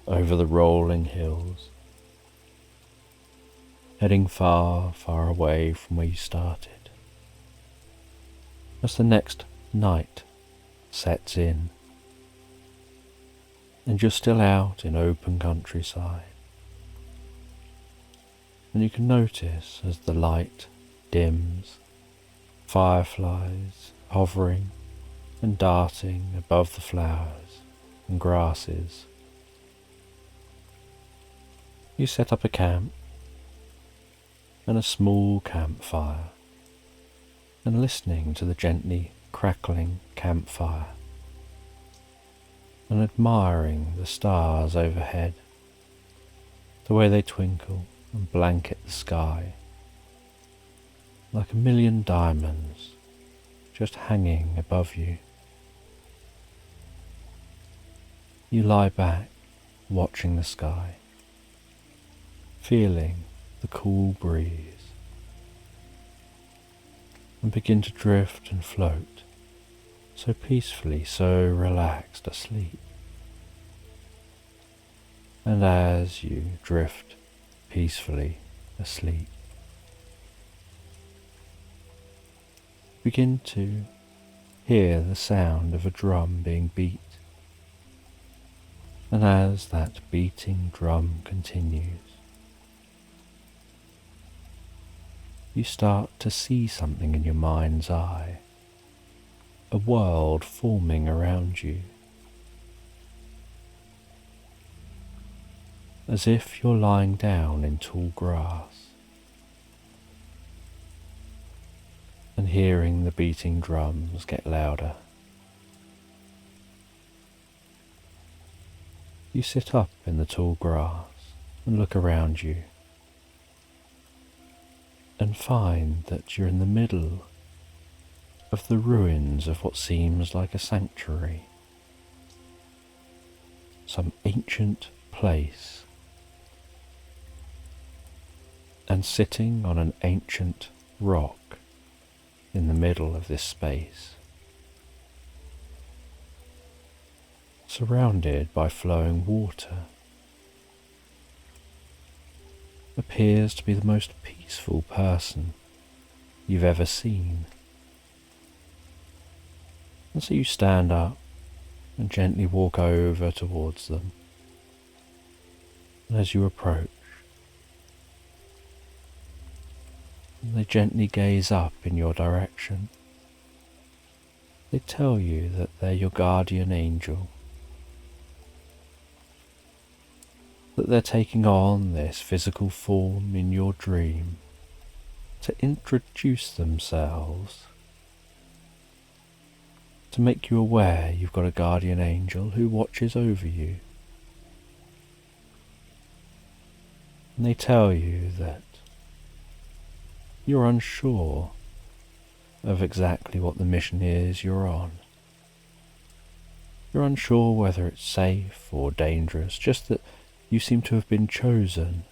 over the rolling hills, heading far, far away from where you started. As the next night sets in, and you're still out in open countryside, and you can notice as the light dims, fireflies hovering and darting above the flowers and grasses. You set up a camp and a small campfire, and listening to the gently crackling campfire and admiring the stars overhead, the way they twinkle and blanket the sky like a million diamonds just hanging above you. You lie back watching the sky, feeling the cool breeze, and begin to drift and float, so peacefully, so relaxed asleep. And as you drift peacefully asleep, begin to hear the sound of a drum being beat. And as that beating drum continues, you start to see something in your mind's eye, a world forming around you, as if you're lying down in tall grass and hearing the beating drums get louder. You sit up in the tall grass and look around you, and find that you're in the middle of the ruins of what seems like a sanctuary, some ancient place, and sitting on an ancient rock in the middle of this space, surrounded by flowing water, appears to be the most peaceful person you've ever seen. And so you stand up and gently walk over towards them. And as you approach, they gently gaze up in your direction. They tell you that they're your guardian angel, that they're taking on this physical form in your dream to introduce themselves, to make you aware you've got a guardian angel who watches over you. And they tell you that you're unsure of exactly what the mission is you're on. You're unsure whether it's safe or dangerous, just that you seem to have been chosen,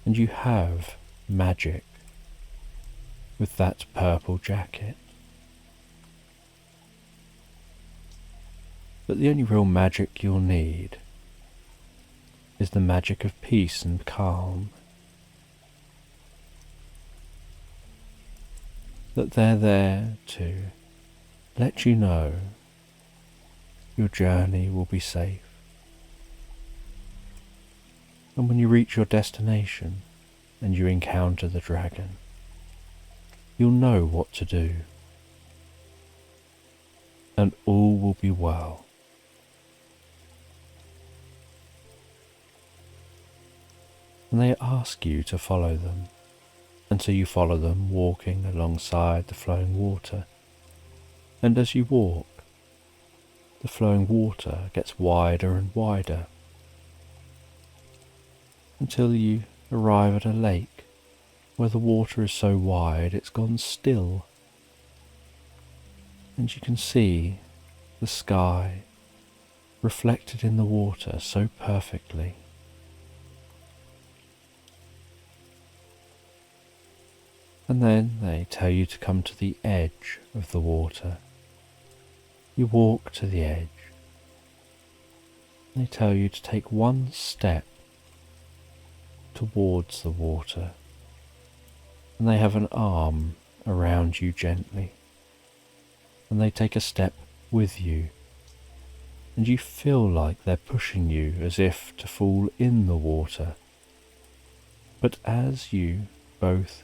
and you have magic with that purple jacket. But the only real magic you'll need is the magic of peace and calm. That they're there to let you know your journey will be safe. And when you reach your destination and you encounter the dragon, you'll know what to do, and all will be well. And they ask you to follow them, And so you follow them, walking alongside the flowing water. And as you walk, the flowing water gets wider and wider until you arrive at a lake where the water is so wide it's gone still, and you can see the sky reflected in the water so perfectly. And then they tell you to come to the edge of the water. You walk to the edge. They tell you to take one step towards the water, and they have an arm around you gently, and they take a step with you, and you feel like they're pushing you as if to fall in the water. But as you both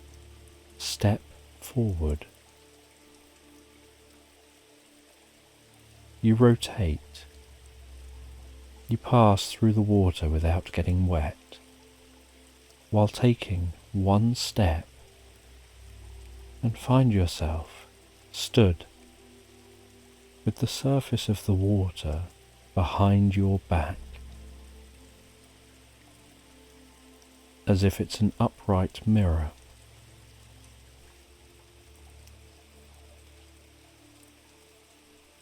step forward, you rotate. You pass through the water without getting wet, while taking one step, and find yourself stood with the surface of the water behind your back, as if it's an upright mirror.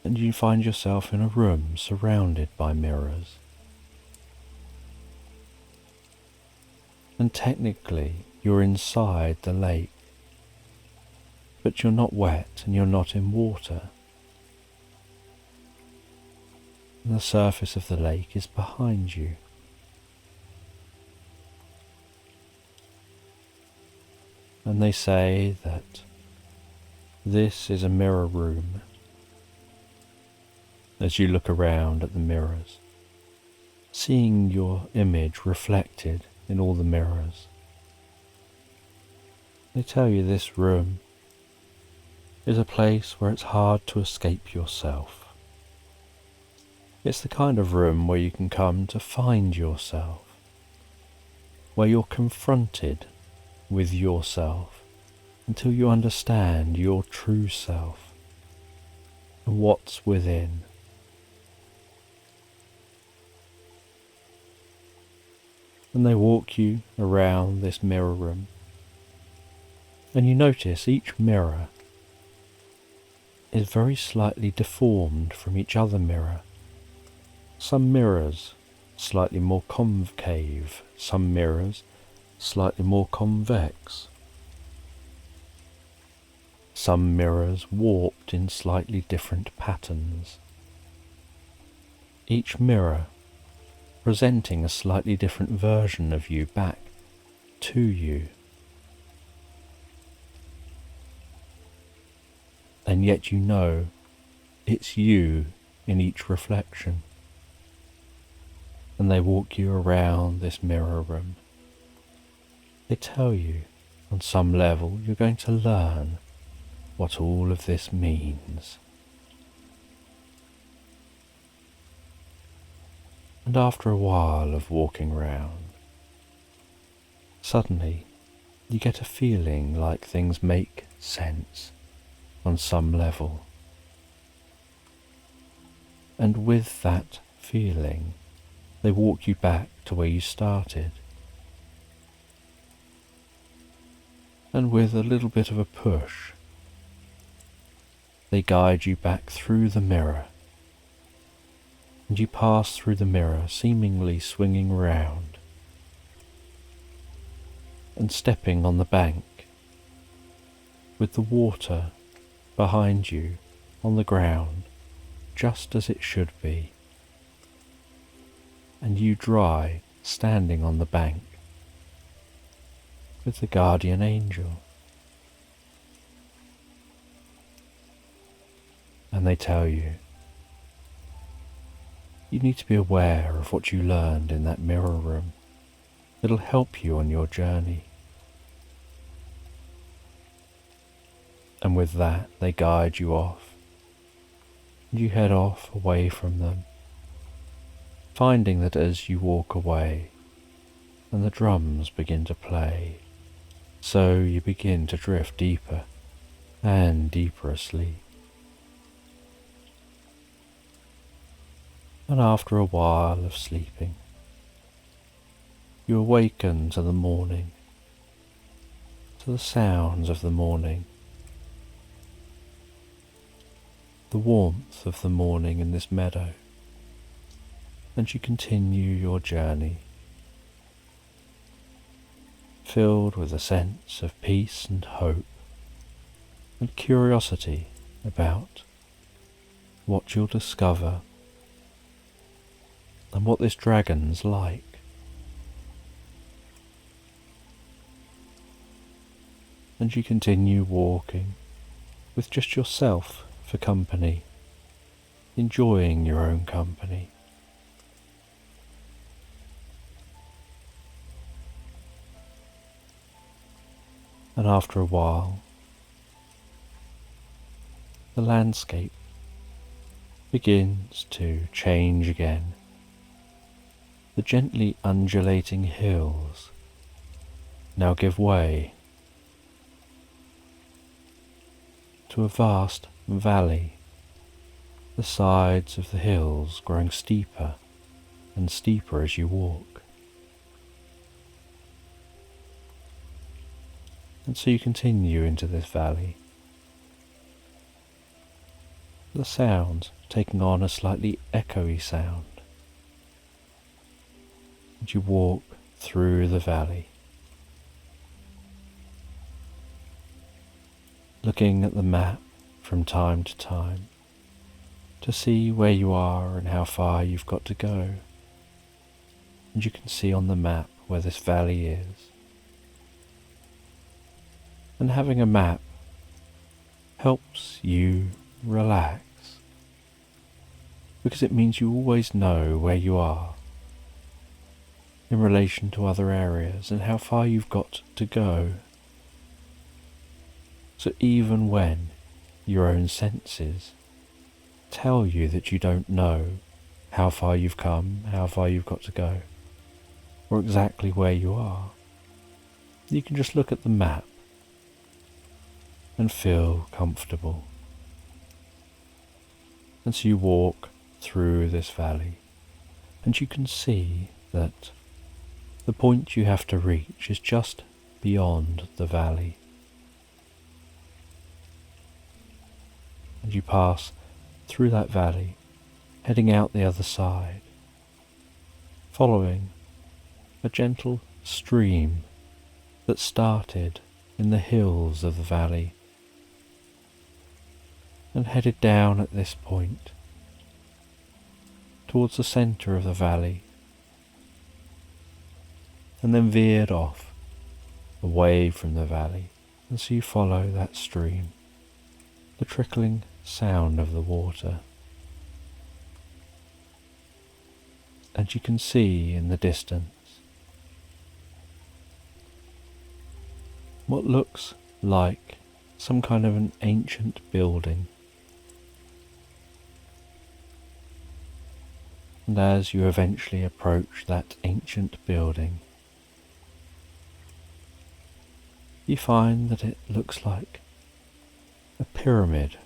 And you find yourself in a room surrounded by mirrors. And technically you're inside the lake, but you're not wet and you're not in water. And the surface of the lake is behind you. And they say that this is a mirror room. As you look around at the mirrors, seeing your image reflected in all the mirrors, they tell you this room is a place where it's hard to escape yourself. It's the kind of room where you can come to find yourself, where you're confronted with yourself until you understand your true self and what's within. And they walk you around this mirror room, and you notice each mirror is very slightly deformed from each other mirror. Some mirrors slightly more concave, some mirrors slightly more convex, some mirrors warped in slightly different patterns. Each mirror presenting a slightly different version of you back to you. And yet you know it's you in each reflection. And they walk you around this mirror room. They tell you, on some level, you're going to learn what all of this means. And after a while of walking round, suddenly you get a feeling like things make sense on some level. And with that feeling, they walk you back to where you started. And with a little bit of a push, they guide you back through the mirror. And you pass through the mirror, seemingly swinging round and stepping on the bank with the water behind you on the ground just as it should be, and you dry standing on the bank with the guardian angel. And they tell you need to be aware of what you learned in that mirror room. It'll help you on your journey. And with that, they guide you off, and you head off away from them, finding that as you walk away and the drums begin to play, So you begin to drift deeper and deeper asleep. And after a while of sleeping, you awaken to the morning, to the sounds of the morning, the warmth of the morning in this meadow, and you continue your journey, filled with a sense of peace and hope and curiosity about what you'll discover and what this dragon's like. And you continue walking with just yourself for company, enjoying your own company. And after a while, the landscape begins to change again. The gently undulating hills now give way to a vast valley, the sides of the hills growing steeper and steeper as you walk. And so you continue into this valley, the sounds taking on a slightly echoey sound. And you walk through the valley, looking at the map from time to time to see where you are and how far you've got to go. And you can see on the map where this valley is. And having a map helps you relax, because it means you always know where you are in relation to other areas and how far you've got to go. So even when your own senses tell you that you don't know how far you've come, how far you've got to go, or exactly where you are, you can just look at the map and feel comfortable. And so you walk through this valley, and you can see that the point you have to reach is just beyond the valley. And you pass through that valley, heading out the other side, following a gentle stream that started in the hills of the valley and headed down at this point towards the centre of the valley, and then veered off away from the valley. And so you follow that stream, the trickling sound of the water, and you can see in the distance what looks like some kind of an ancient building. And as you eventually approach that ancient building, you find that it looks like a pyramid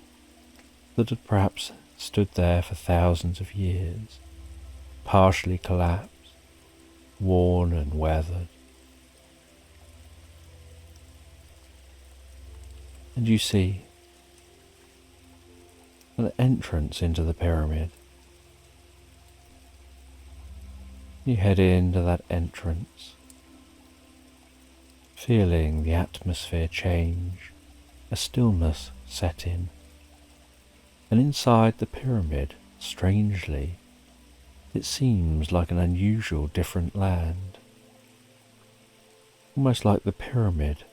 that had perhaps stood there for thousands of years, partially collapsed, worn and weathered. And you see an entrance into the pyramid. You head into that entrance, feeling the atmosphere change, a stillness set in, and inside the pyramid, strangely, it seems like an unusual different land, almost like the pyramid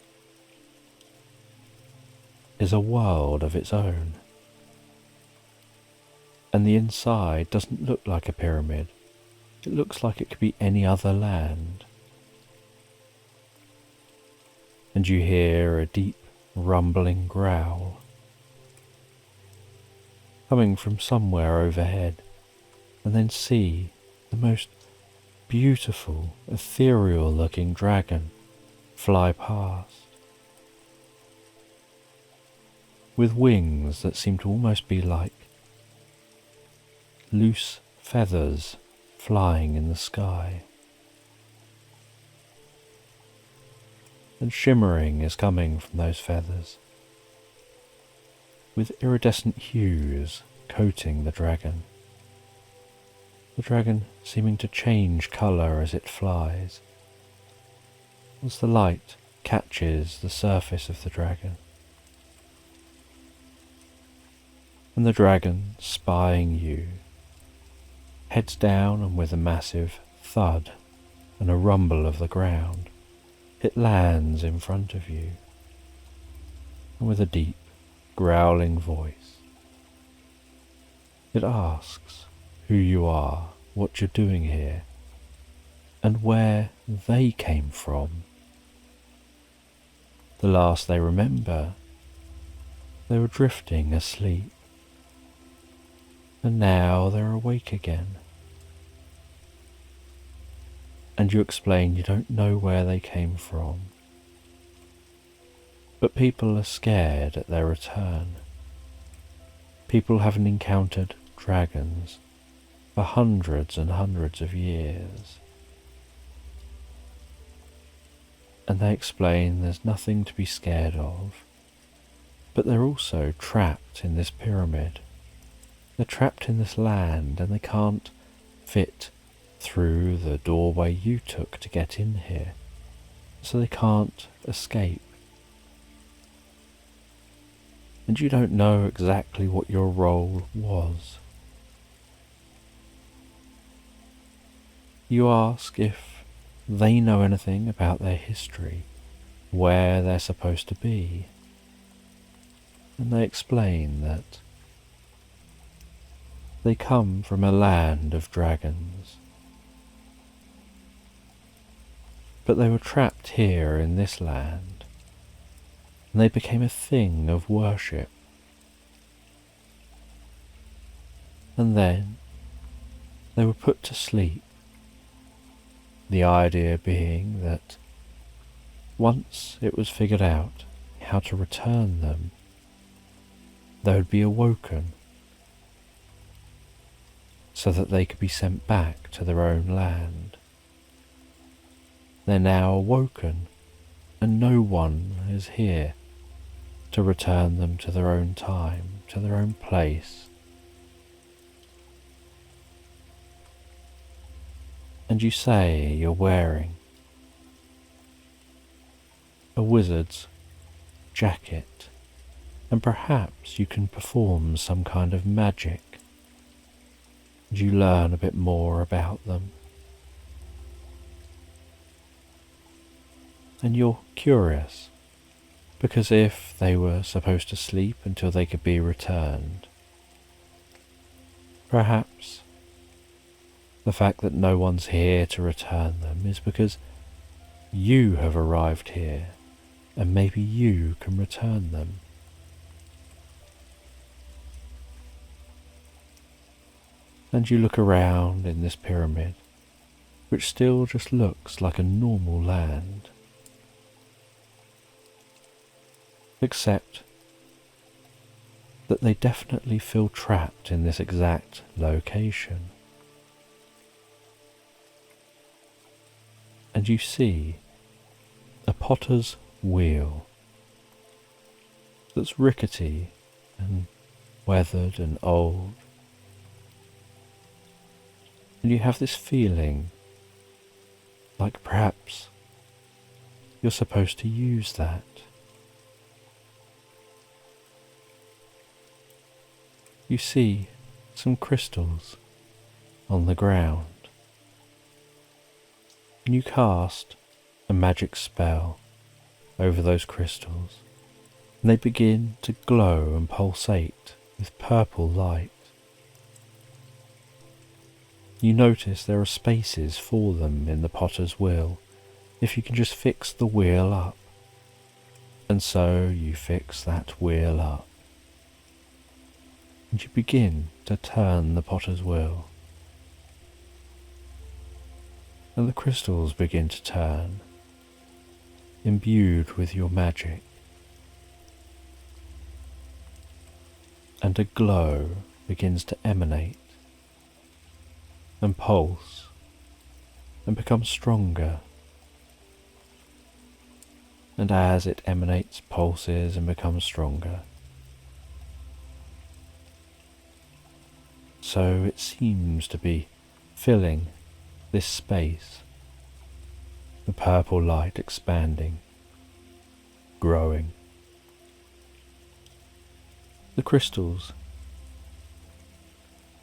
is a world of its own, and the inside doesn't look like a pyramid. It looks like it could be any other land. And you hear a deep rumbling growl coming from somewhere overhead, and then see the most beautiful, ethereal looking dragon fly past. with wings that seem to almost be like loose feathers flying in the sky. And shimmering is coming from those feathers, with iridescent hues coating the dragon seeming to change colour as it flies, as the light catches the surface of the dragon. And the dragon, spying you, heads down, and with a massive thud and a rumble of the ground, it lands in front of you, and with a deep, growling voice, it asks who you are, what you're doing here, and where they came from. The last they remember, they were drifting asleep, and now they're awake again. And you explain you don't know where they came from, but people are scared at their return. People haven't encountered dragons for hundreds and hundreds of years. And they explain there's nothing to be scared of, but they're also trapped in this pyramid. They're trapped in this land, and they can't fit through the doorway you took to get in here, so they can't escape. And you don't know exactly what your role was. You ask if they know anything about their history, where they're supposed to be, and they explain that they come from a land of dragons, but they were trapped here in this land, and they became a thing of worship. And then they were put to sleep, the idea being that once it was figured out how to return them, they would be awoken so that they could be sent back to their own land. They're now awoken, and no one is here to return them to their own time, to their own place. And you say you're wearing a wizard's jacket, and perhaps you can perform some kind of magic. And you learn a bit more about them. And you're curious, because if they were supposed to sleep until they could be returned, perhaps the fact that no one's here to return them is because you have arrived here, and maybe you can return them. And you look around in this pyramid, which still just looks like a normal land, except that they definitely feel trapped in this exact location. And you see a potter's wheel that's rickety and weathered and old. And you have this feeling like perhaps you're supposed to use that. You see some crystals on the ground, and you cast a magic spell over those crystals, and they begin to glow and pulsate with purple light. You notice there are spaces for them in the potter's wheel, if you can just fix the wheel up. And so you fix that wheel up, and you begin to turn the potter's wheel. And the crystals begin to turn, imbued with your magic. and a glow begins to emanate and pulse and become stronger. And as it emanates, pulses and becomes stronger, so it seems to be filling this space, the purple light expanding, growing. The crystals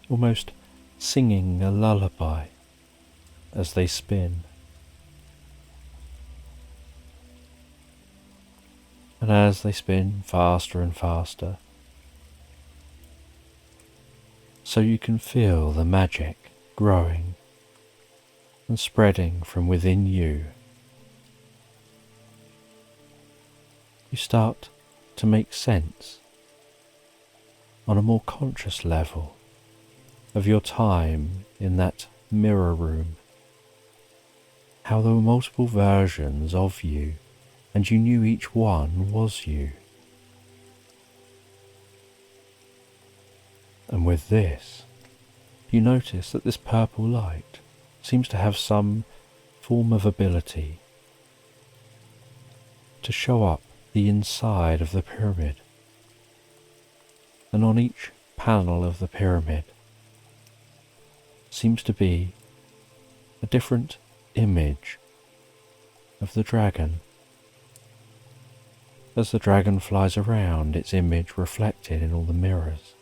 almost singing a lullaby as they spin. And as they spin faster and faster, so you can feel the magic growing and spreading from within you. You start to make sense on a more conscious level of your time in that mirror room, how there were multiple versions of you and you knew each one was you. And with this, you notice that this purple light seems to have some form of ability to show up the inside of the pyramid. And on each panel of the pyramid seems to be a different image of the dragon. As the dragon flies around, its image reflected in all the mirrors.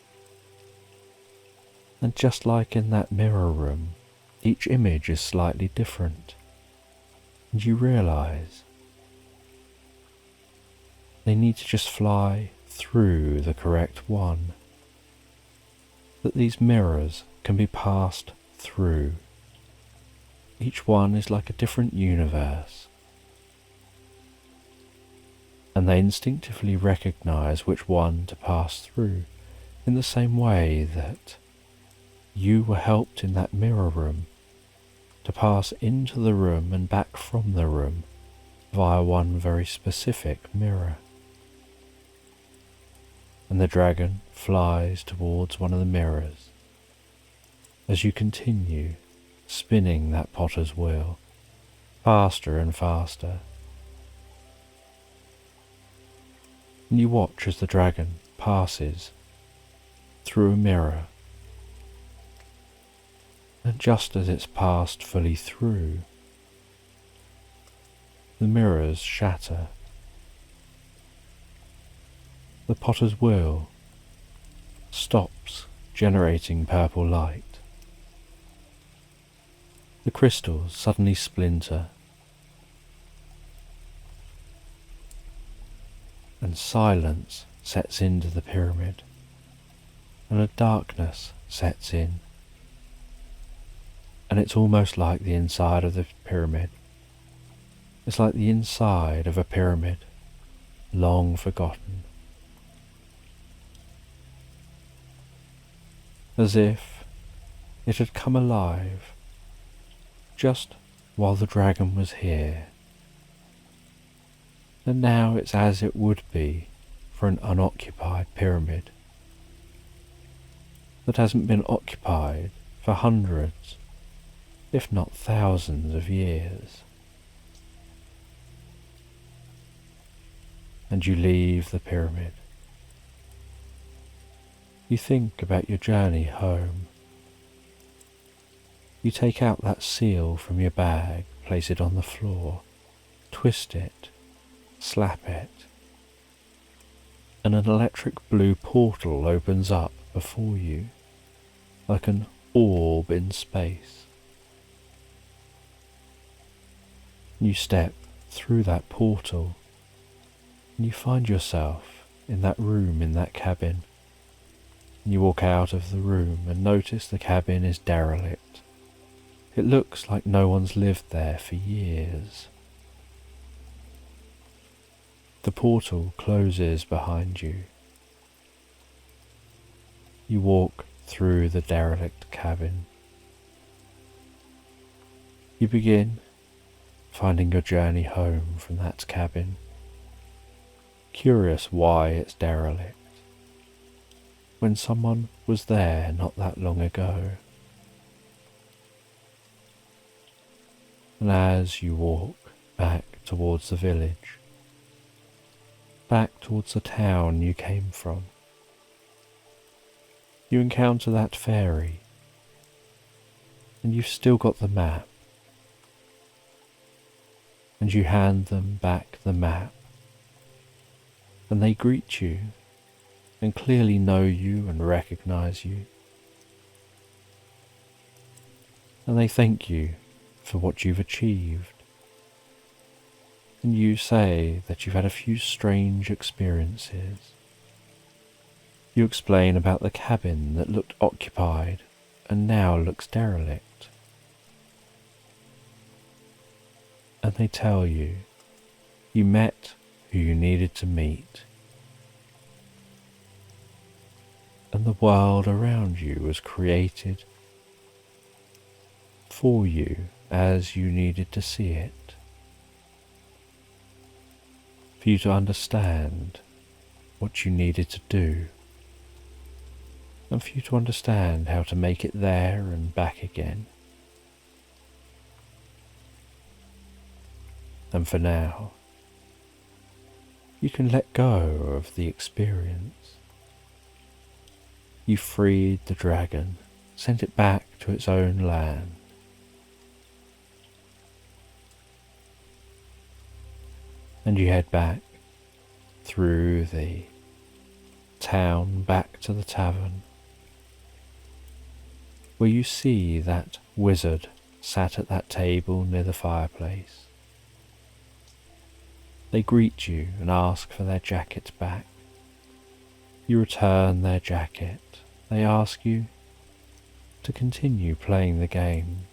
And just like in that mirror room, each image is slightly different. And you realize they need to just fly through the correct one. That these mirrors can be passed through. Each one is like a different universe. And they instinctively recognize which one to pass through, in the same way that you were helped in that mirror room to pass into the room and back from the room via one very specific mirror. And the dragon flies towards one of the mirrors as you continue spinning that potter's wheel faster and faster. And you watch as the dragon passes through a mirror, and just as it's passed fully through, the mirrors shatter. The potter's wheel stops generating purple light. The crystals suddenly splinter, and silence sets into the pyramid, and a darkness sets in. And it's almost like the inside of the pyramid. It's like the inside of a pyramid, long forgotten. As if it had come alive just while the dragon was here. And now it's as it would be for an unoccupied pyramid that hasn't been occupied for hundreds, if not thousands of years. And you leave the pyramid. You think about your journey home. You take out that seal from your bag, place it on the floor, twist it, slap it, and an electric blue portal opens up before you, like an orb in space. You step through that portal, and you find yourself in that room, in that cabin. And you walk out of the room and notice the cabin is derelict. It looks like no one's lived there for years. The portal closes behind you. You walk through the derelict cabin. You begin finding your journey home from that cabin, curious why it's derelict. when someone was there not that long ago. And as you walk back towards the village, back towards the town you came from, you encounter that fairy, and you've still got the map, and you hand them back the map, and they greet you and clearly know you and recognize you, and they thank you for what you've achieved, and you say that you've had a few strange experiences. You explain about the cabin that looked occupied and now looks derelict, and they tell you you met who you needed to meet, and the world around you was created for you as you needed to see it, for you to understand what you needed to do, and for you to understand how to make it there and back again. And for now, you can let go of the experience. You freed the dragon, sent it back to its own land. And you head back through the town back to the tavern, where you see that wizard sat at that table near the fireplace. They greet you and ask for their jackets back. You return their jacket. They ask you to continue playing the game,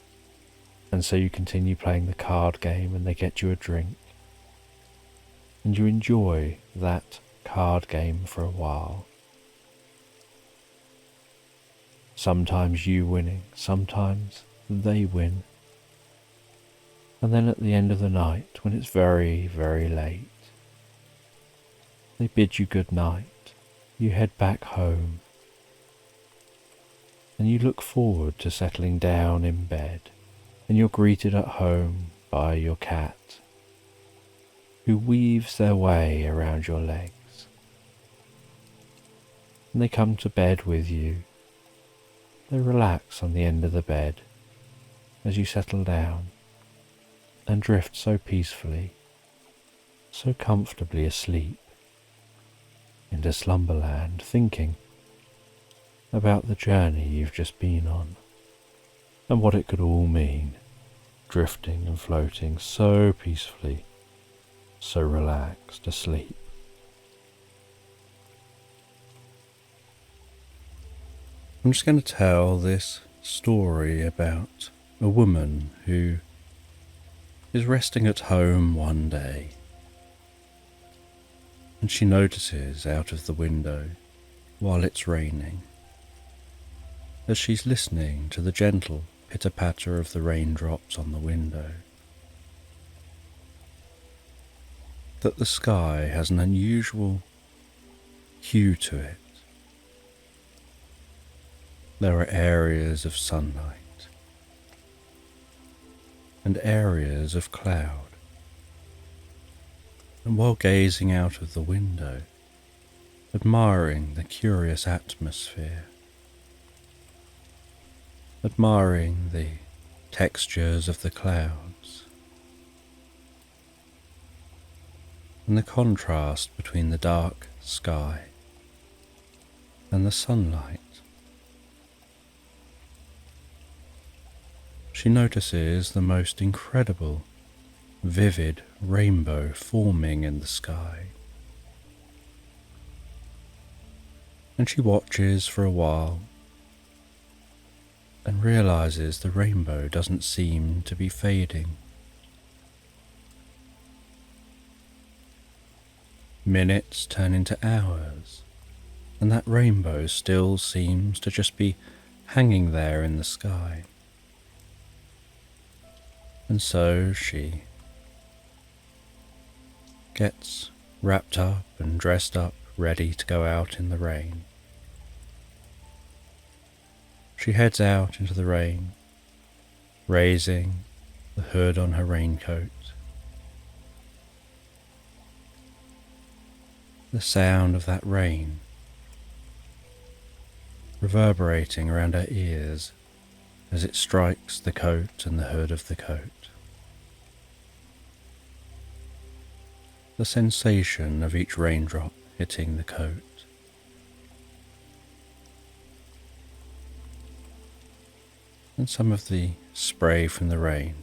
and so you continue playing the card game, and they get you a drink. And you enjoy that card game for a while. Sometimes you winning, sometimes they win. And then at the end of the night, when it's very, very late, they bid you good night. You head back home, and you look forward to settling down in bed, and you're greeted at home by your cat, who weaves their way around your legs. And they come to bed with you. They relax on the end of the bed as you settle down and drift so peacefully, so comfortably asleep into slumberland, thinking about the journey you've just been on and what it could all mean, drifting and floating so peacefully, so relaxed, asleep. I'm just going to tell this story about a woman who is resting at home one day, and she notices out of the window, while it's raining, as she's listening to the gentle pitter-patter of the raindrops on the window, that the sky has an unusual hue to it. There are areas of sunlight and areas of cloud, and while gazing out of the window, admiring the curious atmosphere, admiring the textures of the clouds, and the contrast between the dark sky and the sunlight, she notices the most incredible, vivid rainbow forming in the sky. And she watches for a while and realizes the rainbow doesn't seem to be fading. Minutes turn into hours, and that rainbow still seems to just be hanging there in the sky. And so she gets wrapped up and dressed up, ready to go out in the rain. She heads out into the rain, raising the hood on her raincoat. The sound of that rain reverberating around her ears as it strikes the coat and the hood of the coat. The sensation of each raindrop hitting the coat. And some of the spray from the rain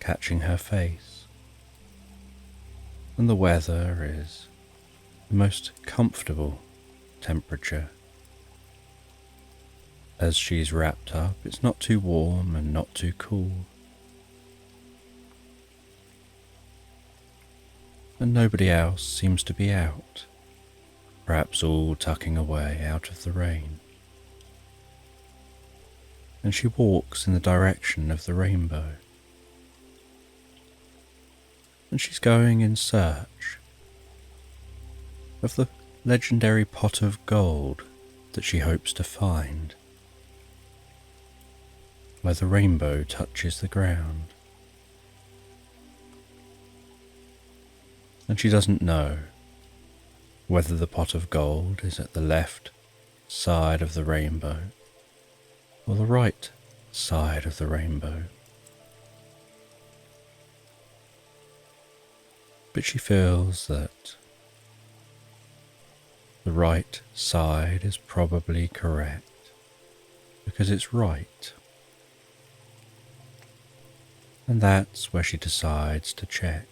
catching her face. And the weather is the most comfortable temperature. As she's wrapped up, it's not too warm and not too cool. And nobody else seems to be out, perhaps all tucking away out of the rain. And she walks in the direction of the rainbow. And she's going in search of the legendary pot of gold that she hopes to find, where the rainbow touches the ground. And she doesn't know whether the pot of gold is at the left side of the rainbow or the right side of the rainbow. But she feels that the right side is probably correct because it's right. And that's where she decides to check.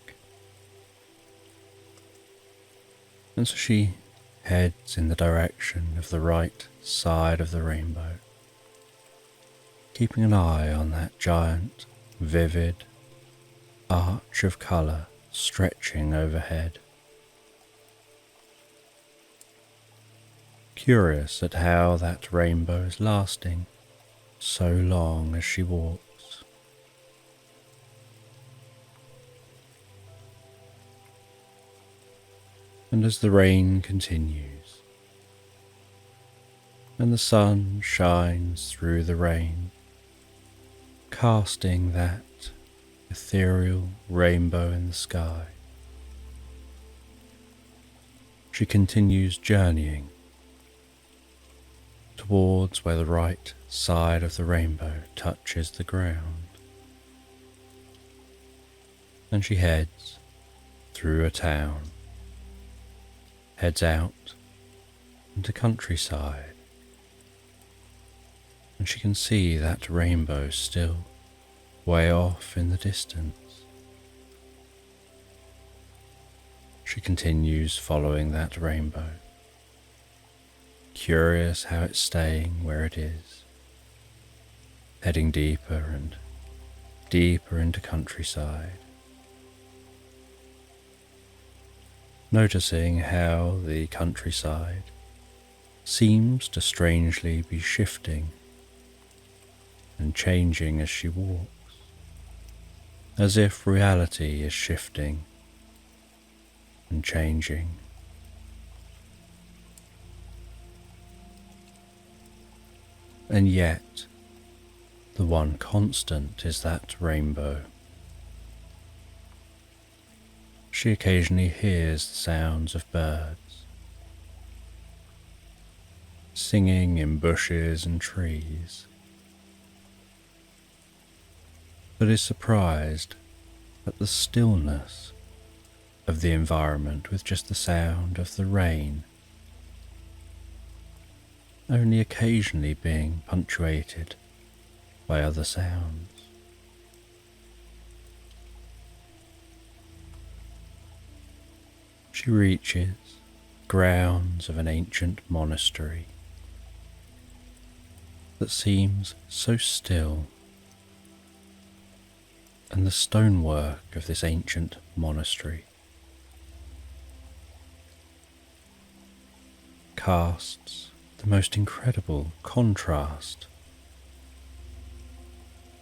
And so she heads in the direction of the right side of the rainbow, keeping an eye on that giant, vivid arch of colour stretching overhead. Curious at how that rainbow is lasting so long as she walks. And as the rain continues, and the sun shines through the rain, casting that ethereal rainbow in the sky, she continues journeying towards where the right side of the rainbow touches the ground. And she heads through a town, heads out into countryside, and she can see that rainbow still way off in the distance. She continues following that rainbow, curious how it's staying where it is, heading deeper and deeper into countryside, noticing how the countryside seems to strangely be shifting and changing as she walks, as if reality is shifting and changing. And yet, the one constant is that rainbow. She occasionally hears the sounds of birds, singing in bushes and trees, but is surprised at the stillness of the environment with just the sound of the rain, only occasionally being punctuated by other sounds. She reaches grounds of an ancient monastery that seems so still, and the stonework of this ancient monastery casts the most incredible contrast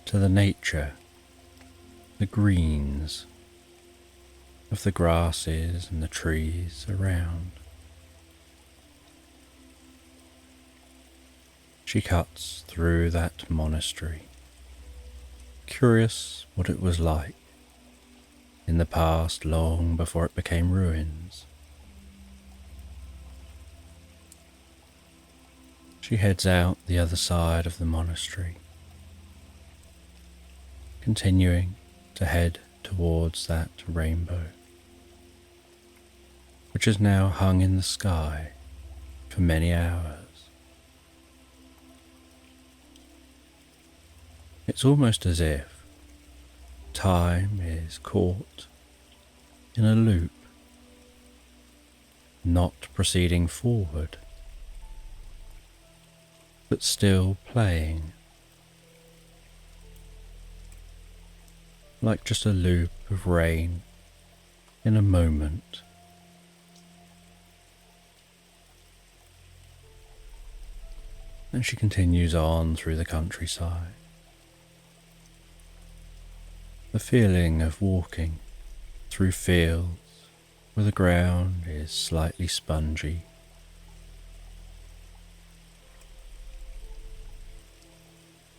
to the nature, the greens of the grasses and the trees around. She cuts through that monastery, curious what it was like in the past long before it became ruins. She heads out the other side of the monastery, continuing to head towards that rainbow, which is now hung in the sky for many hours. It's almost as if time is caught in a loop, not proceeding forward, but still playing, like just a loop of rain in a moment. And she continues on through the countryside. The feeling of walking through fields where the ground is slightly spongy.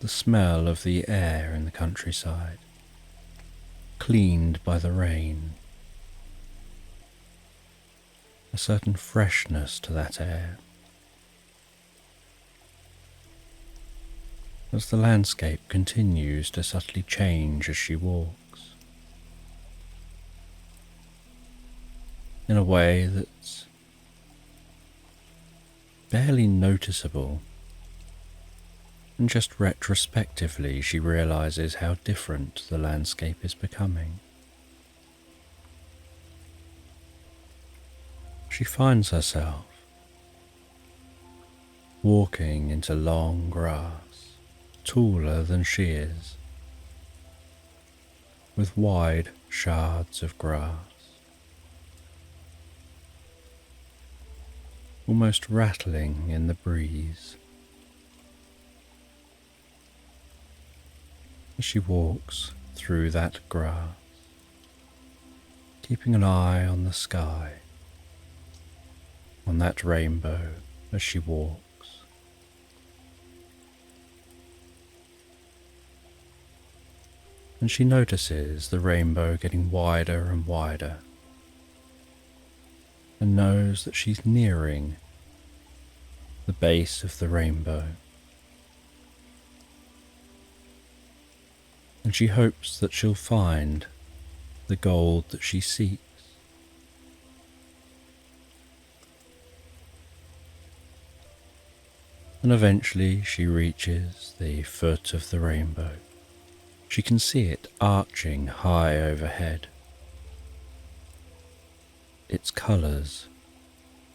The smell of the air in the countryside, cleaned by the rain. A certain freshness to that air. As the landscape continues to subtly change as she walks, in a way that's barely noticeable, and just retrospectively she realizes how different the landscape is becoming. She finds herself walking into long grass, taller than she is, with wide shards of grass, almost rattling in the breeze. As she walks through that grass, keeping an eye on the sky, on that rainbow as she walks. And she notices the rainbow getting wider and wider, and knows that she's nearing the base of the rainbow. And she hopes that she'll find the gold that she seeks. And eventually she reaches the foot of the rainbow. She can see it arching high overhead. Its colours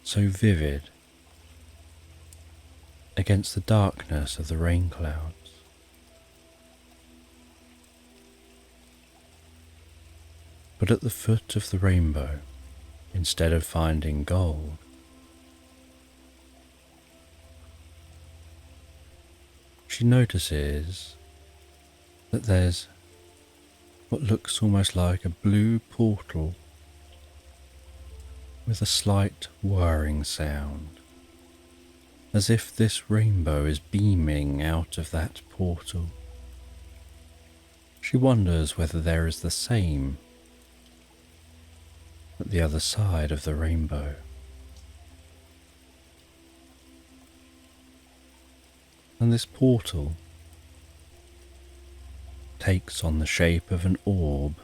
so vivid against the darkness of the rain clouds. But at the foot of the rainbow, instead of finding gold, she notices that there's what looks almost like a blue portal with a slight whirring sound, as if this rainbow is beaming out of that portal. She wonders whether there is the same at the other side of the rainbow. And this portal takes on the shape of an orb,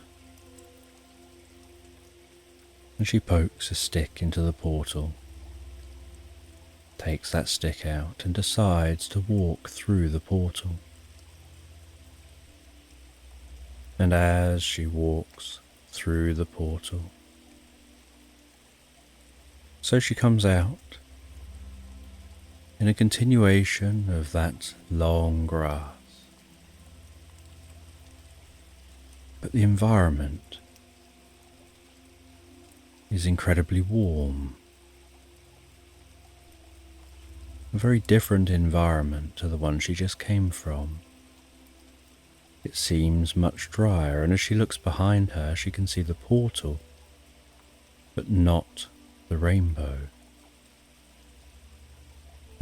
and she pokes a stick into the portal, takes that stick out and decides to walk through the portal. And as she walks through the portal, so she comes out in a continuation of that long grass. But the environment is incredibly warm. A very different environment to the one she just came from. It seems much drier, and as she looks behind her, she can see the portal, but not the rainbow.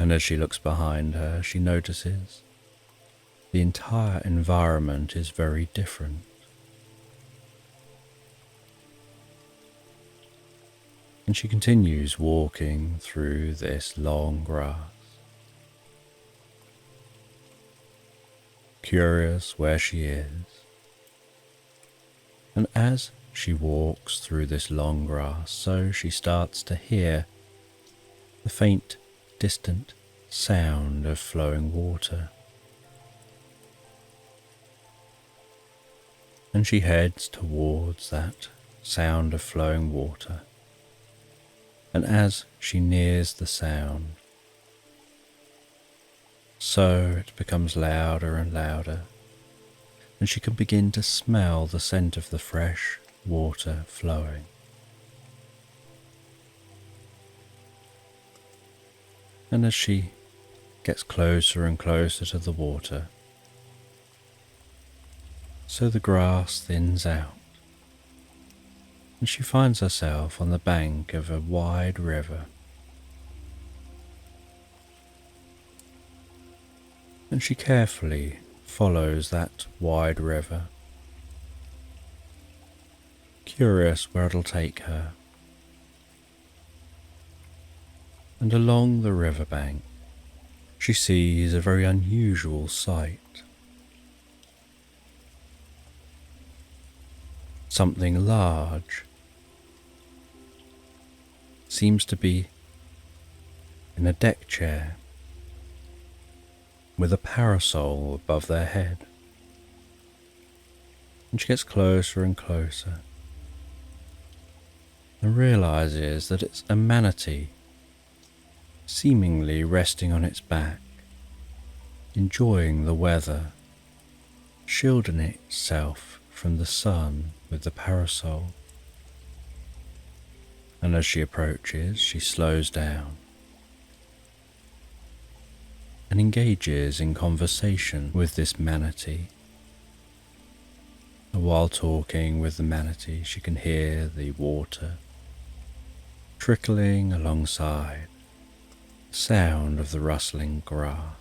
And as she looks behind her, she notices the entire environment is very different. And she continues walking through this long grass, curious where she is. And as she walks through this long grass, so she starts to hear the faint, distant sound of flowing water. And she heads towards that sound of flowing water. And as she nears the sound, so it becomes louder and louder, and she can begin to smell the scent of the fresh water flowing. And as she gets closer and closer to the water, so the grass thins out, and she finds herself on the bank of a wide river. And she carefully follows that wide river, curious where it'll take her. And along the riverbank, she sees a very unusual sight. Something large seems to be in a deck chair with a parasol above their head. And she gets closer and closer and realizes that it's a manatee, seemingly resting on its back, enjoying the weather, shielding itself from the sun with the parasol. And as she approaches, she slows down and engages in conversation with this manatee. And while talking with the manatee, she can hear the water trickling alongside, the sound of the rustling grass,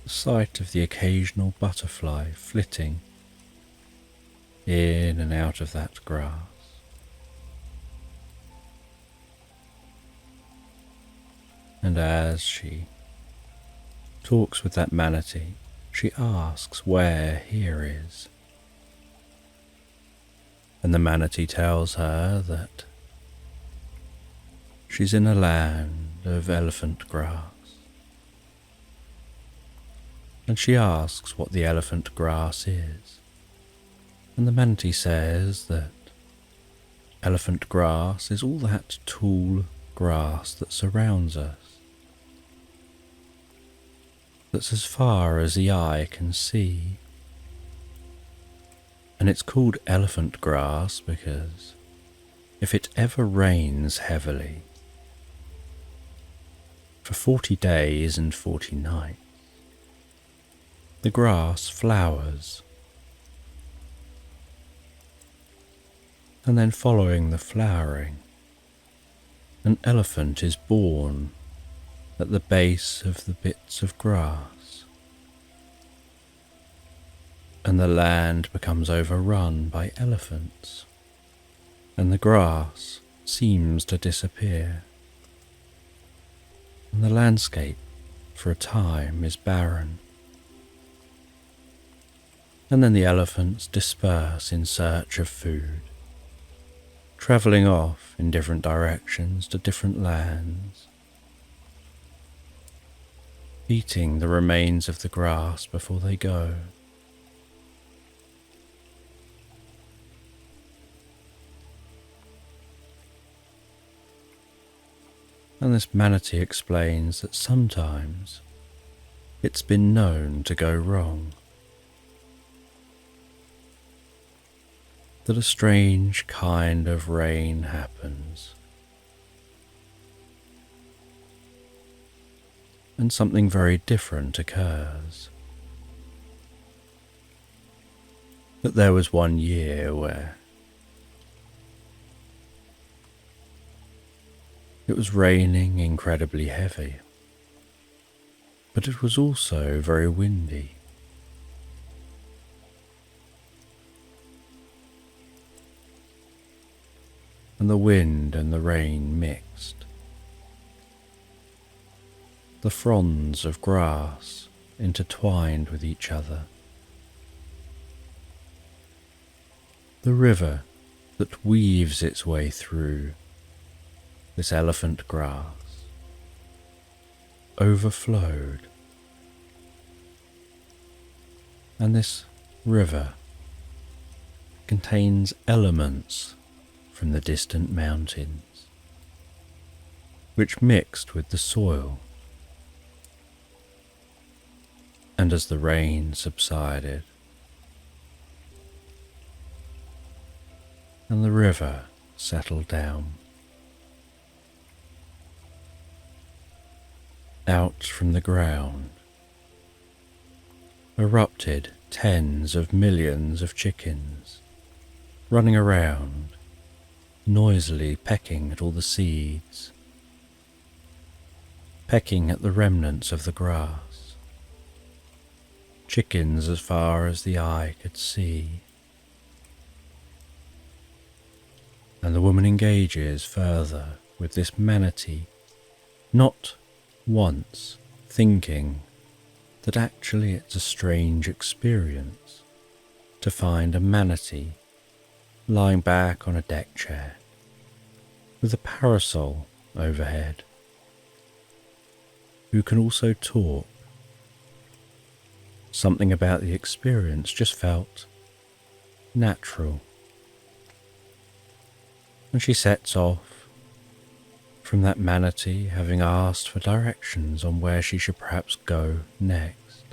the sight of the occasional butterfly flitting in and out of that grass. And as she talks with that manatee, she asks where here is. And the manatee tells her that she's in a land of elephant grass. And she asks what the elephant grass is. And the manatee says that elephant grass is all that tall grass that surrounds us, that's as far as the eye can see. And it's called elephant grass because if it ever rains heavily for 40 days and 40 nights, the grass flowers. And then following the flowering, an elephant is born at the base of the bits of grass, and the land becomes overrun by elephants, and the grass seems to disappear, and the landscape for a time is barren. And then the elephants disperse in search of food, travelling off in different directions to different lands, eating the remains of the grass before they go. And this manatee explains that sometimes it's been known to go wrong, that a strange kind of rain happens, and something very different occurs. That there was one year where It was raining incredibly heavy, but it was also very windy. And the wind and the rain mixed. The fronds of grass intertwined with each other. The river that weaves its way through this elephant grass overflowed, and this river contains elements from the distant mountains, which mixed with the soil. And as the rain subsided, and the river settled down, out from the ground erupted tens of millions of chickens, running around, noisily pecking at all the seeds, pecking at the remnants of the grass. Chickens as far as the eye could see. And the woman engages further with this manatee, not once thinking that actually it's a strange experience to find a manatee lying back on a deck chair with a parasol overhead, who can also talk. Something about the experience just felt natural. And she sets off from that manatee, having asked for directions on where she should perhaps go next.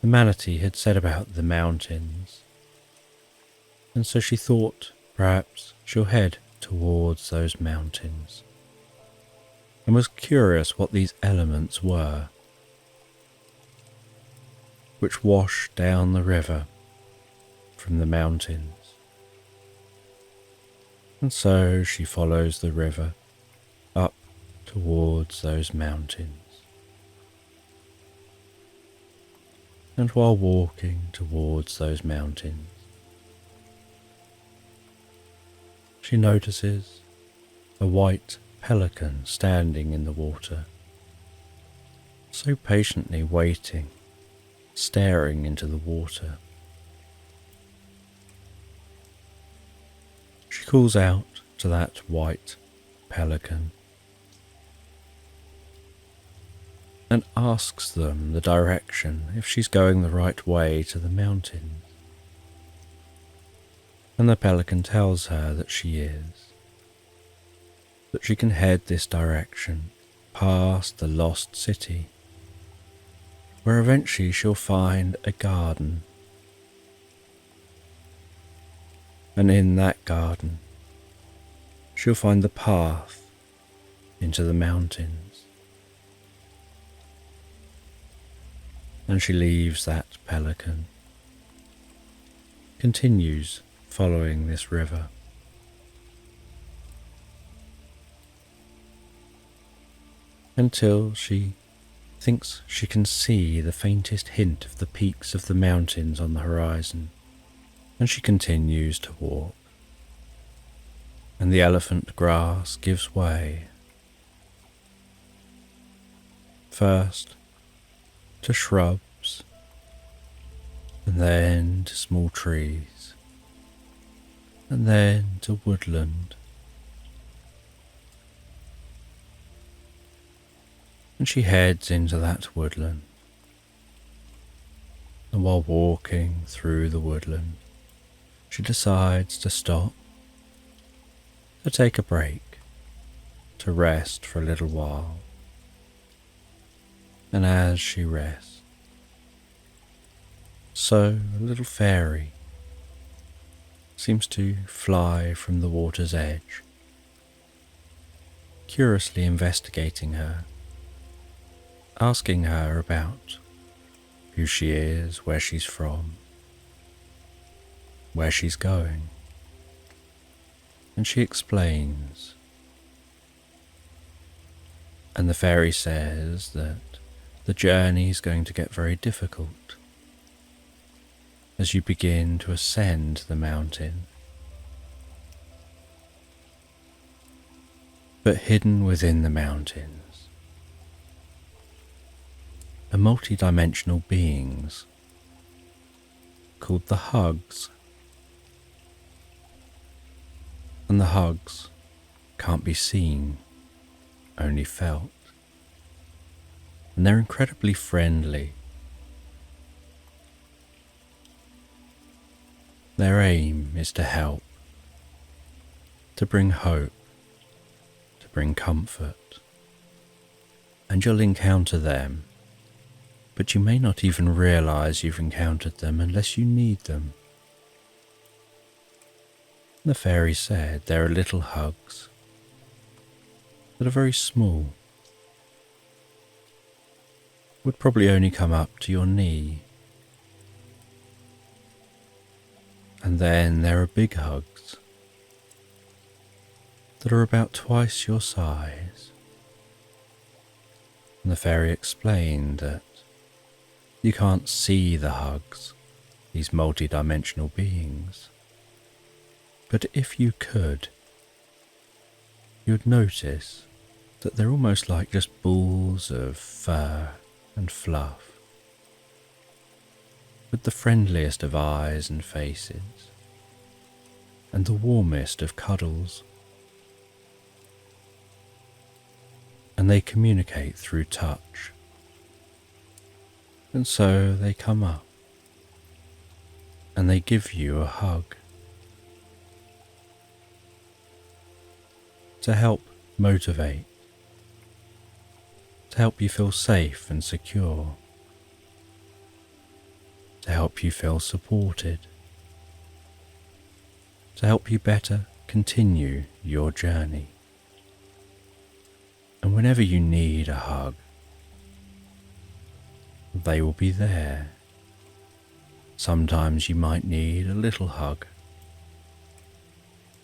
The manatee had said about the mountains, and so she thought perhaps she'll head towards those mountains, and was curious what these elements were, which washed down the river from the mountains. And so she follows the river up towards those mountains. And while walking towards those mountains, she notices a white pelican standing in the water, so patiently waiting, staring into the water. She calls out to that white pelican and asks them the direction, if she's going the right way to the mountains. And the pelican tells her that she is, that she can head this direction past the lost city, where eventually she'll find a garden. And in that garden, she'll find the path into the mountains. And she leaves that pelican, continues following this river. Until she thinks she can see the faintest hint of the peaks of the mountains on the horizon. And she continues to walk, and the elephant grass gives way, first to shrubs, and then to small trees, and then to woodland. And she heads into that woodland, and while walking through the woodland, she decides to stop, to take a break, to rest for a little while. And as she rests, so a little fairy seems to fly from the water's edge, curiously investigating her, asking her about who she is, where she's from, where she's going. And she explains And the fairy says that the journey is going to get very difficult as you begin to ascend the mountain. But hidden within the mountains are multi-dimensional beings called the Hugs. And the Hugs can't be seen, only felt. And they're incredibly friendly. Their aim is to help, to bring hope, to bring comfort. And you'll encounter them, but you may not even realize you've encountered them unless you need them. The fairy said there are little Hugs that are very small, would probably only come up to your knee. And then there are big Hugs that are about twice your size. And the fairy explained that you can't see the Hugs, these multi-dimensional beings. But if you could, you'd notice that they're almost like just balls of fur and fluff, with the friendliest of eyes and faces, and the warmest of cuddles. And they communicate through touch. And so they come up, and they give you a hug to help motivate, to help you feel safe and secure, to help you feel supported, to help you better continue your journey. And whenever you need a hug, they will be there. Sometimes you might need a little hug.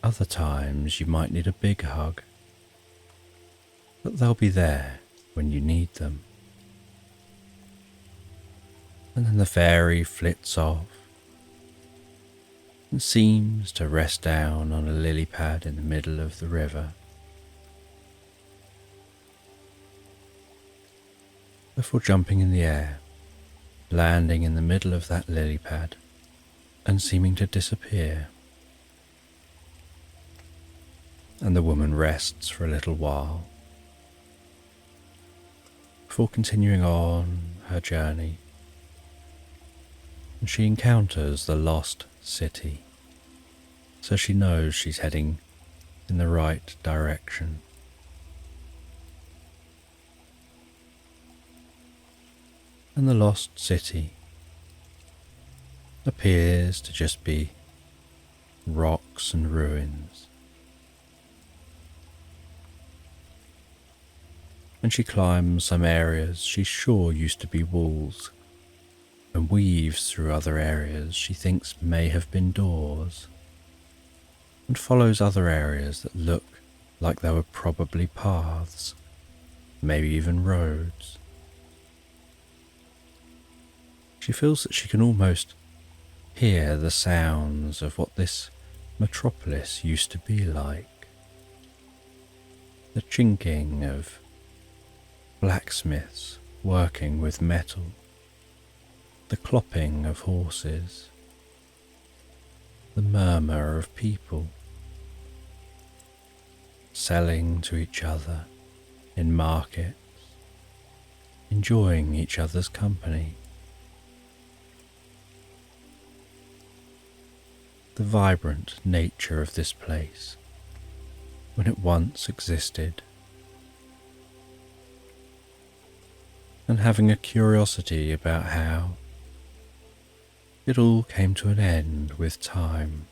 Other times you might need a big hug. But they'll be there when you need them. And then the fairy flits off and seems to rest down on a lily pad in the middle of the river, before jumping in the air, landing in the middle of that lily pad and seeming to disappear. And the woman rests for a little while before continuing on her journey, and she encounters the lost city, so she knows she's heading in the right direction. And the lost city appears to just be rocks and ruins. And she climbs some areas she's sure used to be walls, and weaves through other areas she thinks may have been doors, and follows other areas that look like they were probably paths, maybe even roads. She feels that she can almost hear the sounds of what this metropolis used to be like. The chinking of blacksmiths working with metal, the clopping of horses, the murmur of people selling to each other in markets, enjoying each other's company. The vibrant nature of this place when it once existed, and having a curiosity about how it all came to an end with time.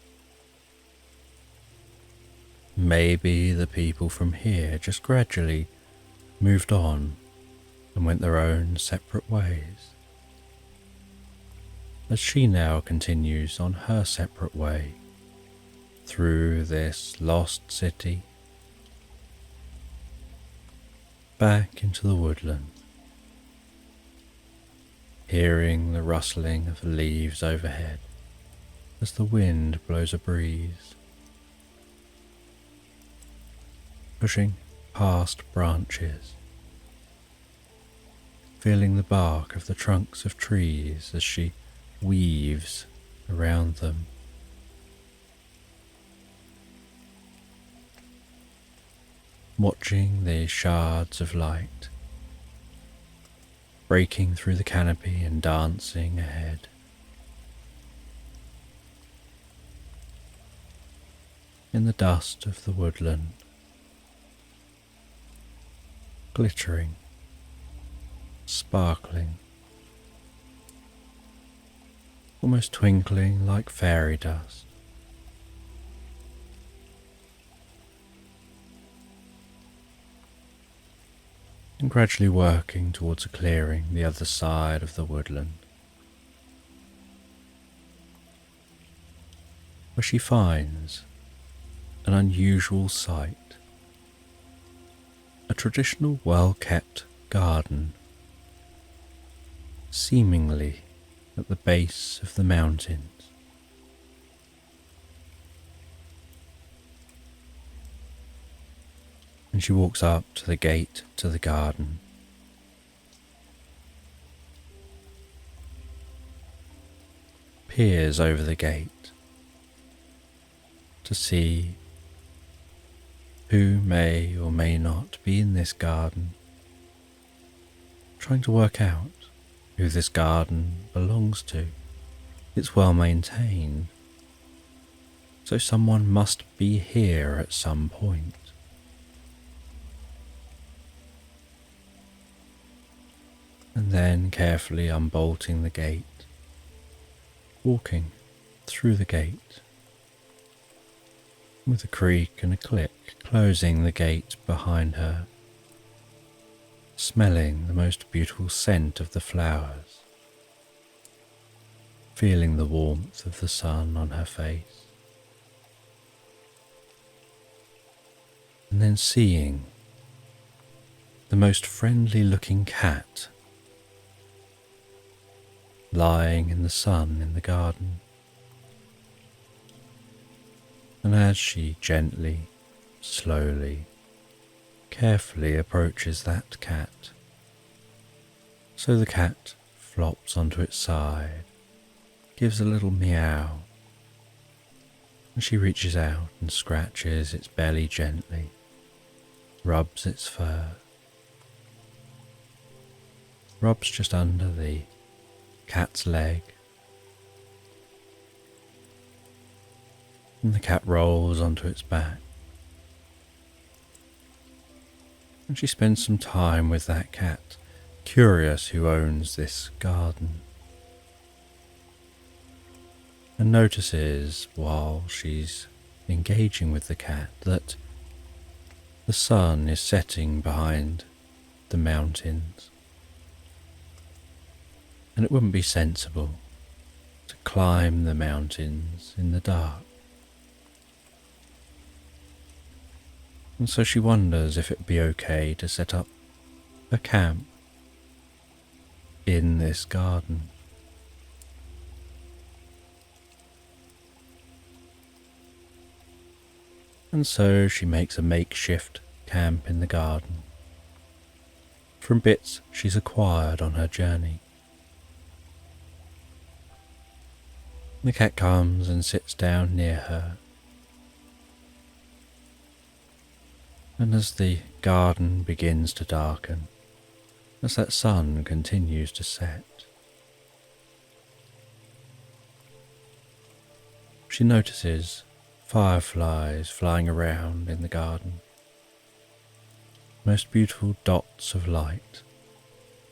Maybe the people from here just gradually moved on and went their own separate ways, as she now continues on her separate way through this lost city, back into the woodland, hearing the rustling of the leaves overhead as the wind blows a breeze, pushing past branches, feeling the bark of the trunks of trees as she weaves around them. Watching the shards of light breaking through the canopy and dancing ahead. In the dust of the woodland, glittering, sparkling, almost twinkling like fairy dust. And gradually working towards a clearing the other side of the woodland, where she finds an unusual sight, a traditional well-kept garden, seemingly at the base of the mountains. And she walks up to the gate to the garden. Peers over the gate to see who may or may not be in this garden, trying to work out who this garden belongs to. It's well maintained, so someone must be here at some point. And then carefully unbolting the gate, walking through the gate, with a creak and a click, closing the gate behind her, smelling the most beautiful scent of the flowers, feeling the warmth of the sun on her face, and then seeing the most friendly looking cat lying in the sun in the garden. And as she gently, slowly, carefully approaches that cat, so the cat flops onto its side, gives a little meow, and she reaches out and scratches its belly gently, rubs its fur, rubs just under the cat's leg, and the cat rolls onto its back, and she spends some time with that cat, curious who owns this garden, and notices while she's engaging with the cat that the sun is setting behind the mountains. And it wouldn't be sensible to climb the mountains in the dark. And so she wonders if it'd be okay to set up a camp in this garden. And so she makes a makeshift camp in the garden from bits she's acquired on her journey. The cat comes and sits down near her, and as the garden begins to darken, as that sun continues to set, she notices fireflies flying around in the garden, most beautiful dots of light,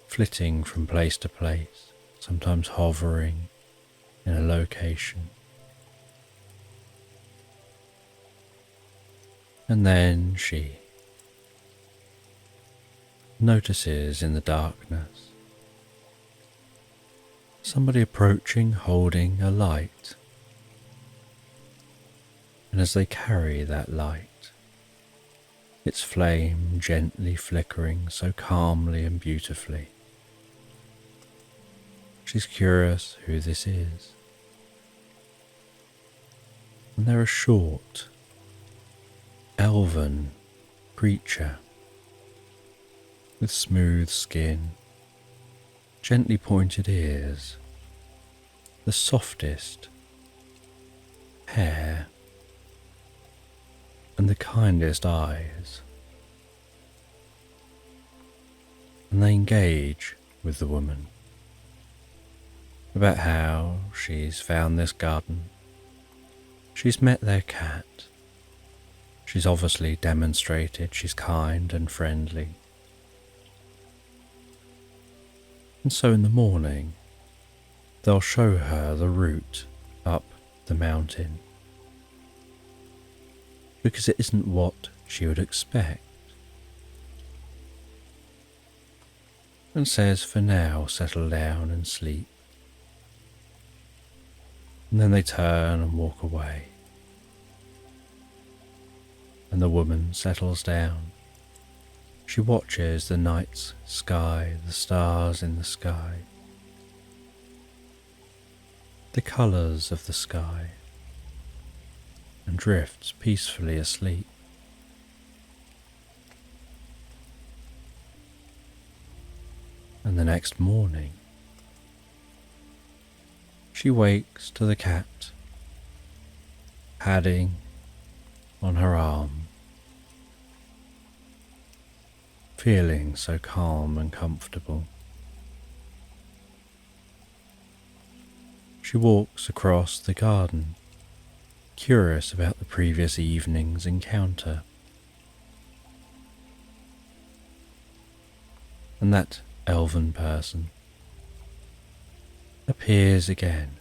flitting from place to place, sometimes hovering in a location. And then she notices in the darkness somebody approaching holding a light, and as they carry that light, its flame gently flickering so calmly and beautifully. She's curious who this is, and they're a short, elven creature with smooth skin, gently pointed ears, the softest hair, and the kindest eyes. And they engage with the woman about how she's found this garden. She's met their cat. She's obviously demonstrated she's kind and friendly. And so in the morning, they'll show her the route up the mountain, because it isn't what she would expect, and says for now settle down and sleep. And then they turn and walk away, and the woman settles down. She watches the night's sky, the stars in the sky, the colours of the sky, and drifts peacefully asleep. And the next morning, she wakes to the cat padding on her arm, feeling so calm and comfortable. She walks across the garden, curious about the previous evening's encounter. And that elven person appears again,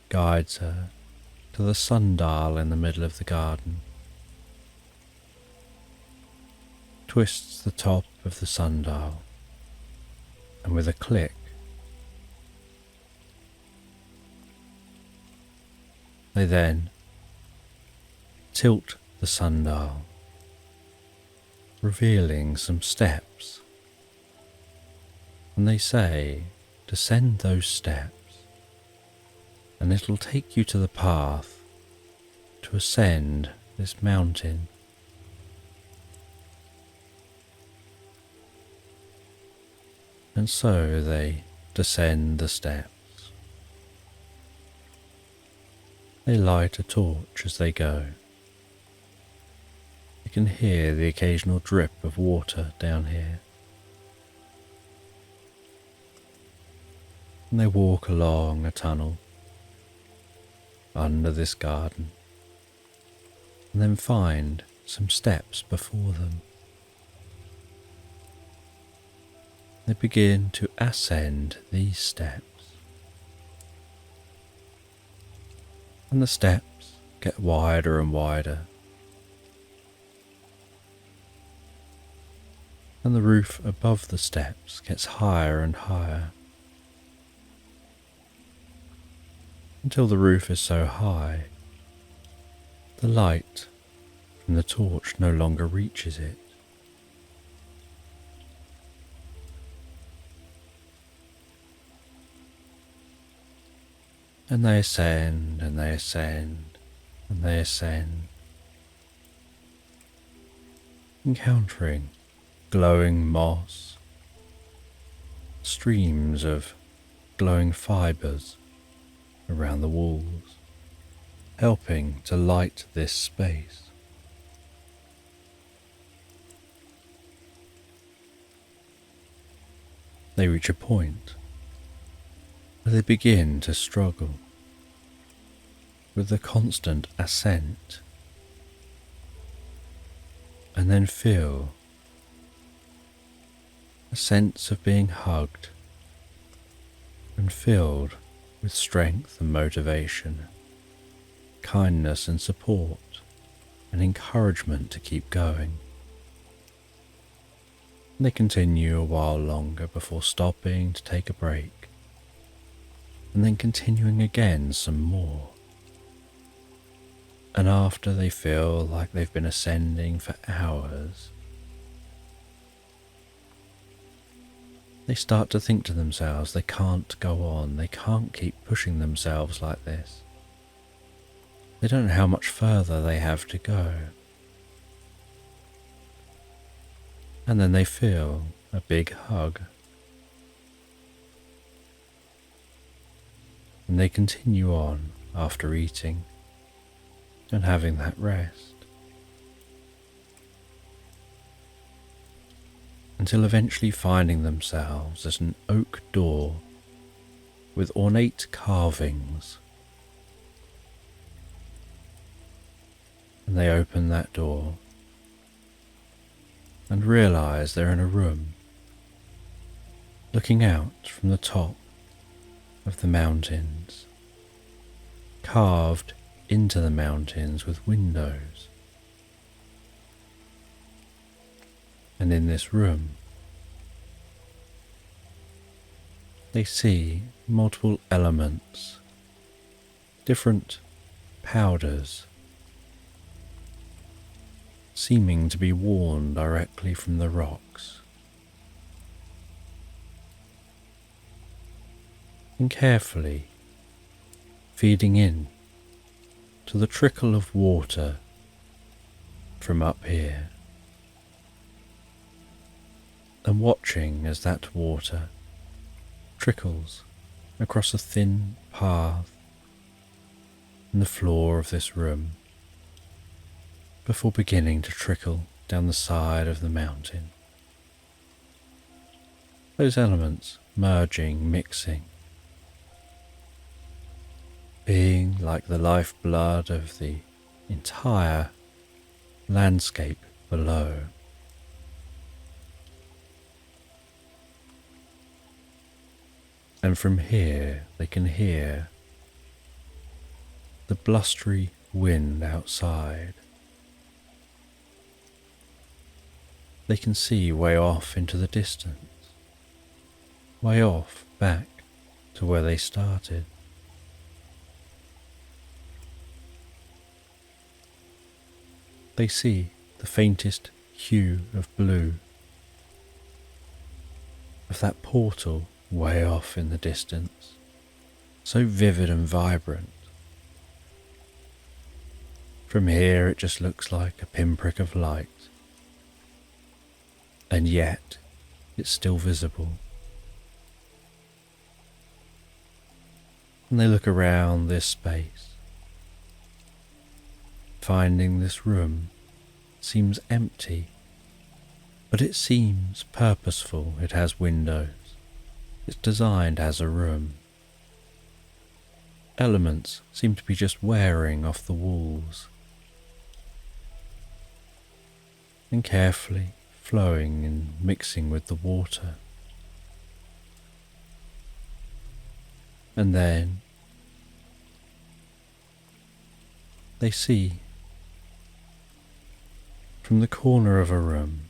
guides her to the sundial in the middle of the garden, twists the top of the sundial, and with a click, they then tilt the sundial, revealing some steps, and they say, descend those steps, and it'll take you to the path to ascend this mountain. And so they descend the steps. They light a torch as they go. You can hear the occasional drip of water down here. And they walk along a tunnel under this garden, and then find some steps before them. They begin to ascend these steps, and the steps get wider and wider, and the roof above the steps gets higher and higher, until the roof is so high the light from the torch no longer reaches it. And they ascend, and they ascend, and they ascend, encountering glowing moss, streams of glowing fibres around the walls, helping to light this space. They reach a point where they begin to struggle with the constant ascent, and then feel a sense of being hugged and filled with strength and motivation, kindness and support, and encouragement to keep going. They continue a while longer before stopping to take a break, and then continuing again some more. And after they feel like they've been ascending for hours, they start to think to themselves they can't go on, they can't keep pushing themselves like this. They don't know how much further they have to go. And then they feel a big hug. And they continue on after eating and having that rest, until eventually finding themselves at an oak door with ornate carvings. And they open that door and realize they're in a room looking out from the top of the mountains, carved into the mountains with windows. And in this room, they see multiple elements, different powders, seeming to be worn directly from the rocks. And carefully feeding in to the trickle of water from up here, and watching as that water trickles across a thin path in the floor of this room before beginning to trickle down the side of the mountain. Those elements merging, mixing, being like the lifeblood of the entire landscape below. And from here they can hear the blustery wind outside. They can see way off into the distance, way off back to where they started. They see the faintest hue of blue of that portal way off in the distance, so vivid and vibrant. From here it just looks like a pinprick of light, and yet it's still visible. And they look around this space, finding this room seems empty, but it seems purposeful. It has windows. It's designed as a room. Elements seem to be just wearing off the walls and carefully flowing and mixing with the water. And then they see from the corner of a room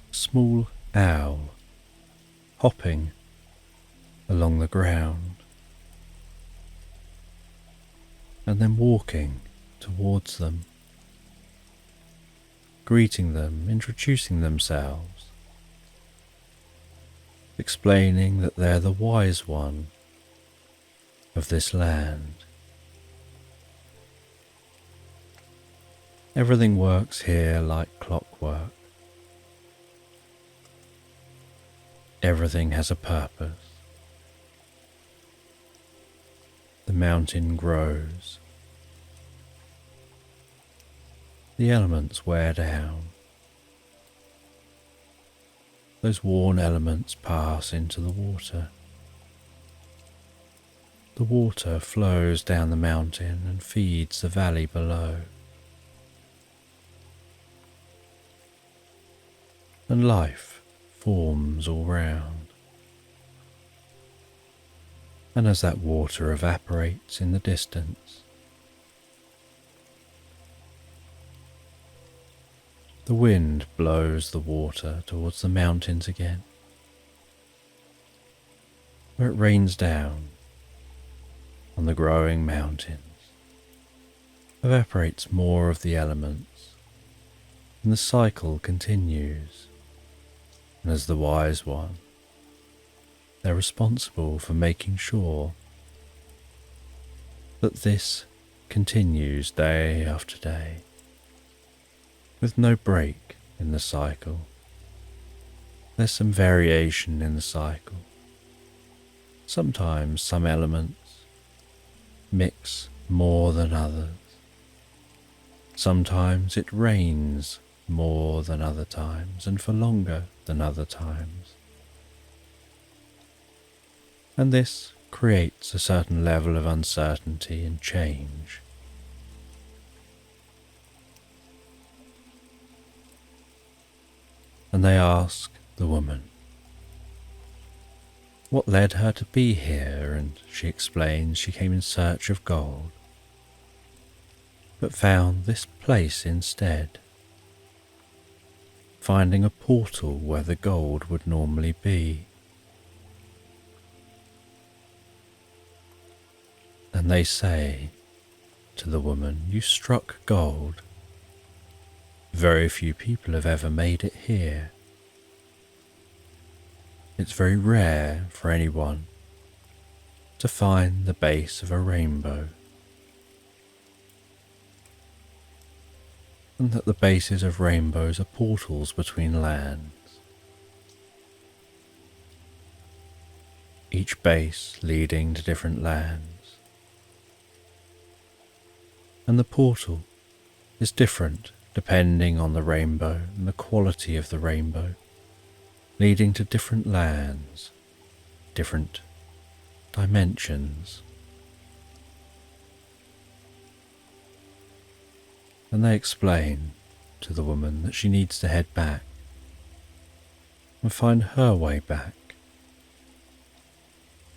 a small owl hopping along the ground and then walking towards them, greeting them, introducing themselves, explaining that they're the wise one of this land. Everything works here like clockwork. Everything has a purpose. The mountain grows. The elements wear down. Those worn elements pass into the water. The water flows down the mountain and feeds the valley below. And life forms all round. And as that water evaporates in the distance, the wind blows the water towards the mountains again, where it rains down on the growing mountains evaporates more of the elements, and the cycle continues. And as the wise one, they're responsible for making sure that this continues day after day, with no break in the cycle. There's some variation in the cycle. Sometimes some elements mix more than others. Sometimes it rains more than other times and for longer than other times. And this creates a certain level of uncertainty and change. And they ask the woman what led her to be here, and she explains she came in search of gold, but found this place instead, finding a portal where the gold would normally be. And they say to the woman, "You struck gold. Very few people have ever made it here. It's very rare for anyone to find the base of a rainbow, and that the bases of rainbows are portals between lands, each base leading to different lands. And the portal is different depending on the rainbow and the quality of the rainbow, leading to different lands, different dimensions." And they explain to the woman that she needs to head back and find her way back,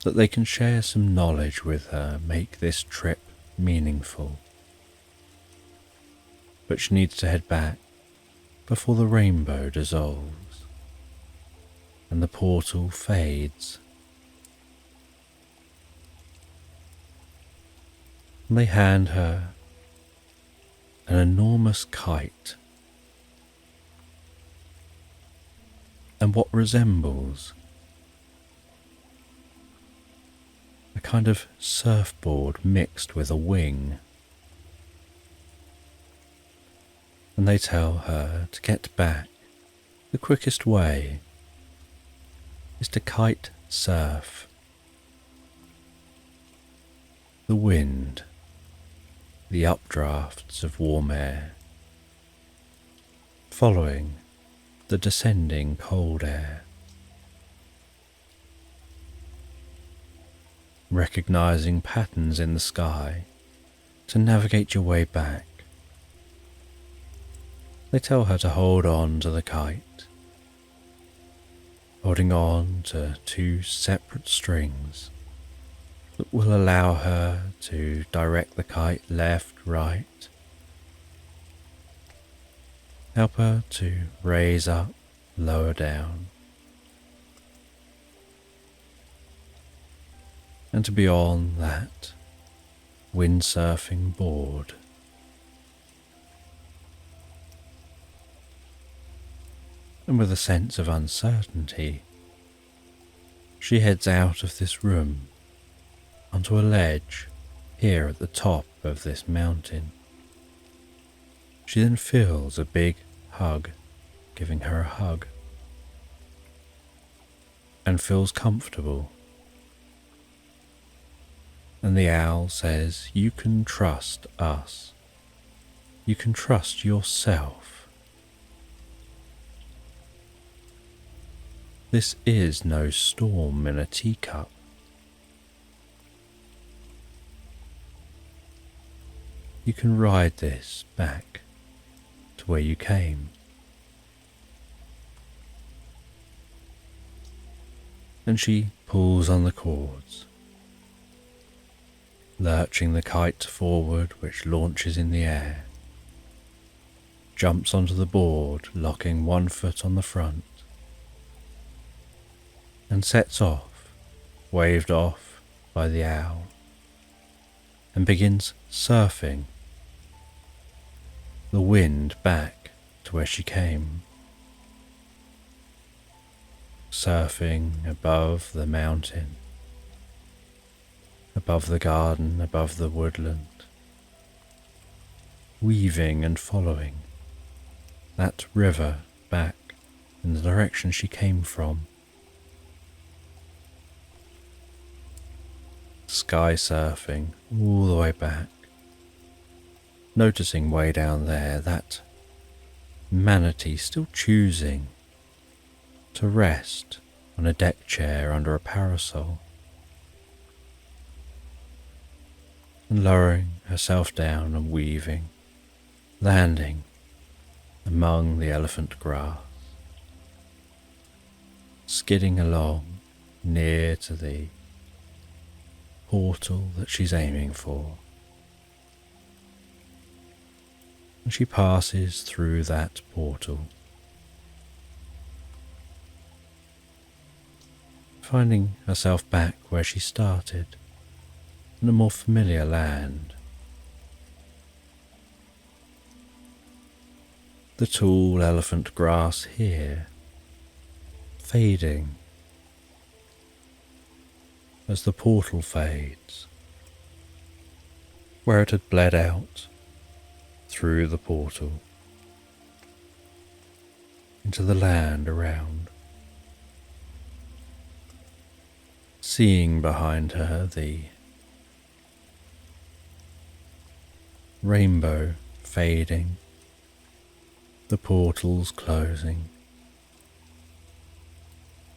that they can share some knowledge with her, make this trip meaningful. But she needs to head back before the rainbow dissolves and the portal fades. And they hand her an enormous kite and what resembles a kind of surfboard mixed with a wing. And they tell her to get back, the quickest way is to kite surf. The wind, the updrafts of warm air, following the descending cold air, recognizing patterns in the sky to navigate your way back. They tell her to hold on to the kite, holding on to two separate strings that will allow her to direct the kite left, right, help her to raise up, lower down, and to be on that windsurfing board. And with a sense of uncertainty, she heads out of this room onto a ledge here at the top of this mountain. She then feels a big hug giving her a hug and feels comfortable. And the owl says, "You can trust us. You can trust yourself. This is no storm in a teacup. You can ride this back to where you came." And she pulls on the cords, lurching the kite forward, which launches in the air, jumps onto the board, locking one foot on the front, and sets off, waved off by the owl, and begins surfing the wind back to where she came, surfing above the mountain, above the garden, above the woodland, weaving and following that river back in the direction she came from. Sky surfing all the way back, noticing way down there that manatee still choosing to rest on a deck chair under a parasol, and lowering herself down and weaving, landing among the elephant grass, skidding along near to the portal that she's aiming for. And she passes through that portal, finding herself back where she started, in a more familiar land. The tall elephant grass here, fading as the portal fades, where it had bled out through the portal into the land around. Seeing behind her the rainbow fading, the portals closing,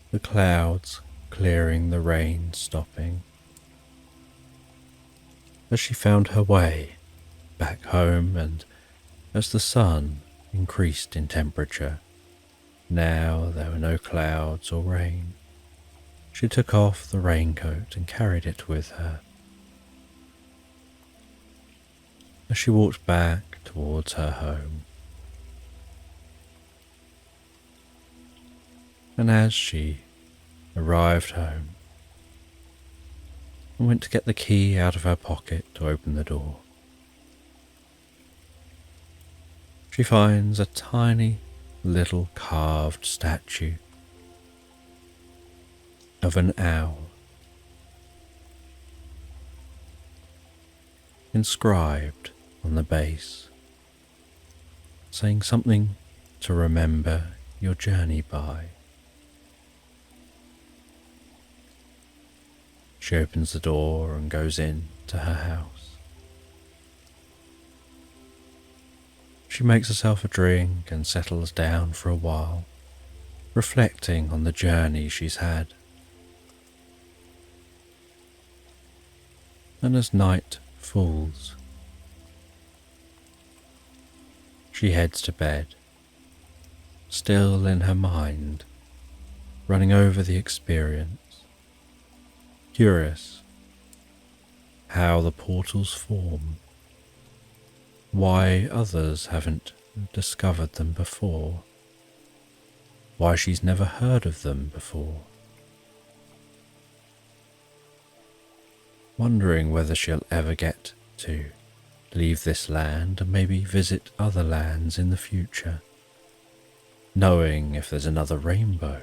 the clouds clearing, the rain stopping, as she found her way back home, and as the sun increased in temperature, now there were no clouds or rain, she took off the raincoat and carried it with her. As she walked back towards her home, and as she arrived home and went to get the key out of her pocket to open the door, she finds a tiny little carved statue of an owl, inscribed on the base, saying something to remember your journey by. She opens the door and goes in to her house. She makes herself a drink and settles down for a while, reflecting on the journey she's had. And as night falls, she heads to bed, still in her mind, running over the experience, curious how the portals form, why others haven't discovered them before, why she's never heard of them before, wondering whether she'll ever get to leave this land and maybe visit other lands in the future, knowing if there's another rainbow,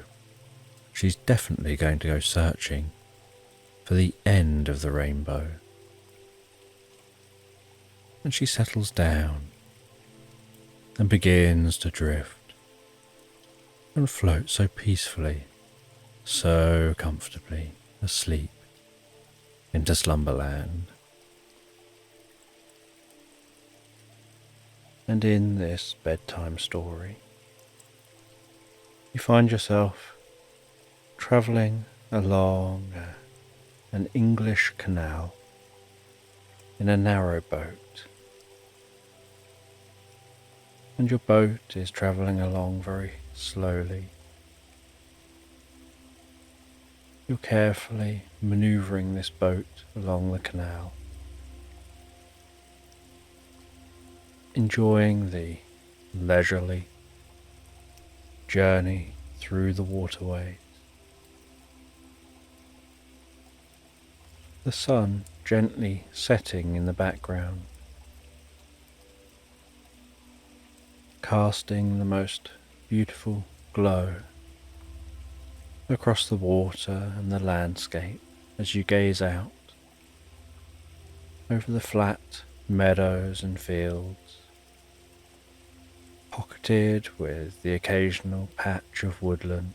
she's definitely going to go searching for the end of the rainbow. And she settles down and begins to drift and float so peacefully, so comfortably asleep into slumberland. And in this bedtime story, you find yourself travelling along an English canal in a narrow boat, and your boat is travelling along very slowly. You're carefully manoeuvring this boat along the canal, enjoying the leisurely journey through the waterways. the sun gently setting in the background, casting the most beautiful glow across the water and the landscape as you gaze out over the flat meadows and fields, pocketed with the occasional patch of woodland.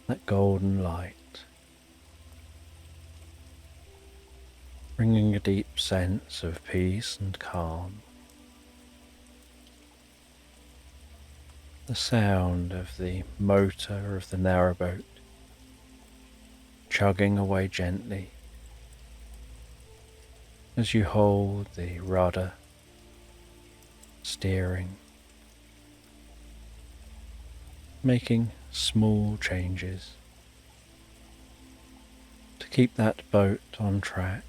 That golden light, bringing a deep sense of peace and calm. The sound of the motor of the narrowboat chugging away gently as you hold the rudder, steering, making small changes to keep that boat on track.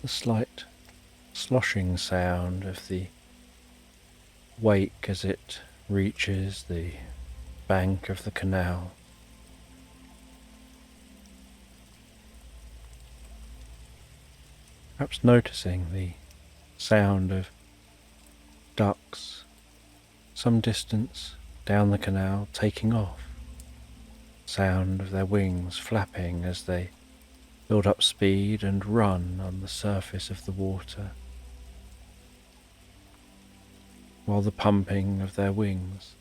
The slight sloshing sound of the wake as it reaches the bank of the canal. Perhaps noticing the sound of ducks some distance down the canal taking off, sound of their wings flapping as they build up speed and run on the surface of the water, while the pumping of their wings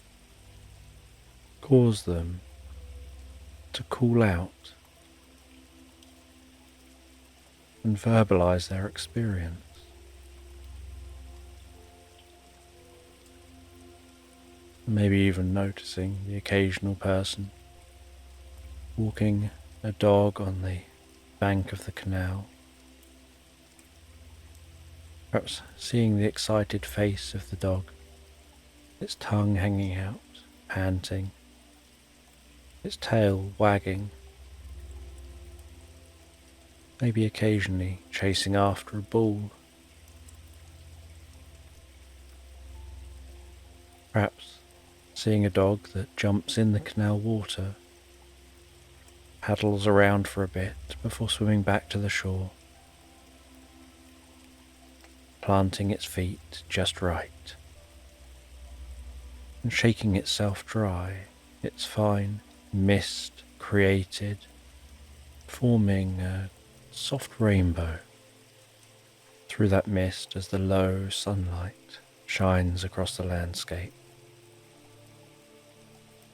cause them to call out and verbalize their experience. Maybe even noticing the occasional person walking a dog on the bank of the canal, perhaps seeing the excited face of the dog, its tongue hanging out, panting, its tail wagging, maybe occasionally chasing after a bull. Perhaps seeing a dog that jumps in the canal water, paddles around for a bit before swimming back to the shore, planting its feet just right, and shaking itself dry, its fine mist created, forming a soft rainbow through that mist as the low sunlight shines across the landscape.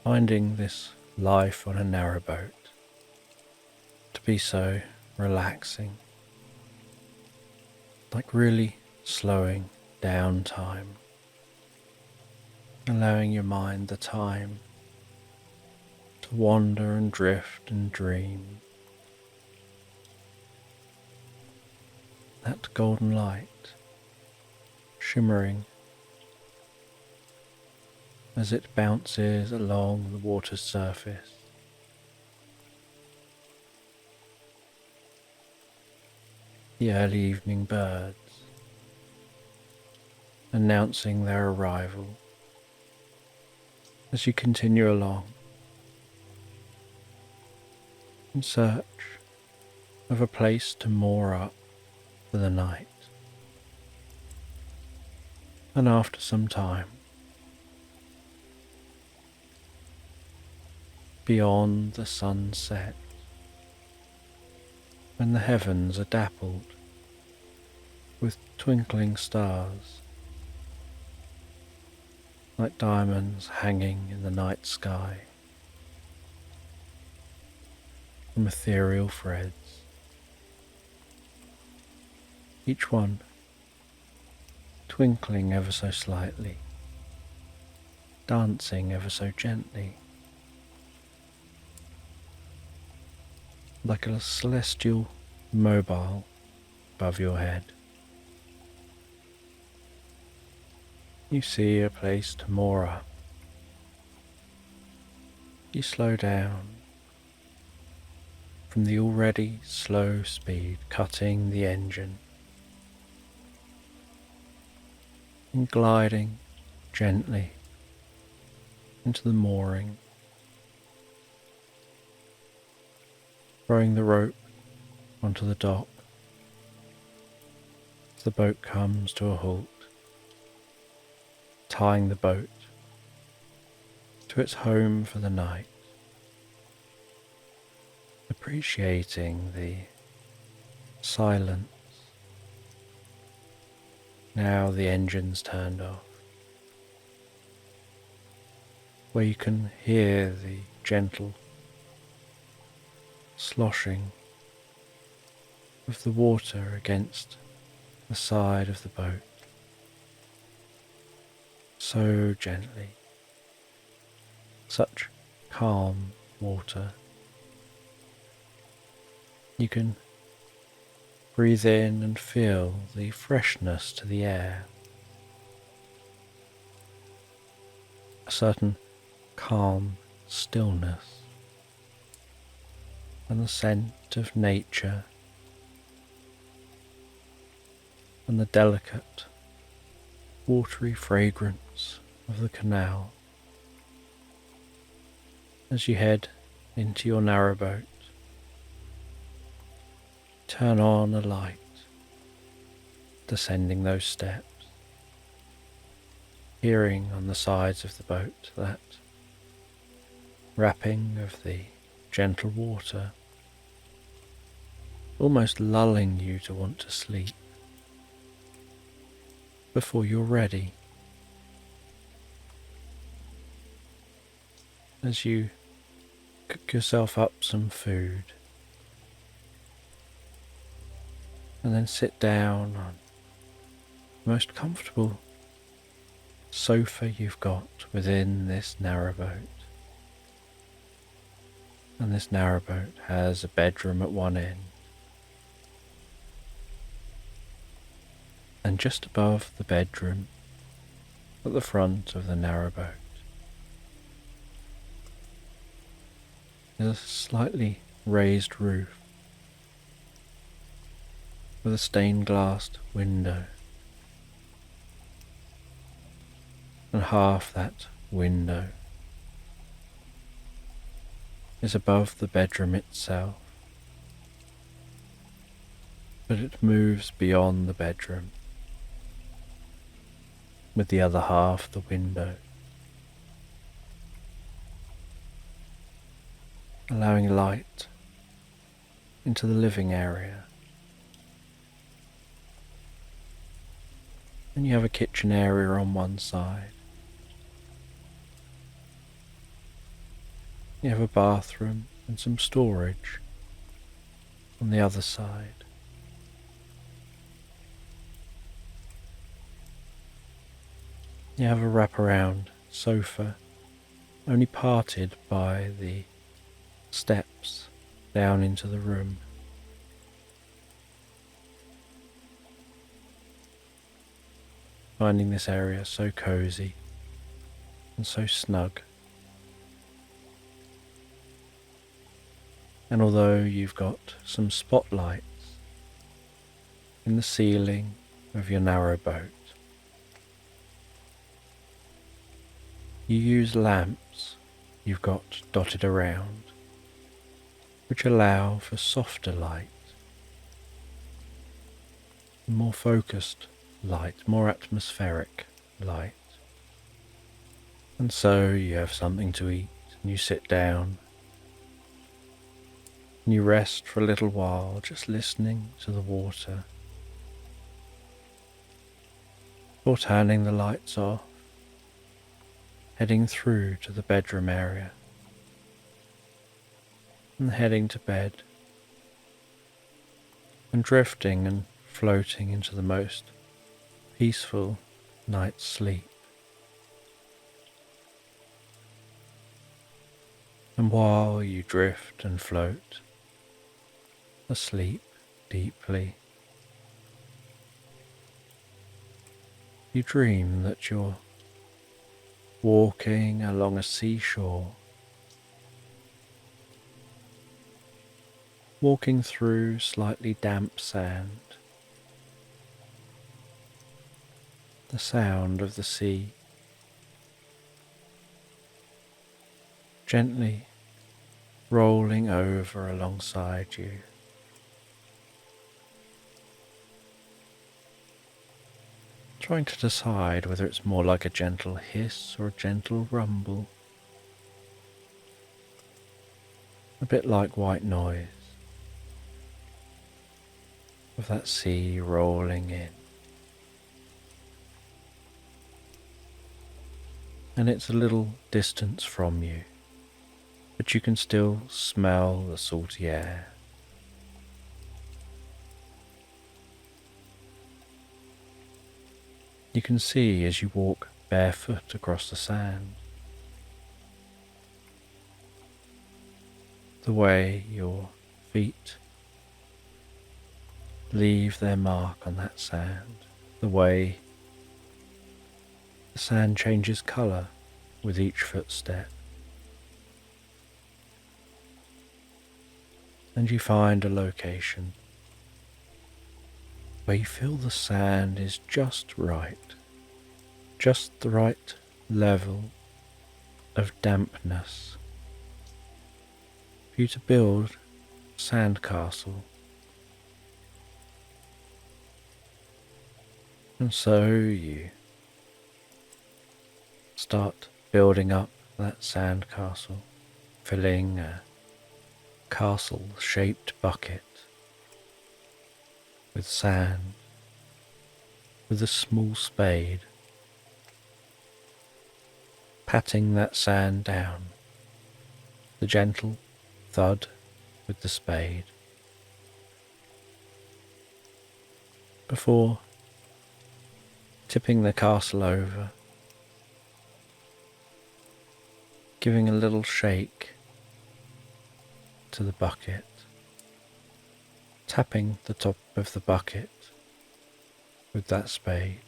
Finding this life on a narrowboat to be so relaxing, like really slowing down time, allowing your mind the time to wander and drift and dream. That golden light shimmering as it bounces along the water's surface. The early evening birds announcing their arrival as you continue along in search of a place to moor up for the night. And after some time, beyond the sunset, when the heavens are dappled with twinkling stars, like diamonds hanging in the night sky from ethereal threads, each one twinkling ever so slightly, dancing ever so gently, like a celestial mobile above your head. You see a place to moor up. You slow down from the already slow speed cutting the engine and gliding gently into the mooring, throwing the rope onto the dock as the boat comes to a halt, tying the boat to its home for the night, appreciating the silence. Now the engine's turned off, where you can hear the gentle sloshing of the water against the side of the boat, so gently, such calm water. You can breathe in and feel the freshness to the air, a certain calm stillness, and the scent of nature, and the delicate watery fragrance of the canal as you head into your narrowboat. Turn on a light, descending those steps, hearing on the sides of the boat that rapping of the gentle water, almost lulling you to want to sleep before you're ready. As you cook yourself up some food and then sit down on the most comfortable sofa you've got within this narrowboat. And this narrowboat has a bedroom at one end, and just above the bedroom at the front of the narrowboat is a slightly raised roof with a stained glass window, and half that window is above the bedroom itself, but it moves beyond the bedroom with the other half the window, allowing light into the living area. And you have a kitchen area on one side. You have a bathroom and some storage on the other side. You have a wraparound sofa, only parted by the steps down into the room. Finding this area so cozy and so snug. And although you've got some spotlights in the ceiling of your narrowboat, you use lamps you've got dotted around, which allow for softer light, more focused light, more atmospheric light. And so you have something to eat, and you sit down and you rest for a little while, just listening to the water, or turning the lights off, heading through to the bedroom area and heading to bed, and drifting and floating into the most peaceful night's sleep. And while you drift and float asleep deeply, you dream that you're walking along a seashore, walking through slightly damp sand. The sound of the sea gently rolling over alongside you. Trying to decide whether it's more like a gentle hiss or a gentle rumble. A bit like white noise of that sea rolling in. And it's a little distance from you, but you can still smell the salty air. You can see as you walk barefoot across the sand, the way your feet leave their mark on that sand, the way the sand changes colour with each footstep. And you find a location where you feel the sand is just right, just the right level of dampness for you to build a sandcastle. And so you start building up that sandcastle, filling a castle-shaped bucket with sand, with a small spade, patting that sand down, the gentle thud with the spade, before tipping the castle over, giving a little shake to the bucket, tapping the top of the bucket with that spade,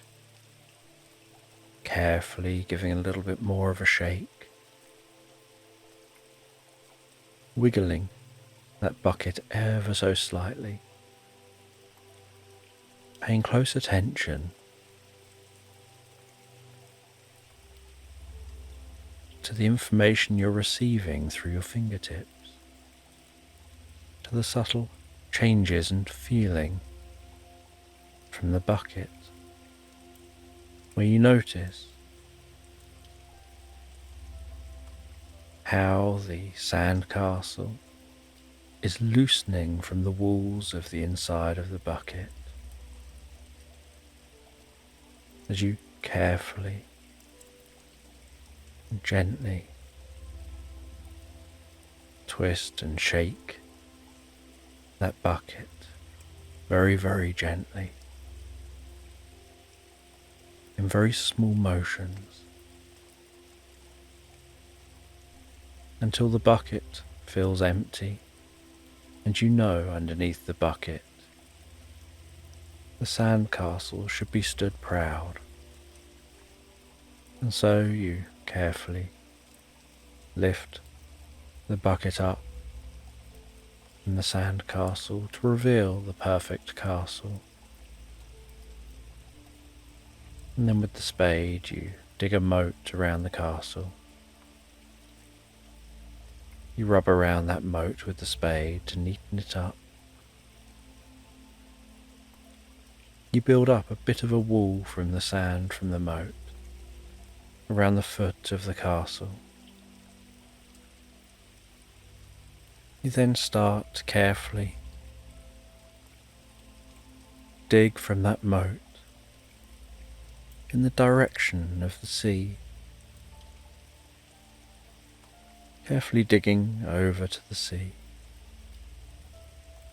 carefully giving a little bit more of a shake, wiggling that bucket ever so slightly, paying close attention to the information you're receiving through your fingertips, to the subtle changes and feeling from the bucket, where you notice how the sandcastle is loosening from the walls of the inside of the bucket as you carefully and gently twist and shake that bucket very, very gently, in very small motions, until the bucket feels empty, and you know underneath the bucket the sandcastle should be stood proud. And so you carefully lift the bucket up from the sandcastle to reveal the perfect castle. And then with the spade you dig a moat around the castle. You rub around that moat with the spade to neaten it up. You build up a bit of a wall from the sand from the moat around the foot of the castle. You then start to carefully dig from that moat in the direction of the sea, carefully digging over to the sea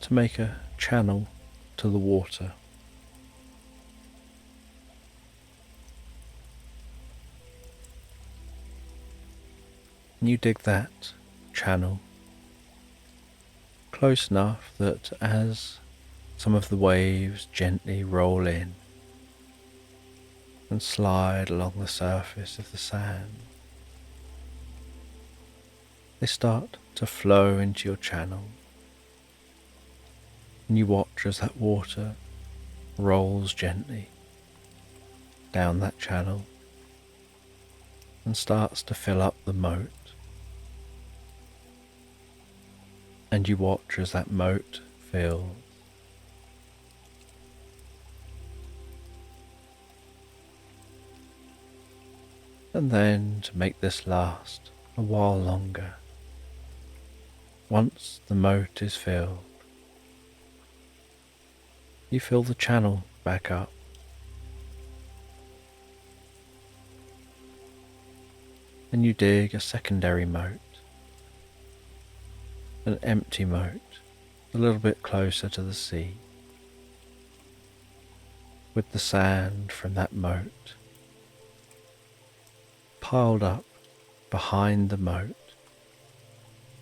to make a channel to the water. And you dig that channel close enough that as some of the waves gently roll in and slide along the surface of the sand, they start to flow into your channel, and you watch as that water rolls gently down that channel and starts to fill up the moat and you watch as that moat fills. And then, to make this last a while longer, once the moat is filled, you fill the channel back up. And you dig a secondary moat, an empty moat, a little bit closer to the sea, with the sand from that moat piled up behind the moat,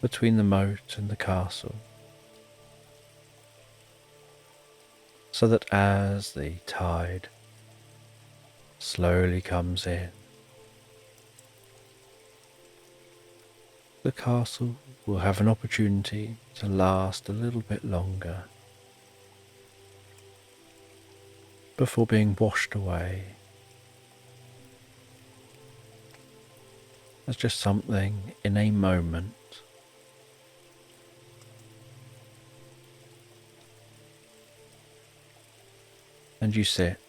between the moat and the castle, so that as the tide slowly comes in, the castle will have an opportunity to last a little bit longer before being washed away as just something in a moment. And you sit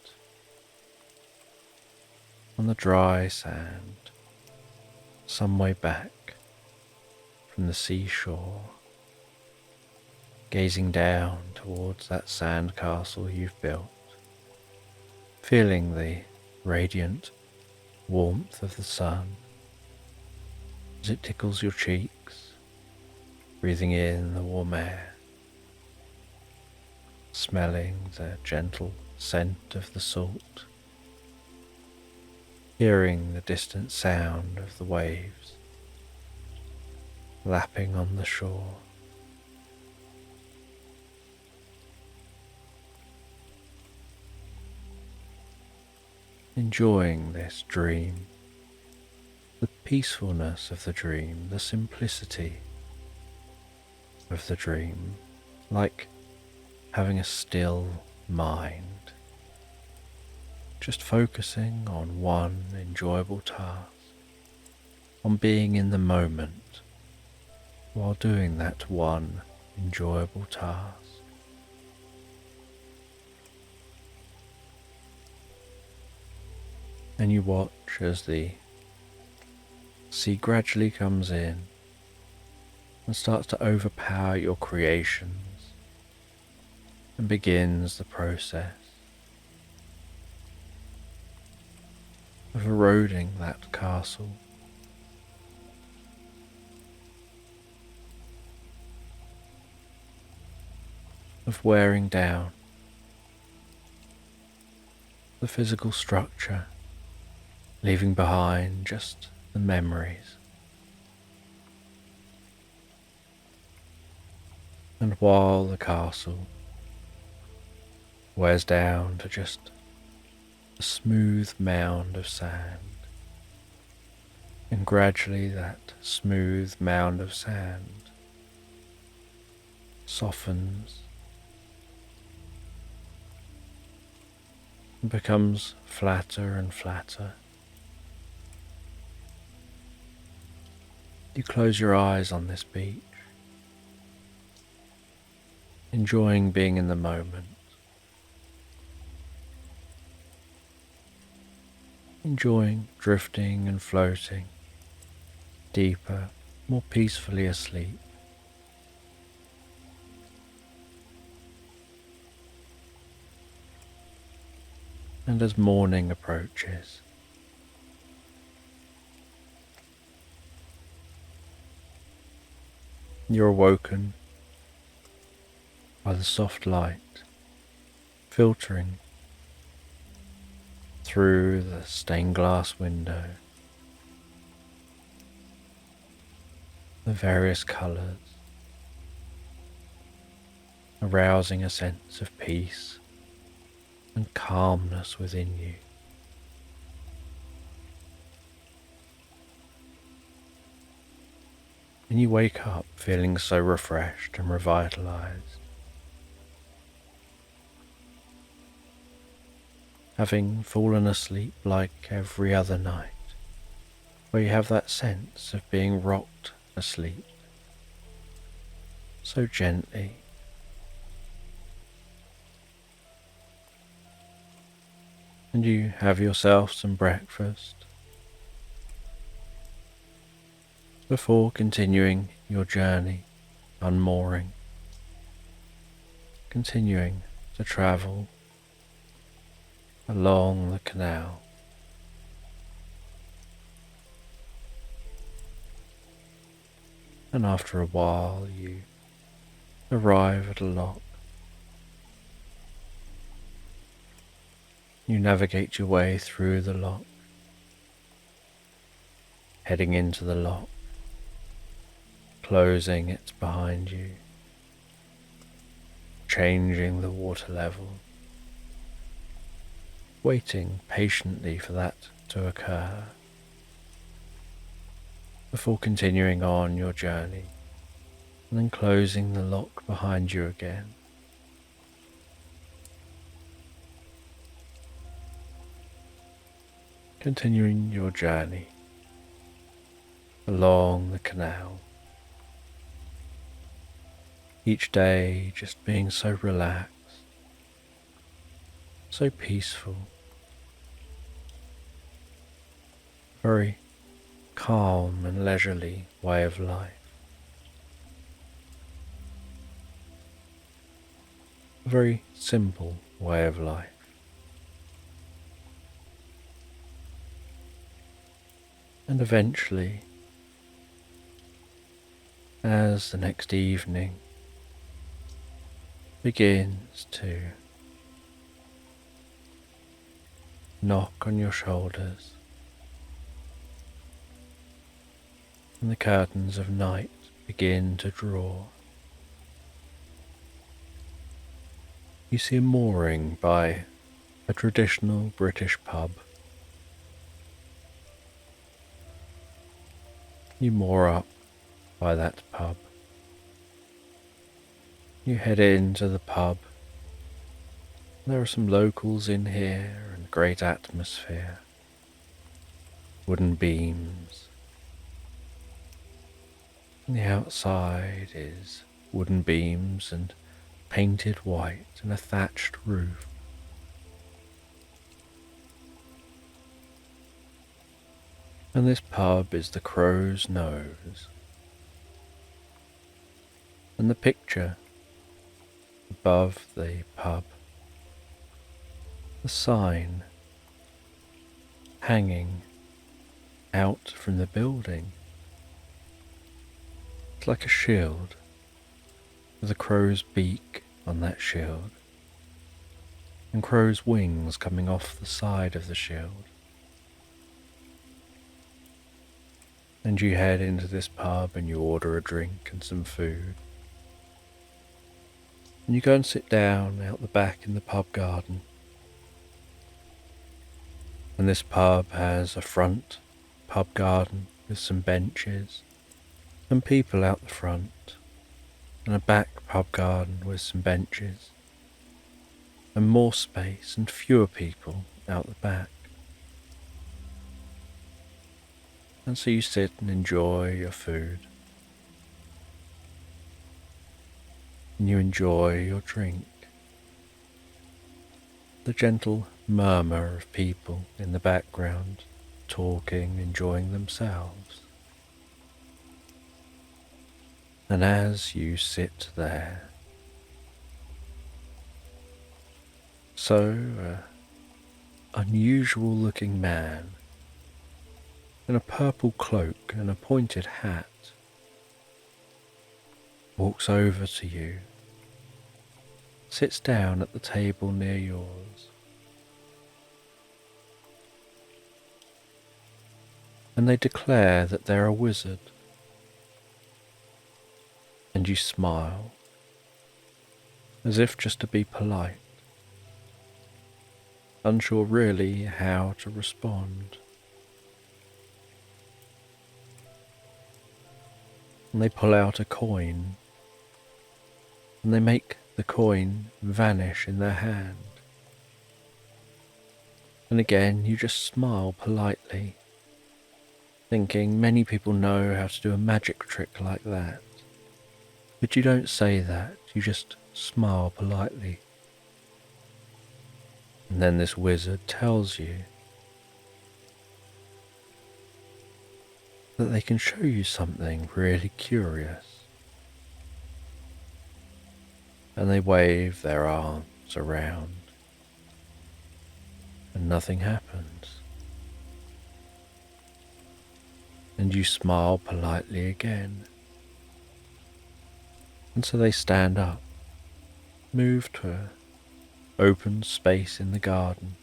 on the dry sand some way back from the seashore, gazing down towards that sand castle you've built, feeling the radiant warmth of the sun as it tickles your cheeks, breathing in the warm air, smelling the gentle scent of the salt, hearing the distant sound of the waves lapping on the shore. Enjoying this dream, the peacefulness of the dream, the simplicity of the dream, like having a still mind, just focusing on one enjoyable task, on being in the moment while doing that one enjoyable task. And you watch as the sea gradually comes in and starts to overpower your creations and begins the process of eroding that castle, of wearing down the physical structure, leaving behind just the memories. And while the castle wears down to just a smooth mound of sand, and gradually that smooth mound of sand softens and becomes flatter and flatter. You close your eyes on this beach, enjoying being in the moment, enjoying drifting and floating deeper, more peacefully asleep. And as morning approaches, you're awoken by the soft light filtering through the stained glass window, the various colours, arousing a sense of peace and calmness within you. And you wake up feeling so refreshed and revitalized, having fallen asleep like every other night, where you have that sense of being rocked asleep, so gently. And you have yourself some breakfast before continuing your journey, unmooring, continuing to travel along the canal. And after a while you arrive at a lock. You navigate your way through the lock, heading into the lock, closing it behind you, changing the water level, waiting patiently for that to occur before continuing on your journey and then closing the lock behind you again. Continuing your journey along the canal, each day just being so relaxed, so peaceful, very calm and leisurely way of life. A very simple way of life. And eventually, as the next evening begins to knock on your shoulders and the curtains of night begin to draw, you see a mooring by a traditional British pub. You moor up by that pub. You head into the pub. There are some locals in here and great atmosphere. Wooden beams. And the outside is wooden beams and painted white and a thatched roof. And this pub is the Crow's Nose. And the picture above the pub, the sign hanging out from the building, it's like a shield with a crow's beak on that shield and crow's wings coming off the side of the shield. And you head into this pub and you order a drink and some food. And you go and sit down out the back in the pub garden. And this pub has a front pub garden with some benches and people out the front, and a back pub garden with some benches and more space and fewer people out the back. And so you sit and enjoy your food, and you enjoy your drink. The gentle murmur of people in the background, talking, enjoying themselves. And as you sit there, so unusual looking man in a purple cloak and a pointed hat walks over to you, sits down at the table near yours, and they declare that they're a wizard. And you smile, as if just to be polite, unsure really how to respond. And they pull out a coin, and they make the coin vanish in their hand. And again you just smile politely, thinking many people know how to do a magic trick like that. But you don't say that, you just smile politely. And then this wizard tells you that they can show you something really curious. And they wave their arms around, and nothing happens. And you smile politely again. And so they stand up, move to an open space in the garden.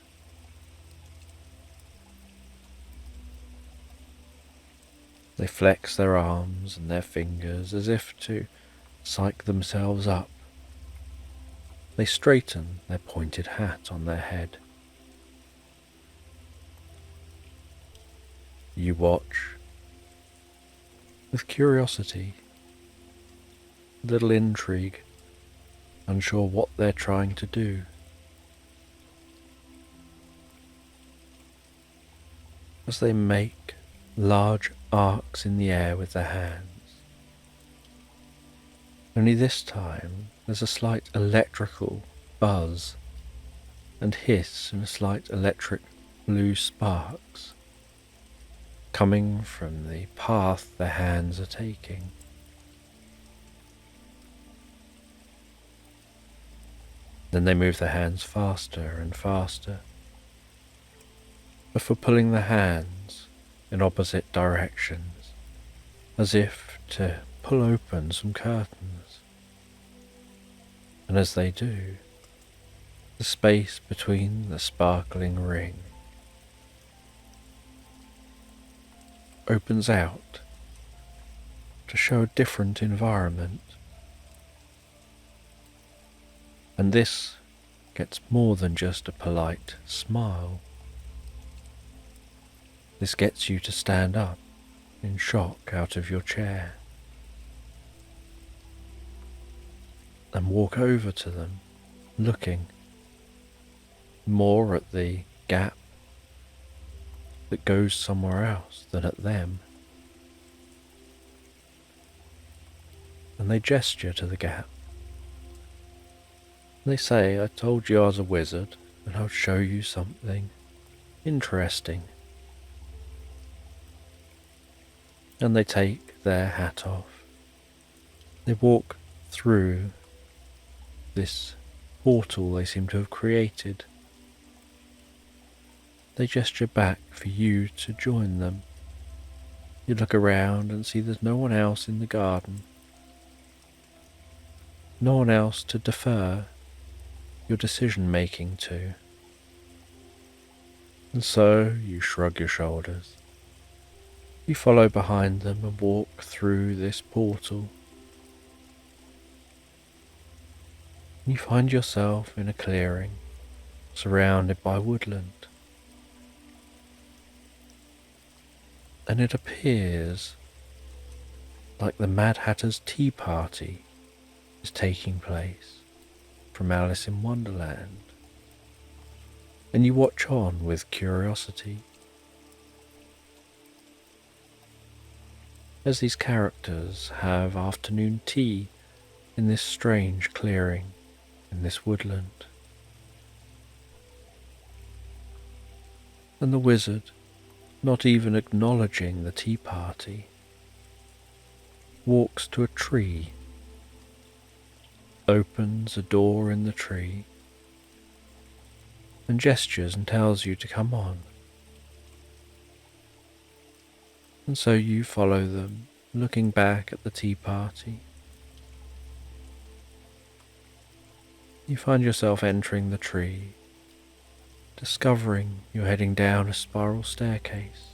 They flex their arms and their fingers as if to psych themselves up. They straighten their pointed hat on their head. You watch with curiosity, little intrigue, unsure what they're trying to do. As they make large arcs in the air with their hands. Only this time there's a slight electrical buzz and hiss and a slight electric blue sparks coming from the path their hands are taking. Then they move their hands faster and faster, before pulling their hands in opposite directions, as if to pull open some curtains. And as they do, the space between the sparkling ring opens out to show a different environment. And this gets more than just a polite smile. This gets you to stand up in shock out of your chair and walk over to them, looking more at the gap that goes somewhere else than at them. And they gesture to the gap. They say, I told you I was a wizard and I would show you something interesting. And they take their hat off. They walk through this portal they seem to have created. They gesture back for you to join them. You look around and see there's no one else in the garden. No one else to defer your decision making to. And so you shrug your shoulders. You follow behind them and walk through this portal. You find yourself in a clearing, surrounded by woodland. And it appears like the Mad Hatter's tea party is taking place from Alice in Wonderland. And you watch on with curiosity as these characters have afternoon tea in this strange clearing in this woodland. And the wizard, not even acknowledging the tea party, walks to a tree, opens a door in the tree, and gestures and tells you to come on. And so you follow them, looking back at the tea party. You find yourself entering the tree, discovering you're heading down a spiral staircase,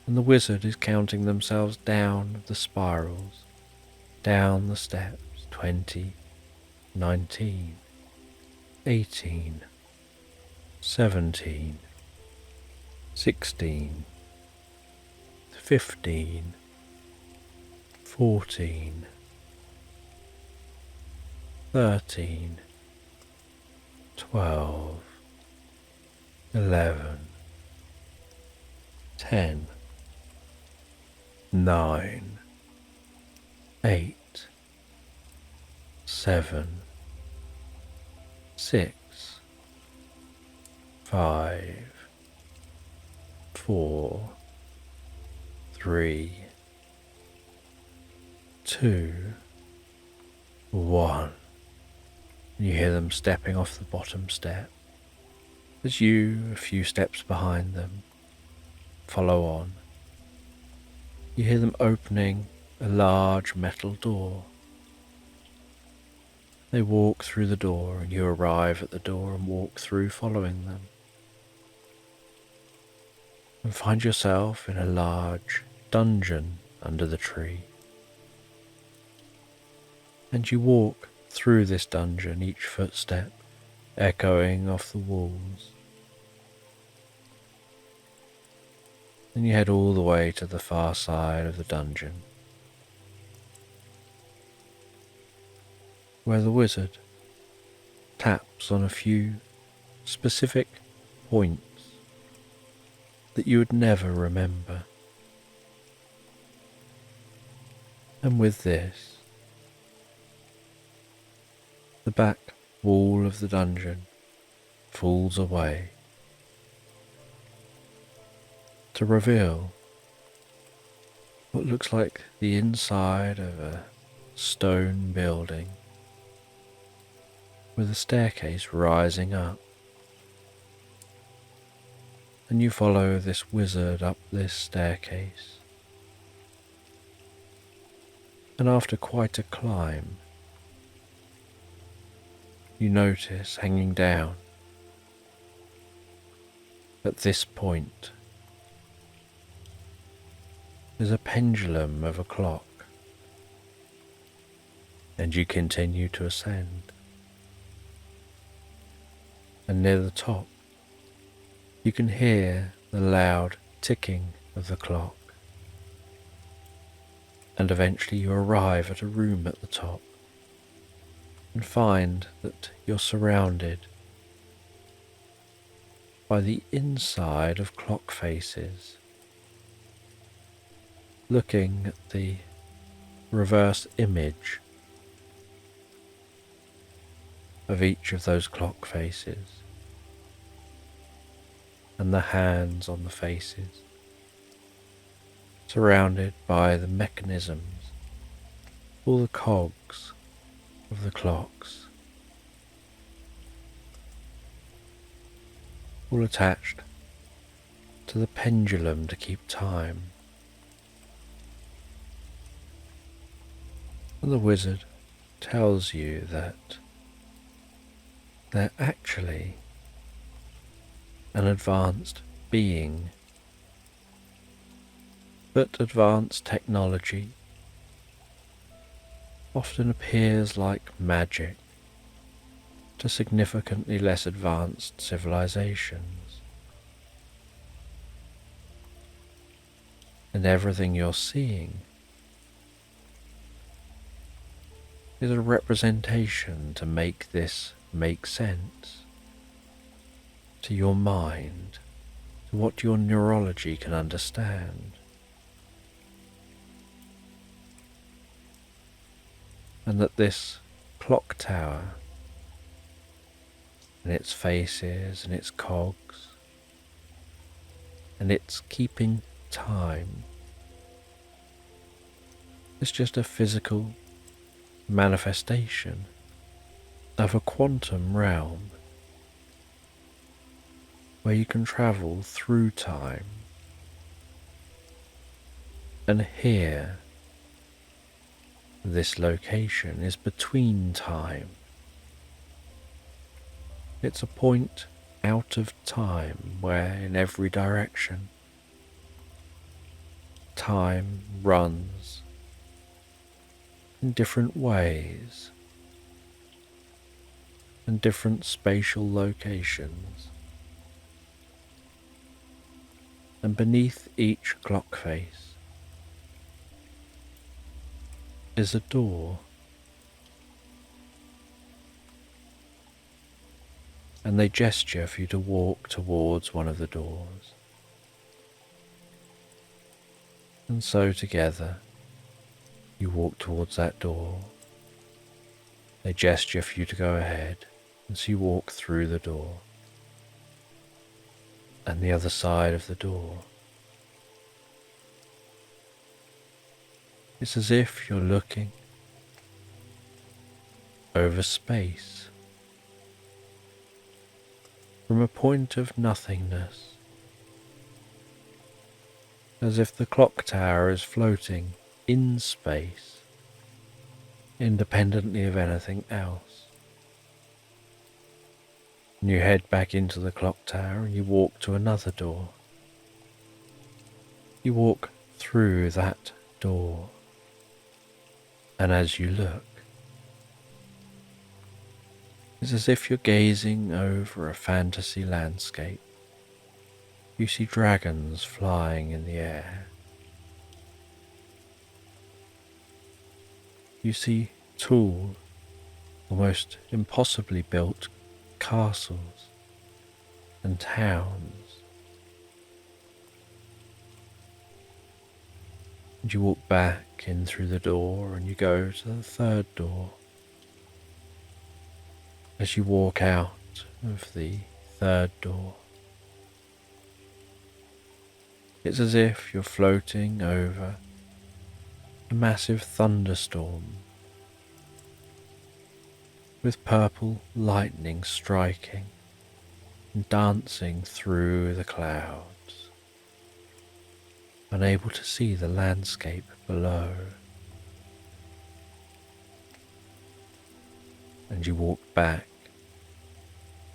and the wizard is counting themselves down the spirals, down the steps, 20, 19, 18, 17, 16, 15, 14, 13, 12, 11, 10, 9, 8, 7, 6, 5, 4, 3, 2, 1. You hear them stepping off the bottom step. As you, a few steps behind them, follow on. You hear them opening a large metal door. They walk through the door and you arrive at the door and walk through following them. And find yourself in a large dungeon under the tree. And you walk through this dungeon, each footstep echoing off the walls. And you head all the way to the far side of the dungeon, where the wizard taps on a few specific points that you would never remember. And with this, the back wall of the dungeon falls away to reveal what looks like the inside of a stone building with a staircase rising up. And you follow this wizard up this staircase. And after quite a climb, you notice hanging down at this point is a pendulum of a clock, and you continue to ascend. And near the top, you can hear the loud ticking of the clock, and eventually you arrive at a room at the top and find that you're surrounded by the inside of clock faces, looking at the reverse image of each of those clock faces and the hands on the faces, surrounded by the mechanisms, all the cogs of the clocks, all attached to the pendulum to keep time. And the wizard tells you that they're actually an advanced being, but advanced technology often appears like magic to significantly less advanced civilizations, and everything you're seeing is a representation to make this make sense to your mind, to what your neurology can understand. And that this clock tower and its faces and its cogs and its keeping time is just a physical manifestation of a quantum realm where you can travel through time and here this location is between time. It's a point out of time where in every direction time runs in different ways and different spatial locations, and beneath each clock face is a door, and they gesture for you to walk towards one of the doors. And so together You walk towards that door. They gesture for you to go ahead, and so you walk through the door and the other side of the door. It's as if you're looking over space from a point of nothingness, as if the clock tower is floating in space, independently of anything else. And you head back into the clock tower and you walk to another door. You walk through that door, and as you look, it's as if you're gazing over a fantasy landscape. You see dragons flying in the air. You see tall, almost impossibly built castles and towns. And you walk back in through the door and you go to the third door. As you walk out of the third door, it's as if you're floating over a massive thunderstorm with purple lightning striking and dancing through the clouds, unable to see the landscape below. And you walk back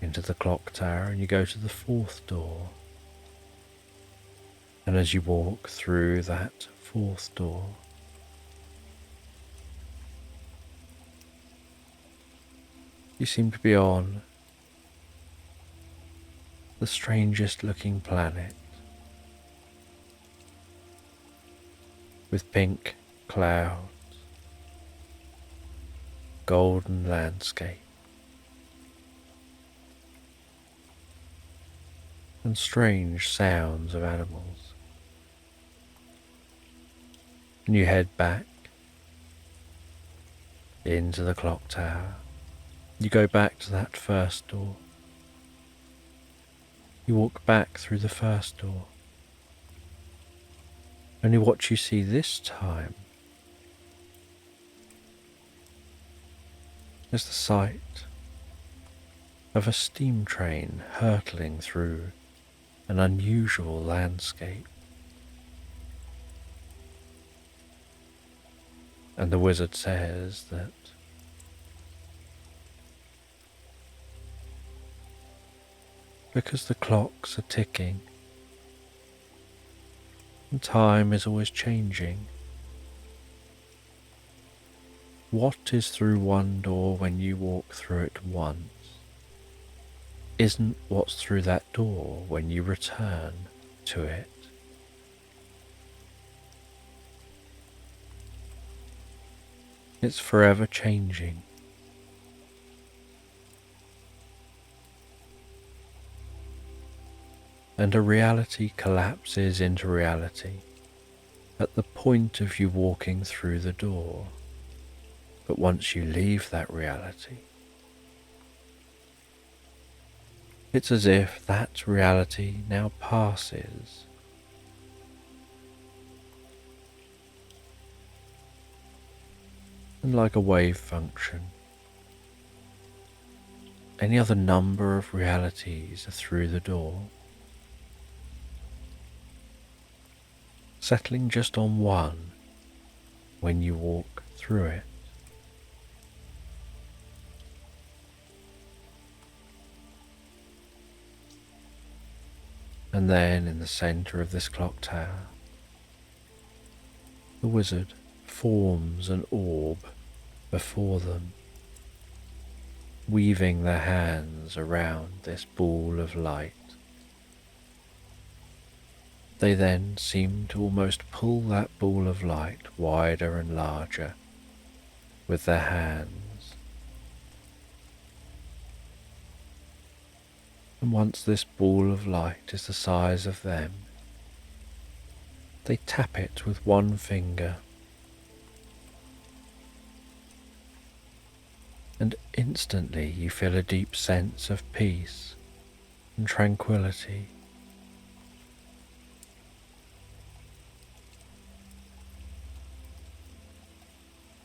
into the clock tower and you go to the fourth door. And as you walk through that fourth door, you seem to be on the strangest looking planet, with pink clouds, golden landscape, and strange sounds of animals. And you head back into the clock tower. You go back to that first door. You walk back through the first door. Only what you see this time is the sight of a steam train hurtling through an unusual landscape. And the wizard says that because the clocks are ticking and time is always changing, what is through one door when you walk through it once isn't what's through that door when you return to it. It's forever changing. And a reality collapses into reality at the point of you walking through the door. But once you leave that reality, it's as if that reality now passes. And like a wave function, any other number of realities are through the door, settling just on one when you walk through it. And then in the centre of this clock tower, the wizard forms an orb before them, weaving their hands around this ball of light. They then seem to almost pull that ball of light wider and larger with their hands. And once this ball of light is the size of them, they tap it with one finger and instantly you feel a deep sense of peace and tranquility.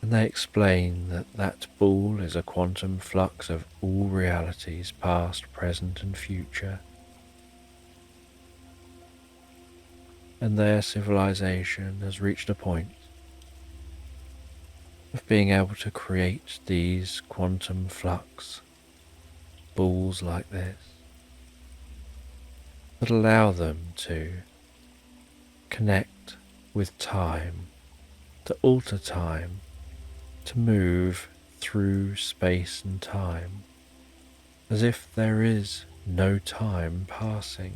And they explain that that ball is a quantum flux of all realities, past, present and future. And their civilization has reached a point of being able to create these quantum flux balls like this that allow them to connect with time, to alter time, to move through space and time as if there is no time passing.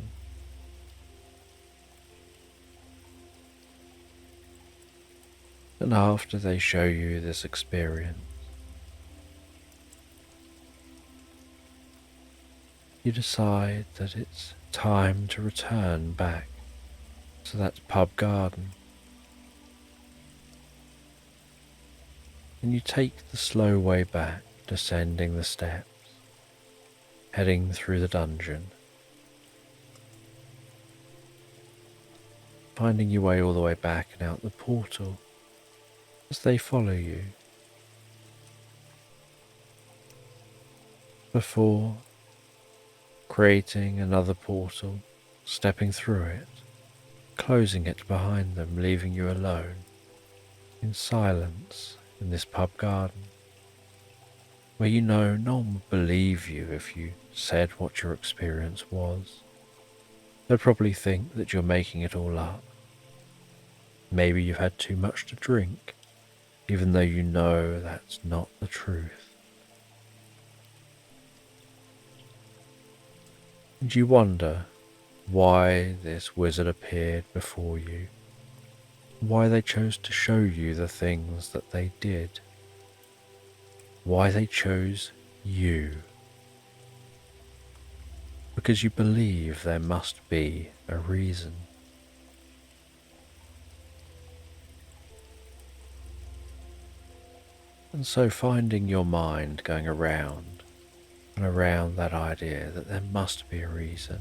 And after they show you this experience, you decide that it's time to return back to that pub garden. And you take the slow way back, descending the steps, heading through the dungeon, finding your way all the way back and out the portal as they follow you. Before creating another portal, stepping through it, closing it behind them, leaving you alone in silence in this pub garden, where you know no one would believe you if you said what your experience was. They'd probably think that you're making it all up. Maybe you've had too much to drink, even though you know that's not the truth. And you wonder why this wizard appeared before you, why they chose to show you the things that they did, why they chose you. Because you believe there must be a reason. And so finding your mind going around and around that idea that there must be a reason,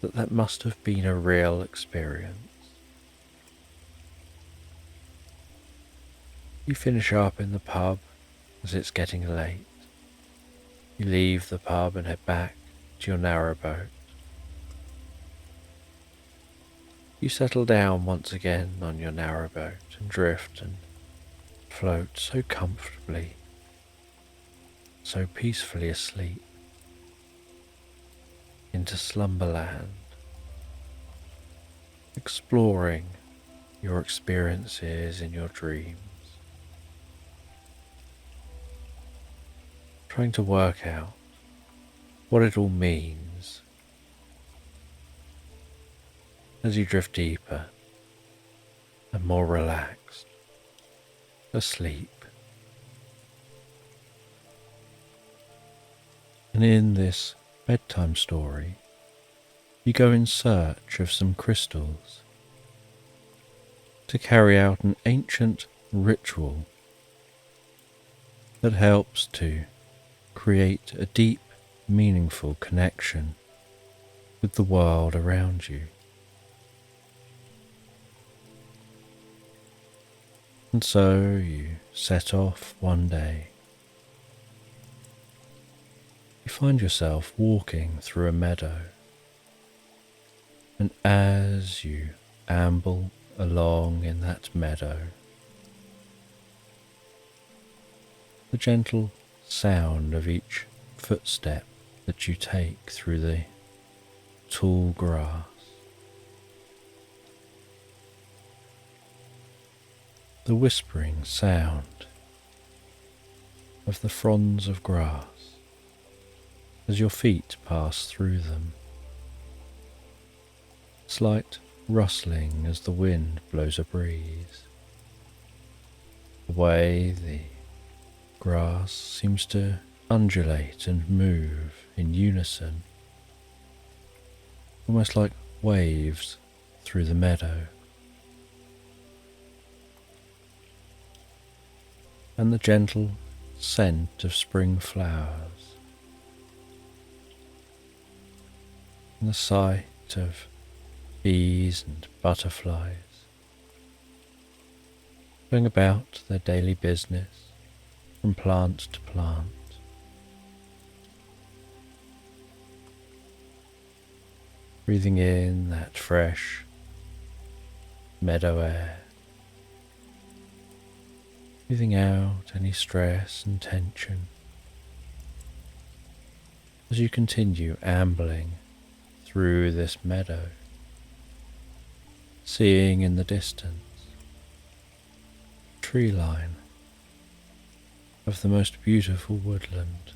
that must have been a real experience. You finish up in the pub as it's getting late. You leave the pub and head back to your narrowboat. You settle down once again on your narrowboat and drift and float so comfortably, so peacefully asleep into slumberland, exploring your experiences in your dreams, trying to work out what it all means as you drift deeper and more relaxed, asleep. And in this bedtime story, you go in search of some crystals to carry out an ancient ritual that helps to create a deep, meaningful connection with the world around you. And so you set off one day. You find yourself walking through a meadow, and as you amble along in that meadow, the gentle sound of each footstep that you take through the tall grass, the whispering sound of the fronds of grass as your feet pass through them, slight rustling as the wind blows a breeze, the way the grass seems to undulate and move in unison, almost like waves through the meadow. And the gentle scent of spring flowers, and the sight of bees and butterflies going about their daily business from plant to plant. Breathing in that fresh meadow air, breathing out any stress and tension as you continue ambling through this meadow, seeing in the distance a tree line of the most beautiful woodland,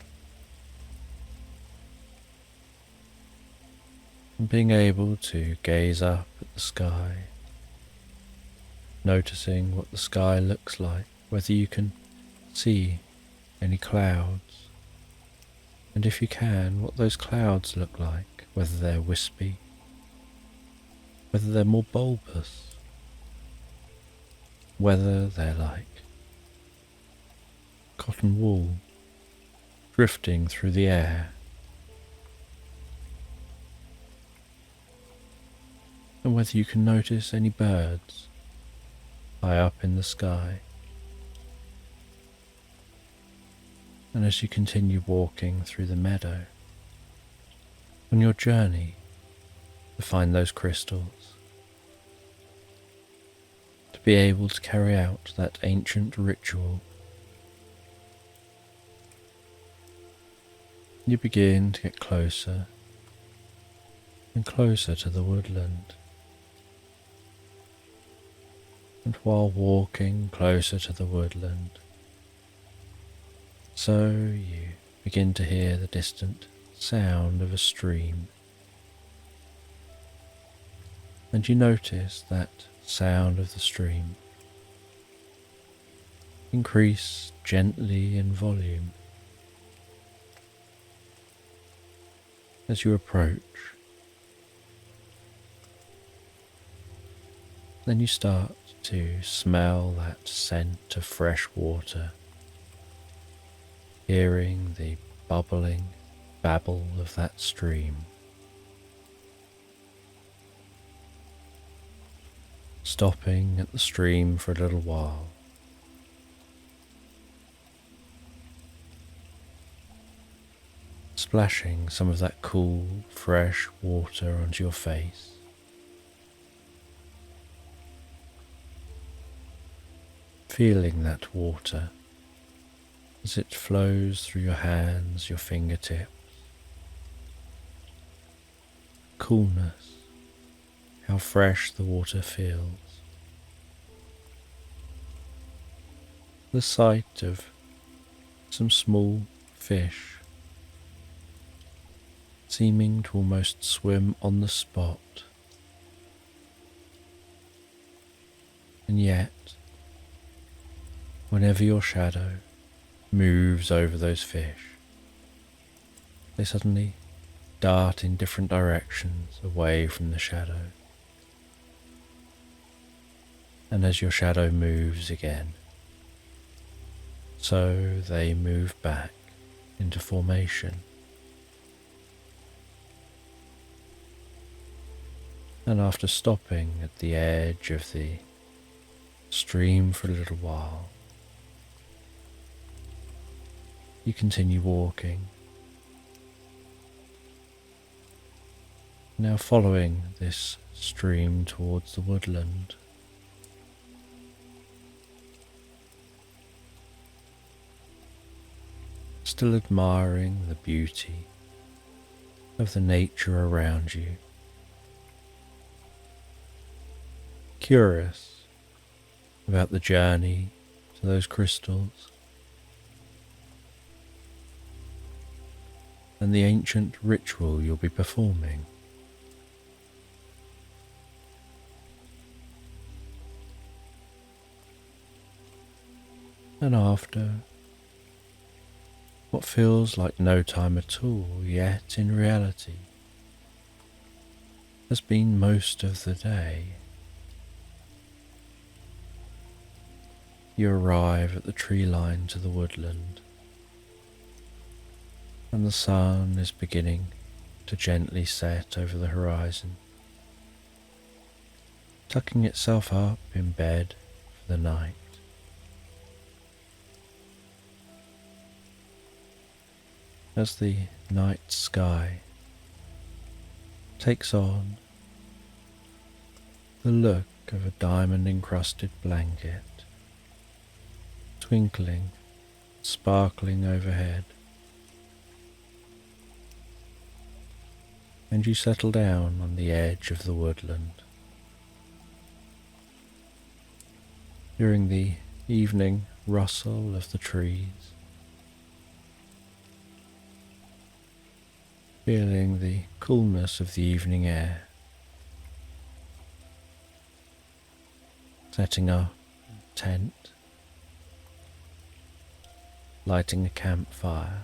and being able to gaze up at the sky, noticing what the sky looks like, whether you can see any clouds, and if you can, what those clouds look like, whether they're wispy, whether they're more bulbous, whether they're like cotton wool drifting through the air, and whether you can notice any birds high up in the sky. And as you continue walking through the meadow, on your journey to find those crystals, to be able to carry out that ancient ritual, you begin to get closer and closer to the woodland. And while walking closer to the woodland, so you begin to hear the distant sound of a stream, and you notice that sound of the stream increase gently in volume as you approach. Then you start to smell that scent of fresh water, hearing the bubbling babble of that stream. Stopping at the stream for a little while, splashing some of that cool, fresh water onto your face. Feeling that water as it flows through your hands, your fingertips. Coolness, how fresh the water feels. The sight of some small fish seeming to almost swim on the spot, and yet, whenever your shadow moves over those fish, they suddenly dart in different directions away from the shadow. And as your shadow moves again, so they move back into formation. And after stopping at the edge of the stream for a little while, you continue walking, now following this stream towards the woodland. Still admiring the beauty of the nature around you, curious about the journey to those crystals and the ancient ritual you'll be performing. And after what feels like no time at all, yet in reality has been most of the day, you arrive at the tree line to the woodland, and the sun is beginning to gently set over the horizon, tucking itself up in bed for the night. As the night sky takes on the look of a diamond-encrusted blanket, twinkling, sparkling overhead, and you settle down on the edge of the woodland. Hearing the evening rustle of the trees, feeling the coolness of the evening air, setting up a tent, lighting a campfire,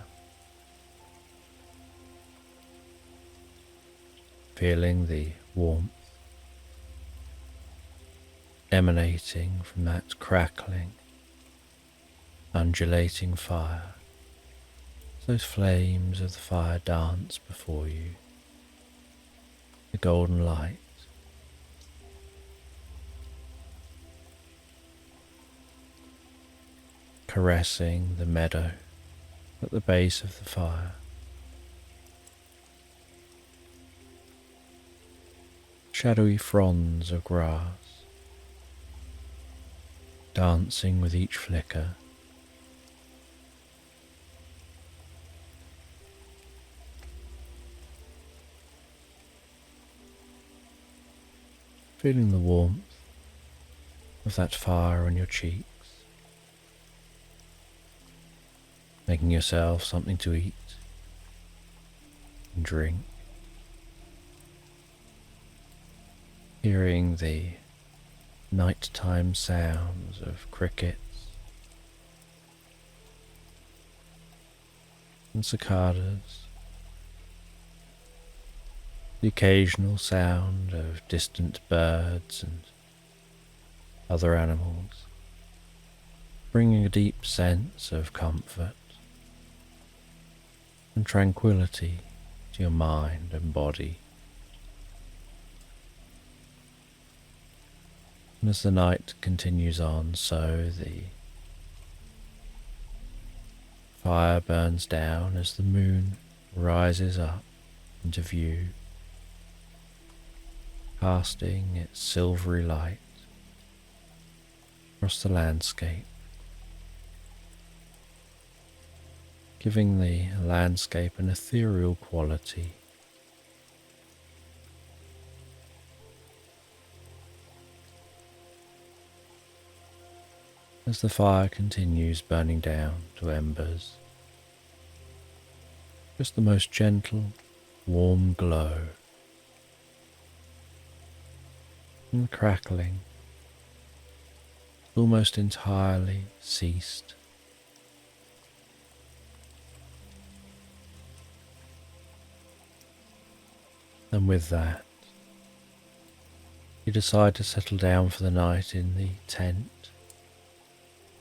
feeling the warmth emanating from that crackling, undulating fire. Those flames of the fire dance before you, the golden light, caressing the meadow at the base of the fire. Shadowy fronds of grass, dancing with each flicker. Feeling the warmth of that fire on your cheeks, making yourself something to eat and drink, hearing the nighttime sounds of crickets and cicadas, the occasional sound of distant birds and other animals, bringing a deep sense of comfort and tranquility to your mind and body. And as the night continues on, so the fire burns down as the moon rises up into view, casting its silvery light across the landscape, giving the landscape an ethereal quality. As the fire continues burning down to embers, just the most gentle, warm glow, and the crackling almost entirely ceased. And with that, you decide to settle down for the night in the tent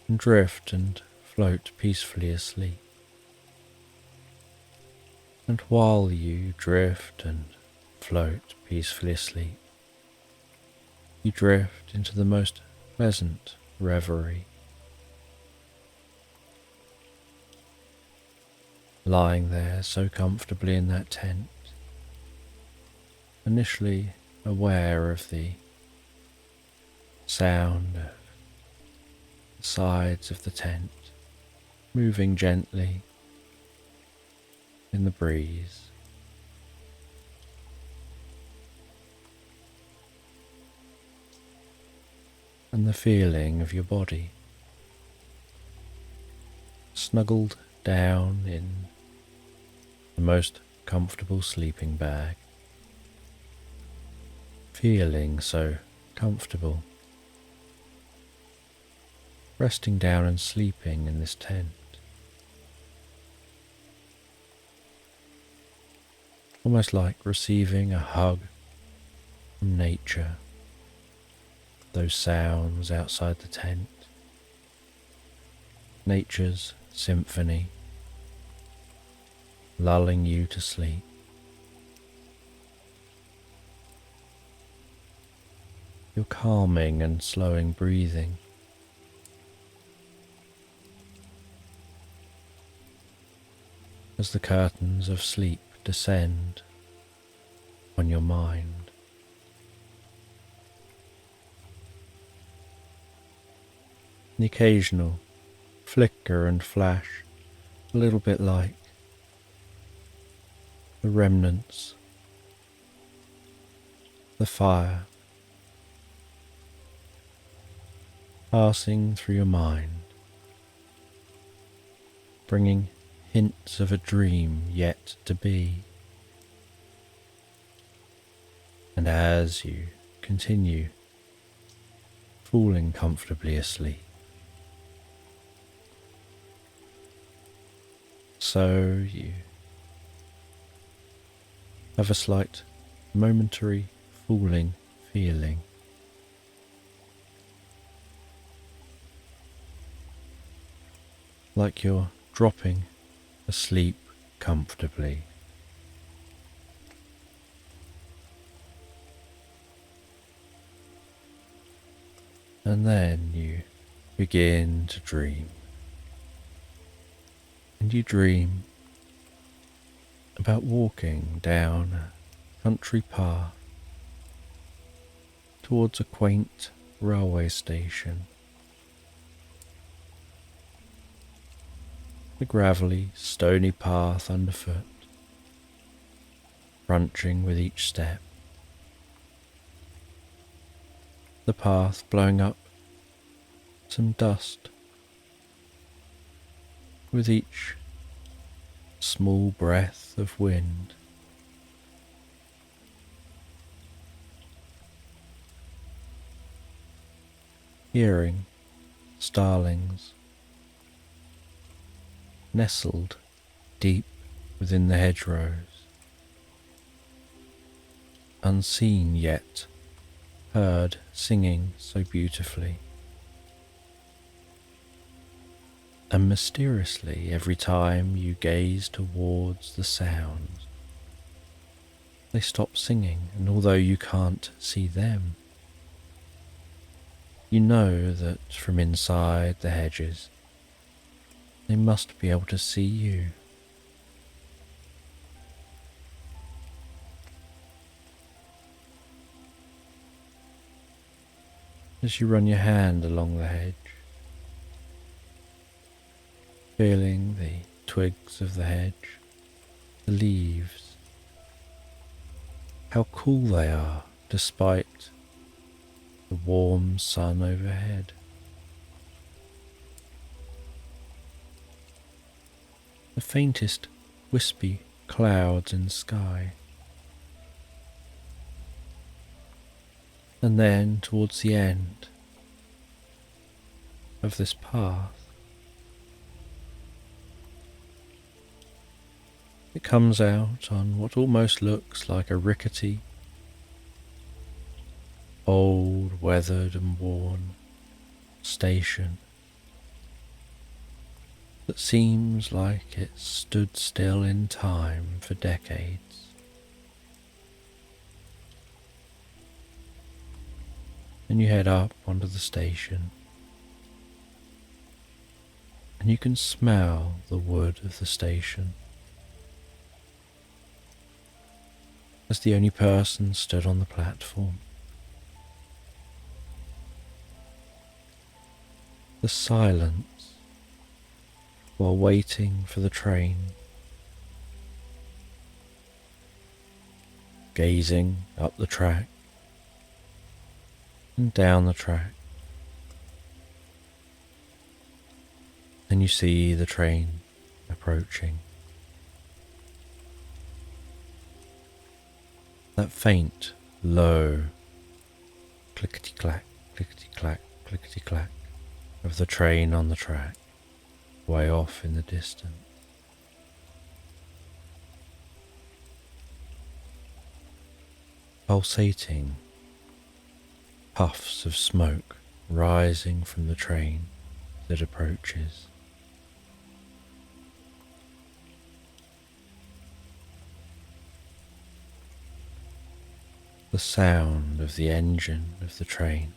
and drift and float peacefully asleep. And while you drift and float peacefully asleep, you drift into the most pleasant reverie, lying there so comfortably in that tent, initially aware of the sound of the sides of the tent moving gently in the breeze, and the feeling of your body snuggled down in the most comfortable sleeping bag, feeling so comfortable, resting down and sleeping in this tent, almost like receiving a hug from nature. Those sounds outside the tent, nature's symphony, lulling you to sleep. Your calming and slowing breathing, as the curtains of sleep descend on your mind. The occasional flicker and flash, a little bit like the remnants, the fire passing through your mind, bringing hints of a dream yet to be. And as you continue falling comfortably asleep, so you have a slight momentary falling feeling, like you're dropping asleep comfortably. And then you begin to dream. And you dream about walking down a country path towards a quaint railway station. The gravelly, stony path underfoot, crunching with each step. The path blowing up some dust with each small breath of wind. Hearing starlings nestled deep within the hedgerows, unseen yet heard singing so beautifully. And mysteriously, every time you gaze towards the sounds, they stop singing, and although you can't see them, you know that from inside the hedges they must be able to see you. As you run your hand along the hedge, feeling the twigs of the hedge, the leaves, how cool they are despite the warm sun overhead. The faintest wispy clouds in the sky. And then towards the end of this path, it comes out on what almost looks like a rickety, old, weathered and worn station that seems like it stood still in time for decades. And you head up onto the station, and you can smell the wood of the station. As the only person stood on the platform, the silence while waiting for the train, gazing up the track and down the track, and you see the train approaching. That faint, low clickety-clack, clickety-clack, clickety-clack of the train on the track, way off in the distance. Pulsating puffs of smoke rising from the train that approaches. the sound of the engine of the train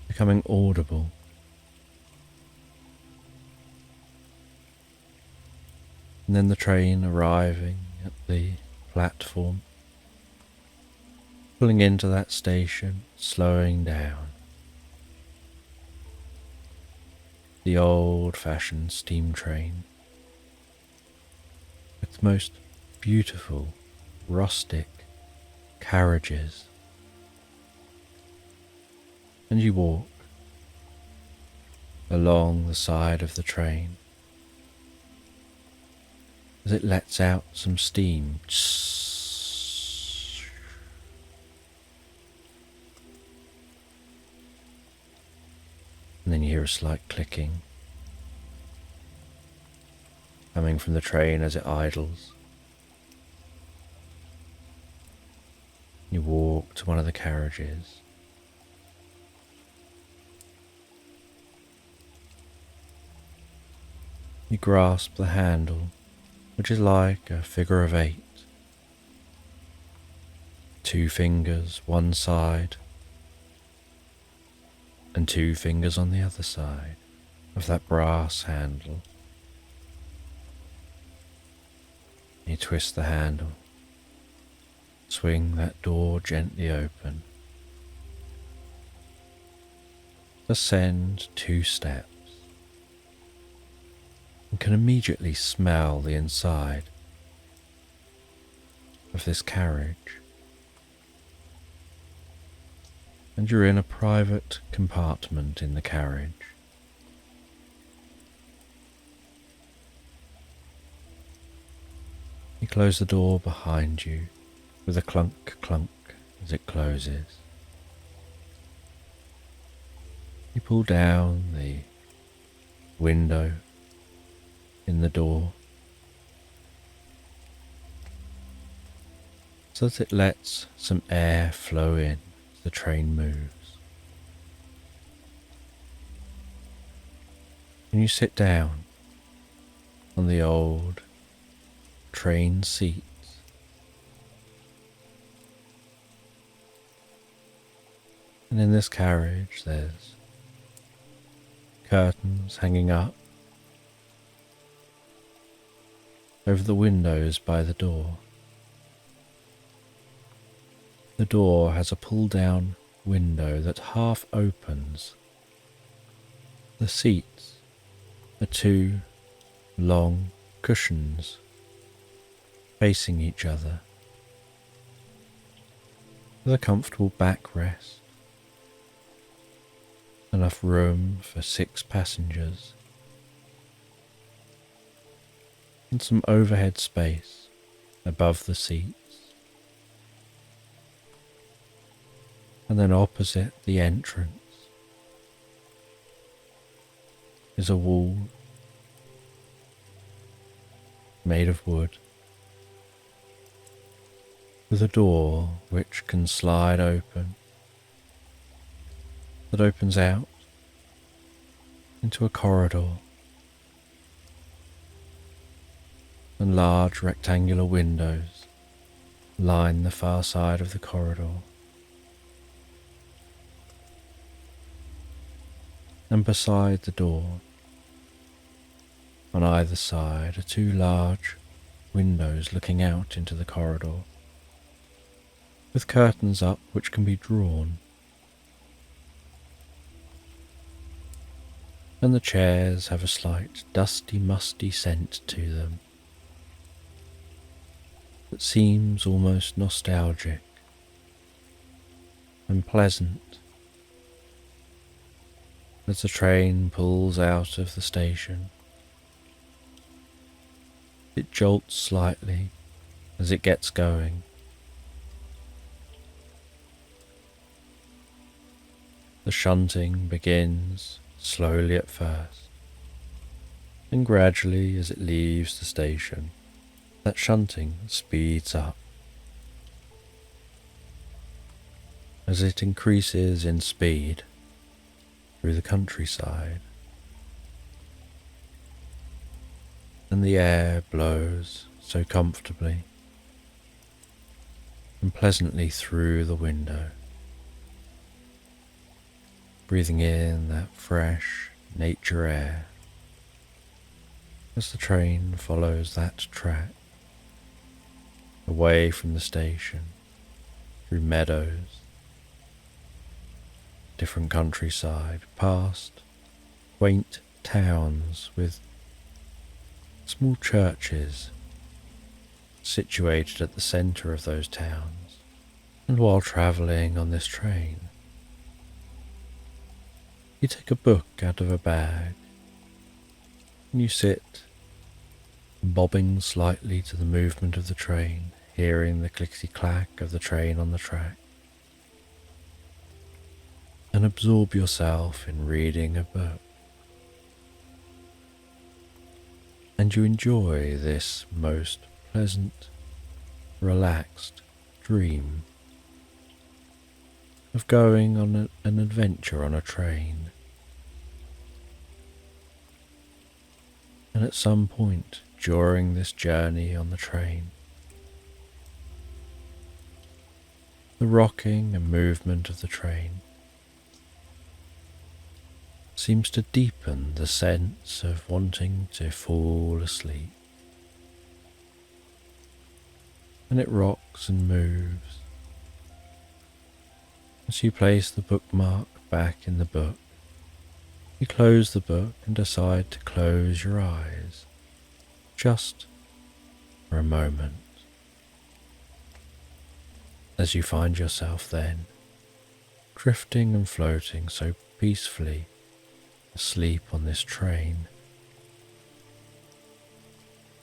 becoming audible, and then the train arriving at the platform, pulling into that station, slowing down. The old-fashioned steam train with the most beautiful rustic carriages, and you walk along the side of the train as it lets out some steam. And then you hear a slight clicking coming from the train as it idles. You walk to one of the carriages. You grasp the handle, which is like a figure of 8. 2 fingers one side and 2 fingers on the other side of that brass handle. You twist the handle, swing that door gently open, ascend 2 steps, and can immediately smell the inside of this carriage. And you're in a private compartment in the carriage. You close the door behind you with a clunk clunk as it closes. You pull down the window in the door so that it lets some air flow in as the train moves. And you sit down on the old train seats. And in this carriage there's curtains hanging up over the windows by the door. The door has a pull-down window that half opens. The seats are 2 long cushions facing each other with a comfortable backrest, enough room for 6 passengers, and some overhead space above the seats. And then opposite the entrance is a wall made of wood with a door which can slide open, that opens out into a corridor, and large rectangular windows line the far side of the corridor. And beside the door, on either side, are 2 large windows looking out into the corridor, with curtains up which can be drawn. And the chairs have a slight dusty, musty scent to them that seems almost nostalgic and pleasant. As the train pulls out of the station, it jolts slightly as it gets going. The shunting begins slowly at first, and gradually as it leaves the station, that shunting speeds up. As it increases in speed through the countryside, and the air blows so comfortably and pleasantly through the window, breathing in that fresh nature air as the train follows that track away from the station, through meadows, different countryside, past quaint towns with small churches situated at the centre of those towns. And while travelling on this train, you take a book out of a bag and you sit, bobbing slightly to the movement of the train, hearing the clickety-clack of the train on the track, and absorb yourself in reading a book. And you enjoy this most pleasant, relaxed dream of going on an adventure on a train. And at some point during this journey on the train, the rocking and movement of the train seems to deepen the sense of wanting to fall asleep. And it rocks and moves as you place the bookmark back in the book. You close the book and decide to close your eyes, just for a moment, as you find yourself then drifting and floating so peacefully asleep on this train.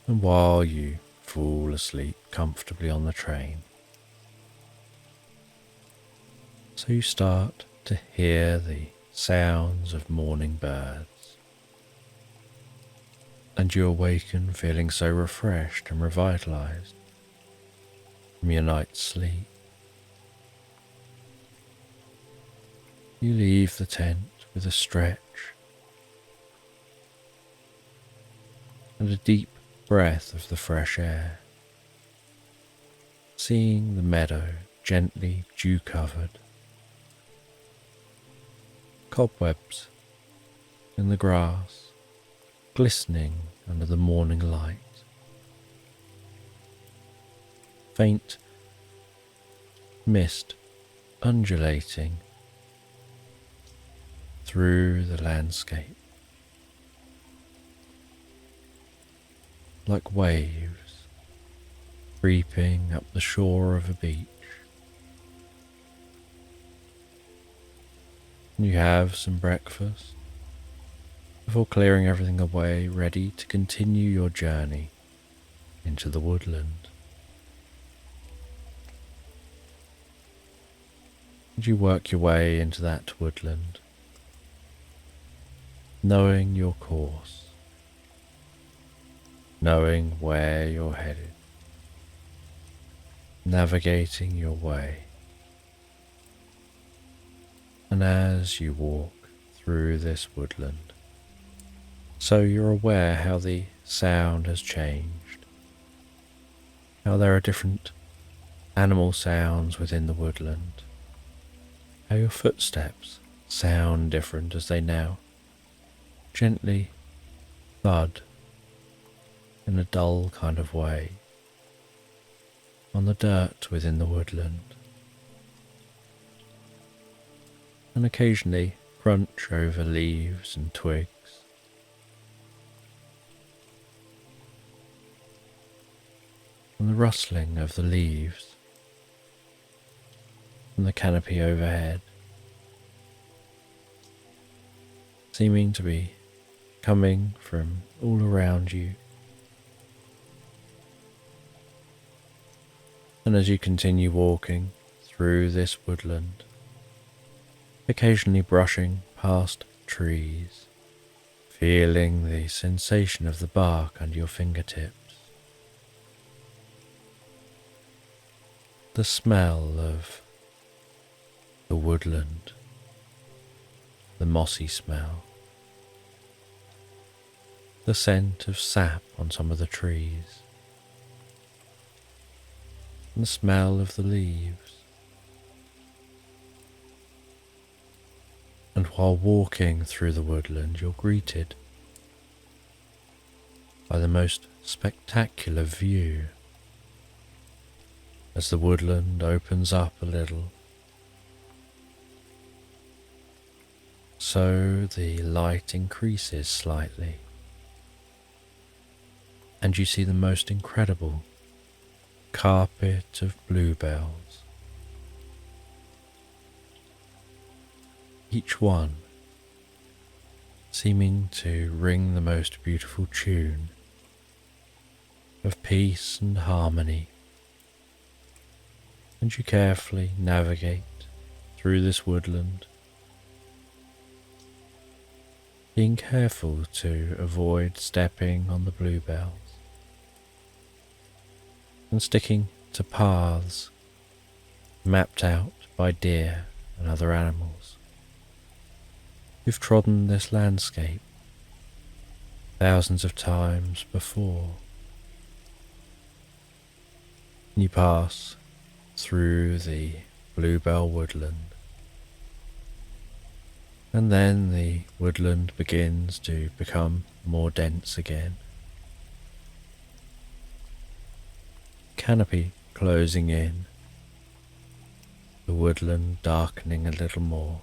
And while you fall asleep comfortably on the train, so you start to hear the sounds of morning birds, and you awaken feeling so refreshed and revitalized from your night's sleep. You leave the tent with a stretch and a deep breath of the fresh air, seeing the meadow gently dew-covered, cobwebs in the grass glistening under the morning light, faint mist undulating through the landscape like waves creeping up the shore of a beach. You have some breakfast before clearing everything away, ready to continue your journey into the woodland. And you work your way into that woodland, knowing your course, knowing where you're headed, navigating your way. And as you walk through this woodland, so you're aware how the sound has changed, how there are different animal sounds within the woodland, how your footsteps sound different as they now gently thud in a dull kind of way on the dirt within the woodland, and occasionally crunch over leaves and twigs. And the rustling of the leaves from the canopy overhead, seeming to be coming from all around you. And as you continue walking through this woodland, occasionally brushing past trees, feeling the sensation of the bark under your fingertips, the smell of the woodland, the mossy smell, the scent of sap on some of the trees, and the smell of the leaves. And while walking through the woodland, you're greeted by the most spectacular view. As the woodland opens up a little, so the light increases slightly, and you see the most incredible carpet of bluebells, each one seeming to ring the most beautiful tune of peace and harmony. And you carefully navigate through this woodland, being careful to avoid stepping on the bluebells and sticking to paths mapped out by deer and other animals who've trodden this landscape thousands of times before. You pass through the bluebell woodland, and then the woodland begins to become more dense again. Canopy closing in, the woodland darkening a little more.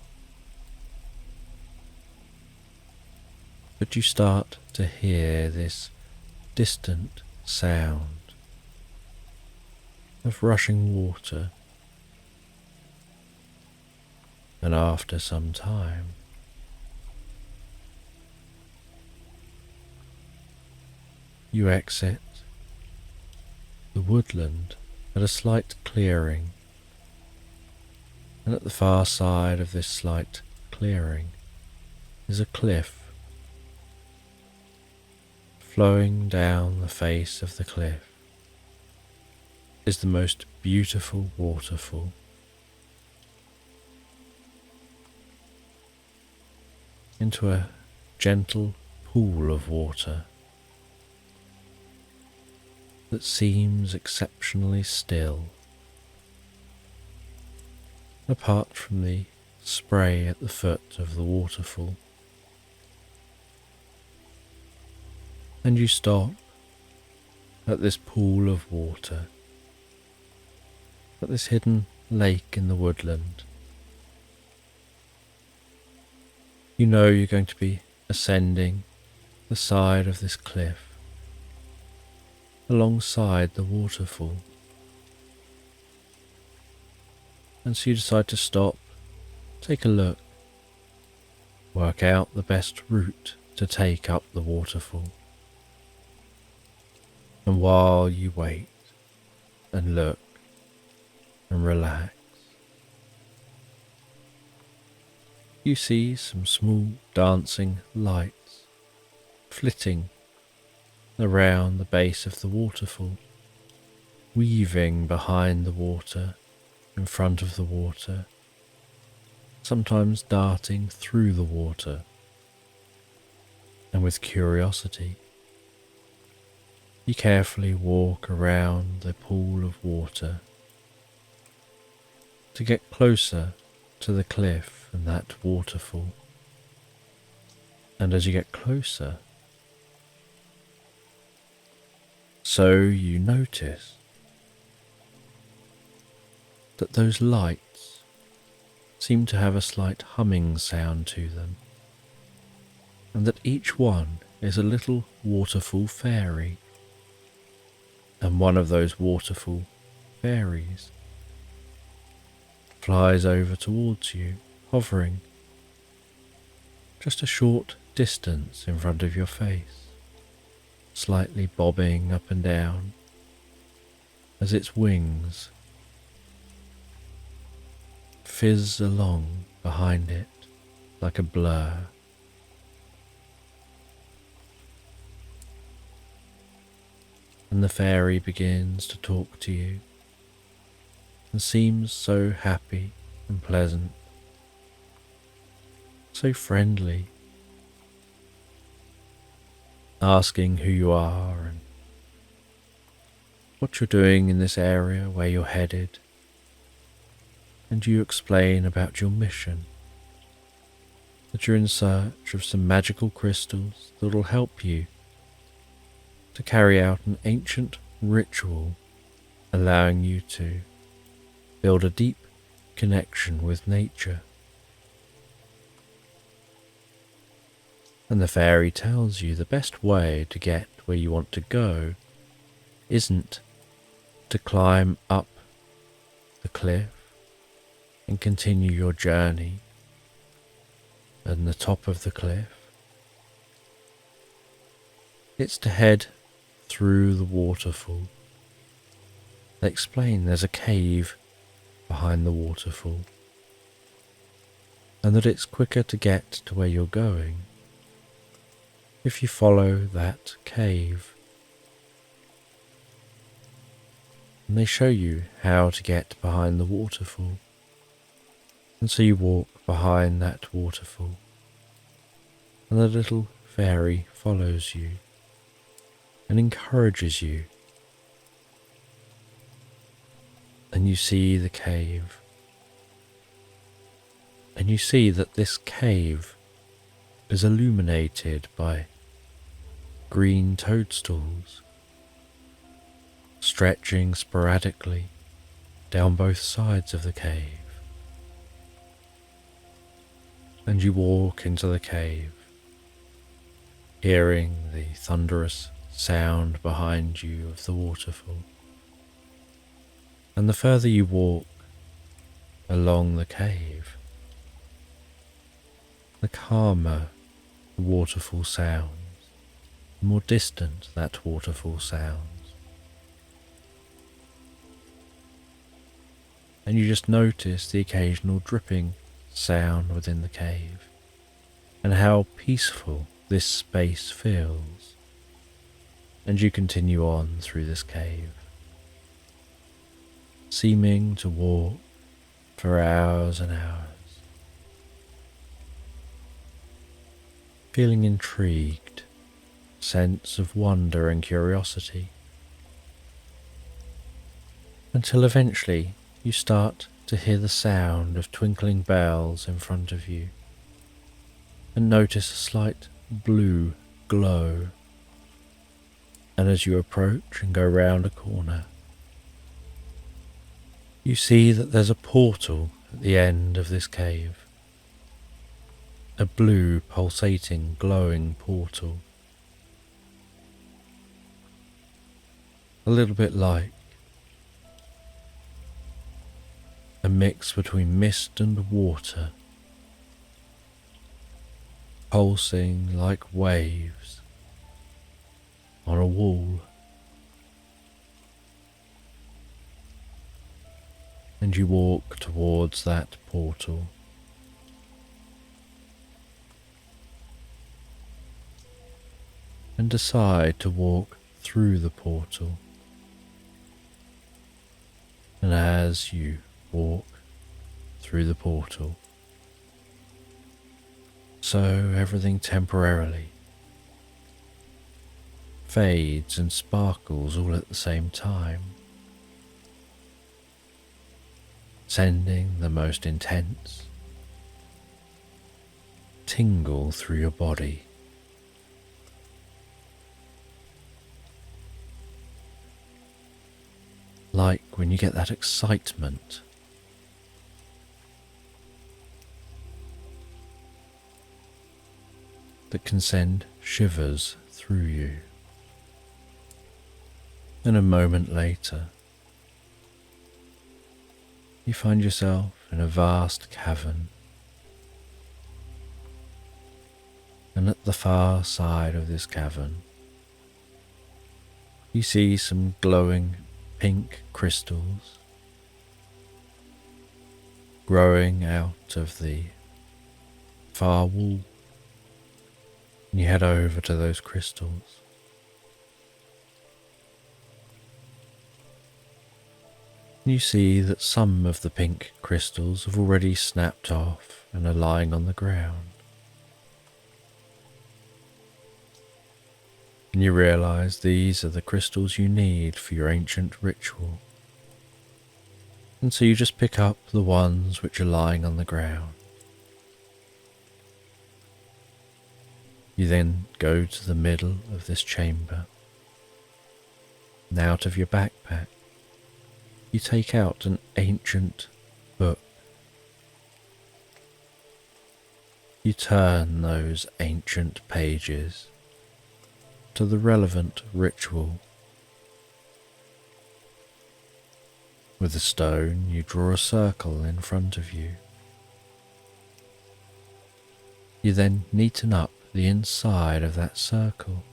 But you start to hear this distant sound of rushing water, and after some time you exit the woodland at a slight clearing, and at the far side of this slight clearing is a cliff. Flowing down the face of the cliff is the most beautiful waterfall. Into a gentle pool of water that seems exceptionally still, apart from the spray at the foot of the waterfall. And you stop at this pool of water, at this hidden lake in the woodland. You know you're going to be ascending the side of this cliff alongside the waterfall. And so you decide to stop, take a look, work out the best route to take up the waterfall. And while you wait and look and relax, you see some small dancing lights flitting around the base of the waterfall, weaving behind the water, in front of the water, sometimes darting through the water. And with curiosity, you carefully walk around the pool of water to get closer to the cliff and that waterfall. And as you get closer, so you notice that those lights seem to have a slight humming sound to them, and that each one is a little waterfall fairy. And one of those waterfall fairies flies over towards you, hovering just a short distance in front of your face, slightly bobbing up and down as its wings fizz along behind it like a blur. And the fairy begins to talk to you and seems so happy and pleasant, so friendly, asking who you are and what you're doing in this area, where you're headed, and you explain about your mission, that you're in search of some magical crystals that will help you to carry out an ancient ritual, allowing you to build a deep connection with nature. And the fairy tells you the best way to get where you want to go isn't to climb up the cliff and continue your journey at the top of the cliff. It's to head through the waterfall. They explain there's a cave behind the waterfall, and that it's quicker to get to where you're going if you follow that cave. And they show you how to get behind the waterfall. And so you walk behind that waterfall, and the little fairy follows you and encourages you. And you see the cave, and you see that this cave is illuminated by green toadstools stretching sporadically down both sides of the cave. And you walk into the cave, hearing the thunderous sound behind you of the waterfall. And the further you walk along the cave, the calmer the waterfall sounds, the more distant that waterfall sounds. And you just notice the occasional dripping sound within the cave, and how peaceful this space feels. And you continue on through this cave, seeming to walk for hours and hours, feeling intrigued, sense of wonder and curiosity, until eventually you start to hear the sound of twinkling bells in front of you, and notice a slight blue glow. And as you approach and go round a corner, you see that there's a portal at the end of this cave, a blue, pulsating, glowing portal, a little bit like a mix between mist and water, pulsing like waves on a wall. And you walk towards that portal, and decide to walk through the portal. And as you walk through the portal, so everything temporarily fades and sparkles all at the same time, sending the most intense tingle through your body. Like when you get that excitement that can send shivers through you. And a moment later, you find yourself in a vast cavern, and at the far side of this cavern, you see some glowing pink crystals growing out of the far wall. And you head over to those crystals. You see that some of the pink crystals have already snapped off and are lying on the ground, and you realize these are the crystals you need for your ancient ritual. And so you just pick up the ones which are lying on the ground. You then go to the middle of this chamber, and out of your backpack you take out an ancient book. You turn those ancient pages to the relevant ritual. With a stone, you draw a circle in front of you. You then neaten up the inside of that circle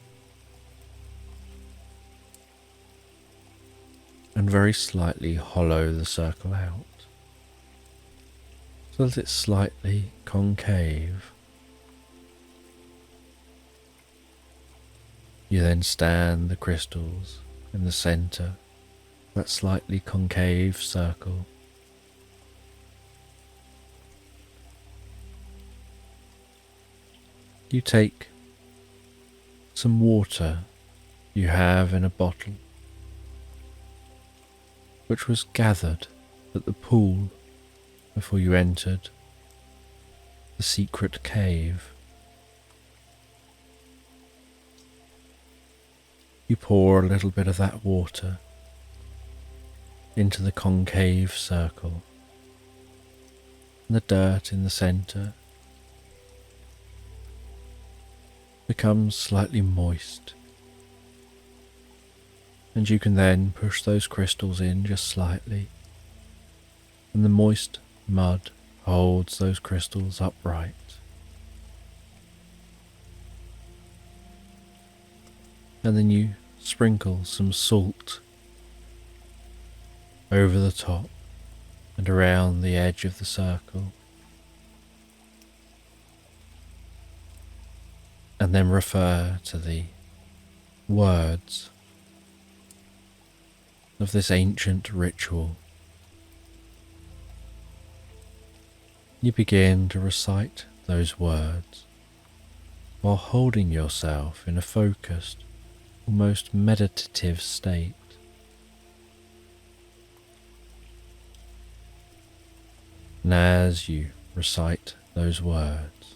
and very slightly hollow the circle out so that it's slightly concave. You then stand the crystals in the center of that slightly concave circle. You take some water you have in a bottle, which was gathered at the pool before you entered the secret cave. You pour a little bit of that water into the concave circle, and the dirt in the center becomes slightly moist, and you can then push those crystals in just slightly, and the moist mud holds those crystals upright. And then you sprinkle some salt over the top and around the edge of the circle, and then refer to the words of this ancient ritual. You begin to recite those words while holding yourself in a focused, almost meditative state. And as you recite those words,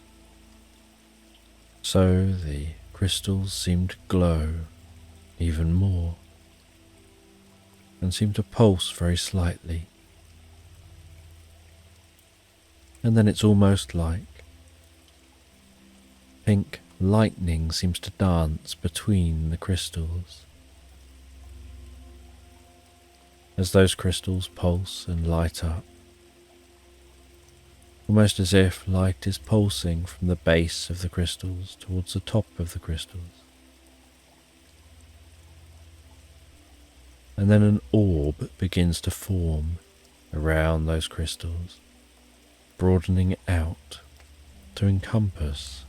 so the crystals seem to glow even more and seem to pulse very slightly. And then it's almost like pink lightning seems to dance between the crystals. As those crystals pulse and light up, almost as if light is pulsing from the base of the crystals towards the top of the crystals. And then an orb begins to form around those crystals, broadening out to encompass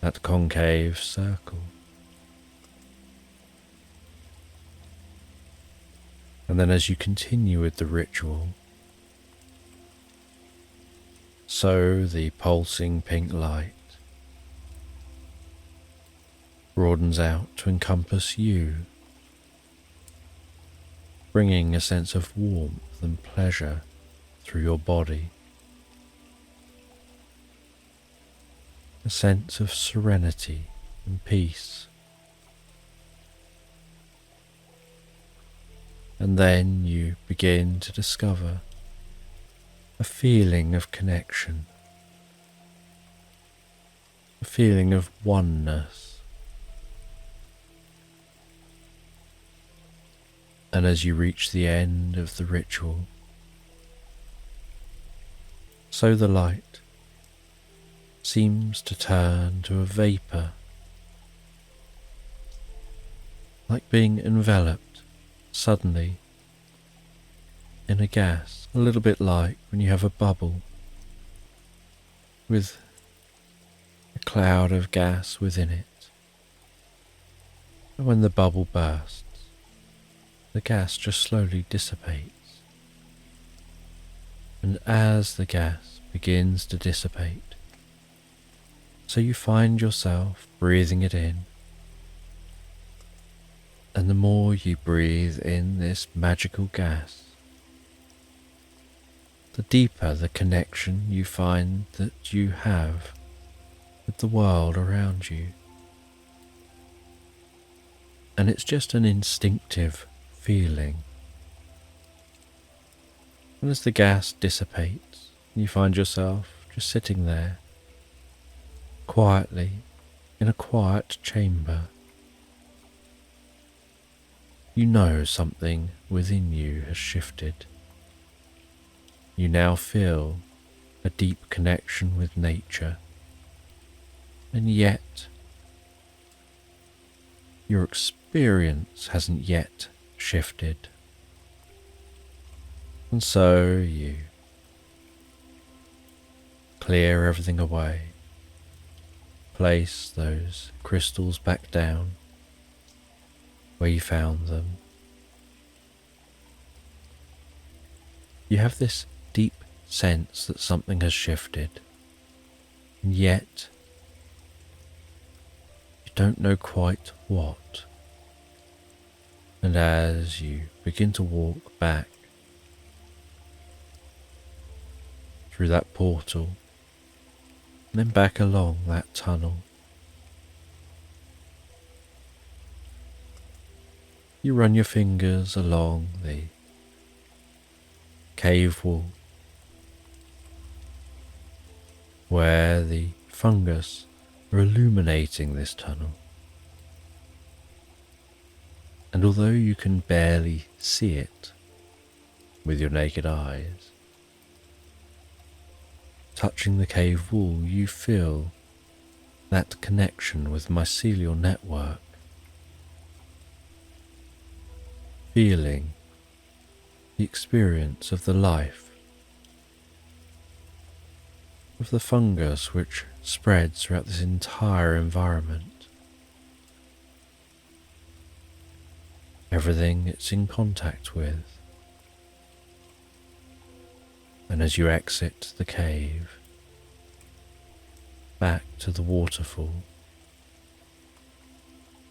that concave circle. And then as you continue with the ritual, so the pulsing pink light broadens out to encompass you, bringing a sense of warmth and pleasure through your body, a sense of serenity and peace. And then you begin to discover a feeling of connection, a feeling of oneness. And as you reach the end of the ritual, so the light seems to turn to a vapor, like being enveloped suddenly in a gas, a little bit like when you have a bubble with a cloud of gas within it. And when the bubble bursts, the gas just slowly dissipates. And as the gas begins to dissipate, so you find yourself breathing it in And the more you breathe in this magical gas, the deeper the connection you find that you have with the world around you. And it's just an instinctive feeling. And as the gas dissipates, you find yourself just sitting there, quietly, in a quiet chamber. You know something within you has shifted. You now feel a deep connection with nature, and yet your experience hasn't yet shifted. And so you clear everything away, place those crystals back down where you found them. You have this deep sense that something has shifted, and yet you don't know quite what. And as you begin to walk back through that portal, and then back along that tunnel, you run your fingers along the cave wall, where the fungus are illuminating this tunnel. And although you can barely see it with your naked eyes, touching the cave wall, you feel that connection with mycelial network, feeling the experience of the life of the fungus which spreads throughout this entire environment. Everything it's in contact with. And as you exit the cave, back to the waterfall,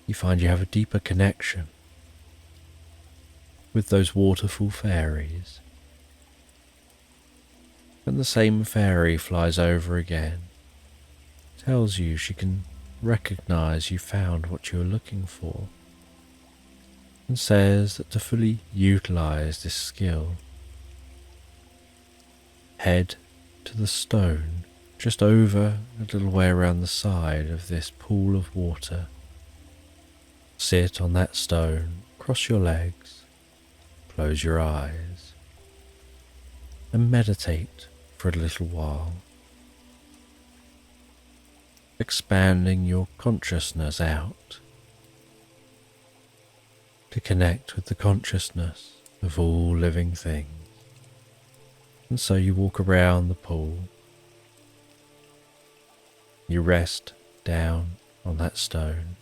you find you have a deeper connection with those waterfall fairies. And the same fairy flies over again, tells you she can recognize you found what you were looking for, and says that to fully utilize this skill, head to the stone just over a little way around the side of this pool of water. Sit on that stone, cross your legs, close your eyes, and meditate for a little while, expanding your consciousness out to connect with the consciousness of all living things. And so you walk around the pool, you rest down on that stone,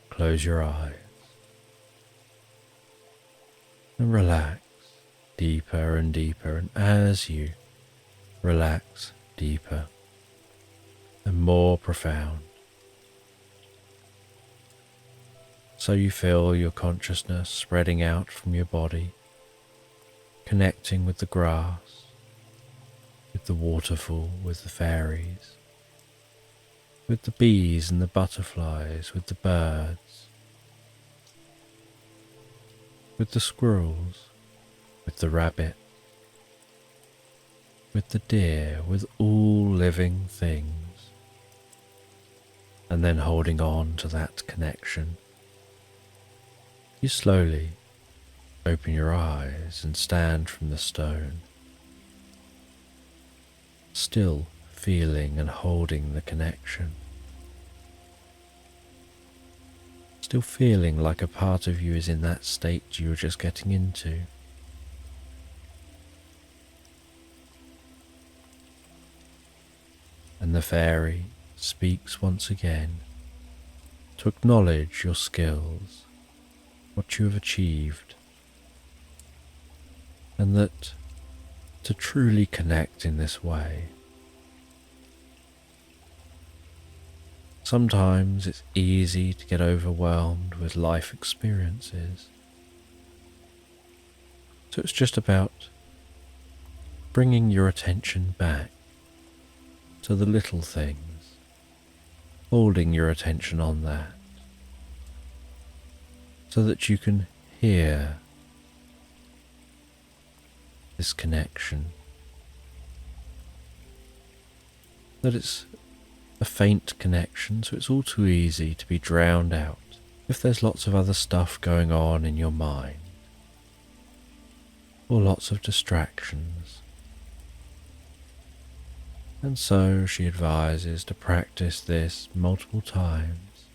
close your eyes, and relax deeper and deeper. And as you relax deeper and more profound, so you feel your consciousness spreading out from your body, connecting with the grass, with the waterfall, with the fairies, with the bees and the butterflies, with the birds, with the squirrels, with the rabbit, with the deer, with all living things. And then holding on to that connection, you slowly open your eyes and stand from the stone, still feeling and holding the connection, still feeling like a part of you is in that state you were just getting into. And the fairy speaks once again to acknowledge your skills, what you have achieved, and that to truly connect in this way, sometimes it's easy to get overwhelmed with life experiences. So it's just about bringing your attention back to the little things, holding your attention on that, so that you can hear this connection, that it's a faint connection, so it's all too easy to be drowned out if there's lots of other stuff going on in your mind, or lots of distractions. And so she advises to practice this multiple times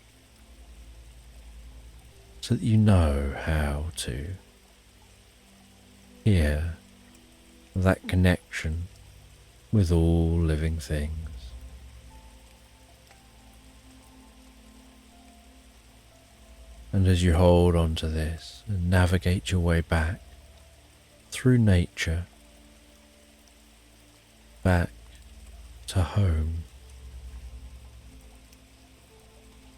so that you know how to hear that connection with all living things. And as you hold on to this and navigate your way back through nature, back to home,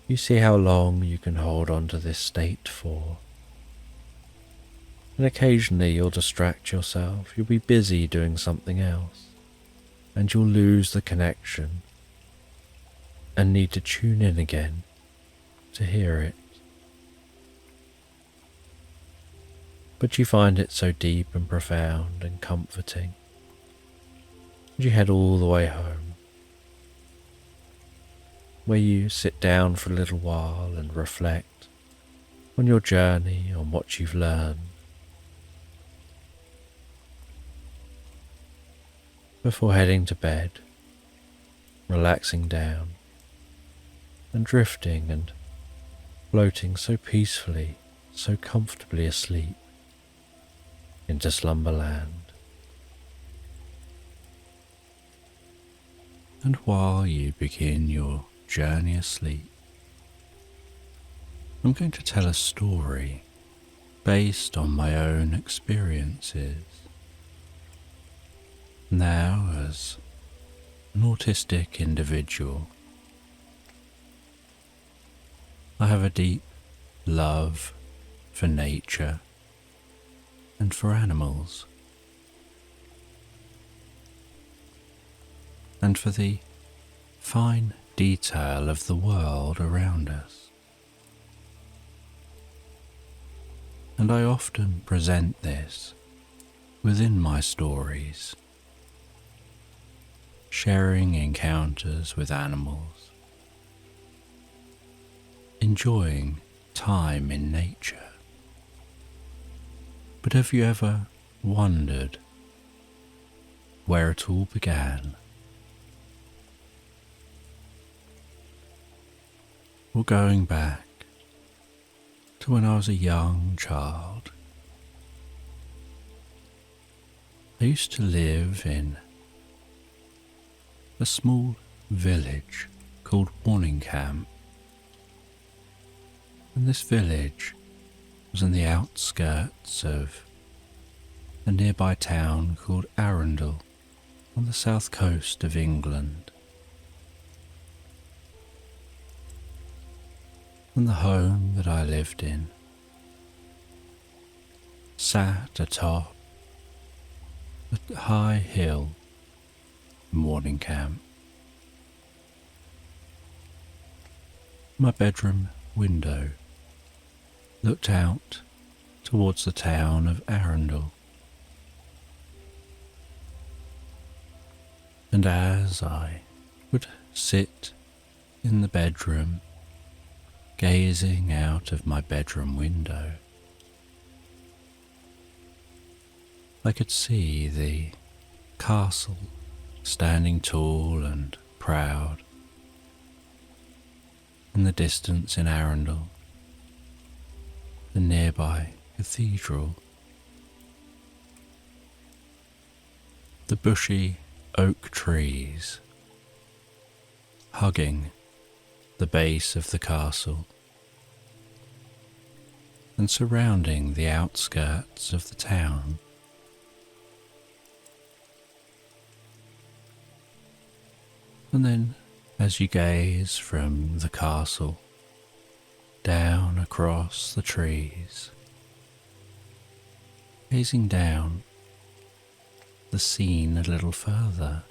you see how long you can hold on to this state for. And occasionally you'll distract yourself, you'll be busy doing something else, and you'll lose the connection and need to tune in again to hear it. But you find it so deep and profound and comforting. And you head all the way home, where you sit down for a little while and reflect on your journey, on what you've learned, before heading to bed, relaxing down and drifting and floating so peacefully, so comfortably asleep into slumberland. And while you begin your journey asleep, I'm going to tell a story based on my own experiences. Now, as an autistic individual, I have a deep love for nature and for animals, and for the fine detail of the world around us. And I often present this within my stories, sharing encounters with animals, enjoying time in nature. But have you ever wondered where it all began? Well, going back to when I was a young child, I used to live in a small village called Warning Camp. And this village was in the outskirts of a nearby town called Arundel on the south coast of England. And the home that I lived in sat atop a high hill in Warning Camp. My bedroom window looked out towards the town of Arundel. And as I would sit in the bedroom, gazing out of my bedroom window, I could see the castle standing tall and proud in the distance in Arundel, the nearby cathedral, the bushy oak trees hugging the base of the castle and surrounding the outskirts of the town. And then, as you gaze from the castle down across the trees, gazing down the scene a little further.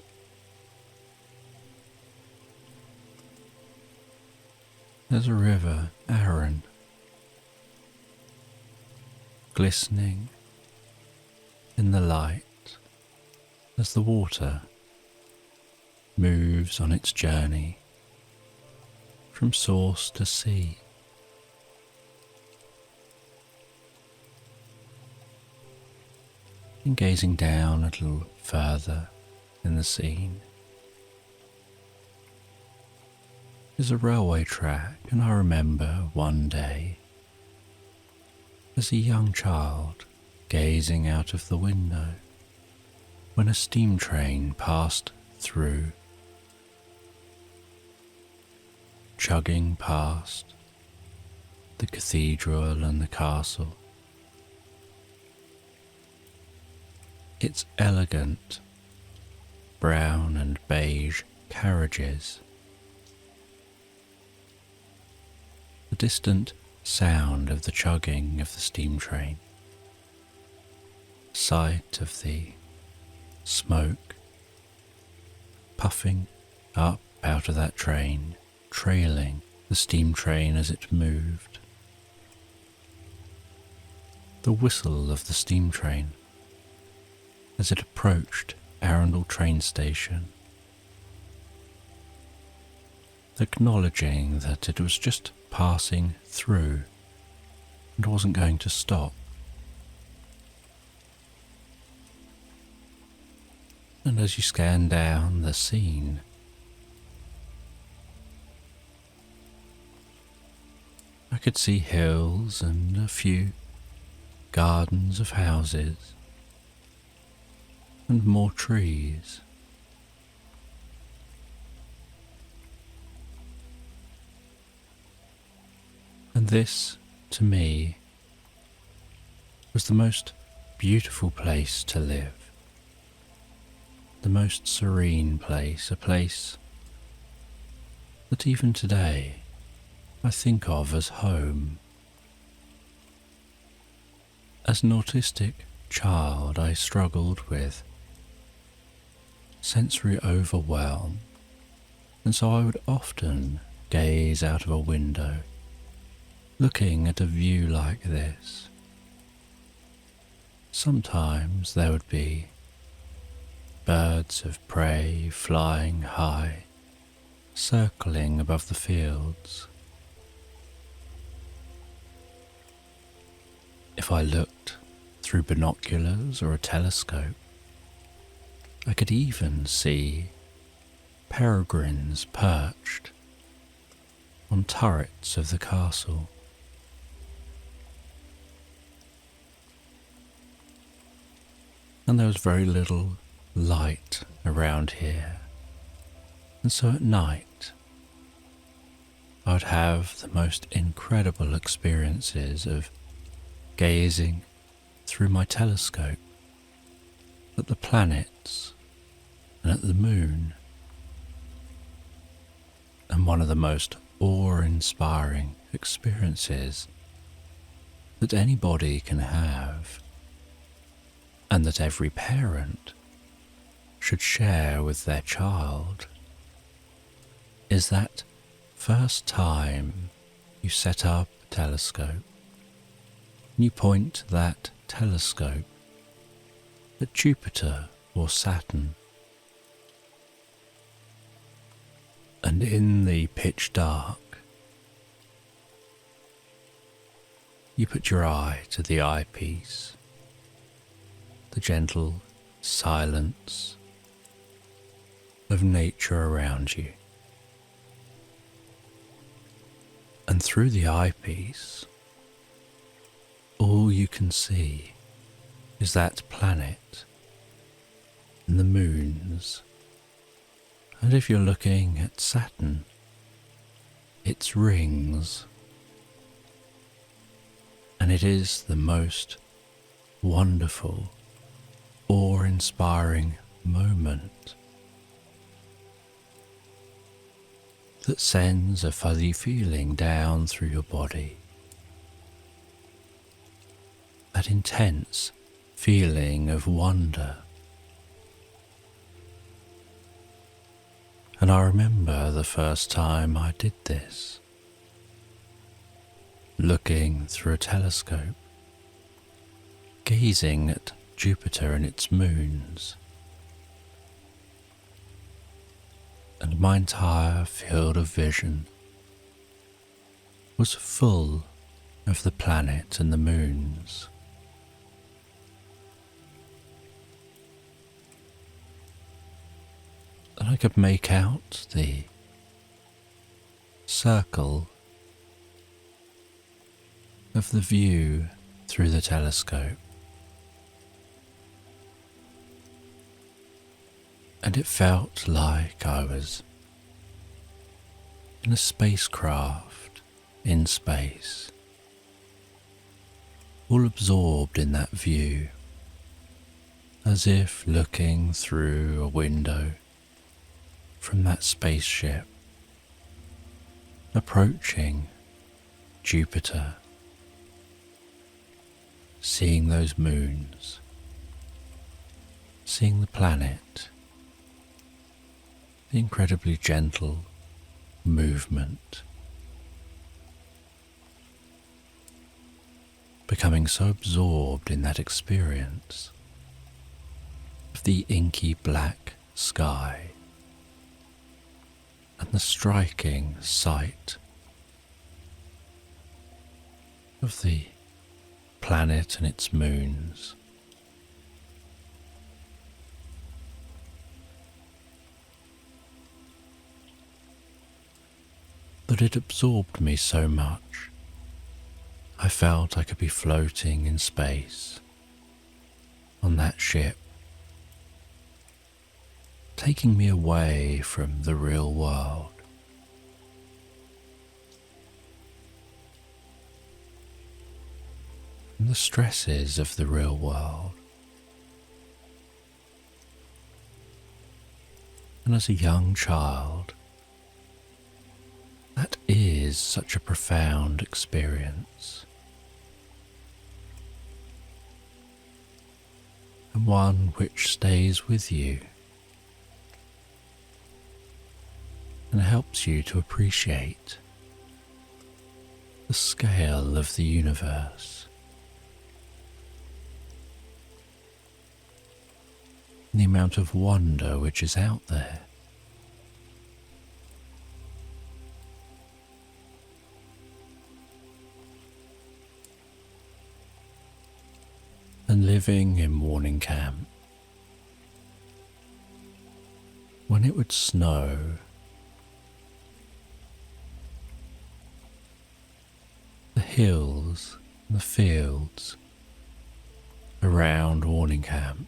There's a river, Arun, glistening in the light as the water moves on its journey from source to sea. And gazing down a little further in the scene is a railway track, and I remember one day as a young child gazing out of the window when a steam train passed through, chugging past the cathedral and the castle. Its elegant brown and beige carriages, the distant sound of the chugging of the steam train, sight of the smoke puffing up out of that train, trailing the steam train as it moved, the whistle of the steam train as it approached Arundel train station, acknowledging that it was just passing through and wasn't going to stop. And as you scan down the scene, I could see hills and a few gardens of houses and more trees. And this, to me, was the most beautiful place to live, the most serene place, a place that even today I think of as home. As an autistic child, I struggled with sensory overwhelm, and so I would often gaze out of a window, looking at a view like this. Sometimes there would be birds of prey flying high, circling above the fields. If I looked through binoculars or a telescope, I could even see peregrines perched on turrets of the castle. And there was very little light around here, and so at night I would have the most incredible experiences of gazing through my telescope at the planets and at the moon. And one of the most awe-inspiring experiences that anybody can have, and that every parent should share with their child, is that first time you set up a telescope and you point that telescope at Jupiter or Saturn, and in the pitch dark you put your eye to the eyepiece, the gentle silence of nature around you, and through the eyepiece all you can see is that planet and the moons. And if you're looking at Saturn, its rings. And it is the most wonderful, awe-inspiring moment. that sends a fuzzy feeling down through your body. That intense feeling of wonder. And I remember the first time I did this, looking through a telescope, gazing at Jupiter and its moons, and my entire field of vision was full of the planet and the moons. And I could make out the circle of the view through the telescope. And it felt like I was in a spacecraft in space, all absorbed in that view, as if looking through a window from that spaceship, approaching Jupiter, seeing those moons, seeing the planet, the incredibly gentle movement, becoming so absorbed in that experience of the inky black sky and the striking sight of the planet and its moons. That it absorbed me so much, I felt I could be floating in space on that ship, taking me away from the real world. And the stresses of the real world. And as a young child, that is such a profound experience, and one which stays with you and helps you to appreciate the scale of the universe, and the amount of wonder which is out there. And living in morning camp, when it would snow, the hills and the fields around Warning Camp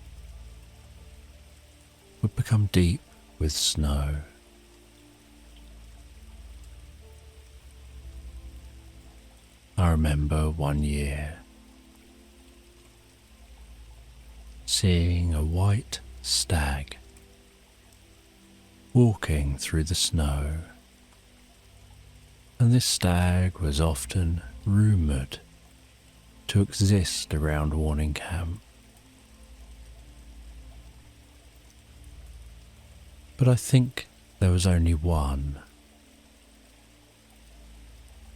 would become deep with snow. I remember one year seeing a white stag walking through the snow, and this stag was often rumoured to exist around Warning Camp. But I think there was only one,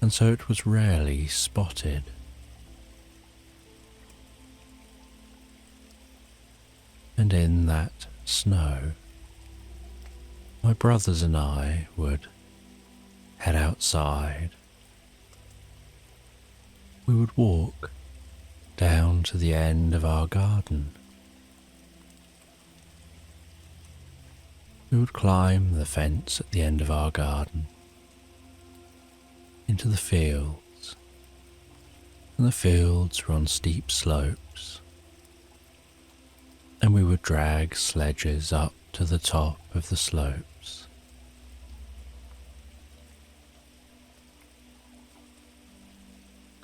and so it was rarely spotted. And in that snow, my brothers and I would head outside. We would walk down to the end of our garden. We would climb the fence at the end of our garden into the fields, and the fields were on steep slopes, and we would drag sledges up to the top of the slopes.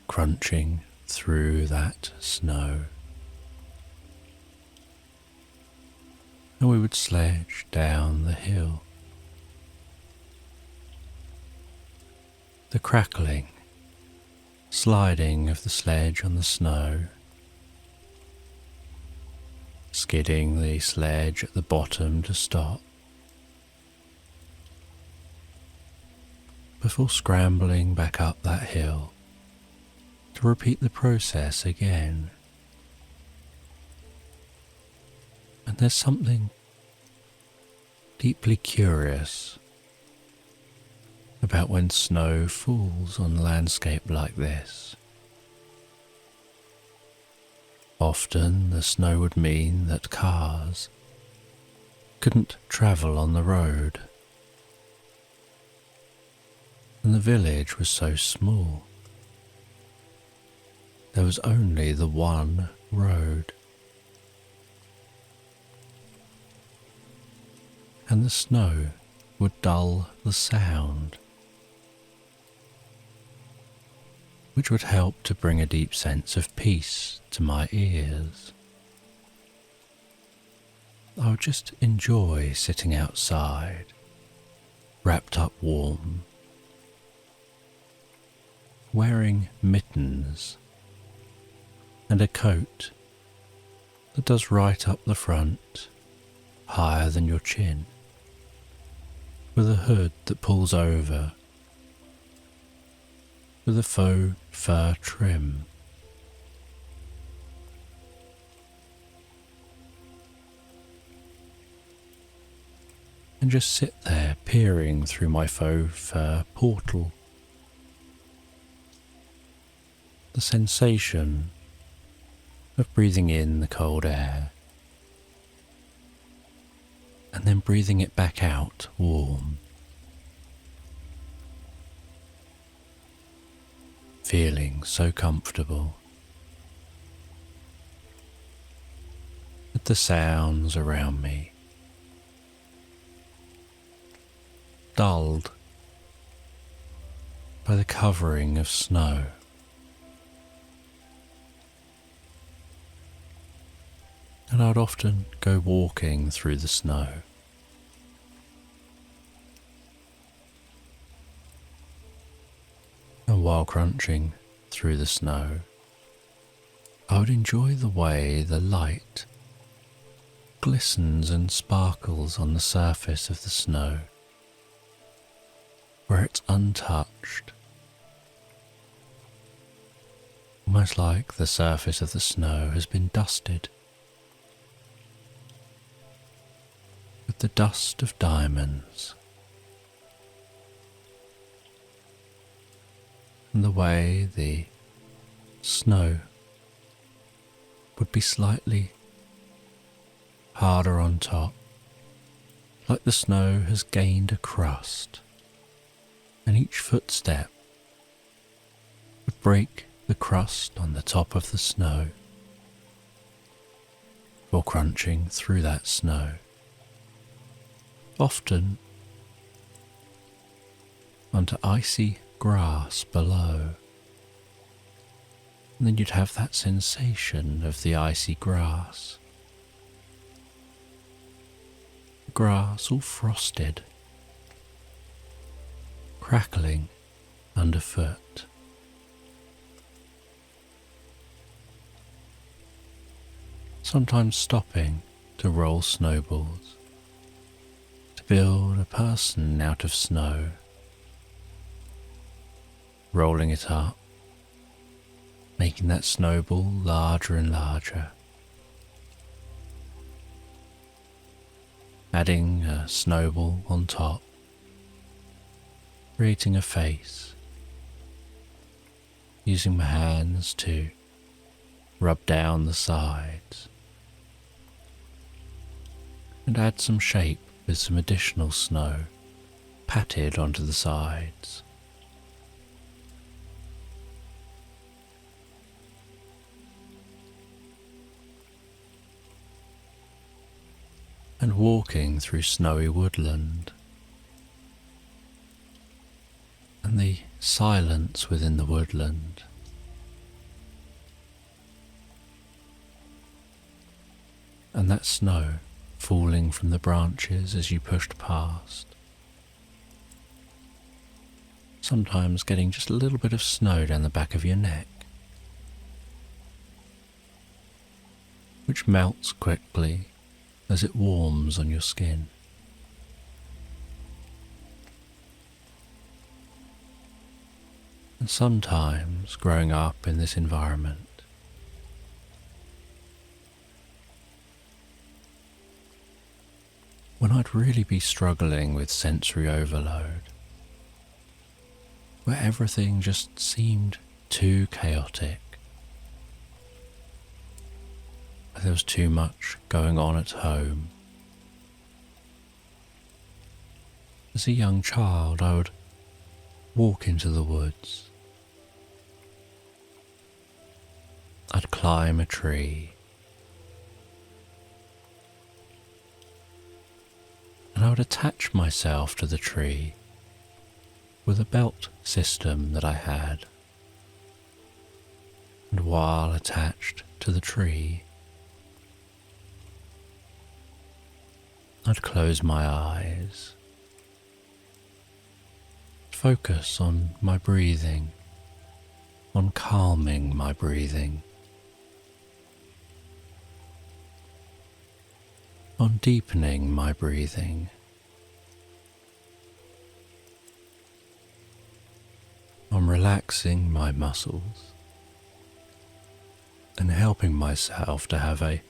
Crunching through that snow, and we would sledge down the hill, The crackling, sliding of the sledge on the snow, skidding the sledge at the bottom to stop, before scrambling back up that hill to repeat the process again. And there's something deeply curious about when snow falls on a landscape like this. Often the snow would mean that cars couldn't travel on the road, and the village was so small. There was only the one road, and the snow would dull the sound, which would help to bring a deep sense of peace to my ears. I would just enjoy sitting outside, wrapped up warm, wearing mittens and a coat that does right up the front, higher than your chin, with a hood that pulls over, with a faux fur trim. And just sit there peering through my faux fur portal. The sensation of breathing in the cold air and then breathing it back out warm. Feeling so comfortable with the sounds around me, dulled by the covering of snow. And I'd often go walking through the snow. And while crunching through the snow, I would enjoy the way the light glistens and sparkles on the surface of the snow, where it's untouched, almost like the surface of the snow has been dusted with the dust of diamonds. And the way the snow would be slightly harder on top, like the snow has gained a crust, and each footstep would break the crust on the top of the snow, or crunching through that snow, often onto icy grass below. And then you'd have that sensation of the icy grass. The grass all frosted, crackling underfoot. Sometimes stopping to roll snowballs, to build a person out of snow, rolling it up, making that snowball larger and larger, adding a snowball on top, creating a face, using my hands to rub down the sides, and add some shape with some additional snow patted onto the sides. And walking through snowy woodland, and the silence within the woodland, and that snow falling from the branches as you pushed past, sometimes getting just a little bit of snow down the back of your neck, which melts quickly as it warms on your skin. And sometimes, growing up in this environment, when I'd really be struggling with sensory overload, where everything just seemed too chaotic, where there was too much going on at home. As a young child, I would walk into the woods. I'd climb a tree, and I would attach myself to the tree with a belt system that I had. And while attached to the tree, I'd close my eyes, focus on my breathing, on calming my breathing, on deepening my breathing, on relaxing my muscles, and helping myself to have a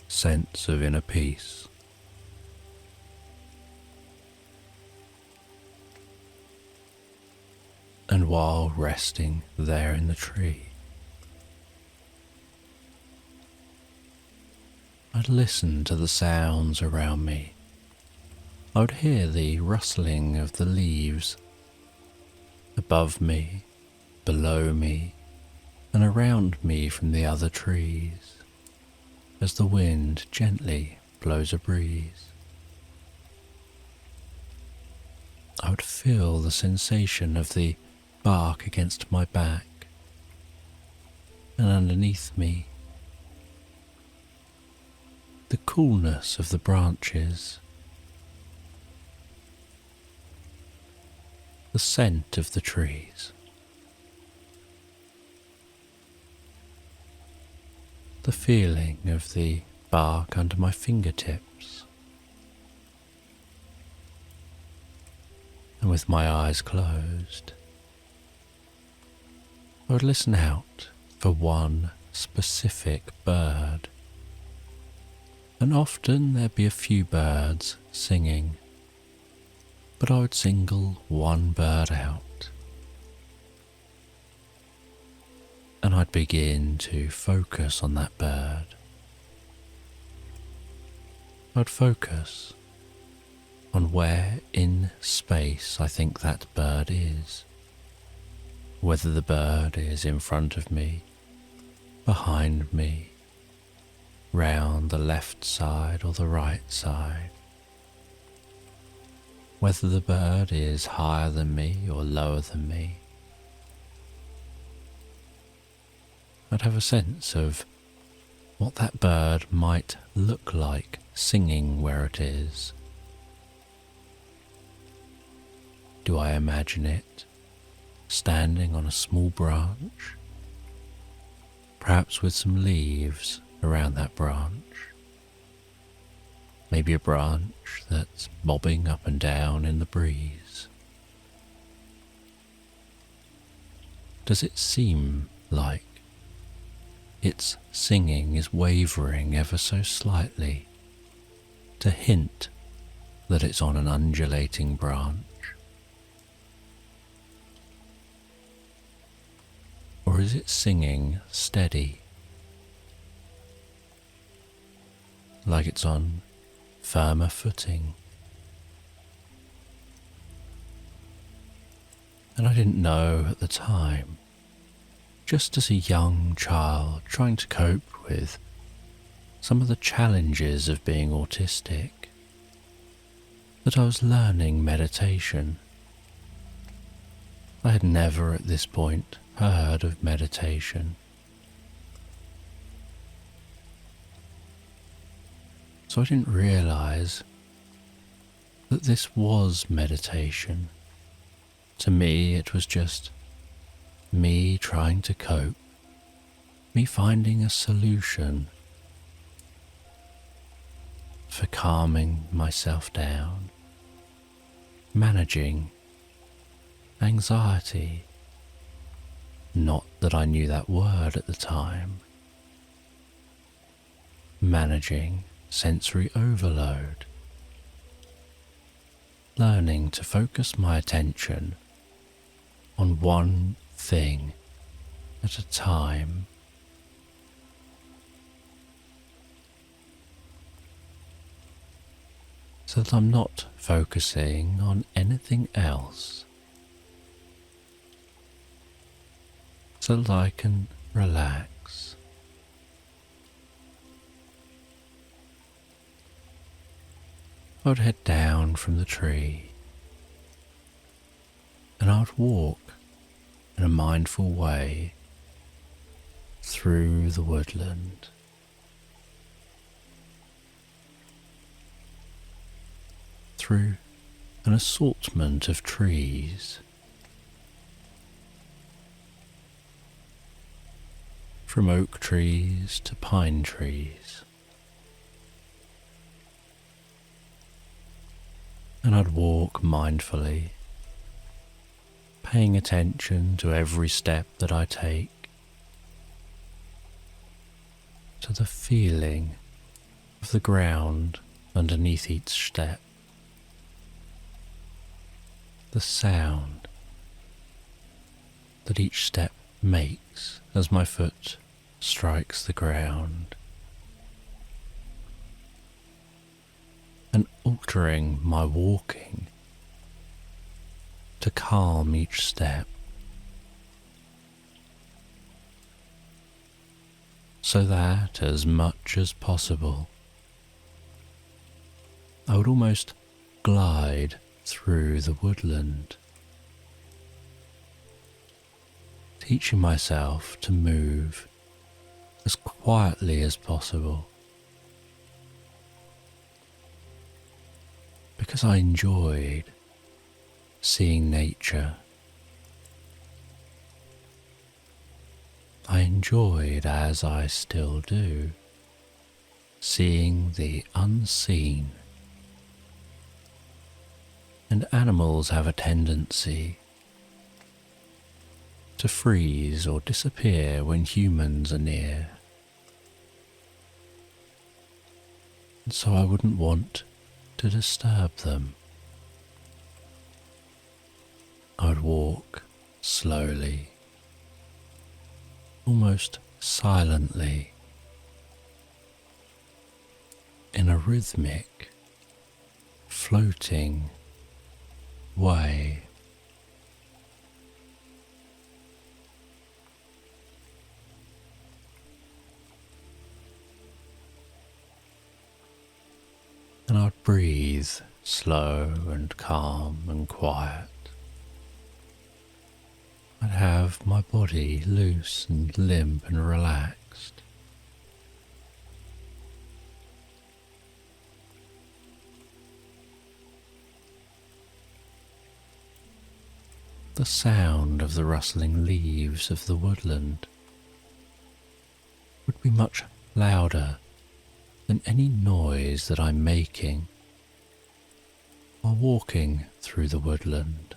sense of inner peace. And while resting there in the tree, I'd listen to the sounds around me. I would hear the rustling of the leaves above me, below me, and around me from the other trees, as the wind gently blows a breeze. I would feel the sensation of the bark against my back, and underneath me, the coolness of the branches, the scent of the trees, the feeling of the bark under my fingertips. And with my eyes closed, I would listen out for one specific bird. And often there'd be a few birds singing, but I would single one bird out. And I'd begin to focus on that bird. I'd focus on where in space I think that bird is. Whether the bird is in front of me, behind me, round the left side or the right side. Whether the bird is higher than me or lower than me. I'd have a sense of what that bird might look like singing where it is. Do I imagine it standing on a small branch, perhaps with some leaves around that branch? Maybe a branch that's bobbing up and down in the breeze. Does it seem like its singing is wavering ever so slightly to hint that it's on an undulating branch? Or is it singing steady, like it's on firmer footing? And I didn't know at the time, just as a young child trying to cope with some of the challenges of being autistic, that I was learning meditation. I had never at this point heard of meditation. So I didn't realize that this was meditation, To me, it was just me trying to cope, me finding a solution for calming myself down, managing anxiety. Not that I knew that word at the time. Managing sensory overload. Learning to focus my attention on one thing at a time. So that I'm not focusing on anything else. So that I can relax. I would head down from the tree and I would walk in a mindful way through the woodland. Through an assortment of trees. From oak trees to pine trees. And I'd walk mindfully, paying attention to every step that I take, to the feeling of the ground underneath each step, the sound that each step makes as my foot strikes the ground, and altering my walking to calm each step, so that as much as possible I would almost glide through the woodland, teaching myself to move as quietly as possible, because I enjoyed seeing nature. I enjoyed, as I still do, seeing the unseen. And animals have a tendency to freeze or disappear when humans are near. And so I wouldn't want to disturb them. I would walk slowly, almost silently, in a rhythmic, floating way. And I'd breathe slow and calm and quiet. I'd have my body loose and limp and relaxed. The sound of the rustling leaves of the woodland would be much louder than any noise that I'm making while walking through the woodland.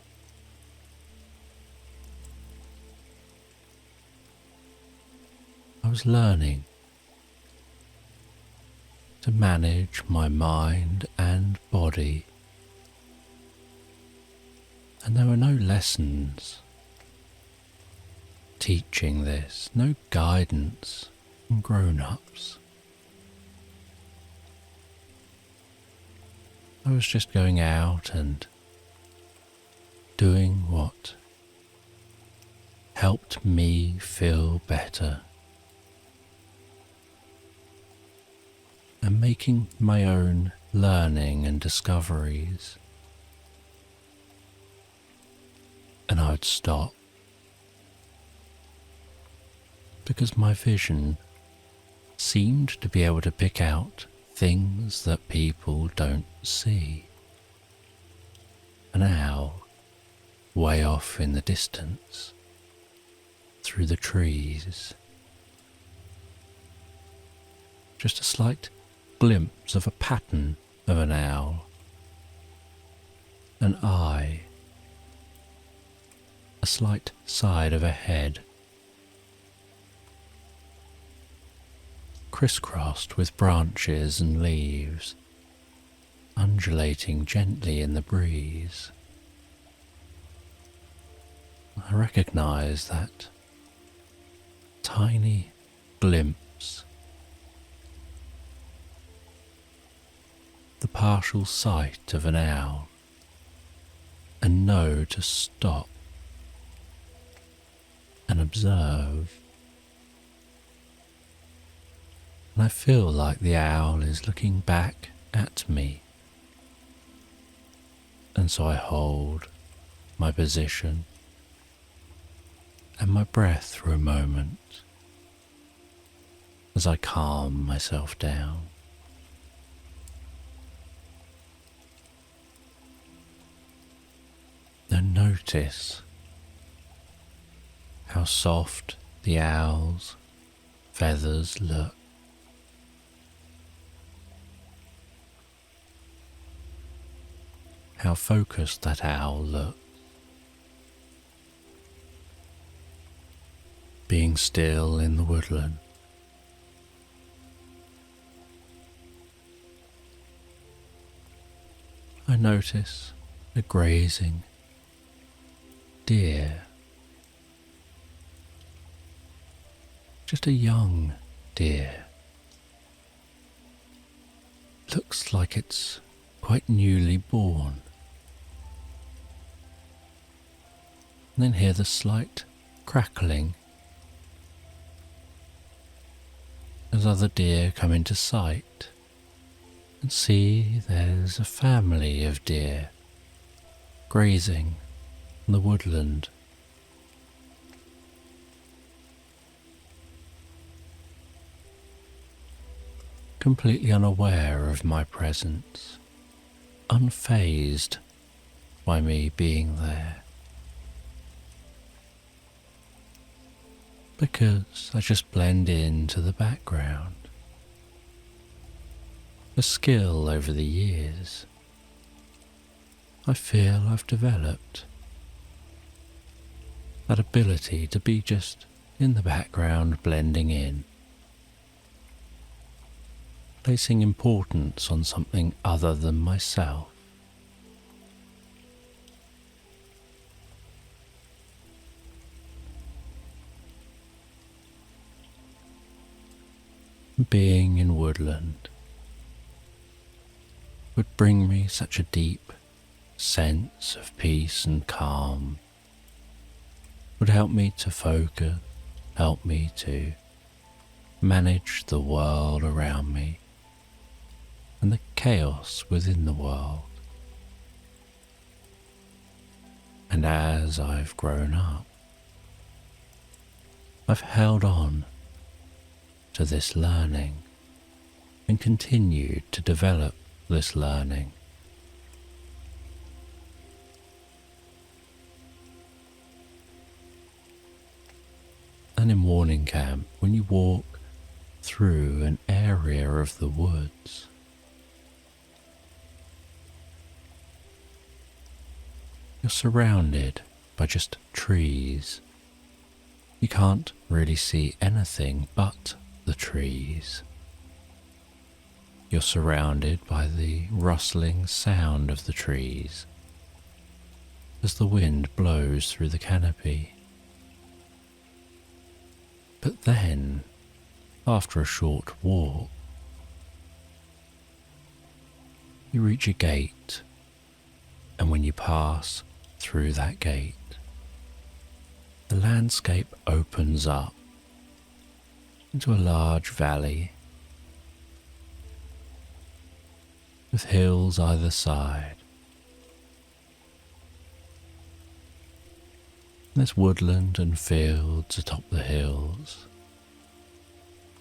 I was learning to manage my mind and body, and there were no lessons teaching this, no guidance from grown-ups. I was just going out and doing what helped me feel better, and making my own learning and discoveries. And I would stop, because my vision seemed to be able to pick out things that people don't see. An owl way off in the distance, through the trees. Just a slight glimpse of a pattern of an owl, an eye, a slight side of a head, crisscrossed with branches and leaves, undulating gently in the breeze. I recognize that tiny glimpse, the partial sight of an owl, and know to stop and observe. And I feel like the owl is looking back at me. And so I hold my position and my breath for a moment as I calm myself down. Then notice how soft the owl's feathers look. How focused that owl looks. Being still in the woodland. I notice a grazing deer. Just a young deer. Looks like it's quite newly born. And then hear the slight crackling as other deer come into sight, and see there's a family of deer grazing in the woodland. Completely unaware of my presence, unfazed by me being there. Because I just blend into the background. A skill over the years I feel I've developed. That ability to be just in the background, blending in. Placing importance on something other than myself. Being in woodland would bring me such a deep sense of peace and calm, would help me to focus, help me to manage the world around me and the chaos within the world. And as I've grown up, I've held on to this learning and continued to develop this learning. And in morning camp, when you walk through an area of the woods, you're surrounded by just trees. You can't really see anything but the trees. You're surrounded by the rustling sound of the trees as the wind blows through the canopy. But then, after a short walk, you reach a gate, and when you pass through that gate, the landscape opens up into a large valley with hills either side. There's woodland and fields atop the hills,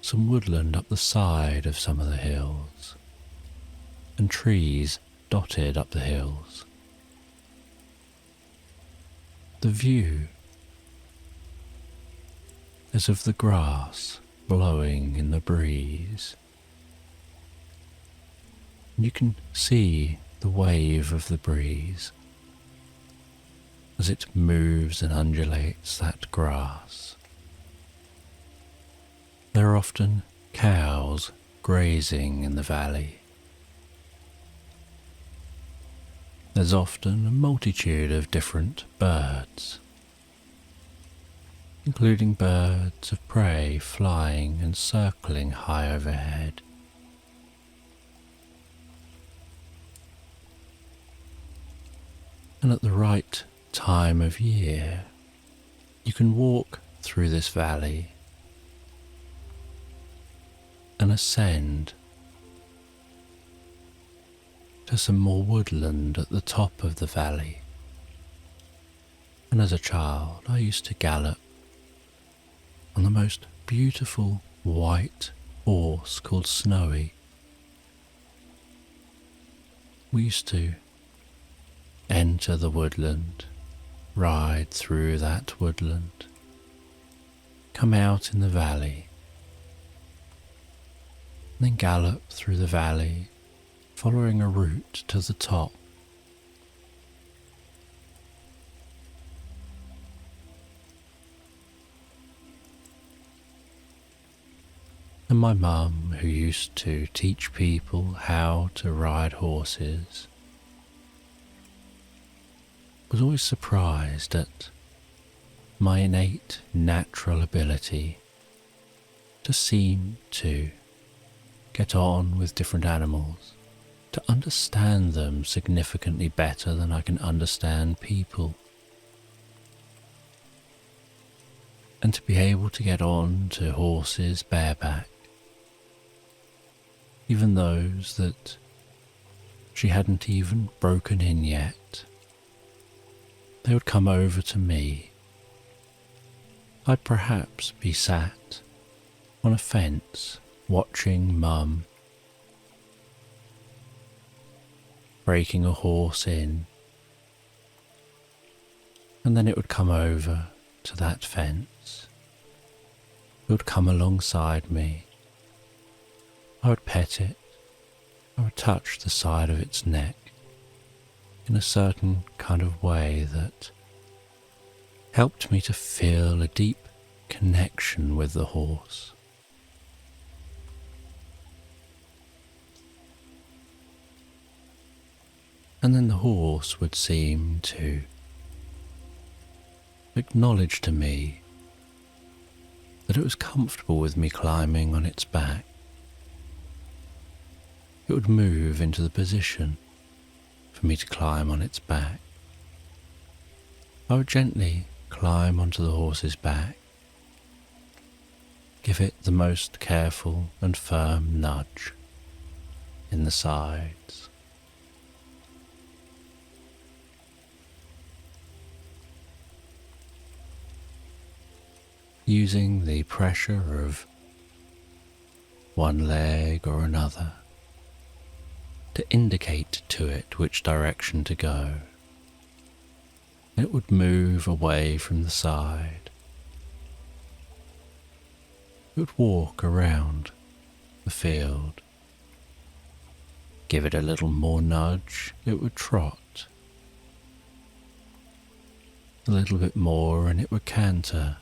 some woodland up the side of some of the hills, and trees dotted up the hills. the view is of the grass blowing in the breeze. You can see the wave of the breeze as it moves and undulates that grass. There are often cows grazing in the valley. There's often a multitude of different birds, including birds of prey flying and circling high overhead. And at the right time of year, you can walk through this valley and ascend to some more woodland at the top of the valley. And as a child, I used to gallop on the most beautiful white horse called Snowy. We used to enter the woodland, ride through that woodland, come out in the valley, and then gallop through the valley, following a route to the top. And my mum, who used to teach people how to ride horses, was always surprised at my innate natural ability to seem to get on with different animals, to understand them significantly better than I can understand people, and to be able to get on to horses bareback, even those that she hadn't even broken in yet. They would come over to me. I'd perhaps be sat on a fence watching Mum breaking a horse in, and then it would come over to that fence. It would come alongside me. I would pet it. I would touch the side of its neck in a certain kind of way that helped me to feel a deep connection with the horse. And then the horse would seem to acknowledge to me that it was comfortable with me climbing on its back. It would move into the position for me to climb on its back. I would gently climb onto the horse's back, give it the most careful and firm nudge in the sides. Using the pressure of one leg or another to indicate to it which direction to go. It would move away from the side. It would walk around the field. Give it a little more nudge, it would trot. A little bit more and it would canter.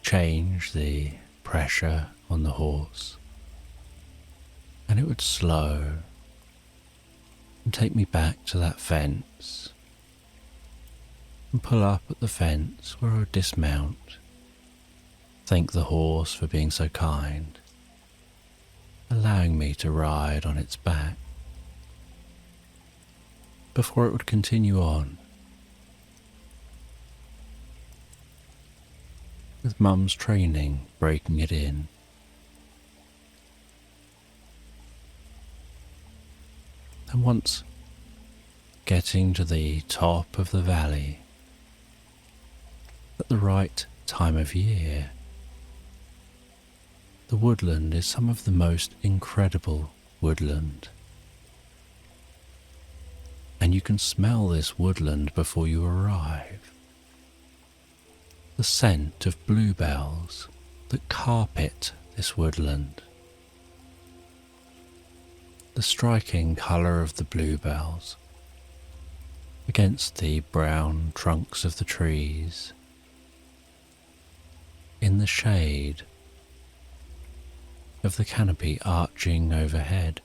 Change the pressure on the horse, and it would slow and take me back to that fence and pull up at the fence where I would dismount, thank the horse for being so kind, allowing me to ride on its back, before it would continue on, with Mum's training breaking it in. And once getting to the top of the valley, at the right time of year, the woodland is some of the most incredible woodland. And and you can smell this woodland before you arrive. The scent of bluebells that carpet this woodland. The striking colour of the bluebells against the brown trunks of the trees, in the shade of the canopy arching overhead.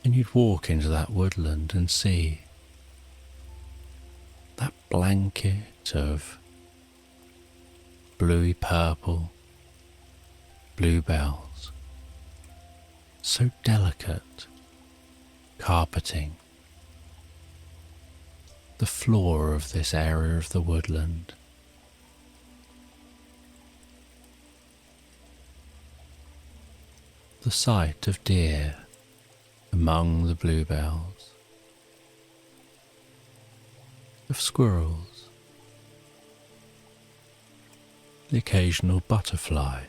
And you'd walk into that woodland and see that blanket of bluey purple bluebells, so delicate, carpeting the floor of this area of the woodland. The sight of deer among the bluebells, of squirrels, the occasional butterfly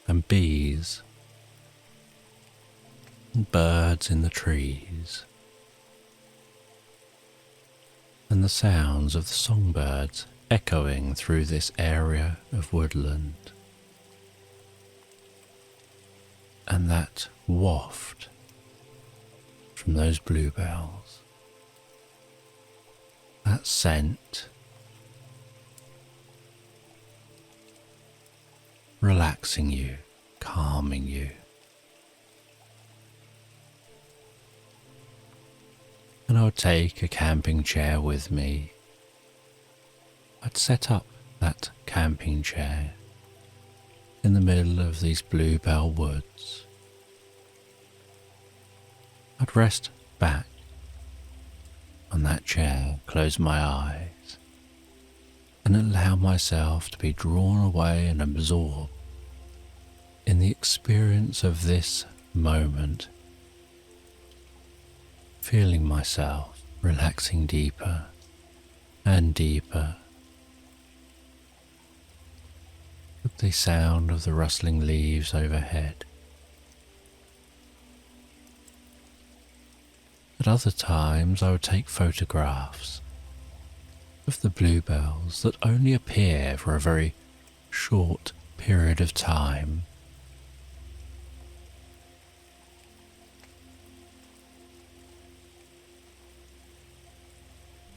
and bees, and birds in the trees, and the sounds of the songbirds echoing through this area of woodland, and that waft from those bluebells, that scent, relaxing you, calming you. And I would take a camping chair with me. I'd set up that camping chair in the middle of these bluebell woods. I'd rest back on that chair, close my eyes, and allow myself to be drawn away and absorbed in the experience of this moment, feeling myself relaxing deeper and deeper, with the sound of the rustling leaves overhead. At other times I would take photographs of the bluebells that only appear for a very short period of time.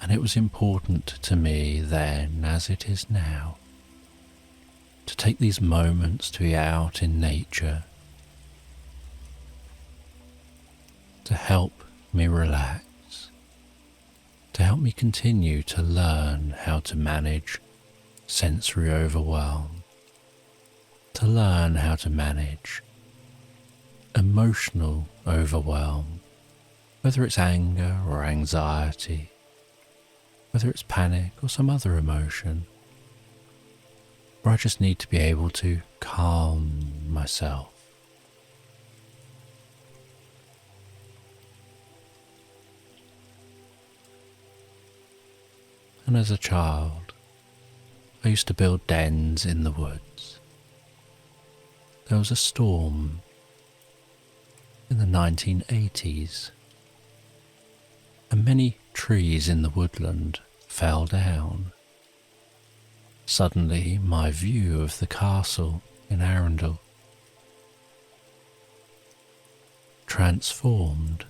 And it was important to me then, as it is now, to take these moments to be out in nature, to help me relax, to help me continue to learn how to manage sensory overwhelm, to learn how to manage emotional overwhelm, whether it's anger or anxiety, whether it's panic or some other emotion, where I just need to be able to calm myself. And as a child, I used to build dens in the woods. There was a storm in the 1980s, and many trees in the woodland fell down. Suddenly, my view of the castle in Arundel transformed.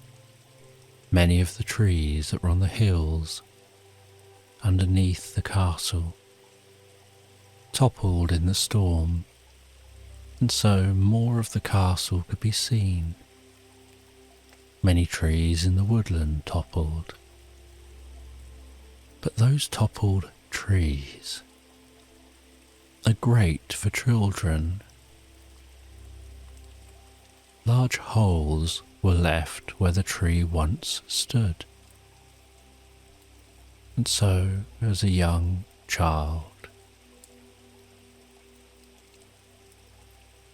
Many of the trees that were on the hills underneath the castle toppled in the storm, and so more of the castle could be seen. Many trees in the woodland toppled, but those toppled trees are great for children. Large holes were left where the tree once stood. And so, as a young child,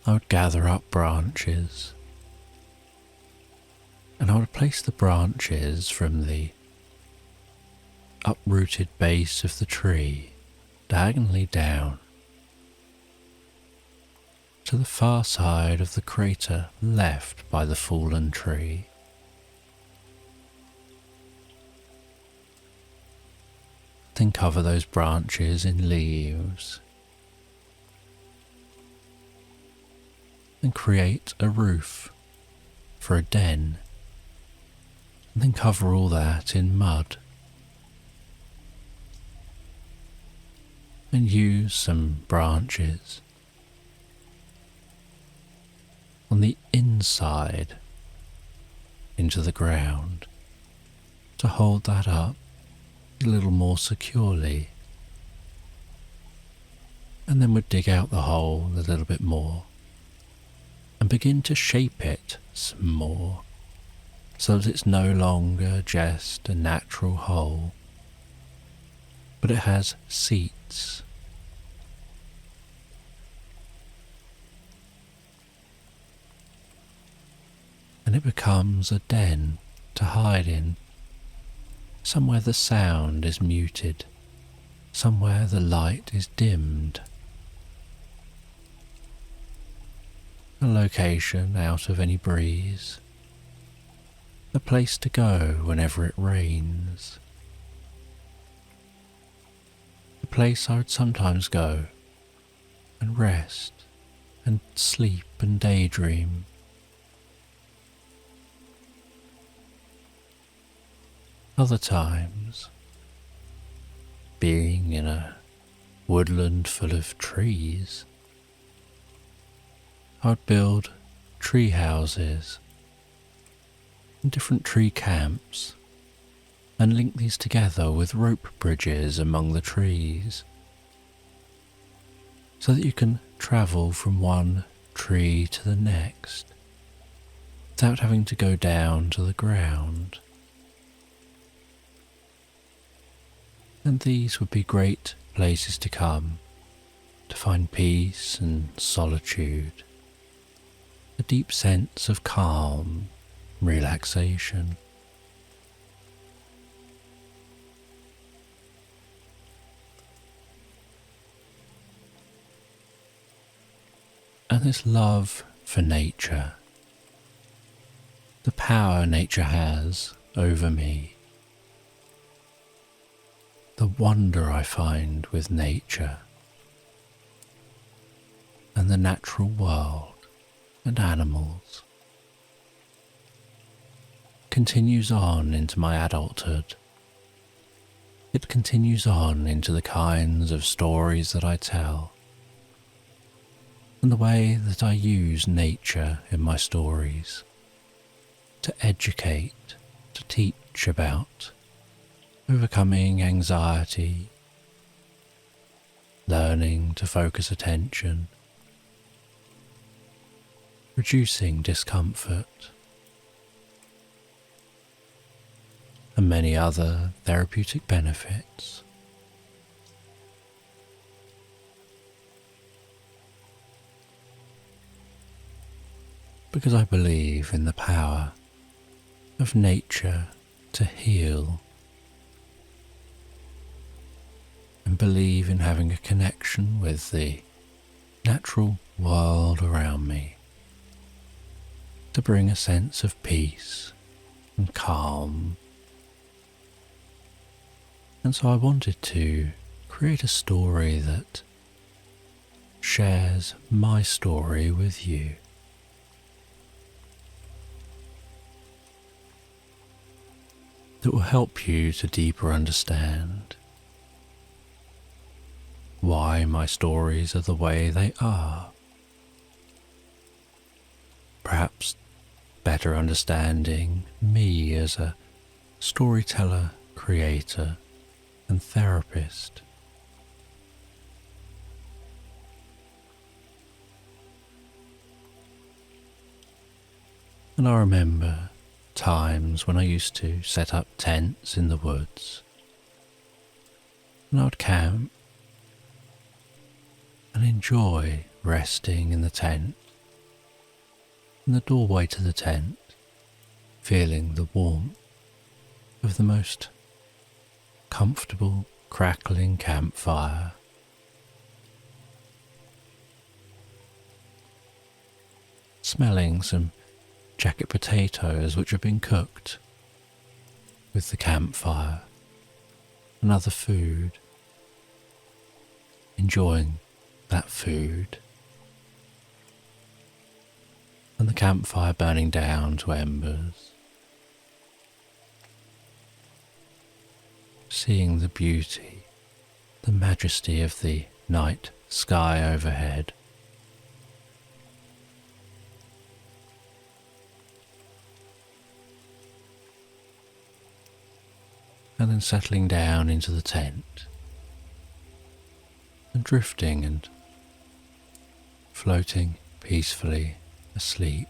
I would gather up branches, and I would place the branches from the uprooted base of the tree diagonally down to the far side of the crater left by the fallen tree. Then cover those branches in leaves and create a roof for a den, and then cover all that in mud and use some branches on the inside into the ground to hold that up a little more securely, and then we'd dig out the hole a little bit more and begin to shape it some more so that it's no longer just a natural hole, but it has seats. And it becomes a den to hide in, somewhere the sound is muted, somewhere the light is dimmed. A location out of any breeze, a place to go whenever it rains, a place I would sometimes go and rest and sleep and daydream. Other times, being in a woodland full of trees, I would build tree houses and different tree camps and link these together with rope bridges among the trees so that you can travel from one tree to the next without having to go down to the ground. And these would be great places to come to find peace and solitude, a deep sense of calm, relaxation. And this love for nature, the power nature has over me, the wonder I find with nature and the natural world and animals, continues on into my adulthood. It continues on into the kinds of stories that I tell and the way that I use nature in my stories to educate, to teach about overcoming anxiety, learning to focus attention, reducing discomfort, and many other therapeutic benefits. Because I believe in the power of nature to heal, and believe in having a connection with the natural world around me to bring a sense of peace and calm. And so I wanted to create a story that shares my story with you. That will help you to deeper understand why my stories are the way they are. Perhaps better understanding me as a storyteller, creator, and therapist. And I remember times when I used to set up tents in the woods, and I would camp and enjoy resting in the tent, in the doorway to the tent, feeling the warmth of the most comfortable crackling campfire. smelling some jacket potatoes which have been cooked with the campfire and other food, enjoying that food, and the campfire burning down to embers, seeing the beauty, the majesty of the night sky overhead. And then settling down into the tent and drifting and floating peacefully asleep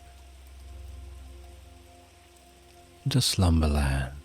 into slumberland.